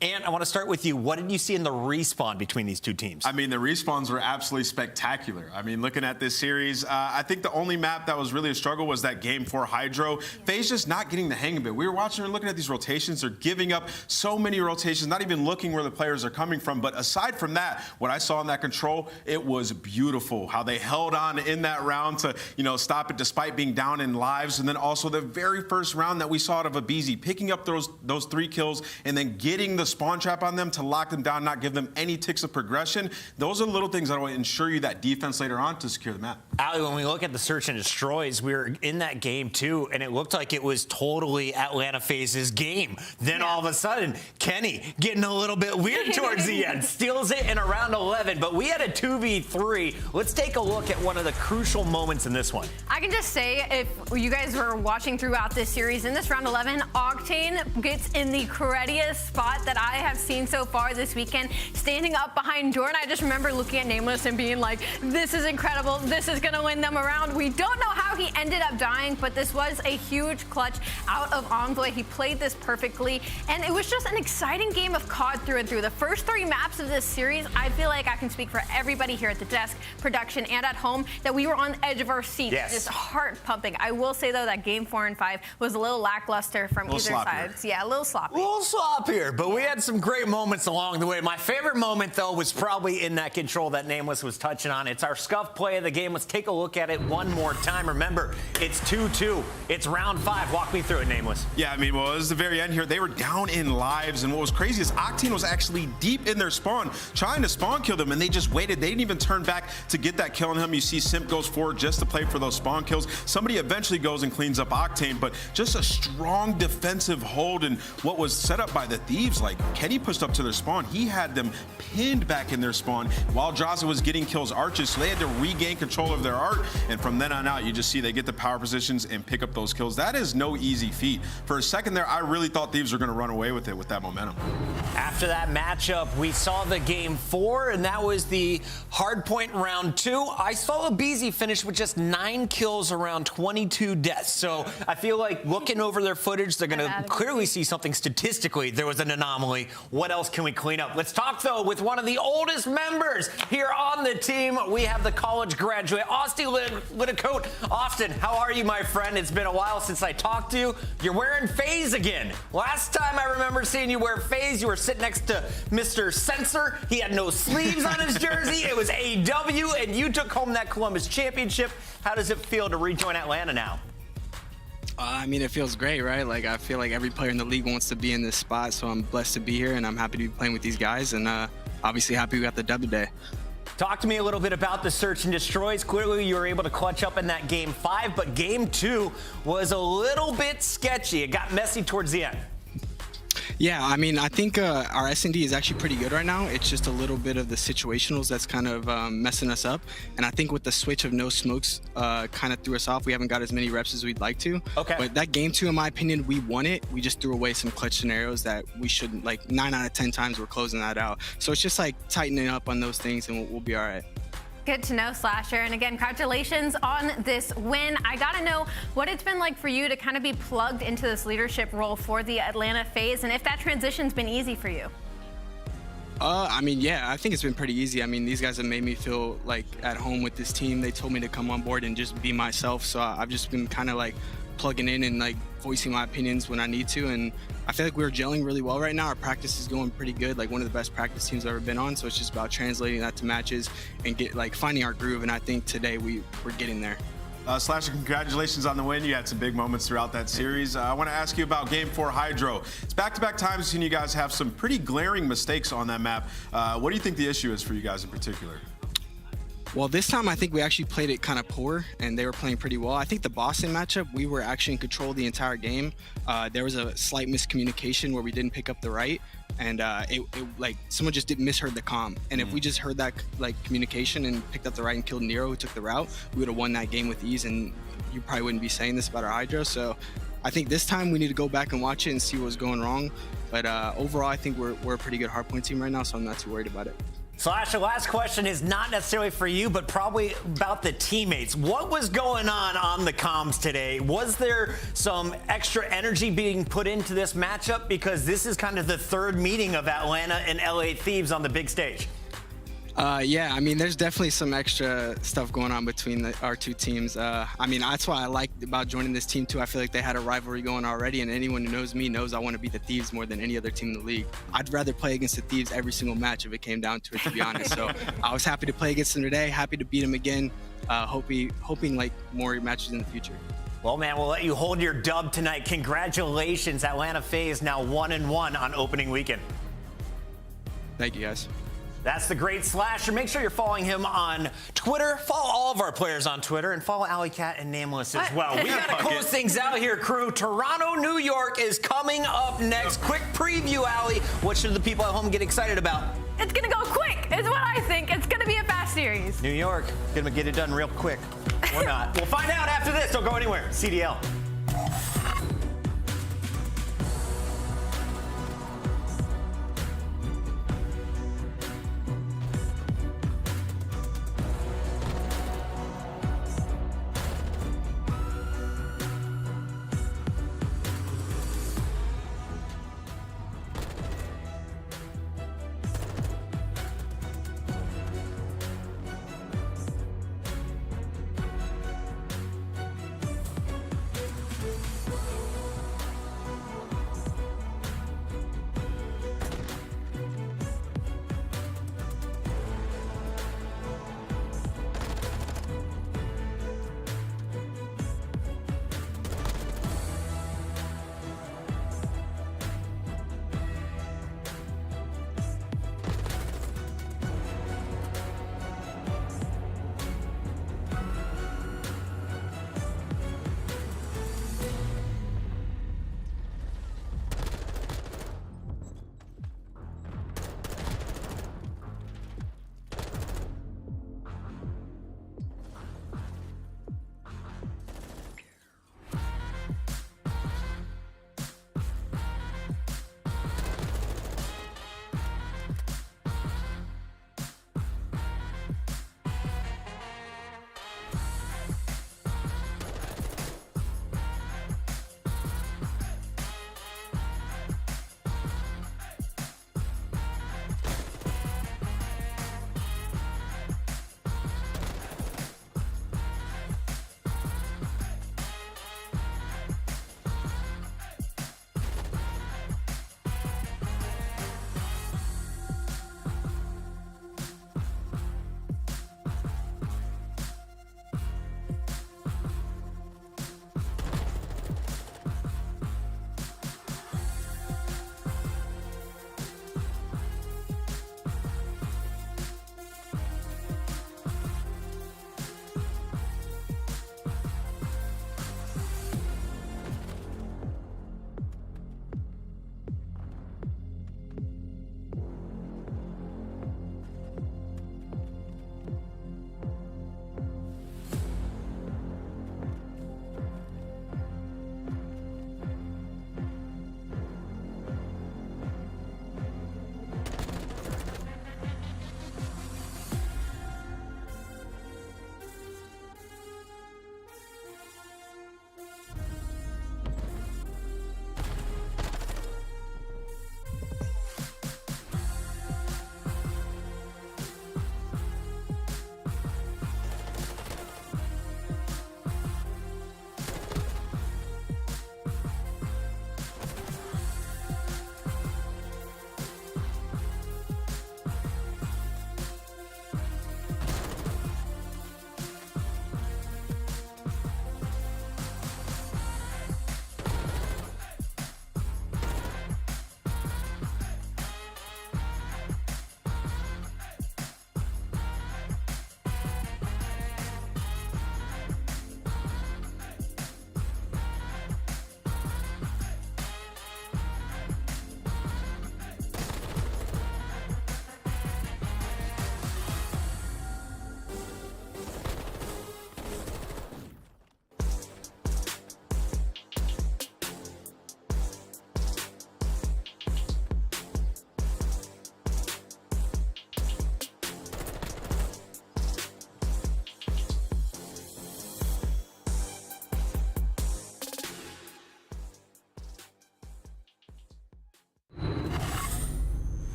And I want to start with you. What did you see in the respawn between these two teams? I mean, the respawns were absolutely spectacular. I mean, looking at this series, I think the only map that was really a struggle was that game 4 HyDra. FaZe just not getting the hang of it. We were watching and looking at these rotations. They're giving up so many rotations, not even looking where the players are coming from. But aside from that, what I saw in that control, it was beautiful how they held on in that round to, you know, stop it despite being down in lives. And then also the very first round that we saw out of aBeZy, picking up those 3 kills and then getting the spawn trap on them to lock them down, not give them any ticks of progression. Those are little things that will ensure you that defense later on to secure the map. Ali, when we look at the search and destroys, we were in that game too, and it looked like it was totally Atlanta FaZe's game. Then all of a sudden, Kenny getting a little bit weird towards the end, steals it in a round 11, but we had a 2v3. Let's take a look at one of the crucial moments in this one. I can just say, if you guys were watching throughout this series, in this round 11, Octane gets in the crediest spot that I have seen so far this weekend, standing up behind Jordan. I just remember looking at Nameless and being like, this is incredible. This is going to win them around. We don't know how he ended up dying, but this was a huge clutch out of Envoy. He played this perfectly, and it was just an exciting game of COD through and through. The first 3 maps of this series, I feel like I can speak for everybody here at the desk, production, and at home, that we were on the edge of our seats, just heart pumping. I will say, though, that game 4 and 5 was a little lackluster from either side. Yeah, a little sloppy. A little sloppier, but we had some great moments along the way. My favorite moment, though, was probably in that control that Nameless was touching on. It's our Scump play of the game. Let's take a look at it one more time. Remember, it's 2-2. It's round 5. Walk me through it, Nameless. Yeah, I mean, well, it was the very end here. They were down in lives, and what was crazy is Octane was actually deep in their spawn, trying to spawn kill them, and they just waited. They didn't even turn back to get that kill on him. You see Simp goes forward just to play for those spawn kills. Somebody eventually goes and cleans up Octane, but just a strong defensive hold, and what was set up by the Thieves, like Kenny pushed up to their spawn. He had them pinned back in their spawn while Drazah was getting kills arches, so they had to regain control of their art, and from then on out, you just see they get the power positions and pick up those kills. That is no easy feat. For a second there, I really thought Thieves were going to run away with it with that momentum. After that matchup, we saw the game 4, and that was the hard point round 2. I saw aBeZy finish with just 9 kills, around 22 deaths. So I feel like looking over their footage, they're going to clearly see something statistically. There was an anomaly. What else can we clean up? Let's talk, though, with one of the oldest members here on the team. We have the college graduate, Austin Litticoat. Austin, how are you, my friend? It's been a while since I talked to you. You're wearing FaZe again. Last time I remember seeing you wear FaZe, you were sitting next to Mr. Censor. He had no sleeves on his jersey. It was AW, and you took home that Columbus championship. How does it feel to rejoin Atlanta now? I mean, it feels great, right? Like, I feel like every player in the league wants to be in this spot, so I'm blessed to be here, and I'm happy to be playing with these guys, and obviously happy we got the dub today. Talk to me a little bit about the search and destroys. Clearly, you were able to clutch up in that game 5, but game 2 was a little bit sketchy. It got messy towards the end. Yeah, I mean, I think our S&D is actually pretty good right now. It's just a little bit of the situationals that's kind of messing us up. And I think with the switch of no smokes kind of threw us off. We haven't got as many reps as we'd like to. Okay. But that game 2, in my opinion, we won it. We just threw away some clutch scenarios that we shouldn't. Like 9 out of 10 times we're closing that out. So it's just like tightening up on those things and we'll be all right. Good to know, Slasher. And again, congratulations on this win. I got to know what it's been like for you to kind of be plugged into this leadership role for the Atlanta FaZe, and if that transition's been easy for you. I mean, yeah, I think it's been pretty easy. I mean, these guys have made me feel like at home with this team. They told me to come on board and just be myself. So I've just been kind of like plugging in and like voicing my opinions when I need to. And I feel like we're gelling really well right now. Our practice is going pretty good, like one of the best practice teams I've ever been on. So it's just about translating that to matches and finding our groove. And I think today we're getting there. Slasher, congratulations on the win. You had some big moments throughout that series. I want to ask you about Game 4 HyDra. It's back-to-back times we've seen you guys have some pretty glaring mistakes on that map. What do you think the issue is for you guys in particular? Well, this time I think we actually played it kind of poor, and they were playing pretty well. I think the Boston matchup, we were actually in control the entire game. There was a slight miscommunication where we didn't pick up the right, and it like someone just misheard the comm. And if we just heard that like communication and picked up the right and killed Nero, who took the route, we would have won that game with ease. And you probably wouldn't be saying this about our HyDra. So I think this time we need to go back and watch it and see what was going wrong. But overall, I think we're a pretty good hardpoint team right now, so I'm not too worried about it. Slasher, last question is not necessarily for you, but probably about the teammates. What was going on the comms today? Was there some extra energy being put into this matchup? Because this is kind of the third meeting of Atlanta and LA Thieves on the big stage. Yeah, I mean, there's definitely some extra stuff going on between our two teams. I mean, that's why I liked about joining this team, too. I feel like they had a rivalry going already, and anyone who knows me knows I want to beat the Thieves more than any other team in the league. I'd rather play against the Thieves every single match if it came down to it, to be honest. So I was happy to play against them today, happy to beat them again, hoping like more matches in the future. Well, man, we'll let you hold your dub tonight. Congratulations, Atlanta FaZe now 1-1 on opening weekend. Thank you, guys. That's the great Slasher. Make sure you're following him on Twitter. Follow all of our players on Twitter and follow aLLeY Cat and Nameless as well. We got to close things out here, crew. Toronto, New York is coming up next. Quick preview, aLLeY. What should the people at home get excited about? It's going to go quick, is what I think. It's going to be a fast series. New York, going to get it done real quick. Or not. We'll find out after this. Don't go anywhere. CDL.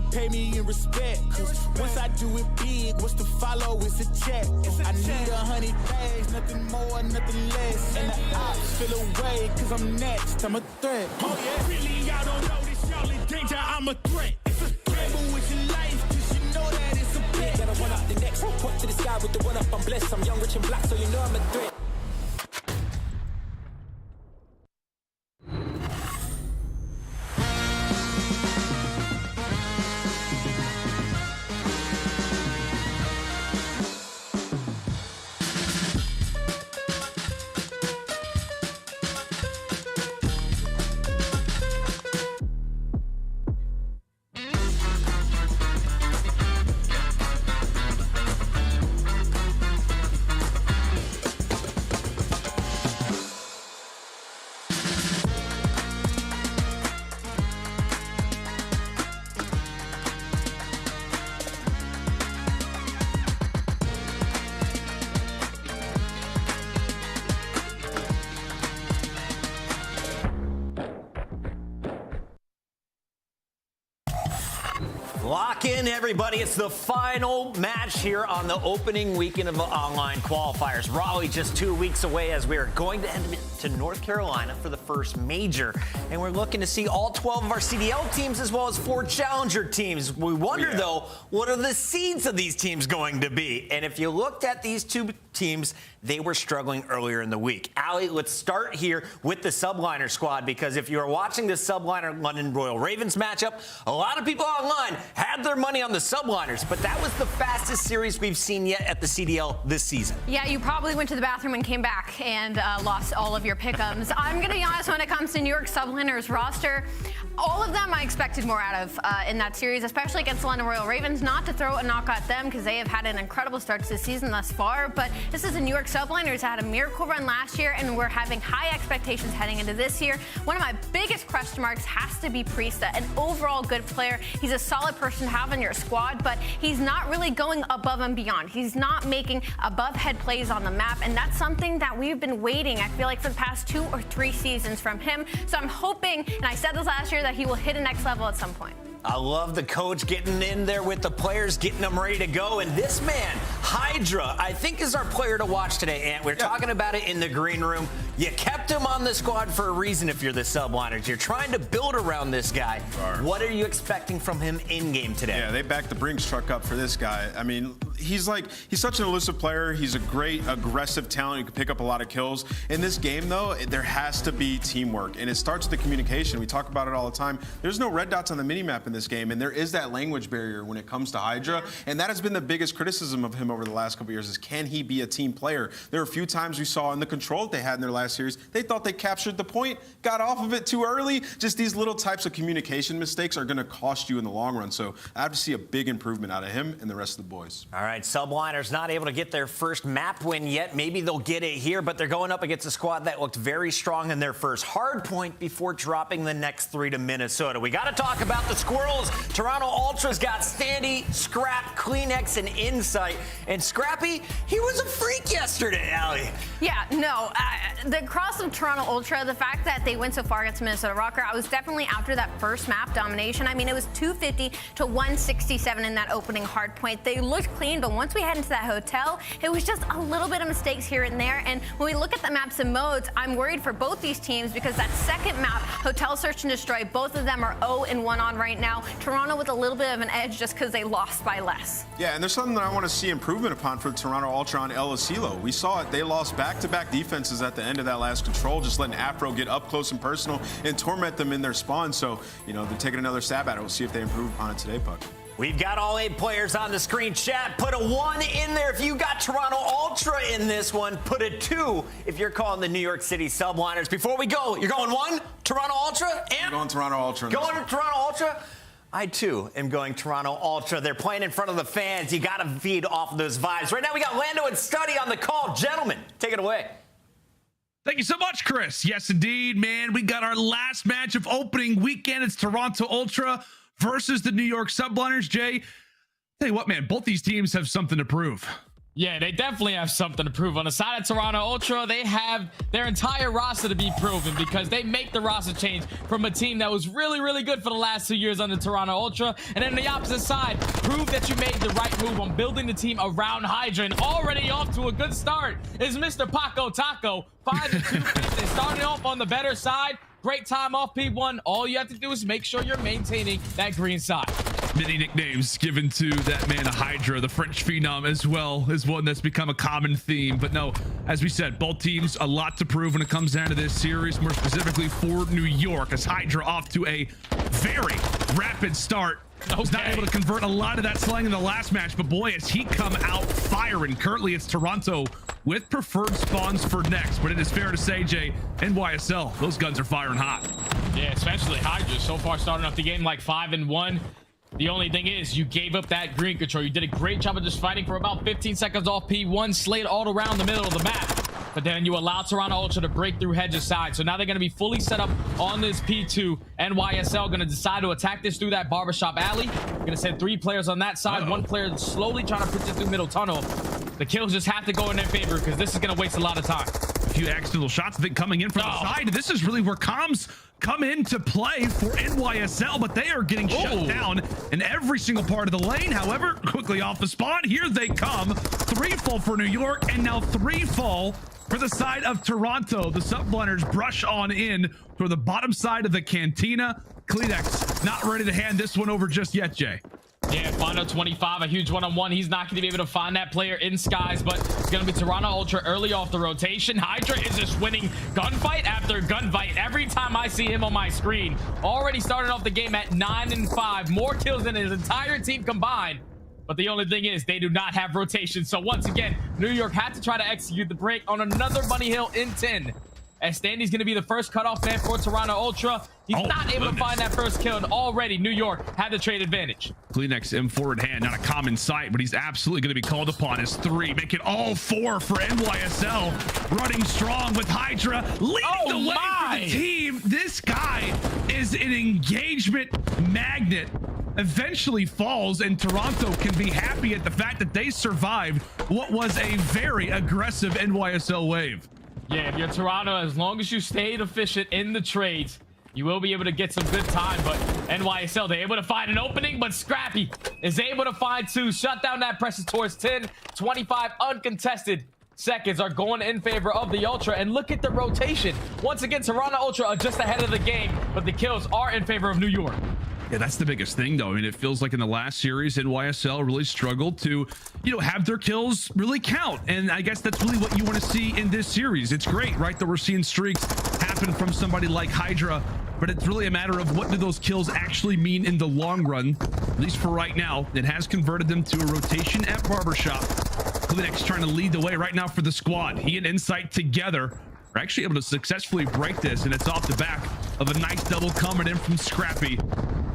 can pay me in respect. Cause once I do it big, what's to follow is a check. I need 100 bags, nothing more, nothing less. And the ops feel away, cause I'm next, I'm a threat. Oh yeah, really, y'all don't know this, y'all in danger, I'm a threat. It's a gamble with your life, cause you know that it's a bet. Gotta run up the next, point to the sky with the one up, I'm blessed. I'm young, rich, and black, so you know I'm a threat. Lock in, everybody. It's the final match here on the opening weekend of the online qualifiers. Raleigh just 2 weeks away as we are going to head to North Carolina for the first major. And we're looking to see all 12 of our CDL teams as well as 4 challenger teams. We wonder, though, what are the seeds of these teams going to be? And if you looked at these 2 teams, they were struggling earlier in the week. aBeZy, let's start here with the Subliner squad, because if you are watching this Subliner London Royal Ravens matchup, a lot of people online had their money on the Subliners, but that was the fastest series we've seen yet at the CDL this season. Yeah, you probably went to the bathroom and came back and lost all of your pick'ems. I'm going to be honest, when it comes to New York Subliners roster, all of them I expected more out of in that series, especially against the London Royal Ravens. Not to throw a knock at them because they have had an incredible start to the season thus far, but this is a New York Subliners that had a miracle run last year, and we're having high expectations heading into this year. One of my biggest question marks has to be Priestahh, an overall good player. He's a solid person to have in your squad, but he's not really going above and beyond. He's not making above head plays on the map, and that's something that we've been waiting, I feel like, for the past 2 or 3 seasons from him. So I'm hoping, and I said this last year, that he will hit a next level at some point. I love the coach getting in there with the players, getting them ready to go. And this man, HyDra, I think is our player to watch today, Ant. We're talking about it in the green room. You kept him on the squad for a reason if you're the Subliners. You're trying to build around this guy. What are you expecting from him in-game today? Yeah, they backed the Brinks truck up for this guy. I mean, he's such an elusive player. He's a great, aggressive talent who can pick up a lot of kills. In this game, though, there has to be teamwork, and it starts with the communication. We talk about it all the time. There's no red dots on the minimap in this game, and there is that language barrier when it comes to HyDra, and that has been the biggest criticism of him over the last couple years is, can he be a team player? There were a few times we saw in the control that they had in their last series, they thought they captured the point, got off of it too early. Just these little types of communication mistakes are going to cost you in the long run, so I have to see a big improvement out of him and the rest of the boys. All right, Subliners not able to get their first map win yet. Maybe they'll get it here, but they're going up against a squad that looked very strong in their first hard point before dropping the next 3 to Minnesota. We got to talk about the Squirrels. Toronto Ultras got Standy, Scrap, Kleenex, and Insight. And Scrappy, he was a freak yesterday, aBeZy. Yeah, no. The cross of Toronto Ultra, the fact that they went so far against Minnesota Røkkr, I was definitely after that first map domination. I mean, it was 250 to 167 in that opening hard point. They looked clean, but once we head into that hotel, it was just a little bit of mistakes here and there. And when we look at the maps and modes, I'm worried for both these teams because that second map, Hotel Search and Destroy, both of them are 0-1 on right now. Toronto with a little bit of an edge just because they lost by less. Yeah, and there's something that I want to see improvement upon for Toronto Ultra on aBeZy. We saw it. They lost back-to-back defenses at the end of that last control, just letting Afro get up close and personal and torment them in their spawn. So, you know, they're taking another stab at it. We'll see if they improve upon it today, Puck. We've got all 8 players on the screen. Chat, put a 1 in there if you got Toronto Ultra in this one. Put a 2 if you're calling the New York City Subliners. Before we go, you're going 1? Toronto Ultra? I'm going Toronto Ultra. Going to Toronto Ultra? I, too, am going Toronto Ultra. They're playing in front of the fans. You got to feed off of those vibes. Right now, we got Lando and Studdy on the call. Gentlemen, take it away. Thank you so much, Chris. Yes, indeed, man. We got our last match of opening weekend. It's Toronto Ultra versus the New York Subliners. Jay, tell you what, man, both these teams have something to prove. Yeah, they definitely have something to prove. On the side of Toronto Ultra, they have their entire roster to be proven because they make the roster change from a team that was really, really good for the last 2 years under Toronto Ultra. And then the opposite side, prove that you made the right move on building the team around HyDra. And already off to a good start is Mr. Paco Taco. 5-2 They started off on the better side. Great time off P1. All you have to do is make sure you're maintaining that green side. Many nicknames given to that man, HyDra. The French phenom as well is one that's become a common theme. But no, as we said, both teams a lot to prove when it comes down to this series, more specifically for New York, as HyDra off to a very rapid start. Was not able to convert a lot of that slang in the last match, but boy, has he come out firing. Currently, it's Toronto with preferred spawns for next, but it is fair to say, Jay, NYSL, those guns are firing hot. Yeah, especially HyDra so far starting off the game like 5-1. The only thing is you gave up that green control. You did a great job of just fighting for about 15 seconds off P1, slayed all around the middle of the map. But then you allow Toronto Ultra to break through Hedge's side. So now they're going to be fully set up on this P2. NYSL going to decide to attack this through that barbershop alley. Going to send 3 players on that side. One player slowly trying to push it through middle tunnel. The kills just have to go in their favor because this is going to waste a lot of time. A few accidental shots, I think, coming in from the side. This is really where comms come into play for NYSL, but they are getting shut down in every single part of the lane. However, quickly off the spawn, here they come. 3 fall for New York, and now 3 fall for the side of Toronto. The Subliners brush on in toward the bottom side of the cantina. KiSMET not ready to hand this one over just yet, Jay. Yeah, final 25, a huge one-on-one. He's not going to be able to find that player in Skyz, but it's going to be Toronto Ultra early off the rotation. HyDra is just winning gunfight after gunfight every time I see him on my screen. Already started off the game at 9-5, more kills than his entire team combined. But the only thing is they do not have rotation. So once again, New York had to try to execute the break on another bunny hill in 10. As Standy's going to be the first cutoff man for Toronto Ultra. He's not able to find that first kill, and already New York had the trade advantage. KiSMET in forward hand, not a common sight, but he's absolutely going to be called upon as 3. Make it all 4 for NYSL. Running strong with HyDra, leading the way for the team. This guy is an engagement magnet. Eventually falls, and Toronto can be happy at the fact that they survived what was a very aggressive NYSL wave. Yeah, if you're Toronto, as long as you stayed efficient in the trades, you will be able to get some good time. But NYSL, they're able to find an opening, but Scrappy is able to find 2. Shut down that pressure towards 10. 25 uncontested seconds are going in favor of the Ultra. And look at the rotation. Once again, Toronto Ultra are just ahead of the game, but the kills are in favor of New York. Yeah, that's the biggest thing, though. I mean, it feels like in the last series, NYSL really struggled to, have their kills really count. And I guess that's really what you want to see in this series. It's great, right, that we're seeing streaks happen from somebody like HyDra, but it's really a matter of what do those kills actually mean in the long run. At least for right now, it has converted them to a rotation at barbershop. KiSMET trying to lead the way right now for the squad. He and Insight together are actually able to successfully break this, and it's off the back of a nice double coming in from Scrappy.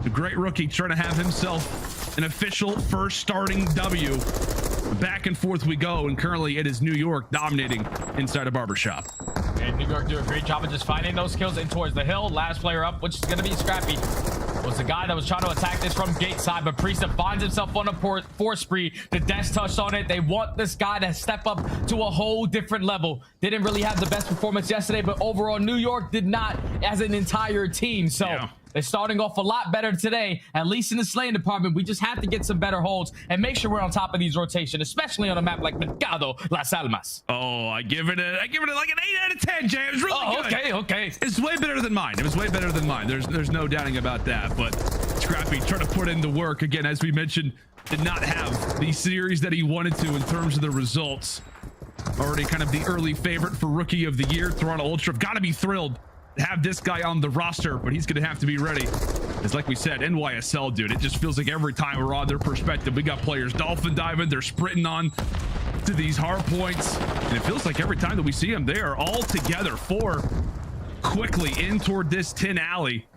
The great rookie trying to have himself an official first starting W. Back and forth we go, and currently it is New York dominating inside a barbershop. And New York do a great job of just finding those kills in towards the hill. Last player up, which is going to be Scrappy, was the guy that was trying to attack this from gate side, but Priestahh finds himself on a force spree. The Death touched on it. They want this guy to step up to a whole different level. Didn't really have the best performance yesterday, but overall New York did not as an entire team. So they're starting off a lot better today, at least in the slaying department. We just have to get some better holds and make sure we're on top of these rotations, especially on a map like Mercado Las Almas. Oh, I give it like an 8 out of 10, Jay. It was really good. Okay. It's way better than mine. It was way better than mine. There's no doubting about that. But Scrappy trying to put in the work again, as we mentioned, did not have the series that he wanted to in terms of the results. Already kind of the early favorite for Rookie of the Year. Toronto Ultra have got to be thrilled to have this guy on the roster, but he's going to have to be ready. It's like we said, NYSL, dude, it just feels like every time we're on their perspective, we got players dolphin diving, they're sprinting on to these hard points, and it feels like every time that we see them, they are all together. 4 quickly in toward this 10 alley,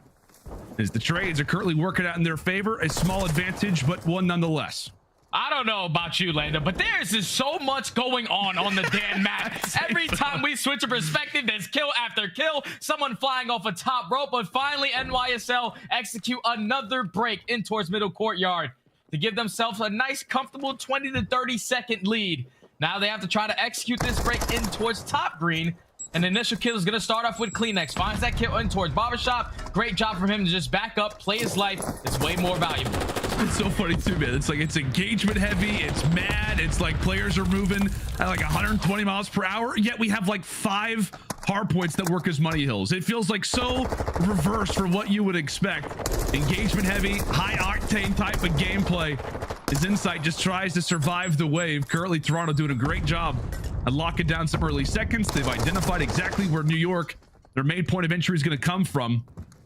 as the trades are currently working out in their favor. A small advantage, but one nonetheless. I don't know about you, Lando, but there's just so much going on the damn map. Every time we switch a perspective, there's kill after kill, someone flying off a top rope, but finally NYSL execute another break in towards middle courtyard to give themselves a nice, comfortable 20 to 30 second lead. Now they have to try to execute this break in towards top green. And the initial kill is going to start off with Kleenex. Finds that kill in towards Barbershop. Great job from him to just back up, play his life. It's way more valuable. It's so funny too, man. It's like it's engagement heavy. It's mad. It's like players are moving at like 120 miles per hour. Yet we have like 5 hard points that work as money hills. It feels like so reverse for what you would expect. Engagement heavy, high octane type of gameplay. His Insight just tries to survive the wave. Currently, Toronto doing a great job at locking down some early seconds. They've identified exactly where New York, their main point of entry, is going to come from.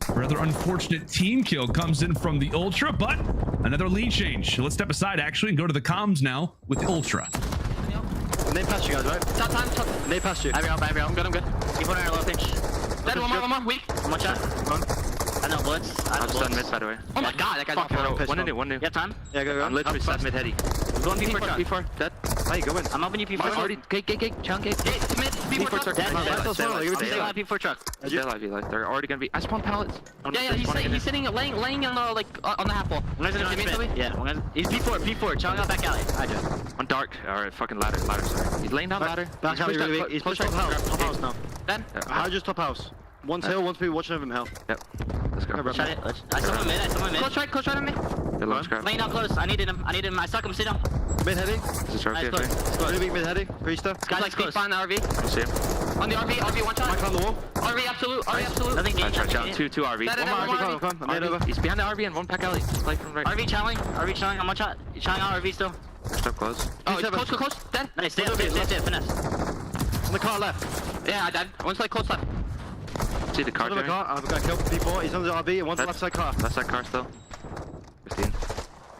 A rather unfortunate team kill comes in from the Ultra, but another lead change. Let's step aside, actually, and go to the comms now with the Ultra. Name past you guys, right? Top time. Name past you. I'm good. Keep on air low pitch. Dead, one more. Weak. One shot. I know blitz. I'm just on mid, by the way. Oh my god, that guy's off. One new. Yeah, time? Yeah, go. I'm literally set mid heady. I'm going P4. Dead. How you going? I'm helping you P4. Already. Gate. Chunk gate. Mid. P4 truck. Stay alive, P4 truck. Stay alive. They're already gonna be. I spawned pallets. Yeah, he's sitting, laying on the, like, on the half wall. Yeah, he's P4. Chunk out back alley. I do. On dark. Alright, fucking ladder. Sorry. He's laying down ladder. Back alley. He's pushed top house now. Dead. How just top house? One's hill, one's people watching over him hill. Yep. Let's go. Shut it. I saw him mid. Close right on me. Good luck, Scrap. Laying down close. I needed him. I stuck him. Sit down. Mid heady. This is trophy, I think. Really weak mid heady. Priestahh. Skyz like close. Behind the RV. I see him. On the RV, one shot. Mack on the wall. RV absolute. Nothing I try out. Two RV. Come. I made over. He's behind the RV and one pack alley. Play from right. RV challenge. I'm one shot. Challenge out RV still. Step close. Oh, it's close. Dead. Nice. Stay up. Finesse. On the car left. Yeah, I died. One's like close left. See the car. I've got killed P4. He's on the RV and one's left side car. Left side car still. 15.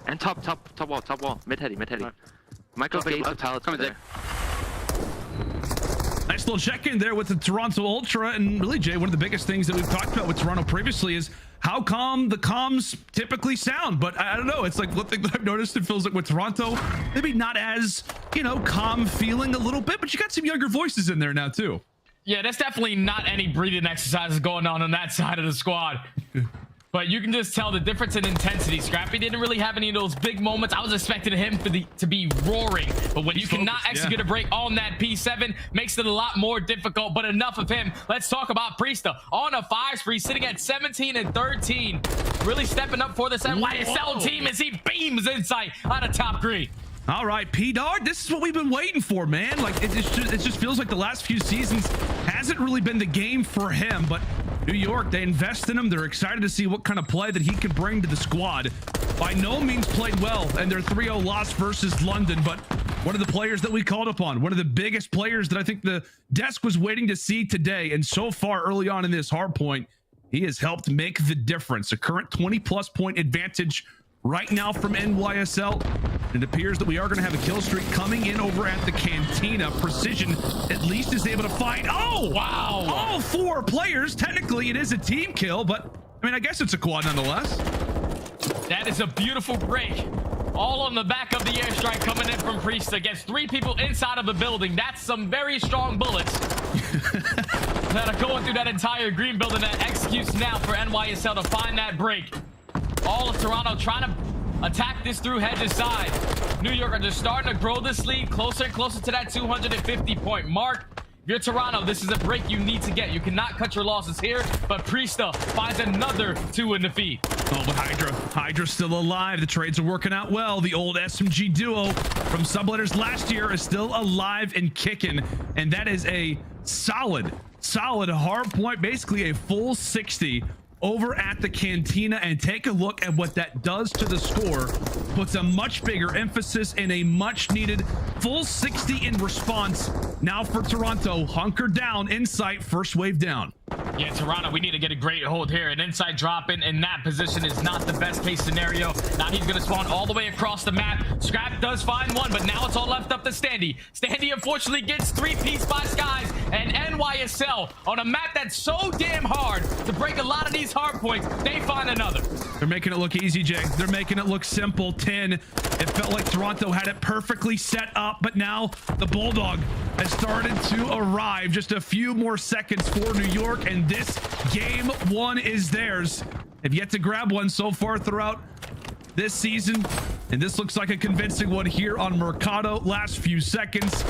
And top wall. Mid heady. Right. Michael gate the pallets over there. Nice little check-in there with the Toronto Ultra. And really, Jay, one of the biggest things that we've talked about with Toronto previously is how calm the comms typically sound. But I don't know. It's like one thing that I've noticed, it feels like with Toronto, maybe not as, calm feeling a little bit, but you got some younger voices in there now, too. Yeah, there's definitely not any breathing exercises going on that side of the squad. But you can just tell the difference in intensity. Scrappy didn't really have any of those big moments. I was expecting him to be roaring. But when you cannot execute a break on that P7, makes it a lot more difficult. But enough of him. Let's talk about Priestahh on a 5 spree, sitting at 17 and 13. Really stepping up for this NYSL team as he beams Insight out of top green. All right, P-Dard, this is what we've been waiting for, man. Like, it just feels like the last few seasons hasn't really been the game for him, but New York, they invest in him. They're excited to see what kind of play that he can bring to the squad. By no means played well, and their 3-0 loss versus London, but one of the players that we called upon, one of the biggest players that I think the desk was waiting to see today, and so far early on in this hard point, he has helped make the difference. A current 20-plus point advantage right now from NYSL. It appears that we are going to have a kill streak coming in over at the Cantina. Precision at least is able to find, wow, all 4 players. Technically, it is a team kill, but I mean, I guess it's a quad nonetheless. That is a beautiful break. All on the back of the airstrike coming in from Priestahh. Gets 3 people inside of the building. That's some very strong bullets that are going through that entire green building that executes now for NYSL to find that break. All of Toronto trying to attack this through Hedges side. New York are just starting to grow this lead closer and closer to that 250-point mark. If you're Toronto, this is a break you need to get. You cannot cut your losses here, but Priestahh finds another 2 in the feed. Oh, but HyDra's still alive. The trades are working out well. The old SMG duo from Subliners last year is still alive and kicking, and that is a solid hard point, basically a full 60 over at the Cantina. And take a look at what that does to the score. Puts a much bigger emphasis and a much needed full 60 in response. Now for Toronto, hunker down, Insight, first wave down. Yeah, Toronto, we need to get a great hold here. An Insight drop in that position is not the best case scenario. Now he's going to spawn all the way across the map. Scrap does find one, but now it's all left up to Standy. Standy unfortunately gets 3-piece by Skyz, and NYSL on a map that's so damn hard to break a lot of these hard points, they find another. They're making it look easy, Jay. They're making it look simple. 10. It felt like Toronto had it perfectly set up, but now the Bulldog has started to arrive. Just a few more seconds for New York, and this game 1 is theirs. They've yet to grab one so far throughout this season. And this looks like a convincing one here on Mercado. Last few seconds.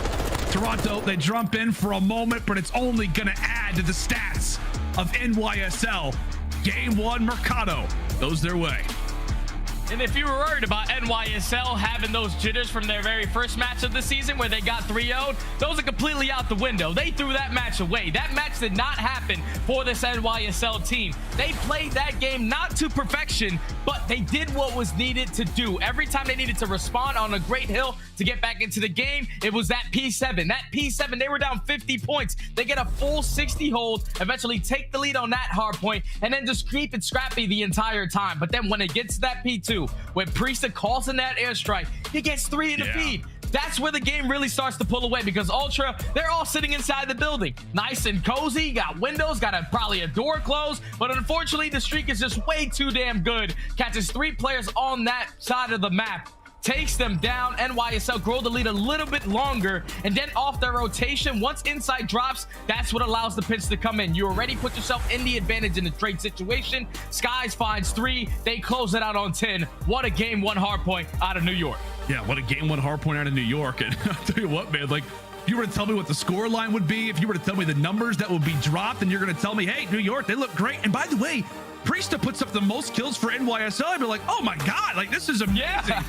Toronto, they jump in for a moment, but it's only going to add to the stats of NYSL. Game 1, Mercado goes their way. And if you were worried about NYSL having those jitters from their very first match of the season where they got 3-0'd, those are completely out the window. They threw that match away. That match did not happen for this NYSL team. They played that game not to perfection, but they did what was needed to do. Every time they needed to respond on a great hill to get back into the game, it was that P7. That P7, they were down 50 points. They get a full 60 hold, eventually take the lead on that hard point, and then just keep it scrappy the entire time. But then when it gets to that P2, when Priestahh calls in that airstrike, he gets 3 in the feed. That's where the game really starts to pull away, because Ultra, they're all sitting inside the building. Nice and cozy, got windows, got probably a door closed, but unfortunately the streak is just way too damn good. Catches 3 players on that side of the map, takes them down. NYSL grow the lead a little bit longer, and then off their rotation, once inside drops, that's what allows the pinch to come in. You already put yourself in the advantage in the trade situation. Skyz finds 3, they close it out on 10. What a game 1 hard point out of New York. Yeah, what a game 1 hard point out of New York. And I'll tell you what, man, like, if you were to tell me what the score line would be, if you were to tell me the numbers that would be dropped, and you're going to tell me, hey, New York, they look great. And by the way, Priestahh puts up the most kills for NYSL. I'd be like, oh my God, like, this is amazing. Yeah.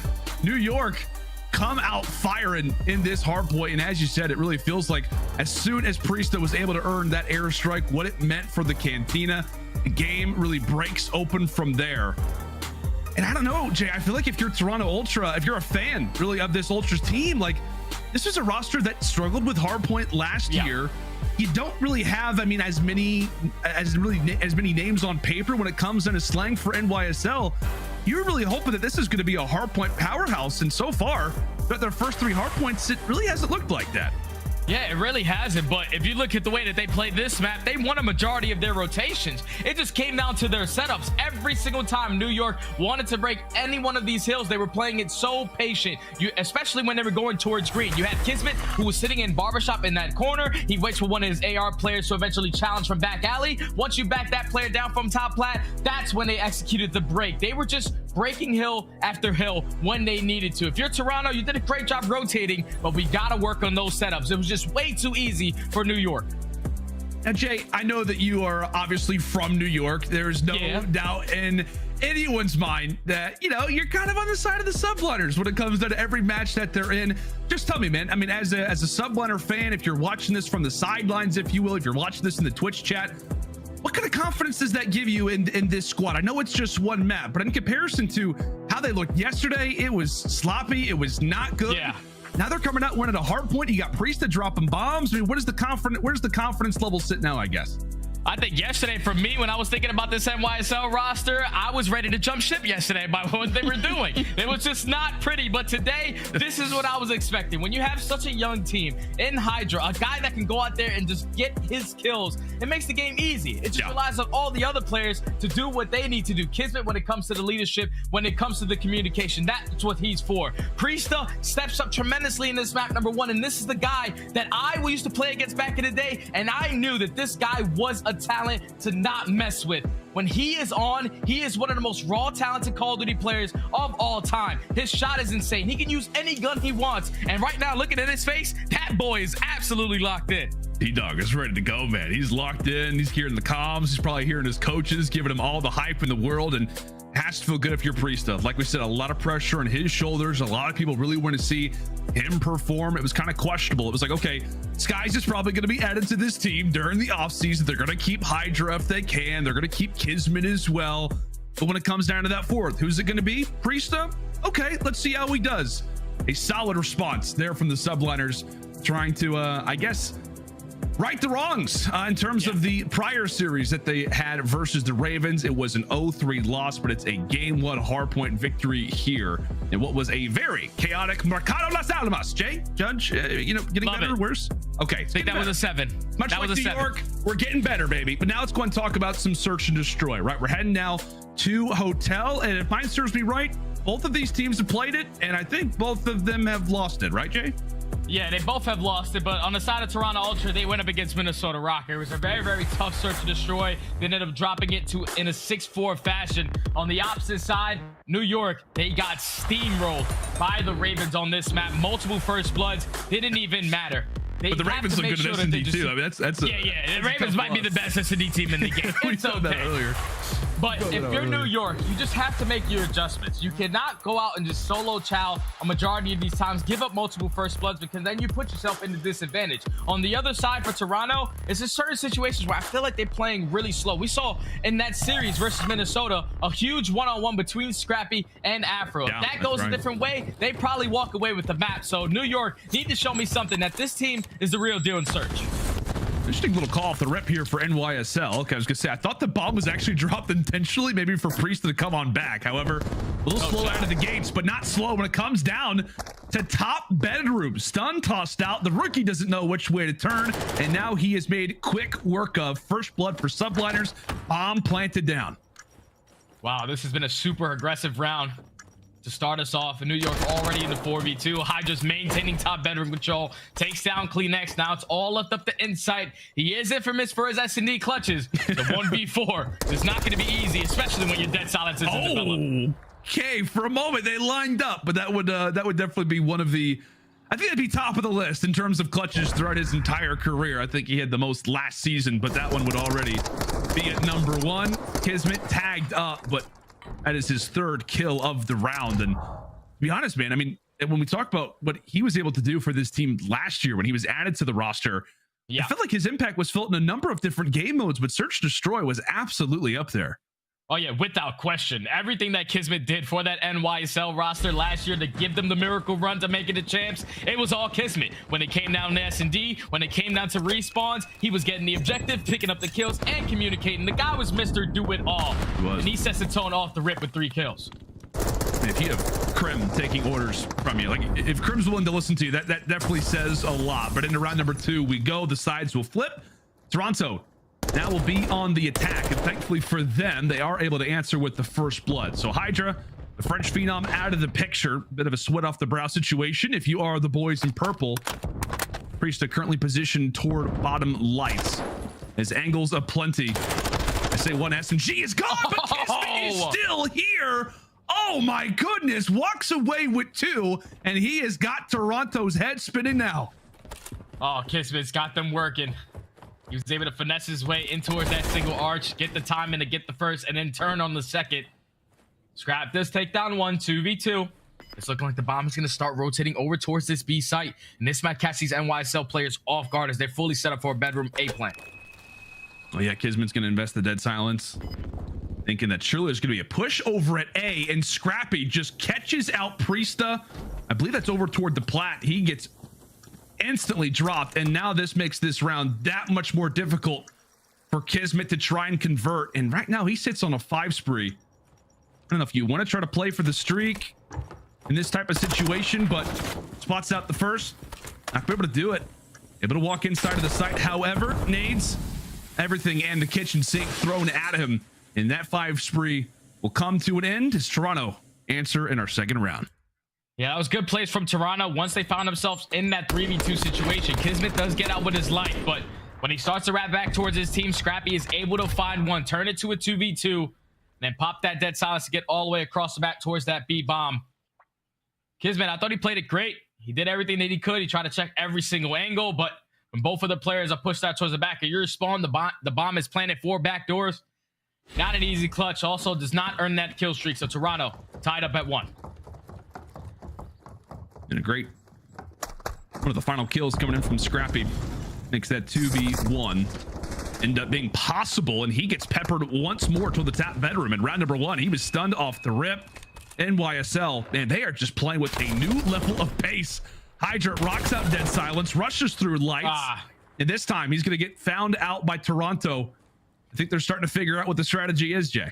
New York come out firing in this hard point. And as you said, it really feels like as soon as Priestahh was able to earn that airstrike, what it meant for the Cantina, the game really breaks open from there. And I don't know, Jay, I feel like if you're Toronto Ultra, if you're a fan really of this Ultras team, like, this is a roster that struggled with hardpoint last year. You don't really have, I mean, as many names on paper when it comes into slang for NYSL. You're really hoping that this is going to be a hardpoint powerhouse, and so far, that their first 3 hardpoints, it really hasn't looked like that. Yeah, it really hasn't, but if you look at the way that they played this map, they won a majority of their rotations. It just came down to their setups. Every single time New York wanted to break any one of these hills, they were playing it so patient, especially when they were going towards green. You had KiSMET, who was sitting in barbershop in that corner. He waits for one of his AR players to eventually challenge from back alley. Once you back that player down from top plat, that's when they executed the break. They were just breaking hill after hill when they needed to. If you're Toronto, you did a great job rotating, but we got to work on those setups. It was just way too easy for New York. Now, Jay, I know that you are obviously from New York. There's no doubt in anyone's mind that, you know, you're kind of on the side of the Subliners when it comes to every match that they're in. Just tell me, man, I mean, as a Subliner fan, if you're watching this from the sidelines, if you will, if you're watching this in the Twitch chat, what kind of confidence does that give you in this squad? I know it's just one map, but in comparison to how they looked yesterday, it was sloppy. It was not good. Yeah. Now they're coming out winning a hard point. You got Priestahh dropping bombs. I mean, where's the confidence level sit now, I guess? I think yesterday, for me, when I was thinking about this NYSL roster, I was ready to jump ship yesterday by what they were doing. It was just not pretty. But today, this is what I was expecting. When you have such a young team in HyDra, a guy that can go out there and just get his kills, it makes the game easy. It just relies on all the other players to do what they need to do. KiSMET, when it comes to the leadership, when it comes to the communication, that's what he's for. Priestahh steps up tremendously in this map, number 1. And this is the guy that I used to play against back in the day. And I knew that this guy was a talent to not mess with. When he is on, he is one of the most raw talented Call of Duty players of all time. His shot is insane. He can use any gun he wants. And right now, looking at his face, that boy is absolutely locked in. T-Dog is ready to go, man. He's locked in. He's hearing the comms. He's probably hearing his coaches giving him all the hype in the world, and has to feel good if you're Priestahh. Like we said, a lot of pressure on his shoulders. A lot of people really want to see him perform. It was kind of questionable. It was like, okay, Skyz is probably going to be added to this team during the offseason. They're going to keep HyDra if they can. They're going to keep KiSMET as well. But when it comes down to that 4th, who's it going to be? Priestahh? Okay, let's see how he does. A solid response there from the Subliners, trying to, I guess, right the wrongs in terms of the prior series that they had versus the Ravens. It was an 0-3 loss, but it's a game 1 hardpoint victory here in what was a very chaotic Mercado Las Almas. Jay, Judge, you know, getting better or worse? Okay, I think that was a 7. Much like New York, we're getting better, baby. But now let's go and talk about some search and destroy, right? We're heading now to Hotel, and if mine serves me right, both of these teams have played it, and I think both of them have lost it, right, Jay? Yeah, they both have lost it, but on the side of Toronto Ultra, they went up against Minnesota Røkkr. It was a very, very tough search and destroy. They ended up dropping it in a 6-4 fashion. On the opposite side, New York, they got steamrolled by the Ravens on this map. Multiple first bloods didn't even matter. But the Ravens look good at S&D too. I mean, that's the Ravens might be the best S&D team in the game. We saw that earlier. But if you're New York, you just have to make your adjustments. You cannot go out and just solo chow a majority of these times, give up multiple first bloods, because then you put yourself into disadvantage. On the other side for Toronto, it's in certain situations where I feel like they're playing really slow. We saw in that series versus Minnesota a huge one-on-one between Scrappy and Afro. Yeah, if that goes a different way, they probably walk away with the map. So New York need to show me something that this team is the real deal in search. Interesting little call off the rip here for NYSL. Okay, I was gonna say, I thought the bomb was actually dropped intentionally, maybe for Priestahh to come on back. However, a little slow out of the gates, but not slow when it comes down to top bedroom. Stun tossed out. The rookie doesn't know which way to turn, and now he has made quick work of first blood for Subliners. Bomb planted down. Wow, this has been a super aggressive round to start us off. And New York already in the 4v2. HyDra's maintaining top bedroom control, takes down KiSMET. Now it's all left up to Insight. He is infamous for his S&D clutches. The 1v4 is not going to be easy, especially when your dead silence isn't developed. Okay, for a moment they lined up, but that would definitely be one of the, I think that'd be top of the list in terms of clutches throughout his entire career. I think he had the most last season, but that one would already be at number one. KiSMET tagged up, but that is his third kill of the round. And to be honest, man, I mean, when we talk about what he was able to do for this team last year when he was added to the roster, I felt like his impact was felt in a number of different game modes, but Search Destroy was absolutely up there. Oh yeah, without question. Everything that KiSMET did for that NYSL roster last year to give them the miracle run to make it the champs, it was all KiSMET. When it came down to S&D, when it came down to respawns, he was getting the objective, picking up the kills, and communicating. The guy was Mr. Do-It-All. And he sets the tone off the rip with 3 kills. If you have Crim taking orders from you, like if Crim's willing to listen to you, that definitely says a lot. But into round number 2 we go. The sides will flip. Toronto now will be on the attack, and thankfully for them, they are able to answer with the first blood. So HyDra, the French phenom, out of the picture. Bit of a sweat off the brow situation if you are the boys in purple. Priestahh currently positioned toward bottom lights. As angles aplenty. I say one SMG is gone, but KiSMET is still here. Oh my goodness, walks away with 2, and he has got Toronto's head spinning now. Oh, KiSMET's got them working. He was able to finesse his way in towards that single arch, get the timing to get the first, and then turn on the second. Scrap does take down 1, 2v2. It's looking like the bomb is going to start rotating over towards this B site. And this might catch these NYSL players off guard as they're fully set up for a bedroom A plan. Oh yeah, KiSMET's going to invest the dead silence, thinking that surely there's going to be a push over at A, and Scrappy just catches out Priestahh. I believe that's over toward the plat. He gets instantly dropped, and now this makes this round that much more difficult for KiSMET to try and convert. And right now he sits on a 5 spree. I don't know if you want to try to play for the streak in this type of situation, but spots out the first, not gonna be able to do it. Able to walk inside of the site. However, nades, everything, and the kitchen sink thrown at him, and that 5 spree will come to an end as Toronto answer in our second round. Yeah, that was good plays from Toronto once they found themselves in that 3v2 situation. KiSMET does get out with his life, but when he starts to wrap back towards his team, Scrappy is able to find one, turn it to a 2v2, then pop that dead silence to get all the way across the back towards that B bomb. KiSMET, I thought he played it great. He did everything that he could. He tried to check every single angle, but when both of the players are pushed out towards the back of your spawn, the bomb is planted 4 back doors. Not an easy clutch. Also does not earn that kill streak. So Toronto tied up at 1. And a great one of the final kills coming in from Scrappy makes that 2v1 end up being possible, and he gets peppered once more to the top bedroom. In round number 1, he was stunned off the rip. NYSL, man, they are just playing with a new level of pace. HyDra rocks out dead silence, rushes through lights, and this time he's going to get found out by Toronto. I think they're starting to figure out what the strategy is, Jay.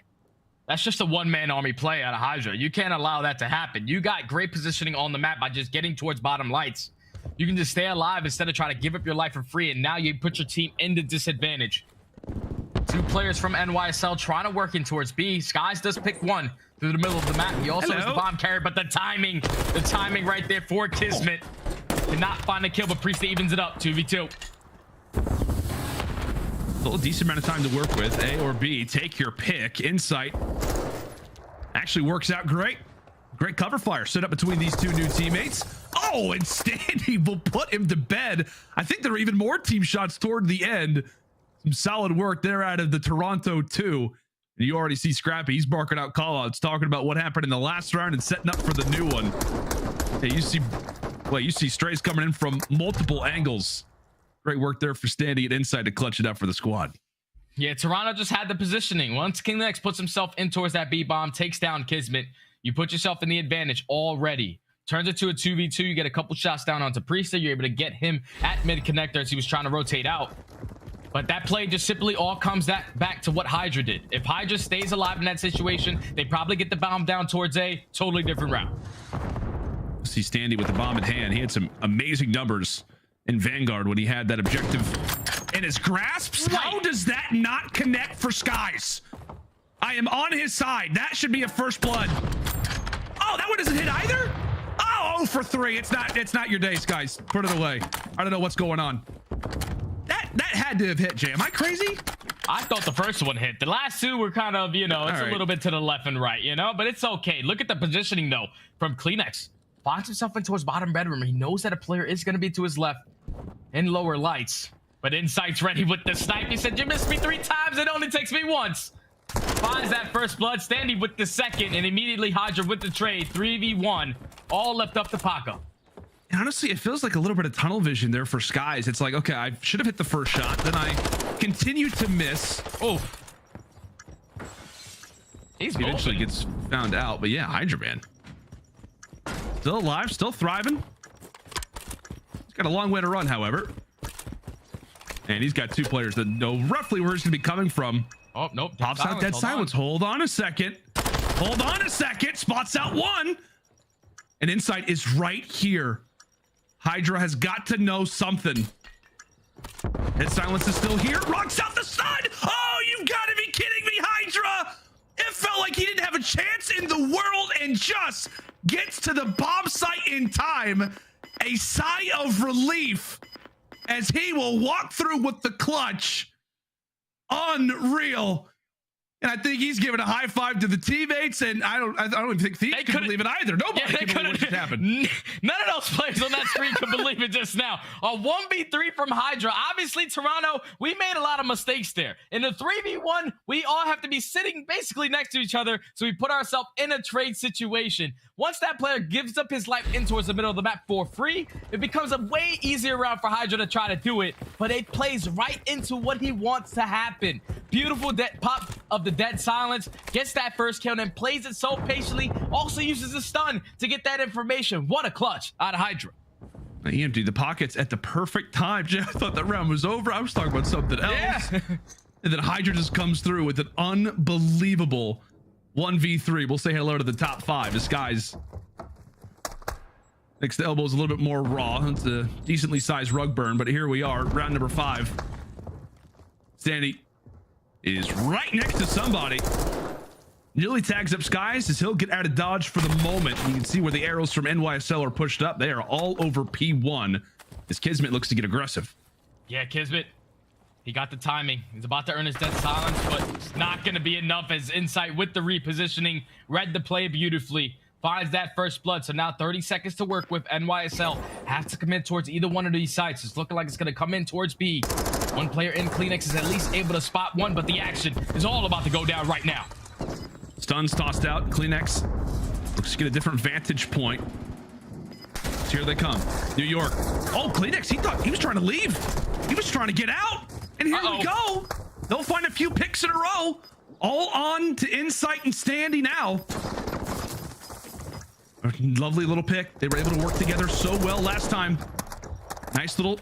That's just a one-man army play out of HyDra. You can't allow that to happen. You got great positioning on the map by just getting towards bottom lights. You can just stay alive instead of trying to give up your life for free, and now you put your team into disadvantage. 2 players from NYSL trying to work in towards B. Skyz does pick one through the middle of the map. He also has the bomb carrier, but the timing right there for KiSMET. Did not find a kill, but Priestahh evens it up. 2v2. Still a decent amount of time to work with. A or B, take your pick. Insight actually works out great. Great cover fire set up between these two new teammates. Oh, and Standy will put him to bed. I think there are even more team shots toward the end. Some solid work there out of the Toronto 2. And you already see Scrappy. He's barking out callouts, talking about what happened in the last round and setting up for the new one. Hey, you see strays coming in from multiple angles. Great work there for Standy at Inside to clutch it up for the squad. Yeah, Toronto just had the positioning. Once KiSMET puts himself in towards that B bomb, takes down KiSMET, you put yourself in the advantage already. Turns it to a 2v2. You get a couple shots down onto Priestahh. You're able to get him at mid connector as he was trying to rotate out. But that play just simply all comes back to what HyDra did. If HyDra stays alive in that situation, they probably get the bomb down towards A. Totally different route. See Standy with the bomb in hand. He had some amazing numbers in Vanguard when he had that objective in his grasps. Right. How does that not connect for Skyz? I am on his side. That should be a first blood. Oh, that one doesn't hit either? Oh, 0 for 3. It's not your day, Skyz. Put it away. I don't know what's going on. That had to have hit, Jay. Am I crazy? I thought the first one hit. The last two were kind of, you know, it's a little bit to the left and right, you know, but it's okay. Look at the positioning, though, from KiSMET. Finds himself into his bottom bedroom. He knows that a player is going to be to his left in lower lights. But Insight's ready with the snipe. He said, you missed me 3 times. It only takes me once. Finds that first blood. Standy with the second. And immediately HyDra with the trade. 3v1. All left up to Paco. And honestly, it feels like a little bit of tunnel vision there for Skyz. It's like, okay, I should have hit the first shot. Then I continue to miss. Oh. He eventually gets found out. But yeah, HyDra, man. Still alive, still thriving. He's got a long way to run, however. And he's got 2 players that know roughly where he's going to be coming from. Oh, nope. Pops out dead silence. Hold on a second. Hold on a second. Spots out 1. And Insight is right here. HyDra has got to know something. Dead silence is still here. Rocks out the stun. Oh, you've got to be kidding me, HyDra. It felt like he didn't have a chance in the world and just gets to the bomb site in time. A sigh of relief as he will walk through with the clutch. Unreal. And I think he's giving a high five to the teammates, and I don't even think Thieves could believe it either. Nobody can believe what just happened. None of those players on that screen could believe it just now. A 1v3 from HyDra. Obviously, Toronto, we made a lot of mistakes there. In the 3v1, we all have to be sitting basically next to each other, so we put ourselves in a trade situation. Once that player gives up his life in towards the middle of the map for free, it becomes a way easier round for HyDra to try to do it, but it plays right into what he wants to happen. Beautiful pop of the dead silence, gets that first kill, and then plays it so patiently, also uses the stun to get that information. What a clutch out of HyDra. He emptied the pockets at the perfect time. I thought that round was over. I was talking about something else. Yeah. And then HyDra just comes through with an unbelievable 1v3. We'll say hello to the top 5. This guy's next to elbow is a little bit more raw. It's a decently sized rug burn, but here we are, round number 5. Standy is right next to somebody. Nearly tags up Skyz as he'll get out of dodge for the moment. You can see where the arrows from NYSL are pushed up. They are all over P1 as KiSMET looks to get aggressive. Yeah, KiSMET, he got the timing. He's about to earn his dead silence, but it's not going to be enough as Insight with the repositioning read the play beautifully. Finds that first blood, so now 30 seconds to work with. NYSL have to commit towards either one of these sites. It's looking like it's going to come in towards B. One player in KiSMET is at least able to spot one, but the action is all about to go down right now. Stuns tossed out. KiSMET looks to get a different vantage point. So here they come. New York. Oh, KiSMET, he thought he was trying to leave. He was trying to get out. And here we go. They'll find a few picks in a row. All on to Insight and Standy now. Lovely little pick. They were able to work together so well last time. Nice little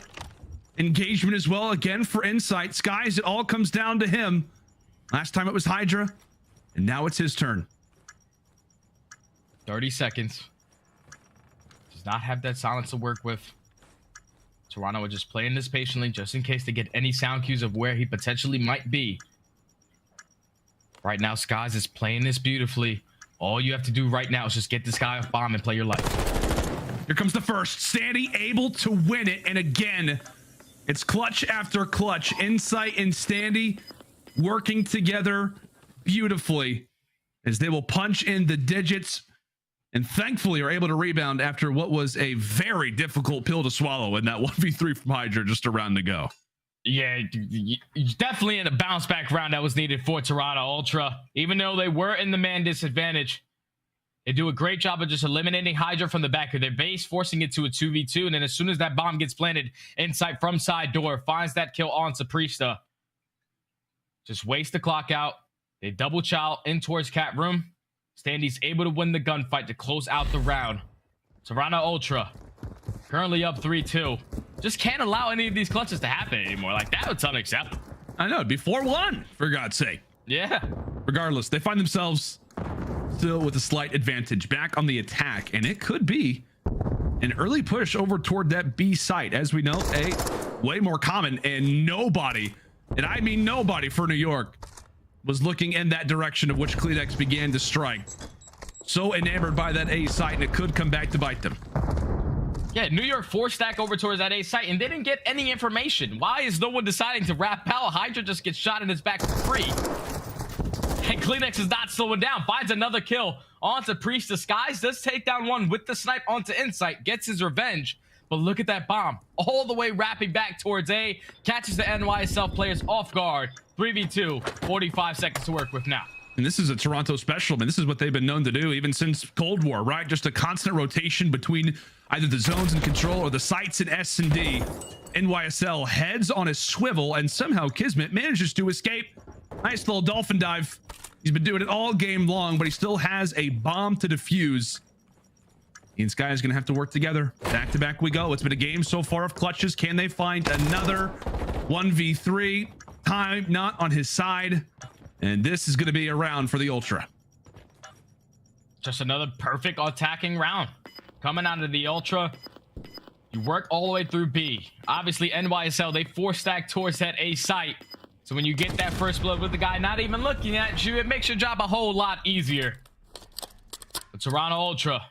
engagement as well again for Insight. Skyz, it all comes down to him. Last time it was HyDra, and now it's his turn. 30 seconds. Does not have that silence to work with. Toronto would just playing this patiently just in case they get any sound cues of where he potentially might be. Right now, Skyz is playing this beautifully. All you have to do right now is just get this guy off bomb and play your life. Here comes the first. Standy able to win it. And again, it's clutch after clutch. Insight and Standy working together beautifully as they will punch in the digits and thankfully are able to rebound after what was a very difficult pill to swallow in that 1v3 from HyDra just a round to go. Yeah, definitely in a bounce back round that was needed for Toronto Ultra. Even though they were in the man disadvantage, they do a great job of just eliminating HyDra from the back of their base, forcing it to a 2v2. And then as soon as that bomb gets planted, Insight from side door finds that kill onto Priestahh. Just waste the clock out. They double chow in towards cat room. Standy's able to win the gunfight to close out the round. Toronto Ultra currently up 3-2. Just can't allow any of these clutches to happen anymore. Like, that was unacceptable. I know, it'd be 4-1, for God's sake. Yeah. Regardless, they find themselves still with a slight advantage back on the attack, and it could be an early push over toward that B site. As we know, A, way more common, and nobody, and I mean nobody for New York, was looking in that direction of which KiSMET began to strike. So enamored by that A site, and it could come back to bite them. Yeah, New York 4-stack over towards that A site, and they didn't get any information. Why is no one deciding to wrap Pal? HyDra just gets shot in his back for free. And KiSMET is not slowing down. Finds another kill onto Priestahh. Skyz does take down one with the snipe onto Insight. Gets his revenge. But look at that bomb. All the way wrapping back towards A. Catches the NYSL players off guard. 3v2. 45 seconds to work with now. And this is a Toronto special, man. This is what they've been known to do even since Cold War, right? Just a constant rotation between either the zones in control or the sites in S&D. NYSL heads on a swivel, and somehow KiSMET manages to escape. Nice little dolphin dive. He's been doing it all game long, but he still has a bomb to defuse. He and Skyz is going to have to work together. Back to back we go. It's been a game so far of clutches. Can they find another 1v3? Time not on his side. And this is going to be a round for the Ultra. Just another perfect attacking round. Coming out of the Ultra. You work all the way through B. Obviously, NYSL, they 4-stack towards that A site. So when you get that first blood with the guy not even looking at you, it makes your job a whole lot easier. But Toronto Ultra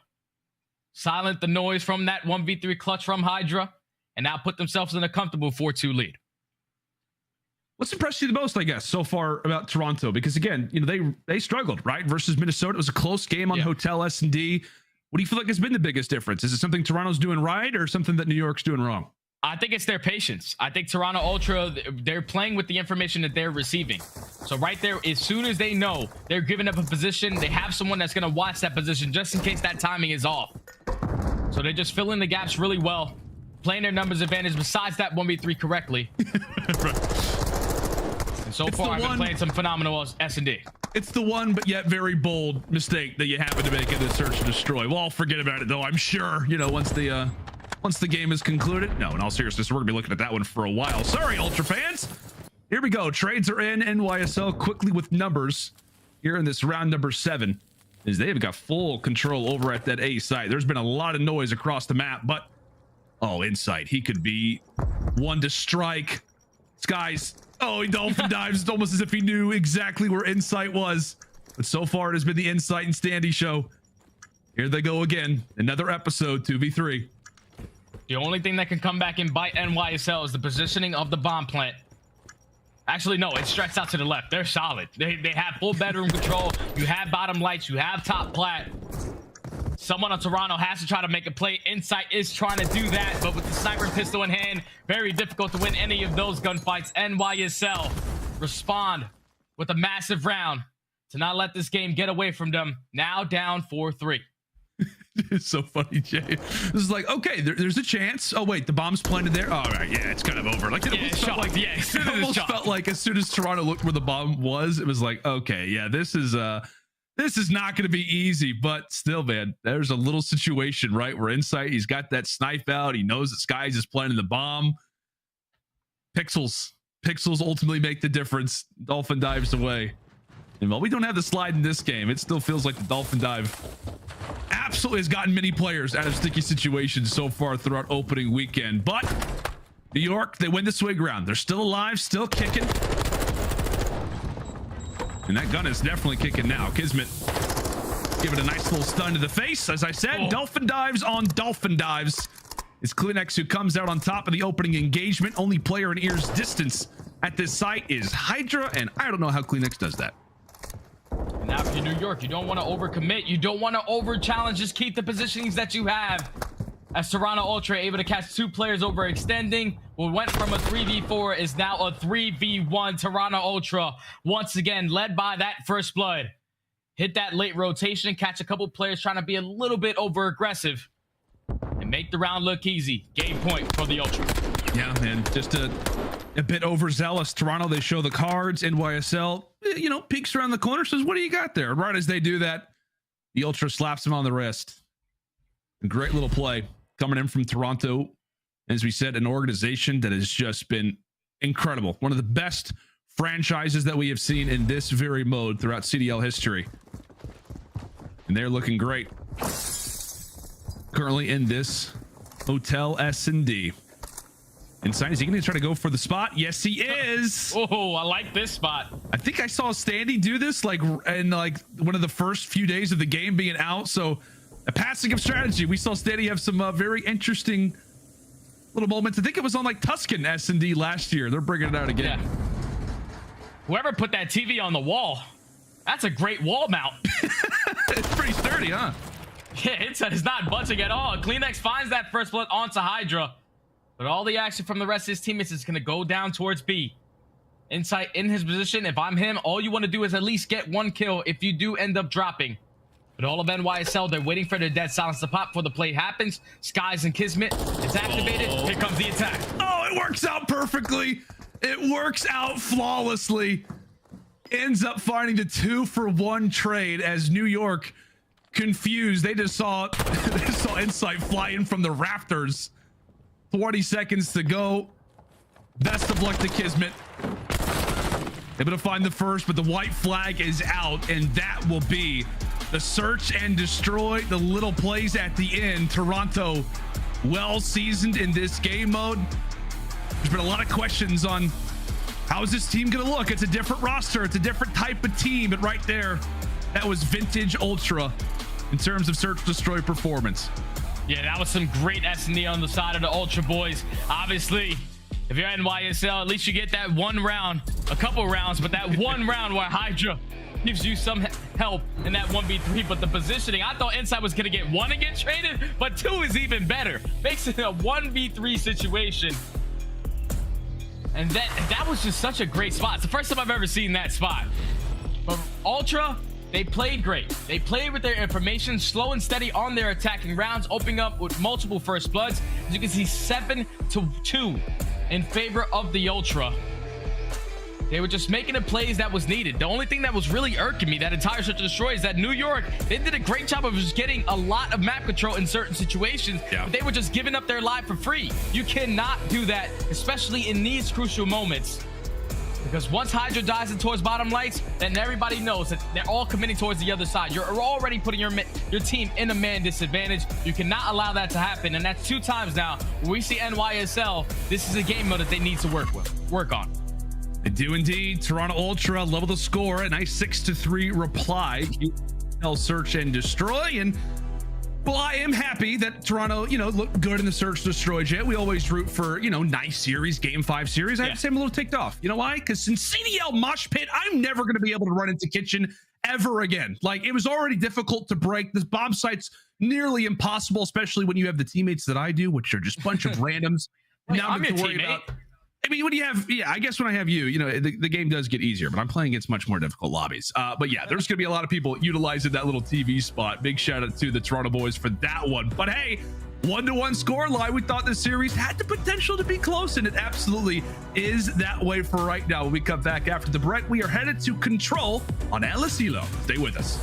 silent the noise from that 1v3 clutch from HyDra and now put themselves in a comfortable 4-2 lead. What's impressed you the most, I guess, so far about Toronto? Because again, you know, they struggled, right? Versus Minnesota. It was a close game on Hotel S&D. What do you feel like has been the biggest difference? Is it something Toronto's doing right or something that New York's doing wrong? I think it's their patience. I think Toronto Ultra, they're playing with the information that they're receiving. So right there, as soon as they know they're giving up a position, they have someone that's going to watch that position just in case that timing is off. So they just fill in the gaps really well, playing their numbers advantage besides that 1v3 correctly. And so far, I've been playing some phenomenal S&D. It's the one, but yet very bold mistake that you happen to make in the search and destroy. Well, I'll forget about it, though. I'm sure, you know, once the game is concluded. No, in all seriousness, we're going to be looking at that one for a while. Sorry, Ultra fans. Here we go. Trades are in. NYSL quickly with numbers here in this round number 7. As they have got full control over at that A site. There's been a lot of noise across the map, but oh, Insight. He could be one to strike. Skyz. Oh, he dolphin dives. It's almost as if he knew exactly where Insight was. But so far, it has been the Insight and Standy show. Here they go again. Another episode, 2v3. The only thing that can come back and bite NYSL is the positioning of the bomb plant. Actually, no, it stretched out to the left. They're solid. They have full bedroom control. You have bottom lights. You have top plat. Someone on Toronto has to try to make a play. Insight is trying to do that, but with the sniper pistol in hand, very difficult to win any of those gunfights. NYSL respond with a massive round to not let this game get away from them. Now down 4-3. It's so funny, Jay. This is like, okay, there's a chance. Oh, wait, the bomb's planted there. All right, yeah, it's kind of over. Like, it almost felt like as soon as Toronto looked where the bomb was, it was like, okay, yeah, this is not going to be easy. But still, man, there's a little situation, right, where Insight, he's got that snipe out. He knows that Skyz is planting the bomb. Pixels ultimately make the difference. Dolphin dives away. And while we don't have the slide in this game, it still feels like the dolphin dive absolutely has gotten many players out of sticky situations so far throughout opening weekend. But New York, they win the swig round. They're still alive, still kicking. And that gun is definitely kicking now. KiSMET Give it a nice little stun to the face. As I said, dolphin dives on dolphin dives. It's CleanX who comes out on top of the opening engagement. Only player in ear's distance at this site is HyDra, and I don't know how CleanX does that. Now if you're New York, you don't want to overcommit. You don't want to over-challenge. Just keep the positionings that you have. As Toronto Ultra able to catch 2 players overextending. What went from a 3v4 is now a 3v1. Toronto Ultra, once again, led by that first blood. Hit that late rotation, catch a couple players trying to be a little bit over-aggressive. And make the round look easy. Game point for the Ultra. Yeah, man, just a bit overzealous. Toronto, they show the cards. NYSL, you know, peeks around the corner, says, what do you got there? Right as they do that, the Ultra slaps him on the wrist. A great little play coming in from Toronto. As we said, an organization that has just been incredible. One of the best franchises that we have seen in this very mode throughout CDL history. And they're looking great. Currently in this Hotel S&D. Inside, is he going to try to go for the spot? Yes, he is. Oh, I like this spot. I think I saw Standy do this like in like one of the first few days of the game being out. So a passing of strategy. We saw Standy have some very interesting little moments. I think it was on like Tuscan S&D last year. They're bringing it out again. Yeah. Whoever put that TV on the wall, that's a great wall mount. It's pretty sturdy, huh? Yeah, Inside is not budging at all. CleanX finds that first blood onto HyDra. But all the action from the rest of his teammates is going to go down towards B. Inside in his position, if I'm him, all you want to do is at least get 1 kill if you do end up dropping. But all of NYSL, they're waiting for their dead silence to pop before the play happens. Skyz and KiSMET, it's activated. Here comes the attack. Oh, it works out perfectly. It works out flawlessly. Ends up finding the 2-for-1 trade as New York confused. They just saw Insight fly in from the rafters. 20 seconds to go. Best of luck to KiSMET. Able to find the first, but the white flag is out, and that will be the search and destroy. The little plays at the end. Toronto well seasoned in this game mode. There's been a lot of questions on how is this team going to look. It's a different roster. It's a different type of team. But right there, that was vintage Ultra in terms of search destroy performance. Yeah, that was some great S&D on the side of the Ultra boys. Obviously, if you're NYSL, at least you get that 1 round, a couple rounds, but that 1 round where HyDra gives you some help in that 1v3. But the positioning, I thought Inside was going to get 1 and get traded, but 2 is even better. Makes it a 1v3 situation. And that was just such a great spot. It's the first time I've ever seen that spot. But Ultra, they played great. They played with their information, slow and steady on their attacking rounds, opening up with multiple first bloods. As you can see, 7-2 in favor of the Ultra. They were just making the plays that was needed. The only thing that was really irking me that entire search and destroy is that New York, they did a great job of just getting a lot of map control in certain situations, but they were just giving up their life for free. You cannot do that, especially in these crucial moments. Because once HyDra dies in towards bottom lights, then everybody knows that they're all committing towards the other side. You're already putting your team in a man disadvantage. You cannot allow that to happen. And that's 2 times now. When we see NYSL, this is a game mode that they need to work on. They do indeed. Toronto Ultra level the score. A nice 6-3 reply. Search and destroy. And well, I am happy that Toronto, looked good in the search destroy jet. We always root for, nice series, game 5 series. I have to say I'm a little ticked off. You know why? Because in CDL Mosh Pit, I'm never going to be able to run into Kitchen ever again. Like, it was already difficult to break. This bomb site's nearly impossible, especially when you have the teammates that I do, which are just a bunch of randoms. Now I'm your teammate. I mean, when you have, I guess when I have you, the game does get easier, but I'm playing against much more difficult lobbies. But yeah, there's going to be a lot of people utilizing that little TV spot. Big shout out to the Toronto boys for that one. But hey, 1-1 scoreline. We thought this series had the potential to be close, and it absolutely is that way for right now. When we come back after the break, we are headed to Control on aLLeY. Stay with us.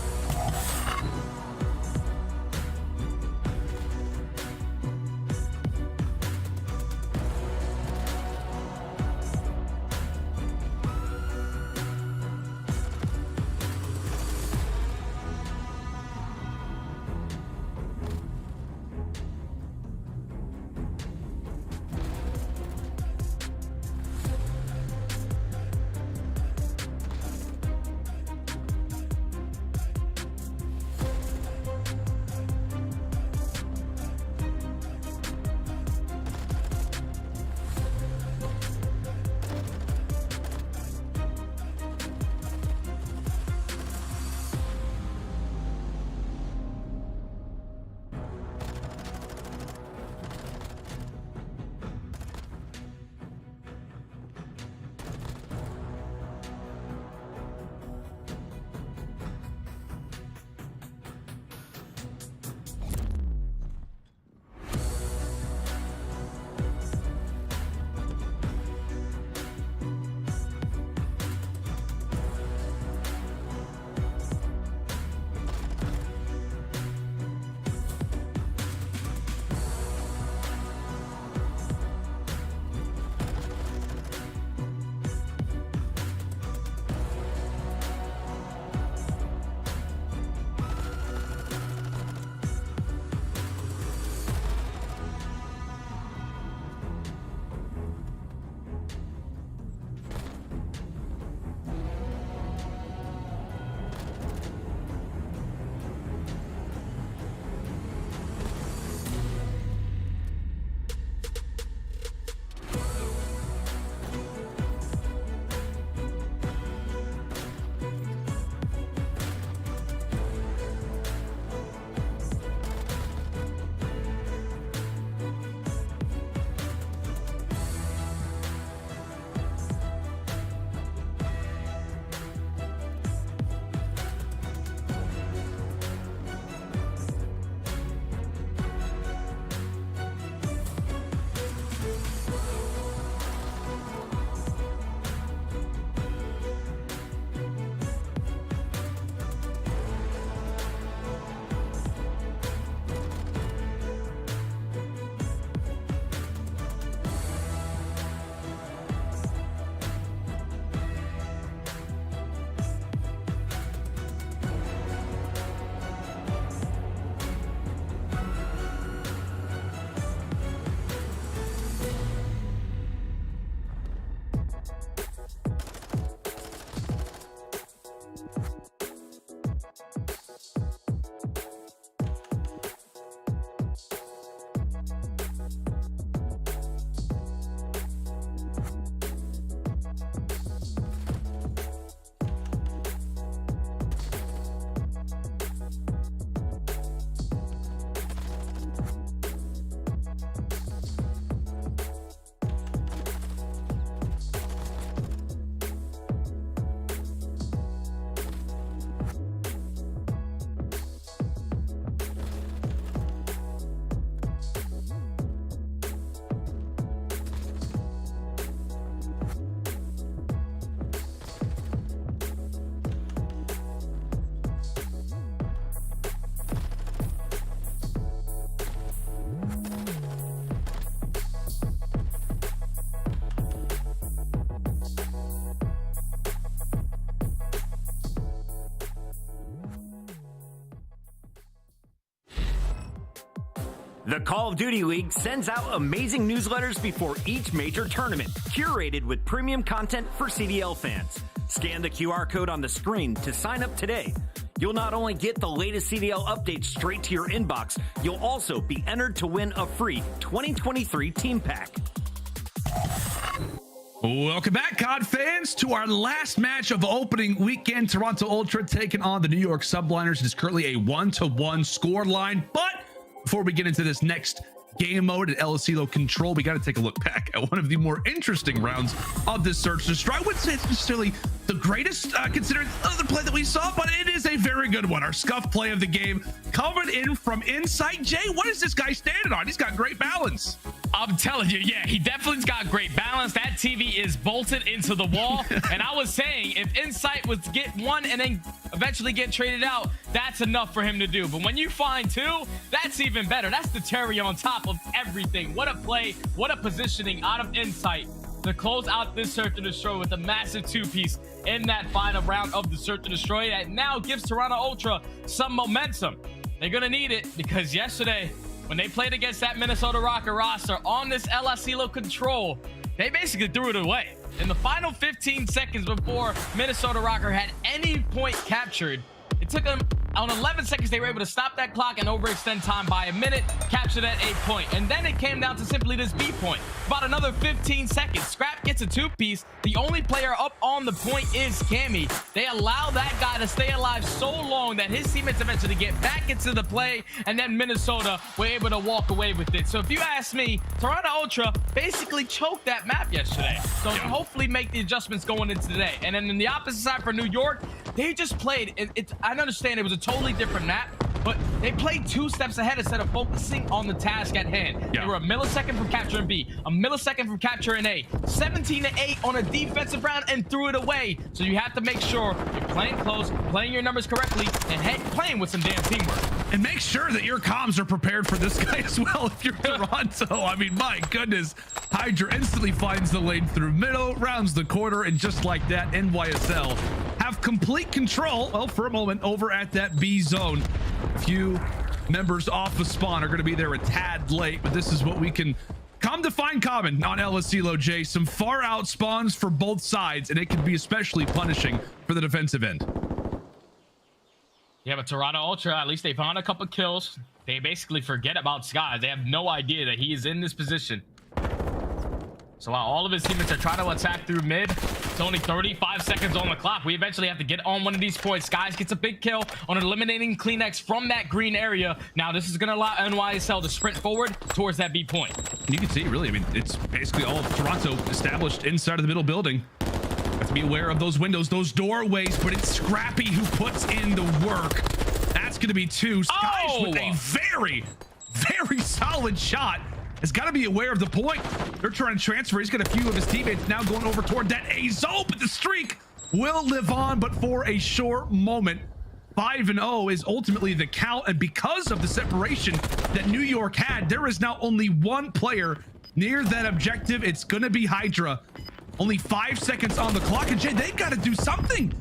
The Call of Duty League sends out amazing newsletters before each major tournament, curated with premium content for CDL fans. Scan the QR code on the screen to sign up today. You'll not only get the latest CDL updates straight to your inbox, you'll also be entered to win a free 2023 team pack. Welcome back, COD fans, to our last match of opening weekend. Toronto Ultra taking on the New York Subliners. It is currently a 1-1 score line, but before we get into this next game mode at aBeZy control, we got to take a look back at one of the more interesting rounds of this search and destroy. I wouldn't say it's necessarily the greatest considering the play that we saw, but it is a very good one. Our scuff play of the game coming in from inside. Jay, what is this guy standing on? He's got great balance. I'm telling you, yeah, he definitely's got great balance. That TV is bolted into the wall. And I was saying, if Insight was to get one and then eventually get traded out, that's enough for him to do. But when you find two, that's even better. That's the cherry on top of everything. What a play, what a positioning out of Insight to close out this search and destroy with a massive two-piece in that final round of the search and destroy. That now gives Toronto Ultra some momentum. They're gonna need it because yesterday, when they played against that Minnesota Røkkr roster on this aBeZy control, they basically threw it away. In the final 15 seconds before Minnesota Røkkr had any point captured, it took them on 11 seconds. They were able to stop that clock and overextend time by a minute, capture that 8 point. And then it came down to simply this B point. About another 15 seconds. Scrap gets a two-piece. The only player up on the point is Cammy. They allow that guy to stay alive so long that his teammates eventually get back into the play, and then Minnesota were able to walk away with it. So if you ask me, Toronto Ultra basically choked that map yesterday. So hopefully make the adjustments going into today. And then in the opposite side for New York, they just played. I understand it was a totally different map, but they played 2 steps ahead instead of focusing on the task at hand. They were a millisecond from capturing B, a millisecond from capturing A, 17-8 on a defensive round and threw it away. So you have to make sure you're playing close, playing your numbers correctly, and playing with some damn teamwork. And make sure that your comms are prepared for this guy as well if you're Toronto. I mean, my goodness. HyDra instantly finds the lane through middle, rounds the corner, and just like that, NYSL have complete control, well, for a moment, over at that B zone. A few members off of spawn are going to be there a tad late, but this is what we can come to find common on aBeZy, Jay. Some far out spawns for both sides, and it can be especially punishing for the defensive end. Yeah, but Toronto Ultra, at least they found a couple kills. They basically forget about Skyz. They have no idea that he is in this position. So while all of his teammates are trying to attack through mid, it's only 35 seconds on the clock. We eventually have to get on one of these points. Skyz gets a big kill on eliminating CleanX from that green area. Now this is going to allow NYSL to sprint forward towards that B point. And you can see, really, I mean, it's basically all of Toronto established inside of the middle building. Have to be aware of those windows, those doorways, but it's Scrappy who puts in the work. That's going to be 2. Skyz with a very, very solid shot. Has got to be aware of the point. They're trying to transfer. He's got a few of his teammates now going over toward that A zone, but the streak will live on, but for a short moment. 5-0 is ultimately the count, and because of the separation that New York had, there is now only one player near that objective. It's going to be HyDra. Only 5 seconds on the clock, and Jay, they've got to do something.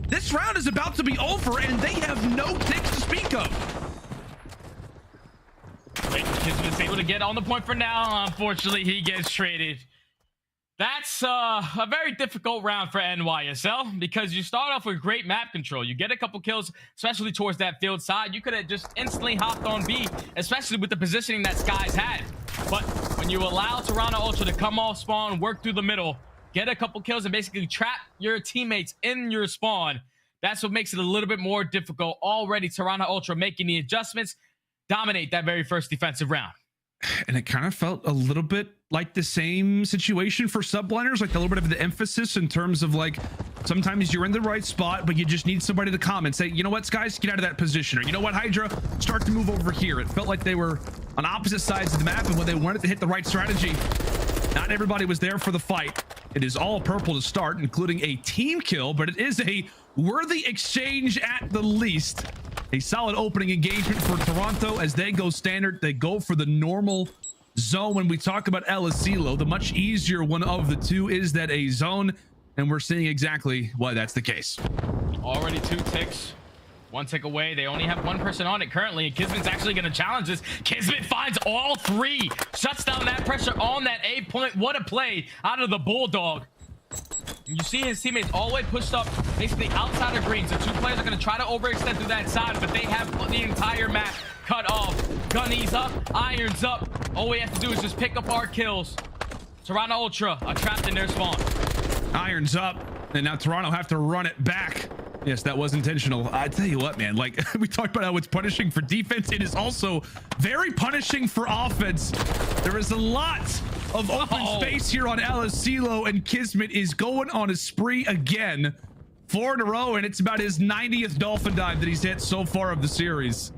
This round is about to be over, and they have no ticks to speak of. KiSMET is able to get on the point for now. Unfortunately, he gets traded. That's a very difficult round for NYSL because you start off with great map control. You get a couple kills, especially towards that field side. You could have just instantly hopped on B, especially with the positioning that Skyz had. But when you allow Toronto Ultra to come off spawn, work through the middle, get a couple kills, and basically trap your teammates in your spawn, that's what makes it a little bit more difficult. Already, Toronto Ultra making the adjustments, dominate that very first defensive round. And it kind of felt a little bit like the same situation for Subliners, like a little bit of the emphasis in terms of like, sometimes you're in the right spot, but you just need somebody to come and say, you know what, Skyz, get out of that position. Or you know what, HyDra, start to move over here. It felt like they were on opposite sides of the map, and when they wanted to hit the right strategy, not everybody was there for the fight. It is all purple to start, including a team kill, but it is a worthy exchange at the least. A solid opening engagement for Toronto as they go standard. They go for the normal zone. When we talk about aBeZy, the much easier one of the two is that A zone, and we're seeing exactly why that's the case. Already 2 ticks One tick away. They only have one person on it currently, and KiSMET's actually going to challenge this. KiSMET finds all three, shuts down that pressure on that A point. What a play out of the Bulldog. You see his teammates all the way pushed up, basically outside of green. So two players are going to try to overextend through that side, but they have the entire map cut off. Gunnies up, irons up. All we have to do is just pick up our kills. Toronto Ultra are trapped in their spawn. Irons up, and now Toronto have to run it back. Yes, that was intentional. I tell you what, man, like we talked about how it's punishing for defense. It is also very punishing for offense. There is a lot of open space here on aLLeY, and KiSMET is going on a spree again. 4 in a row, and it's about his 90th Dolphin dive that he's hit so far of the series.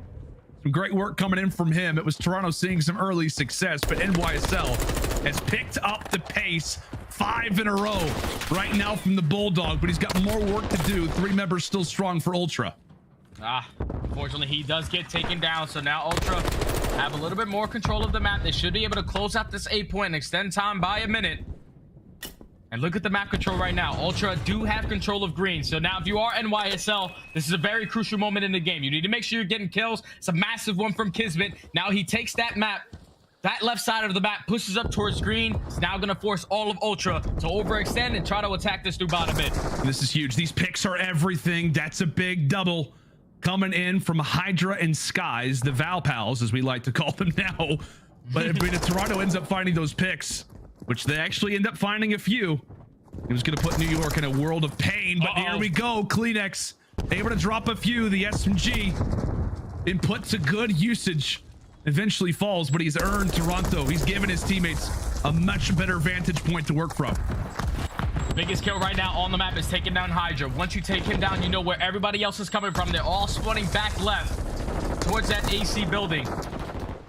Some great work coming in from him. It was Toronto seeing some early success, but NYSL has picked up the pace. 5 in a row right now from the Bulldog, but he's got more work to do. 3 members still strong for Ultra. Unfortunately, he does get taken down, so now Ultra have a little bit more control of the map. They should be able to close out this A point and extend time by a minute. And look at the map control right now. Ultra do have control of green. So now if you are NYSL, this is a very crucial moment in the game. You need to make sure you're getting kills. It's a massive one from KiSMET. Now he takes that map. That left side of the map pushes up towards green. It's now going to force all of Ultra to overextend and try to attack this through bottom mid. This is huge. These picks are everything. That's a big double coming in from HyDra and Skyz, the Val Pals, as we like to call them now. But if Toronto ends up finding those picks, which they actually end up finding a few, he was going to put New York in a world of pain. But here we go. KleanX able to drop a few. The SMG been put to good usage. Eventually falls, but he's earned Toronto. He's given his teammates a much better vantage point to work from. Biggest kill right now on the map is taking down HyDra. Once you take him down, you know where everybody else is coming from. They're all spawning back left towards that AC building.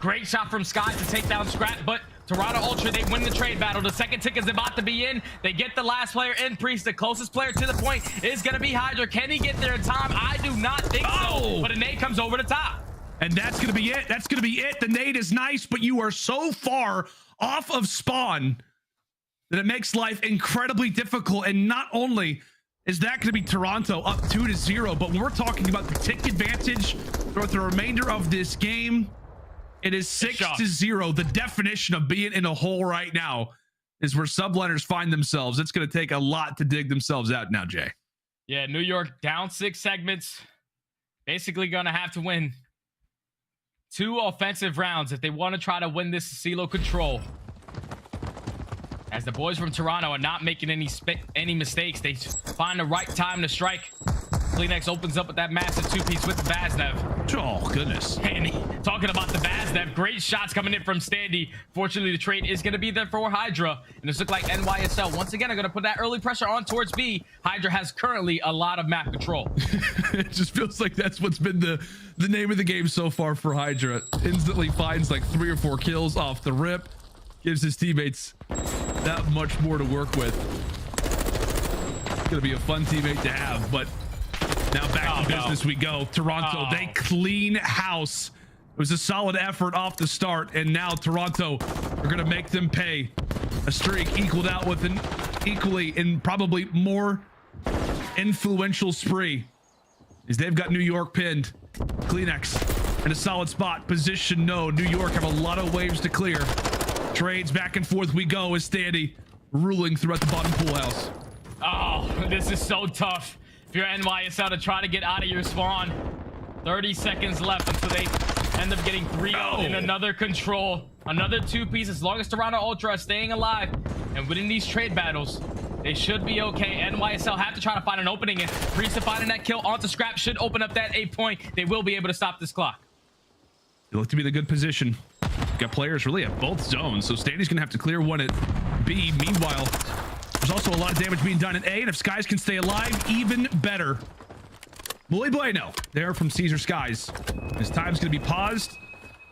Great shot from Skyz to take down Scrap, but Toronto Ultra, they win the trade battle. The second tick is about to be in. They get the last player in. Priestahh, the closest player to the point, is going to be HyDra. Can he get there in time? I do not think so, but a nade comes over the top. And that's going to be it. That's going to be it. The nade is nice, but you are so far off of spawn that it makes life incredibly difficult. And not only is that going to be Toronto up 2-0, but when we're talking about the tick advantage throughout the remainder of this game, it is 6-0. The definition of being in a hole right now is where Subliners find themselves. It's going to take a lot to dig themselves out now, Jay. Yeah, New York down 6 segments. Basically going to have to win 2 offensive rounds if they want to try to win this CeeLo control. As the boys from Toronto are not making any mistakes, they find the right time to strike. KleanX opens up with that massive 2-piece with the Vaznev. Oh, goodness. And talking about the Vaznev, great shots coming in from Standy. Fortunately, the trade is going to be there for HyDra. And this looks like NYSL, once again, are going to put that early pressure on towards B. HyDra has currently a lot of map control. It just feels like that's what's been the name of the game so far for HyDra. Instantly finds like 3 or 4 kills off the rip. Gives his teammates that much more to work with. It's going to be a fun teammate to have, but now back to business we go. Toronto, they clean house. It was a solid effort off the start, and now Toronto are going to make them pay. A streak equaled out with an equally and probably more influential spree, as they've got New York pinned. KleanX in a solid spot. Position no. New York have a lot of waves to clear. Trades back and forth we go as Standy ruling throughout the bottom pool house. Oh, this is so tough. If you're NYSL to try to get out of your spawn, 30 seconds left until they end up getting 3-0 in another control. Another 2-piece. As long as Toronto Ultra are staying alive and winning these trade battles, they should be okay. NYSL have to try to find an opening, and Priestahh finding that kill onto Scrap should open up that 8 point. They will be able to stop this clock. They look to be in a good position. Got players really at both zones, so Standy's gonna have to clear one at B. Meanwhile, there's also a lot of damage being done at A, and if Skyz can stay alive, even better. Muy bueno there from Caesar Skyz. His time's gonna be paused.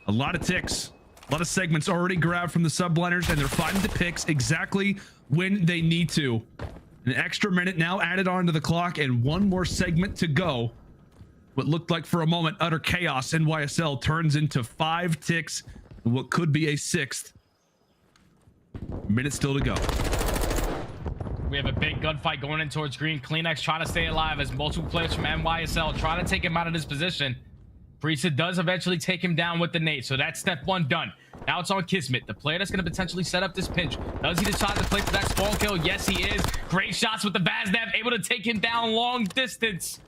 A lot of ticks, a lot of segments already grabbed from the Subliners, and they're finding the picks exactly when they need to. An extra minute now added onto the clock, and 1 more segment to go. What looked like for a moment utter chaos, NYSL turns into 5 ticks and what could be a 6th. Minute still to go. We have a big gunfight going in towards green. KiSMET trying to stay alive as multiple players from NYSL trying to take him out of this position. Priestahh does eventually take him down with the nade, so that's step 1 done. Now it's on KiSMET, the player that's going to potentially set up this pinch. Does he decide to play for that spawn kill? Yes, he is. Great shots with the Vaznev, able to take him down long distance.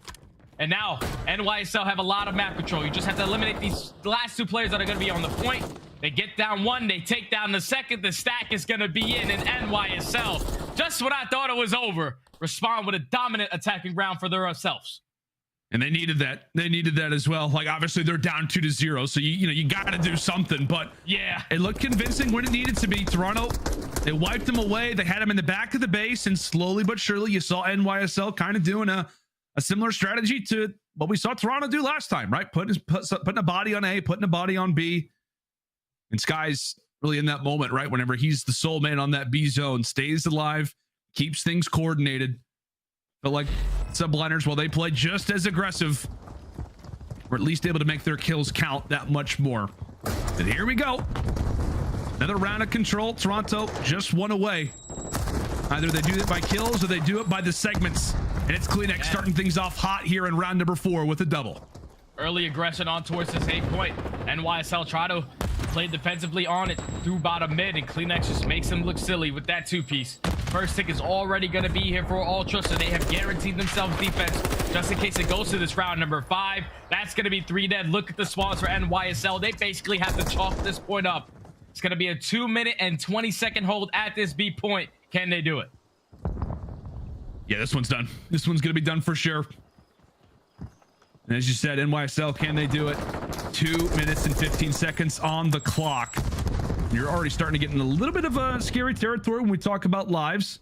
And now NYSL have a lot of map control. You just have to eliminate these last 2 players that are going to be on the point. They get down 1, they take down the second. The stack is going to be in, and NYSL, just when I thought it was over, respond with a dominant attacking round for themselves. And they needed that. They needed that as well. Like, obviously, they're down 2-0, so you got to do something. But yeah, it looked convincing when it needed to be. Toronto, they wiped them away. They had them in the back of the base, and slowly but surely, you saw NYSL kind of doing a similar strategy to what we saw Toronto do last time, right? Putting a body on A, putting a body on B. And Skyz really in that moment, right? Whenever he's the sole man on that B zone, stays alive, keeps things coordinated. But like Subliners, while they play just as aggressive, were at least able to make their kills count that much more. And here we go. Another round of control. Toronto just 1 away. Either they do it by kills or they do it by the segments. And it's KiSMET starting things off hot here in round number 4 with a double. Early aggression on towards this A point. NYSL try to play defensively on it through bottom mid, and KiSMET just makes them look silly with that 2-piece. First tick is already going to be here for Ultra, so they have guaranteed themselves defense just in case it goes to this round number 5. That's going to be 3 dead. Look at the spawns for NYSL. They basically have to chalk this point up. It's going to be a 2-minute and 20-second hold at this B point. Can they do it? Yeah, this one's done. This one's going to be done for sure. And as you said, NYSL, can they do it? 2 minutes and 15 seconds on the clock. You're already starting to get in a little bit of a scary territory when we talk about lives.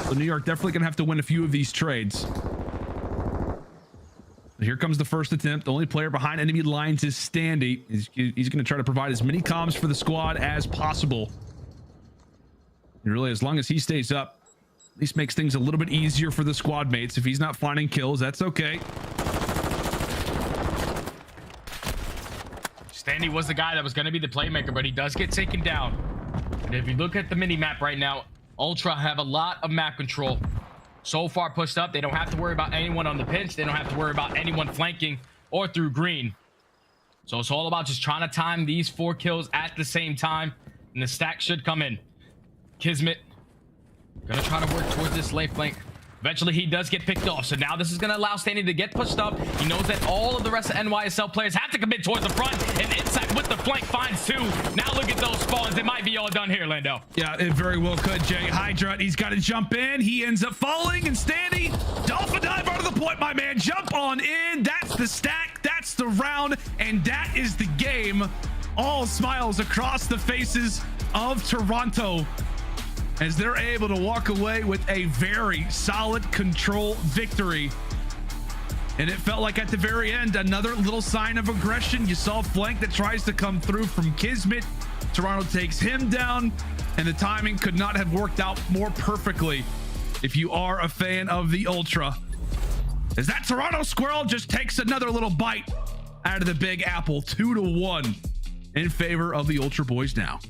So New York definitely going to have to win a few of these trades. Here comes the first attempt. The only player behind enemy lines is Standy. He's going to try to provide as many comms for the squad as possible. And really, as long as he stays up, at least makes things a little bit easier for the squad mates. If he's not finding kills, that's okay. Standy was the guy that was going to be the playmaker, but he does get taken down. And if you look at the mini map right now, Ultra have a lot of map control. So far pushed up, they don't have to worry about anyone on the pinch. They don't have to worry about anyone flanking or through green. So it's all about just trying to time these 4 kills at the same time, and the stack should come in. KiSMET gonna try to work towards this late flank. Eventually, he does get picked off. So now this is going to allow Standy to get pushed up. He knows that all of the rest of NYSL players have to commit towards the front. And inside with the flank finds 2. Now look at those spawns. It might be all done here, Lando. Yeah, it very well could, Jay. HyDra, he's got to jump in. He ends up falling. And Standy, dolphin dive out of the point, my man. Jump on in. That's the stack. That's the round. And that is the game. All smiles across the faces of Toronto, as they're able to walk away with a very solid control victory. And it felt like at the very end, another little sign of aggression. You saw a flank that tries to come through from KiSMET. Toronto takes him down, and the timing could not have worked out more perfectly if you are a fan of the Ultra. As that Toronto squirrel just takes another little bite out of the big apple, 2-1 in favor of the Ultra boys now.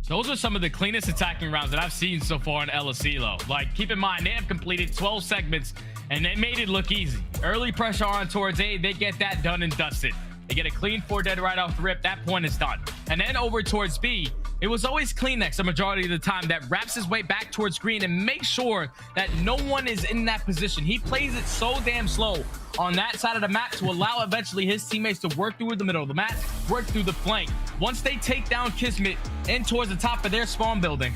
Those are some of the cleanest attacking rounds that I've seen so far in aBeZy. Like, keep in mind, they have completed 12 segments, and they made it look easy. Early pressure on towards A, they get that done and dusted. They get a clean 4 dead right off the rip. That point is done. And then over towards B, it was always KiSMET the majority of the time that wraps his way back towards green and makes sure that no one is in that position. He plays it so damn slow on that side of the map to allow eventually his teammates to work through the middle of the map, work through the flank. Once they take down KiSMET in towards the top of their spawn building,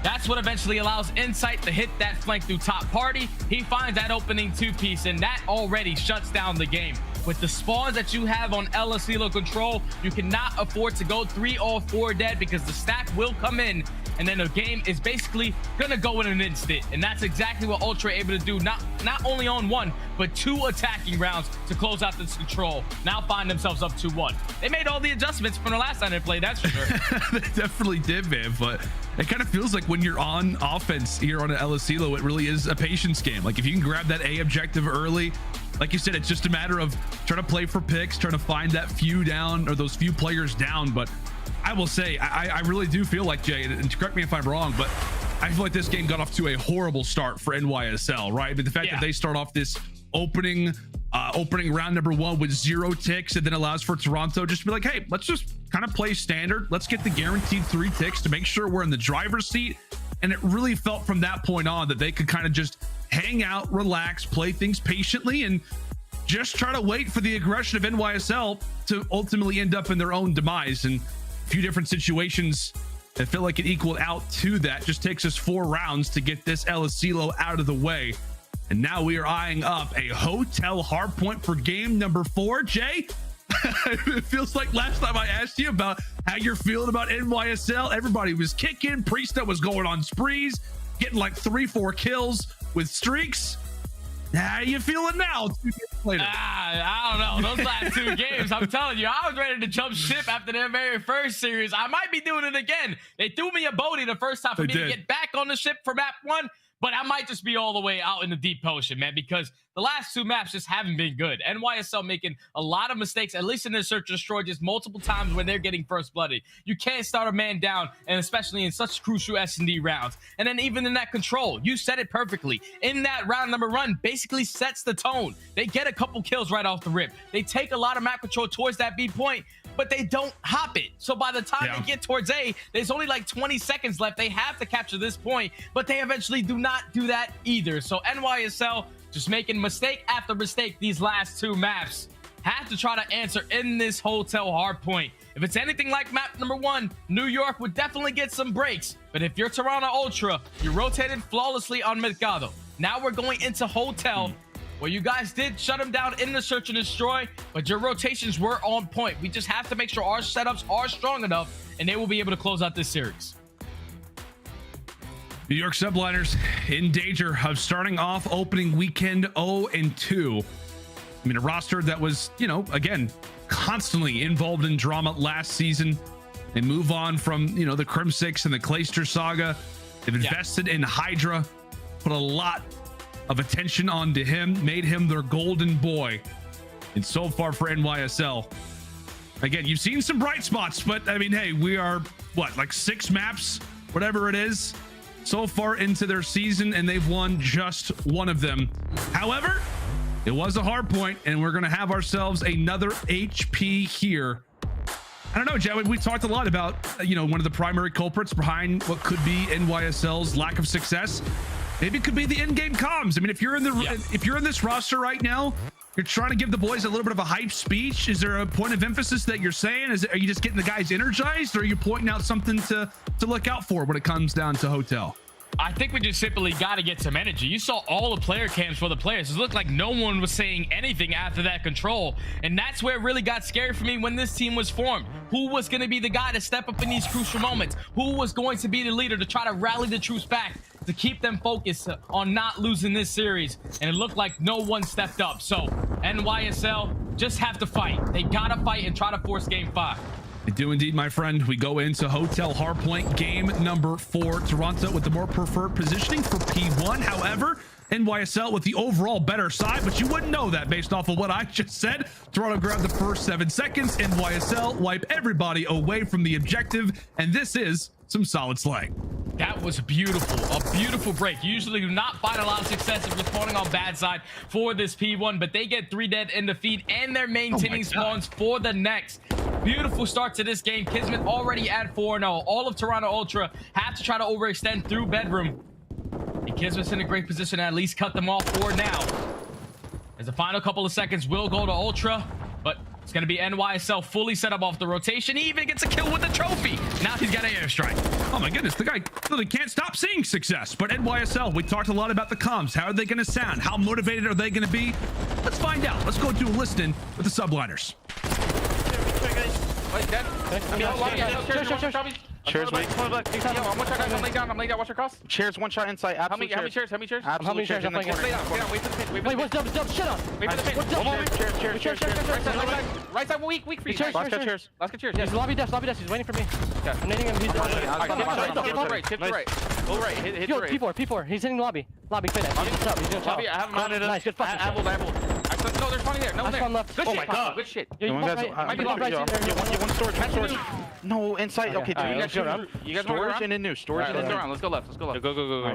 that's what eventually allows Insight to hit that flank through top party. He finds that opening 2-piece, and that already shuts down the game. With the spawns that you have on aBeZy control, you cannot afford to go 3 or 4 dead, because the stack will come in, and then the game is basically gonna go in an instant. And that's exactly what Ultra are able to do, not only on 1, but 2 attacking rounds to close out this control. Now find themselves up 2-1. They made all the adjustments from the last time they played, that's for sure. They definitely did, man. But it kind of feels like when you're on offense here on an aBeZy, it really is a patience game. Like, if you can grab that A objective early, like you said, it's just a matter of trying to play for picks, trying to find that few down, or those few players down. But I will say, I really do feel like, Jay, and correct me if I'm wrong, but I feel like this game got off to a horrible start for NYSL, right? But the fact that they start off this opening round number 1 with 0 ticks, and then allows for Toronto just to be like, hey, let's just kind of play standard. Let's get the guaranteed 3 ticks to make sure we're in the driver's seat. And it really felt from that point on that they could kind of just hang out, relax, play things patiently, and just try to wait for the aggression of NYSL to ultimately end up in their own demise. And a few different situations that feel like it equaled out to that. Just takes us 4 rounds to get this aLLeY out of the way. And now we are eyeing up a hotel hardpoint for game number 4. Jay, it feels like last time I asked you about how you're feeling about NYSL. Everybody was kicking. Priestahh was going on sprees, getting like 3-4 kills with streaks. How you feeling now 2 games later? I don't know. Those last 2 games, I'm telling you, I was ready to jump ship after their very first series. I might be doing it again. They threw me a Bodie the first time for me to get back on the ship for map 1. But I might just be all the way out in the deep ocean, man, because the last 2 maps just haven't been good. NYSL making a lot of mistakes, at least in their search and destroy, just multiple times when they're getting first blooded. You can't start a man down, and especially in such crucial S&D rounds. And then even in that control, you said it perfectly. In that round number run, basically sets the tone. They get a couple kills right off the rip. They take a lot of map control towards that B point, but they don't hop it. So by the time they get towards A, there's only like 20 seconds left. They have to capture this point, but they eventually do not do that either. So NYSL just making mistake after mistake these last 2 maps. Have to try to answer in this hotel hardpoint. If it's anything like map number 1, New York would definitely get some breaks. But if you're Toronto Ultra, you rotated flawlessly on Mercado. Now we're going into hotel, where you guys did shut them down in the search and destroy, but your rotations were on point. We just have to make sure our setups are strong enough, and they will be able to close out this series. New York Subliners in danger of starting off opening weekend 0-2. I mean, a roster that was, you know, again, constantly involved in drama last season. They move on from, you know, the Crim6 and the Clayster saga. They've invested in HyDra, put a lot of attention onto him, made him their golden boy. And so far for NYSL, again, you've seen some bright spots, but I mean, hey, we are, what, like 6 maps, whatever it is, so far into their season, and they've won just 1 of them. However, it was a hard point, and we're going to have ourselves another HP here. I don't know, Jay, we talked a lot about, you know, one of the primary culprits behind what could be NYSL's lack of success. Maybe it could be the in-game comms. I mean, if you're in the if you're in this roster right now, you're trying to give the boys a little bit of a hype speech. Is there a point of emphasis that you're saying? Are you just getting the guys energized, or are you pointing out something to look out for when it comes down to hotel? I think we just simply got to get some energy. You saw all the player cams for the players. It looked like no one was saying anything after that control. And that's where it really got scary for me when this team was formed. Who was going to be the guy to step up in these crucial moments? Who was going to be the leader to try to rally the troops back, to keep them focused on not losing this series? And it looked like no one stepped up. So NYSL just have to fight. They got to fight and try to force game 5. They do indeed, my friend. We go into hotel hardpoint game number 4. Toronto with the more preferred positioning for P1. However, NYSL with the overall better side, but you wouldn't know that based off of what I just said. Toronto grabbed the first 7 seconds. NYSL wipe everybody away from the objective, and this is some solid slaying. That was beautiful, a beautiful break. You usually do not find a lot of success if you're spawning on bad side for this P1, but they get 3 dead in the feed, and they're maintaining spawns for the next. Beautiful start to this game. KiSMET already at 4-0. All of Toronto Ultra have to try to overextend through bedroom. And KiSMET's in a great position to at least cut them off for now. As the final couple of seconds will go to Ultra, but it's going to be NYSL fully set up off the rotation. He even gets a kill with the trophy. Now he's got an airstrike. Oh my goodness, the guy really can't stop seeing success. But NYSL, we talked a lot about the comms. How are they going to sound? How motivated are they going to be? Let's find out. Let's go do a listening with the Subliners. Chairs, wait. I'm laying down. Watch your cross. Chairs, 1 shot inside. How many chairs? Absolute Chairs in the corner. Wait for the pin. Wait, what's up? Shut up. Wait for the pin. Chairs. Right side, weak for you. Chairs. Let's get chairs. He's lobby desk. He's waiting for me. I'm hitting him. He's Tip to right. Go right. Hit the right. P4. He's hitting lobby. Lobby, clear that. He's gonna chop. I have him. Nice, good fucking shot. I No, there's one there. No, there. Left. Good Oh shit, my Papa. God. Good shit. Yeah, Might be left right there. One storage. No, inside. Okay, two. You guys storage and then new. Storage and then new. Let's go left. Go.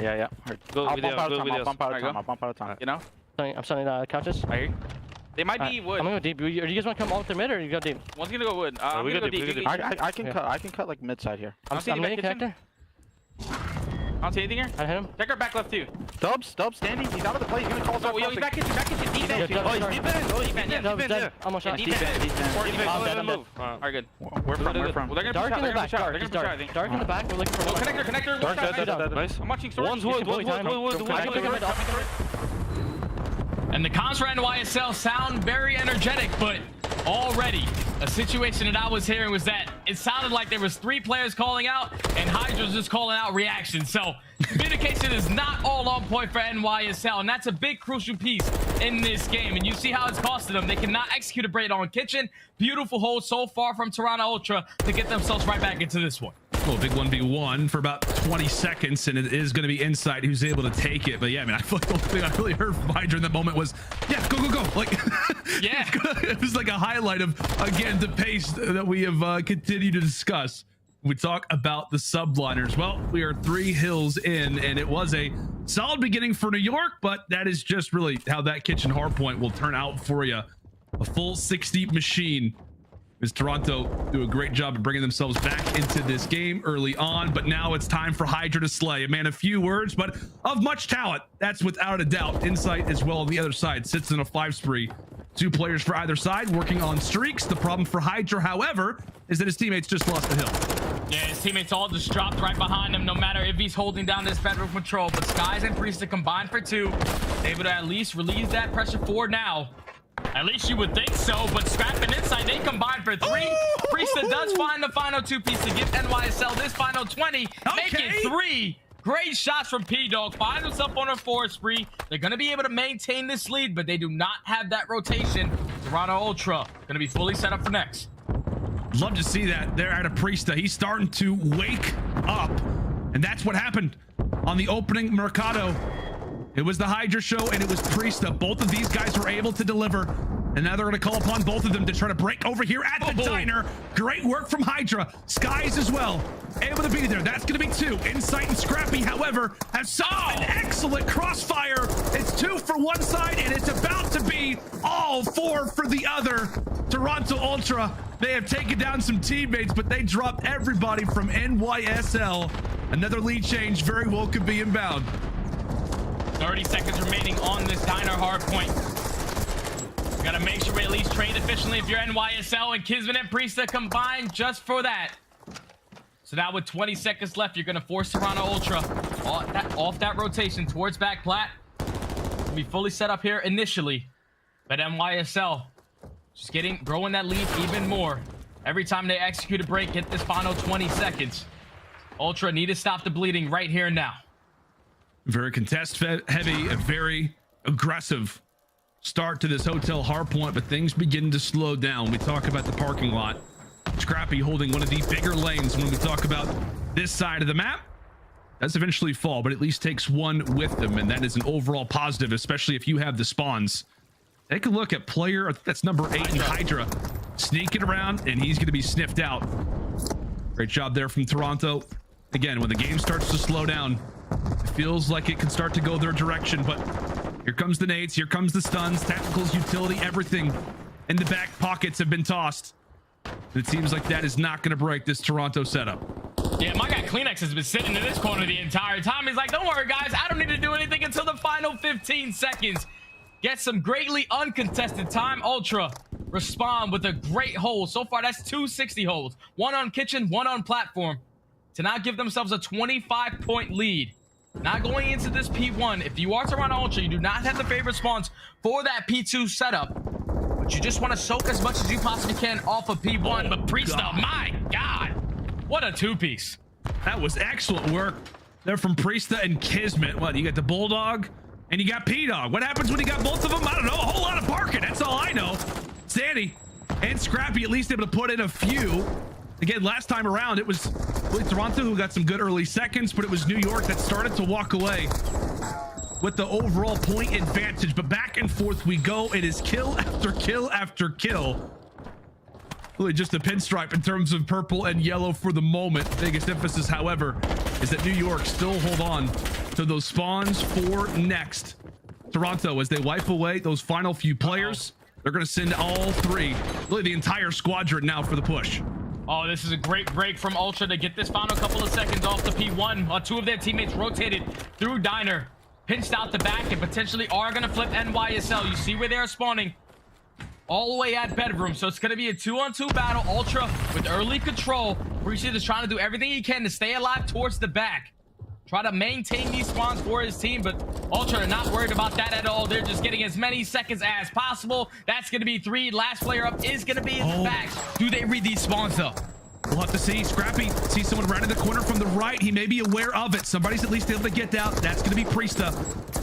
Yeah. Go I'll video. bump out of time. You know? I'm selling couches. I hear you. They might be wood. I'm gonna go deep. Do you guys want to come all to mid or you go deep? One's gonna go wood. I'm gonna go deep. I can cut like mid side here. I'm making connector. I don't see anything here. I hit him. Check our back left too. Dubs standing. He's out of the play. He's gonna call us out. He's back kitchen. Deep end. Yeah, Oh, he's deep end. Deep end. Almost shot. Deep end. Move. Alright, good. Where from? Well, they're gonna Dark in the back. They're gonna push out, I think. Dark in the back. We're looking for Connector. Dark dead. Nice. I'm watching storage. Wood. I can pick him up. And the comms for NYSL sound very energetic, but already a situation that I was hearing was that it sounded like there was 3 players calling out and HyDra's just calling out reaction. So communication is not all on point for NYSL, and that's a big crucial piece in this game. And you see how it's costing them. They cannot execute a braid on kitchen. Beautiful hold so far from Toronto Ultra to get themselves right back into this one. Well, big 1v1 for about 20 seconds, and it is going to be Insight who's able to take it. But yeah, I mean, I feel like the only thing I really heard from HyDra in that moment was, yeah, go. Like, yeah, it was like a highlight of, again, the pace that we have continued to discuss. We talk about the Subliners. Well, we are 3 hills in, and it was a solid beginning for New York, but that is just really how that kitchen hardpoint will turn out for you. A full 60 machine. As Toronto do a great job of bringing themselves back into this game early on, but now it's time for HyDra to slay. A man of few words, but of much talent. That's without a doubt. Insight as well on the other side sits in a 5 spree. 2 players for either side working on streaks. The problem for HyDra, however, is that his teammates just lost the hill. Yeah, his teammates all just dropped right behind him, no matter if he's holding down this bedroom control. But Skyz and Priestahh combined for 2. Able to at least relieve that pressure forward now. At least you would think so, but Scrap and Insight, they combined for 3. Priestahh does find the final 2 piece to give NYSL this final 20. Make it 3. Great shots from P-Dog. Finds himself on a 4 spree. They're going to be able to maintain this lead, but they do not have that rotation. Toronto Ultra going to be fully set up for next. Love to see that there at a Priestahh. He's starting to wake up, and that's what happened on the opening Mercado. It was the HyDra show, and it was Priestahh. Both of these guys were able to deliver, and now they're going to call upon both of them to try to break over here at the diner. Great work from HyDra. Skyz as well, able to be there. That's going to be 2. Insight and Scrappy, however, have an excellent crossfire. It's 2 for one side, and it's about to be all 4 for the other. Toronto Ultra, they have taken down some teammates, but they dropped everybody from NYSL. Another lead change very well could be inbound. 30 seconds remaining on this diner hard point. We gotta make sure we at least trade efficiently if you're NYSL, and KiSMET and Priestahh combined just for that. So now with 20 seconds left, you're gonna force Toronto Ultra off that rotation towards back plat. We'll be fully set up here initially, but NYSL just growing that lead even more. Every time they execute a break, get this final 20 seconds. Ultra need to stop the bleeding right here and now. Very contest heavy, a very aggressive start to this hotel hardpoint, but things begin to slow down. We talk about the parking lot. Scrappy holding one of the bigger lanes when we talk about this side of the map. Does eventually fall, but at least takes 1 with them, and that is an overall positive, especially if you have the spawns. Take a look at player, I think that's number 8 in HyDra, sneaking around, and he's going to be sniffed out. Great job there from Toronto. Again, when the game starts to slow down, it feels like it could start to go their direction, but here comes the nades, here comes the stuns, tacticals, utility, everything in the back pockets have been tossed. It seems like that is not going to break this Toronto setup. Yeah, my guy KleanX has been sitting in this corner the entire time. He's like, don't worry, guys, I don't need to do anything until the final 15 seconds. Get some greatly uncontested time. Ultra respond with a great hold. So far, that's 2 60 holds. 1 on kitchen, 1 on platform. To now give themselves a 25-point lead. Not going into this P1. If you are Toronto Ultra, you do not have the favorite spawns for that P2 setup. But you just want to soak as much as you possibly can off of P1. But Priestahh, my God. What a 2-piece. That was excellent work. They're from Priestahh and KiSMET. What, you got the Bulldog and you got P-Dog. What happens when you got both of them? I don't know. A whole lot of barking. That's all I know. Sandy and Scrappy at least able to put in a few. Again, last time around, it was really Toronto who got some good early seconds, but it was New York that started to walk away. with the overall point advantage, but back and forth we go. It is kill after kill after kill. Really just a pinstripe in terms of purple and yellow for the moment. Biggest emphasis, however, is that New York still hold on to those spawns for next. Toronto, as they wipe away those final few players, they're going to send all three, really the entire squadron now for the push. Oh, this is a great break from Ultra to get this final couple of seconds off the P1. Two of their teammates rotated through Diner, pinched out the back, and potentially are going to flip NYSL. You see where they're spawning all the way at bedroom, so it's going to be a 2-on-2 battle. Ultra with early control. Priestahh is trying to do everything he can to stay alive towards the back, try to maintain these spawns for his team, but Ultra are not worried about that at all. They're just getting as many seconds as possible. That's going to be 3. Last player up is going to be in the back. Do they read these spawns though? We'll have to see. Scrappy see someone right in the corner from the right. He may be aware of it. Somebody's at least able to get out. That's going to be Priestahh.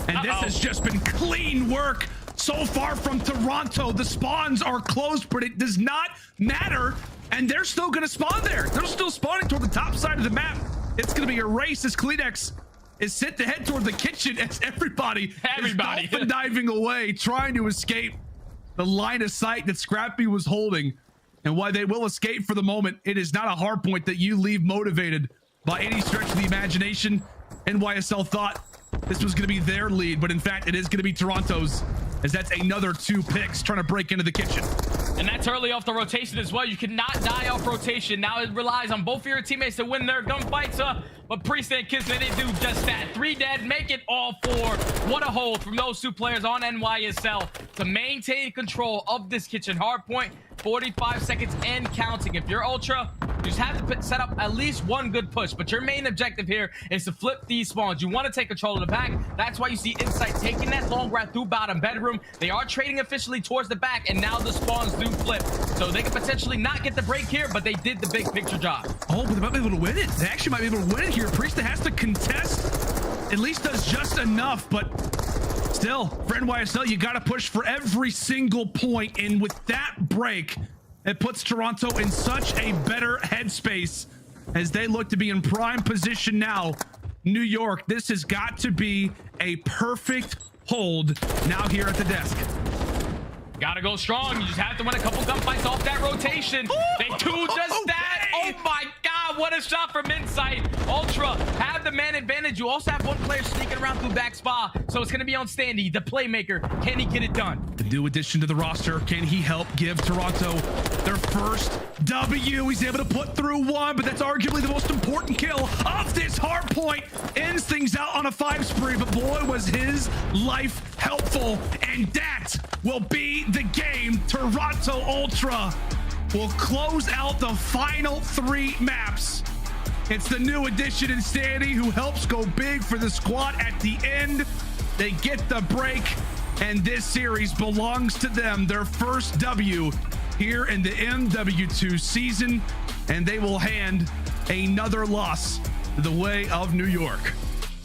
And this has just been clean work so far from Toronto. The spawns are closed, but it does not matter. And they're still going to spawn there. They're still spawning toward the top side of the map. It's going to be a race as KiSMET is set to head toward the kitchen as everybody is dolphin diving away, trying to escape the line of sight that Scrappy was holding. And while they will escape for the moment, it is not a hard point that you leave motivated by any stretch of the imagination. NYSL thought this was going to be their lead, but in fact, it is going to be Toronto's, as that's another 2 picks trying to break into the kitchen. And that's early off the rotation as well. You cannot die off rotation. Now it relies on both of your teammates to win their gunfights. But Priestahh and KiSMET, they do just that. 3 dead, make it all 4. What a hold from those 2 players on NYSL to maintain control of this kitchen. Hard point, 45 seconds and counting. If you're Ultra, you just have to set up at least 1 good push. But your main objective here is to flip these spawns. You want to take control of the back. That's why you see Insight taking that long route through bottom bedroom. They are trading officially towards the back, and now the spawns do flip. So they could potentially not get the break here, but they did the big picture job. Oh, but they might be able to win it. They actually might be able to win it here. Priestahh has to contest, at least does just enough, but still, for NYSL, you got to push for every single point. And with that break, it puts Toronto in such a better headspace as they look to be in prime position now. New York, this has got to be a perfect hold now here at the desk. Gotta go strong. You just have to win a couple gunfights off that rotation. They do just that. Oh my God, what a shot from Insight. Ultra have the man advantage. You also have 1 player sneaking around through back spa. So it's gonna be on Standy, the playmaker. Can he get it done? The new addition to the roster. Can he help give Toronto their first W? He's able to put through 1, but that's arguably the most important kill of this hard point. Ends things out on a 5 spree, but boy, was his life helpful. And that will be the game. Toronto Ultra will close out the final 3 maps. It's the new addition in Sandy who helps go big for the squad at the end. They get the break, and this series belongs to them. Their first W here in the MW2 season, and they will hand another loss the way of New York.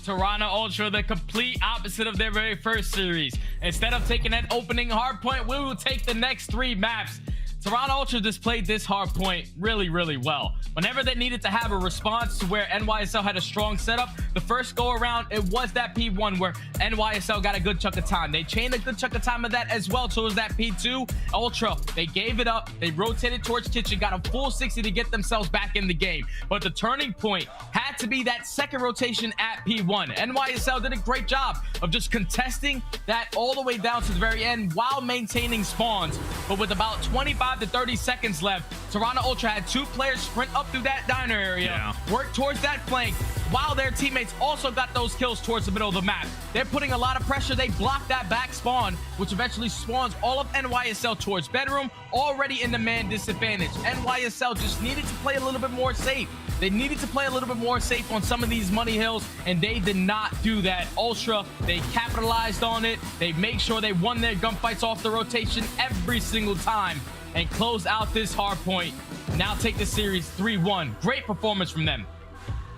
Toronto Ultra, the complete opposite of their very first series. Instead of taking that opening hard point, we will take the next 3 maps. Toronto Ultra displayed this hard point really, really well. Whenever they needed to have a response to where NYSL had a strong setup, the first go around, it was that P1 where NYSL got a good chunk of time. They chained a good chunk of time of that as well towards that P2. Ultra, they gave it up. They rotated towards kitchen, got a full 60 to get themselves back in the game. But the turning point had to be that second rotation at P1. NYSL did a great job of just contesting that all the way down to the very end while maintaining spawns. But with about 25 to 30 seconds left, Toronto Ultra had 2 players sprint up through that diner area, work towards that flank, while their teammates also got those kills towards the middle of the map. They're putting a lot of pressure. They blocked that back spawn, which eventually spawns all of NYSL towards bedroom, already in the man disadvantage. NYSL just needed to play a little bit more safe. They needed to play a little bit more safe on some of these money hills, and they did not do that. Ultra, they capitalized on it. They made sure they won their gunfights off the rotation every single time and close out this hard point. Now take the series 3-1. Great performance from them.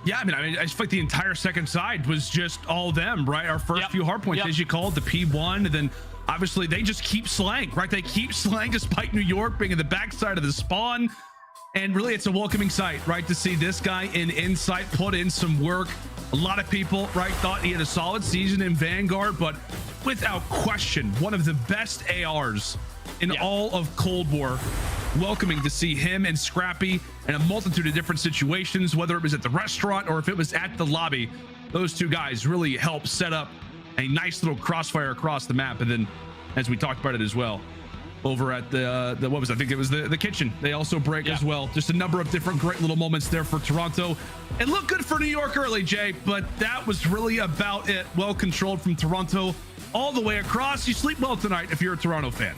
Yeah, I mean, I just feel like the entire second side was just all them, right? Our first few hard points, as you called, the P1, and then obviously they just keep slaying, right? They keep slaying despite New York being in the backside of the spawn. And really, it's a welcoming sight, right? To see this guy in Insight put in some work. A lot of people, right, thought he had a solid season in Vanguard, but without question, one of the best ARs in all of Cold War. Welcoming to see him and Scrappy in a multitude of different situations, whether it was at the restaurant or if it was at the lobby. Those two guys really helped set up a nice little crossfire across the map. And then, as we talked about it as well, over at the what was, I think it was the kitchen, they also break as well. Just a number of different great little moments there for Toronto. It looked good for New York early, Jay, but that was really about it. Well controlled from Toronto all the way across. You sleep well tonight if you're a Toronto fan.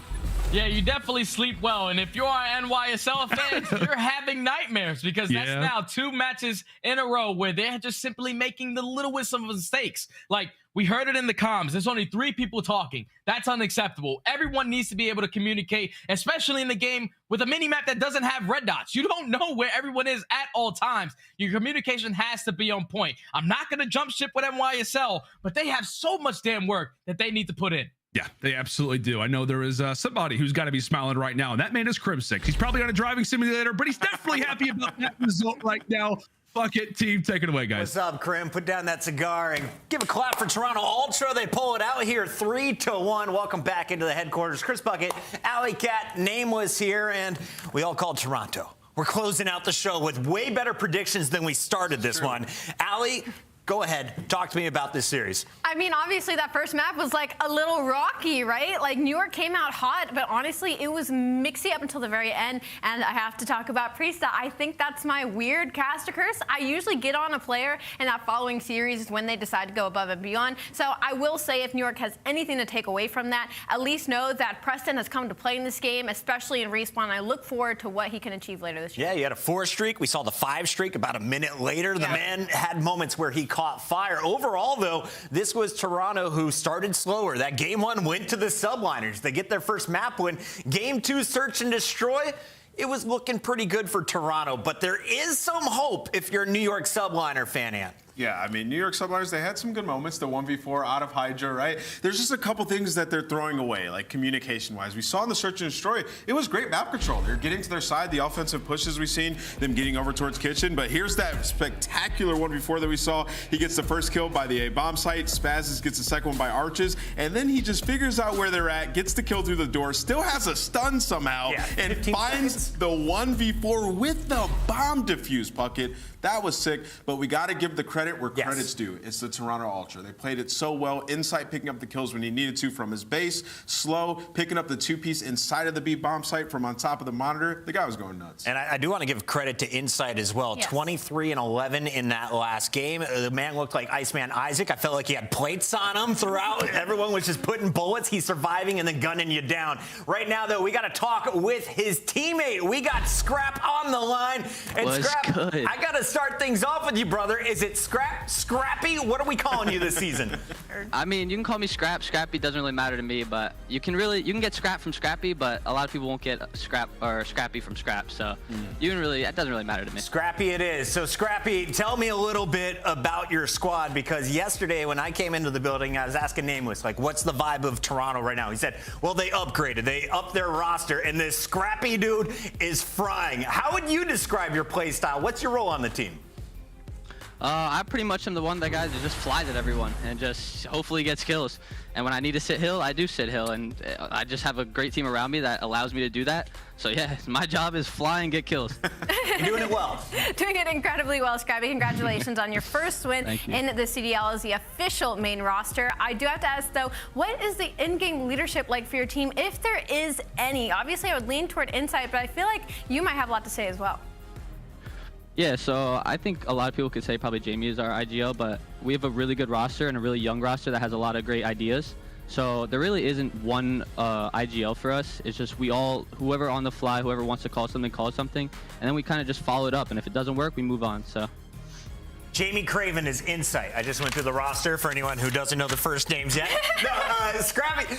Yeah, you definitely sleep well. And if you're an NYSL fan, you're having nightmares, because that's now 2 matches in a row where they're just simply making the littlest of mistakes. Like, we heard it in the comms. There's only 3 people talking. That's unacceptable. Everyone needs to be able to communicate, especially in the game with a mini-map that doesn't have red dots. You don't know where everyone is at all times. Your communication has to be on point. I'm not going to jump ship with NYSL, but they have so much damn work that they need to put in. Yeah, they absolutely do. I know there is somebody who's got to be smiling right now, and that man is Crimsix. He's probably on a driving simulator, but he's definitely happy about that result right now. Fuck it, team. Take it away, guys. What's up, Crim? Put down that cigar and give a clap for Toronto Ultra. They pull it out here 3-1. Welcome back into the headquarters. Chris Bucket, aBeZy Cat, Nameless here, and we all called Toronto. We're closing out the show with way better predictions than we started this one. aBeZy, go ahead. Talk to me about this series. I mean, obviously that first map was like a little rocky, right? Like New York came out hot, but honestly, it was mixy up until the very end. And I have to talk about Priestahh. I think that's my weird caster curse. I usually get on a player in that following series when they decide to go above and beyond. So I will say, if New York has anything to take away from that, at least know that Preston has come to play in this game, especially in Respawn. I look forward to what he can achieve later this year. Yeah, you had a 4 streak. We saw the 5 streak about a minute later. The man had moments where he caught fire. Overall, though, this was Toronto who started slower. That game 1 went to the Subliners. They get their first map win. Game 2, search and destroy. It was looking pretty good for Toronto, but there is some hope if you're a New York Subliner fan, Ant. Yeah, I mean, New York Subliners, they had some good moments. The 1v4 out of HyDra, right? There's just a couple things that they're throwing away, like communication-wise. We saw in the search and destroy, it was great map control. They're getting to their side, the offensive pushes we've seen, them getting over towards kitchen. But here's that spectacular 1v4 that we saw. He gets the first kill by the A bomb site. Spazz gets the second one by Arches. And then he just figures out where they're at, gets the kill through the door, still has a stun somehow, and finds the 1v4 with the bomb defuse bucket. That was sick, but we got to give the credit where credit's due. It's the Toronto Ultra. They played it so well. Insight picking up the kills when he needed to from his base. Slow picking up the 2-piece inside of the B bomb site from on top of the monitor. The guy was going nuts. And I do want to give credit to Insight as well. 23 and 11 in that last game. The man looked like Iceman Isaac. I felt like he had plates on him throughout. Everyone was just putting bullets. He's surviving and then gunning you down. Right now, though, we got to talk with his teammate. We got Scrap on the line. And Scrap, I got to start things off with you, brother. Is it Scrap? Scrappy? What are we calling you this season? I mean, you can call me Scrap. Scrappy doesn't really matter to me, but you can get Scrap from Scrappy, but a lot of people won't get Scrap or Scrappy from Scrap. So you can really, that doesn't really matter to me. Scrappy it is. So Scrappy, tell me a little bit about your squad, because yesterday when I came into the building, I was asking Nameless, like, what's the vibe of Toronto right now? He said, well, they upgraded. They upped their roster, and this Scrappy dude is frying. How would you describe your play style? What's your role on the team? I pretty much am the one that just flies at everyone and just hopefully gets kills. And when I need to sit hill, I do sit hill, and I just have a great team around me that allows me to do that. So yeah, my job is fly and get kills. You're doing it well. Doing it incredibly well, Scrappy. Congratulations on your first win in the CDL as the official main roster. I do have to ask, though, what is the in-game leadership like for your team, if there is any? Obviously, I would lean toward Insight, but I feel like you might have a lot to say as well. Yeah, so I think a lot of people could say probably Jamie is our IGL, but we have a really good roster and a really young roster that has a lot of great ideas. So there really isn't one IGL for us. It's just whoever on the fly, whoever wants to call something, and then we kind of just follow it up. And if it doesn't work, we move on. So. Jamie Craven is Insight. I just went through the roster for anyone who doesn't know the first names yet. No, Scrappy.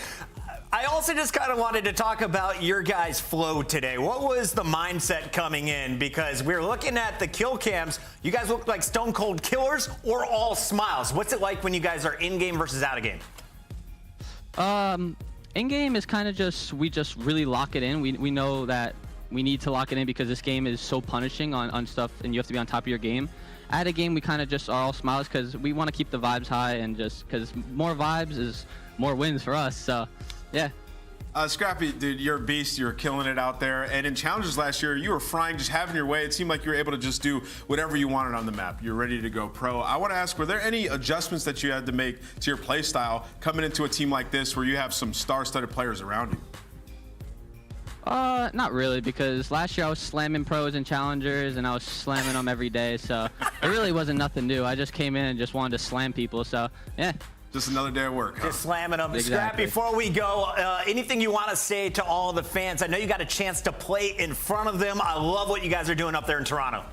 I also just kind of wanted to talk about your guys' flow today. What was the mindset coming in? Because we're looking at the kill cams. You guys look like stone cold killers or all smiles. What's it like when you guys are in-game versus out-of-game? In-game is kind of we just really lock it in. We know that we need to lock it in because this game is so punishing on stuff, and you have to be on top of your game. at a game we kind of just are all smiles because we want to keep the vibes high, and just because more vibes is more wins for us. So yeah. Scrappy, dude, you're a beast. You're killing it out there. And in challenges last year, you were frying, just having your way. It seemed like you were able to just do whatever you wanted on the map. You're ready to go pro. I want to ask, were there any adjustments that you had to make to your play style coming into a team like this where you have some star-studded players around you? Not really, because last year I was slamming pros and challengers, and I was slamming them every day. So it really wasn't nothing new. I just came in and just wanted to slam people. So yeah. Just another day of work. Huh? Just slamming them. Exactly. Scrap, before we go, anything you want to say to all the fans? I know you got a chance to play in front of them. I love what you guys are doing up there in Toronto.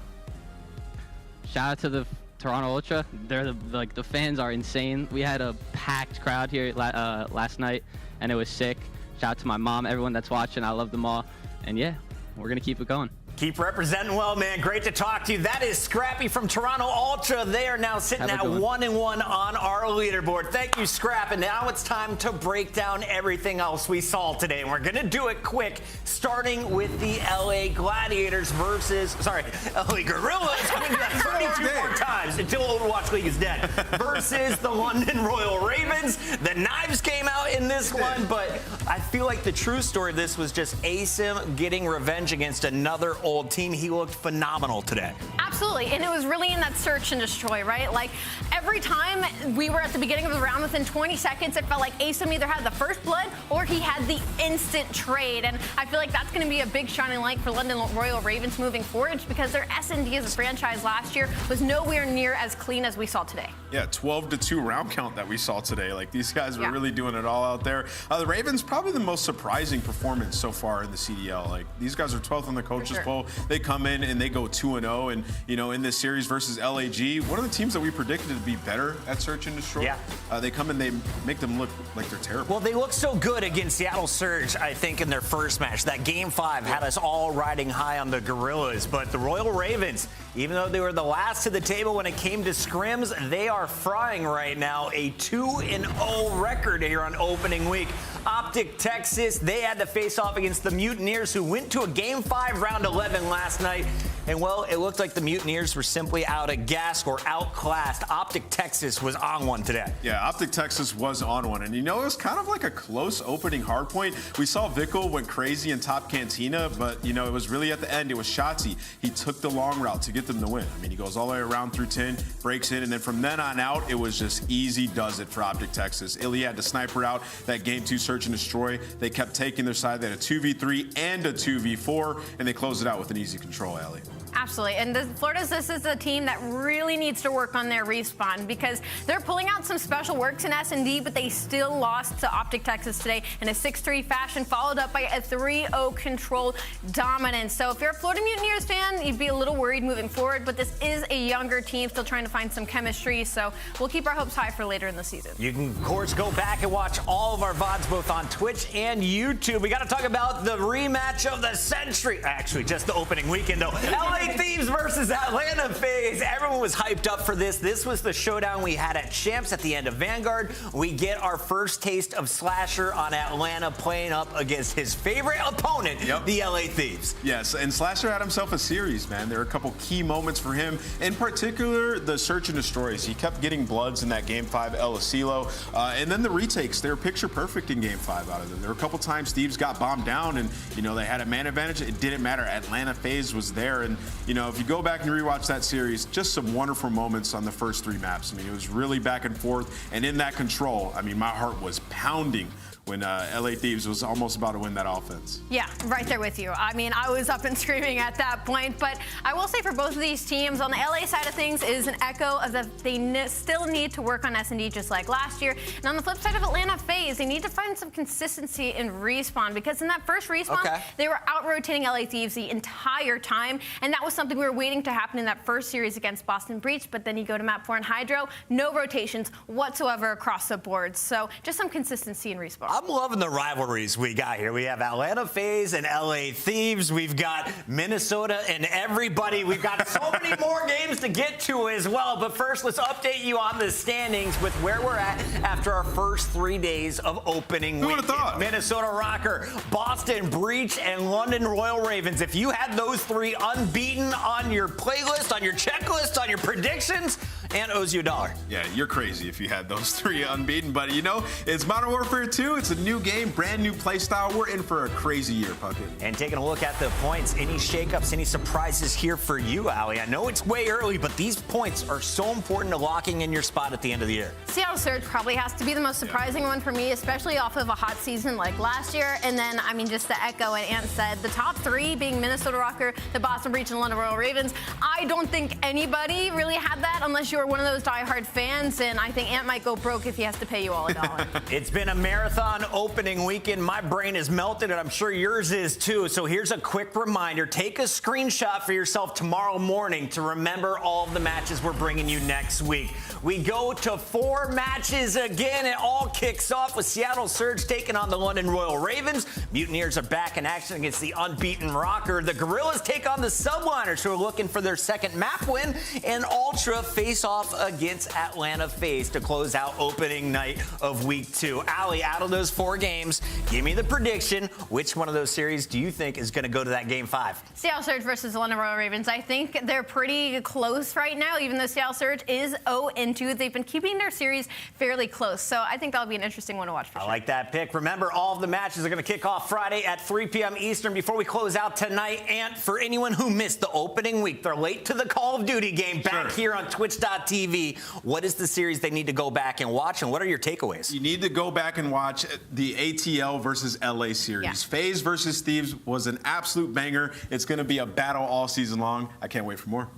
Shout out to the Toronto Ultra. They're the fans are insane. We had a packed crowd here last night, and it was sick. Shout out to my mom, everyone that's watching. I love them all. And yeah, we're gonna keep it going. Keep representing well, man. Great to talk to you. That is Scrappy from Toronto Ultra. They are now sitting at 1-1 on our leaderboard. Thank you, Scrap. And now it's time to break down everything else we saw today. And we're going to do it quick, starting with the LA Gladiators versus, LA Guerrillas. I'm going to do that 32 more times until Overwatch League is dead. Versus the London Royal Ravens. The knives came out in this one, but I feel like the true story of this was just aSim getting revenge against another old team. He looked phenomenal today. Absolutely, and it was really in that search and destroy, right? Like every time we were at the beginning of the round, within 20 seconds, it felt like aSim either had the first blood or he had the instant trade. And I feel like that's going to be a big shining light for London Royal Ravens moving forward, because their S&D as a franchise last year was nowhere near as clean as we saw today. Yeah, 12-2 round count that we saw today. Like, these guys were really doing it all out there. The Ravens, probably the most surprising performance so far in the CDL. Like, these guys are 12th on the coaches poll. They come in and they go 2-0, and you know, in this series versus LAG, one of the teams that we predicted to be better at search and destroy. Yeah. They come in, they make them look like they're terrible. Well, they looked so good against Seattle Surge, I think, in their first match. That game 5 had us all riding high on the Guerrillas, but the Royal Ravens, even though they were the last to the table when it came to scrims, they are frying right now. A 2-0 record here on opening week. OpTic Texas, they had to face off against the Mutineers, who went to a game 5 round 11 last night. And well, it looked like the Mutineers were simply out of gas or outclassed. OpTic Texas was on one today. Yeah, OpTic Texas was on one. And you know, it was kind of like a close opening hardpoint. We saw Vickle went crazy in top Cantina, but you know, it was really at the end. It was Shotzzy. He took the long route to get them to win. I mean, he goes all the way around through 10, breaks in, and then from then on out, it was just easy does it for OpTic Texas. iLLeY had the sniper out that game 2 search and destroy. They kept taking their side. They had a 2v3 and a 2v4, and they closed it out with an easy control, Ellie. Absolutely, and this is a team that really needs to work on their respawn, because they're pulling out some special works in S&D, but they still lost to OpTic Texas today in a 6-3 fashion, followed up by a 3-0 control dominance. So if you're a Florida Mutineers fan, you'd be a little worried moving forward, but this is a younger team still trying to find some chemistry, so we'll keep our hopes high for later in the season. You can, of course, go back and watch all of our VODs both on Twitch and YouTube. We got to talk about the rematch of the century. Actually, just the opening weekend, though. LA Thieves versus Atlanta FaZe. Everyone was hyped up for this. This was the showdown we had at Champs at the end of Vanguard. We get our first taste of Slasher on Atlanta playing up against his favorite opponent, the LA Thieves. Yes, and Slasher had himself a series, man. There were a couple key moments for him. In particular, the search and destroys. He kept getting bloods in that game 5 El Asilo. And then the retakes, they were picture perfect in game 5 out of them. There were a couple times Thieves got bombed down and, you know, they had a man advantage. It didn't matter. Atlanta FaZe was there. And, you know, if you go back and rewatch that series, just some wonderful moments on the first 3 maps. I mean, it was really back and forth. And in that control, I mean, my heart was pounding when LA Thieves was almost about to win that offense. Yeah, right there with you. I mean, I was up and screaming at that point, but I will say for both of these teams, on the LA side of things is an echo of that they still need to work on S&D just like last year. And on the flip side of Atlanta FaZe, they need to find some consistency in respawn, because in that first respawn, they were out-rotating LA Thieves the entire time, and that was something we were waiting to happen in that first series against Boston Breach, but then you go to map 4 and HyDra, no rotations whatsoever across the board. So just some consistency in respawn. I'm loving the rivalries we got here. We have Atlanta FaZe and LA Thieves. We've got Minnesota and everybody. We've got so many more games to get to as well. But first, let's update you on the standings with where we're at after our first 3 days of opening week. Minnesota Røkkr, Boston Breach, and London Royal Ravens. If you had those three unbeaten on your playlist, on your checklist, on your predictions, and owes you $1. Yeah, you're crazy if you had those three unbeaten. But you know, it's Modern Warfare 2. It's a new game, brand new play style. We're in for a crazy year, Puckett. And taking a look at the points, any shakeups, any surprises here for you, aLLeY? I know it's way early, but these points are so important to locking in your spot at the end of the year. Seattle Surge probably has to be the most surprising one for me, especially off of a hot season like last year. And then, I mean, just to echo what Ant said, the top three being Minnesota Røkkr, the Boston Breach, and London Royal Ravens. I don't think anybody really had that unless you're one of those diehard fans, and I think Ant might go broke if he has to pay you all $1. It's been a marathon opening weekend. My brain is melted, and I'm sure yours is too. So here's a quick reminder. Take a screenshot for yourself tomorrow morning to remember all of the matches we're bringing you next week. We go to 4 matches again. It all kicks off with Seattle Surge taking on the London Royal Ravens. Mutineers are back in action against the unbeaten Røkkr. The Guerrillas take on the Subliners, who are looking for their second map win. And Ultra face off against Atlanta FaZe to close out opening night of week 2. aLLeY, out of those 4 games, give me the prediction. Which one of those series do you think is going to go to that game 5? Seattle Surge versus the London Royal Ravens. I think they're pretty close right now, even though Seattle Surge is 0-2. They've been keeping their series fairly close. So I think that'll be an interesting one to watch for sure. I like that pick. Remember, all of the matches are going to kick off Friday at 3 p.m. Eastern. Before we close out tonight, and for anyone who missed the opening week, they're late to the Call of Duty game back here on Twitch.tv. What is the series they need to go back and watch, and what are your takeaways? You need to go back and watch the ATL versus LA series. Yeah. FaZe versus Thieves was an absolute banger. It's going to be a battle all season long. I can't wait for more.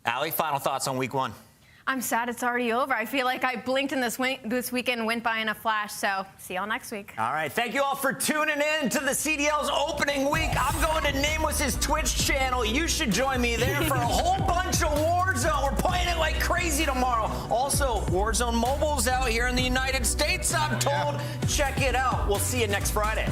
aLLeY, final thoughts on week 1? I'm sad it's already over. I feel like I blinked and this weekend went by in a flash. So see y'all next week. All right. Thank you all for tuning in to the CDL's opening week. I'm going to Nameless's Twitch channel. You should join me there for a whole bunch of Warzone. We're playing it like crazy tomorrow. Also, Warzone Mobile's out here in the United States, I'm told. Check it out. We'll see you next Friday.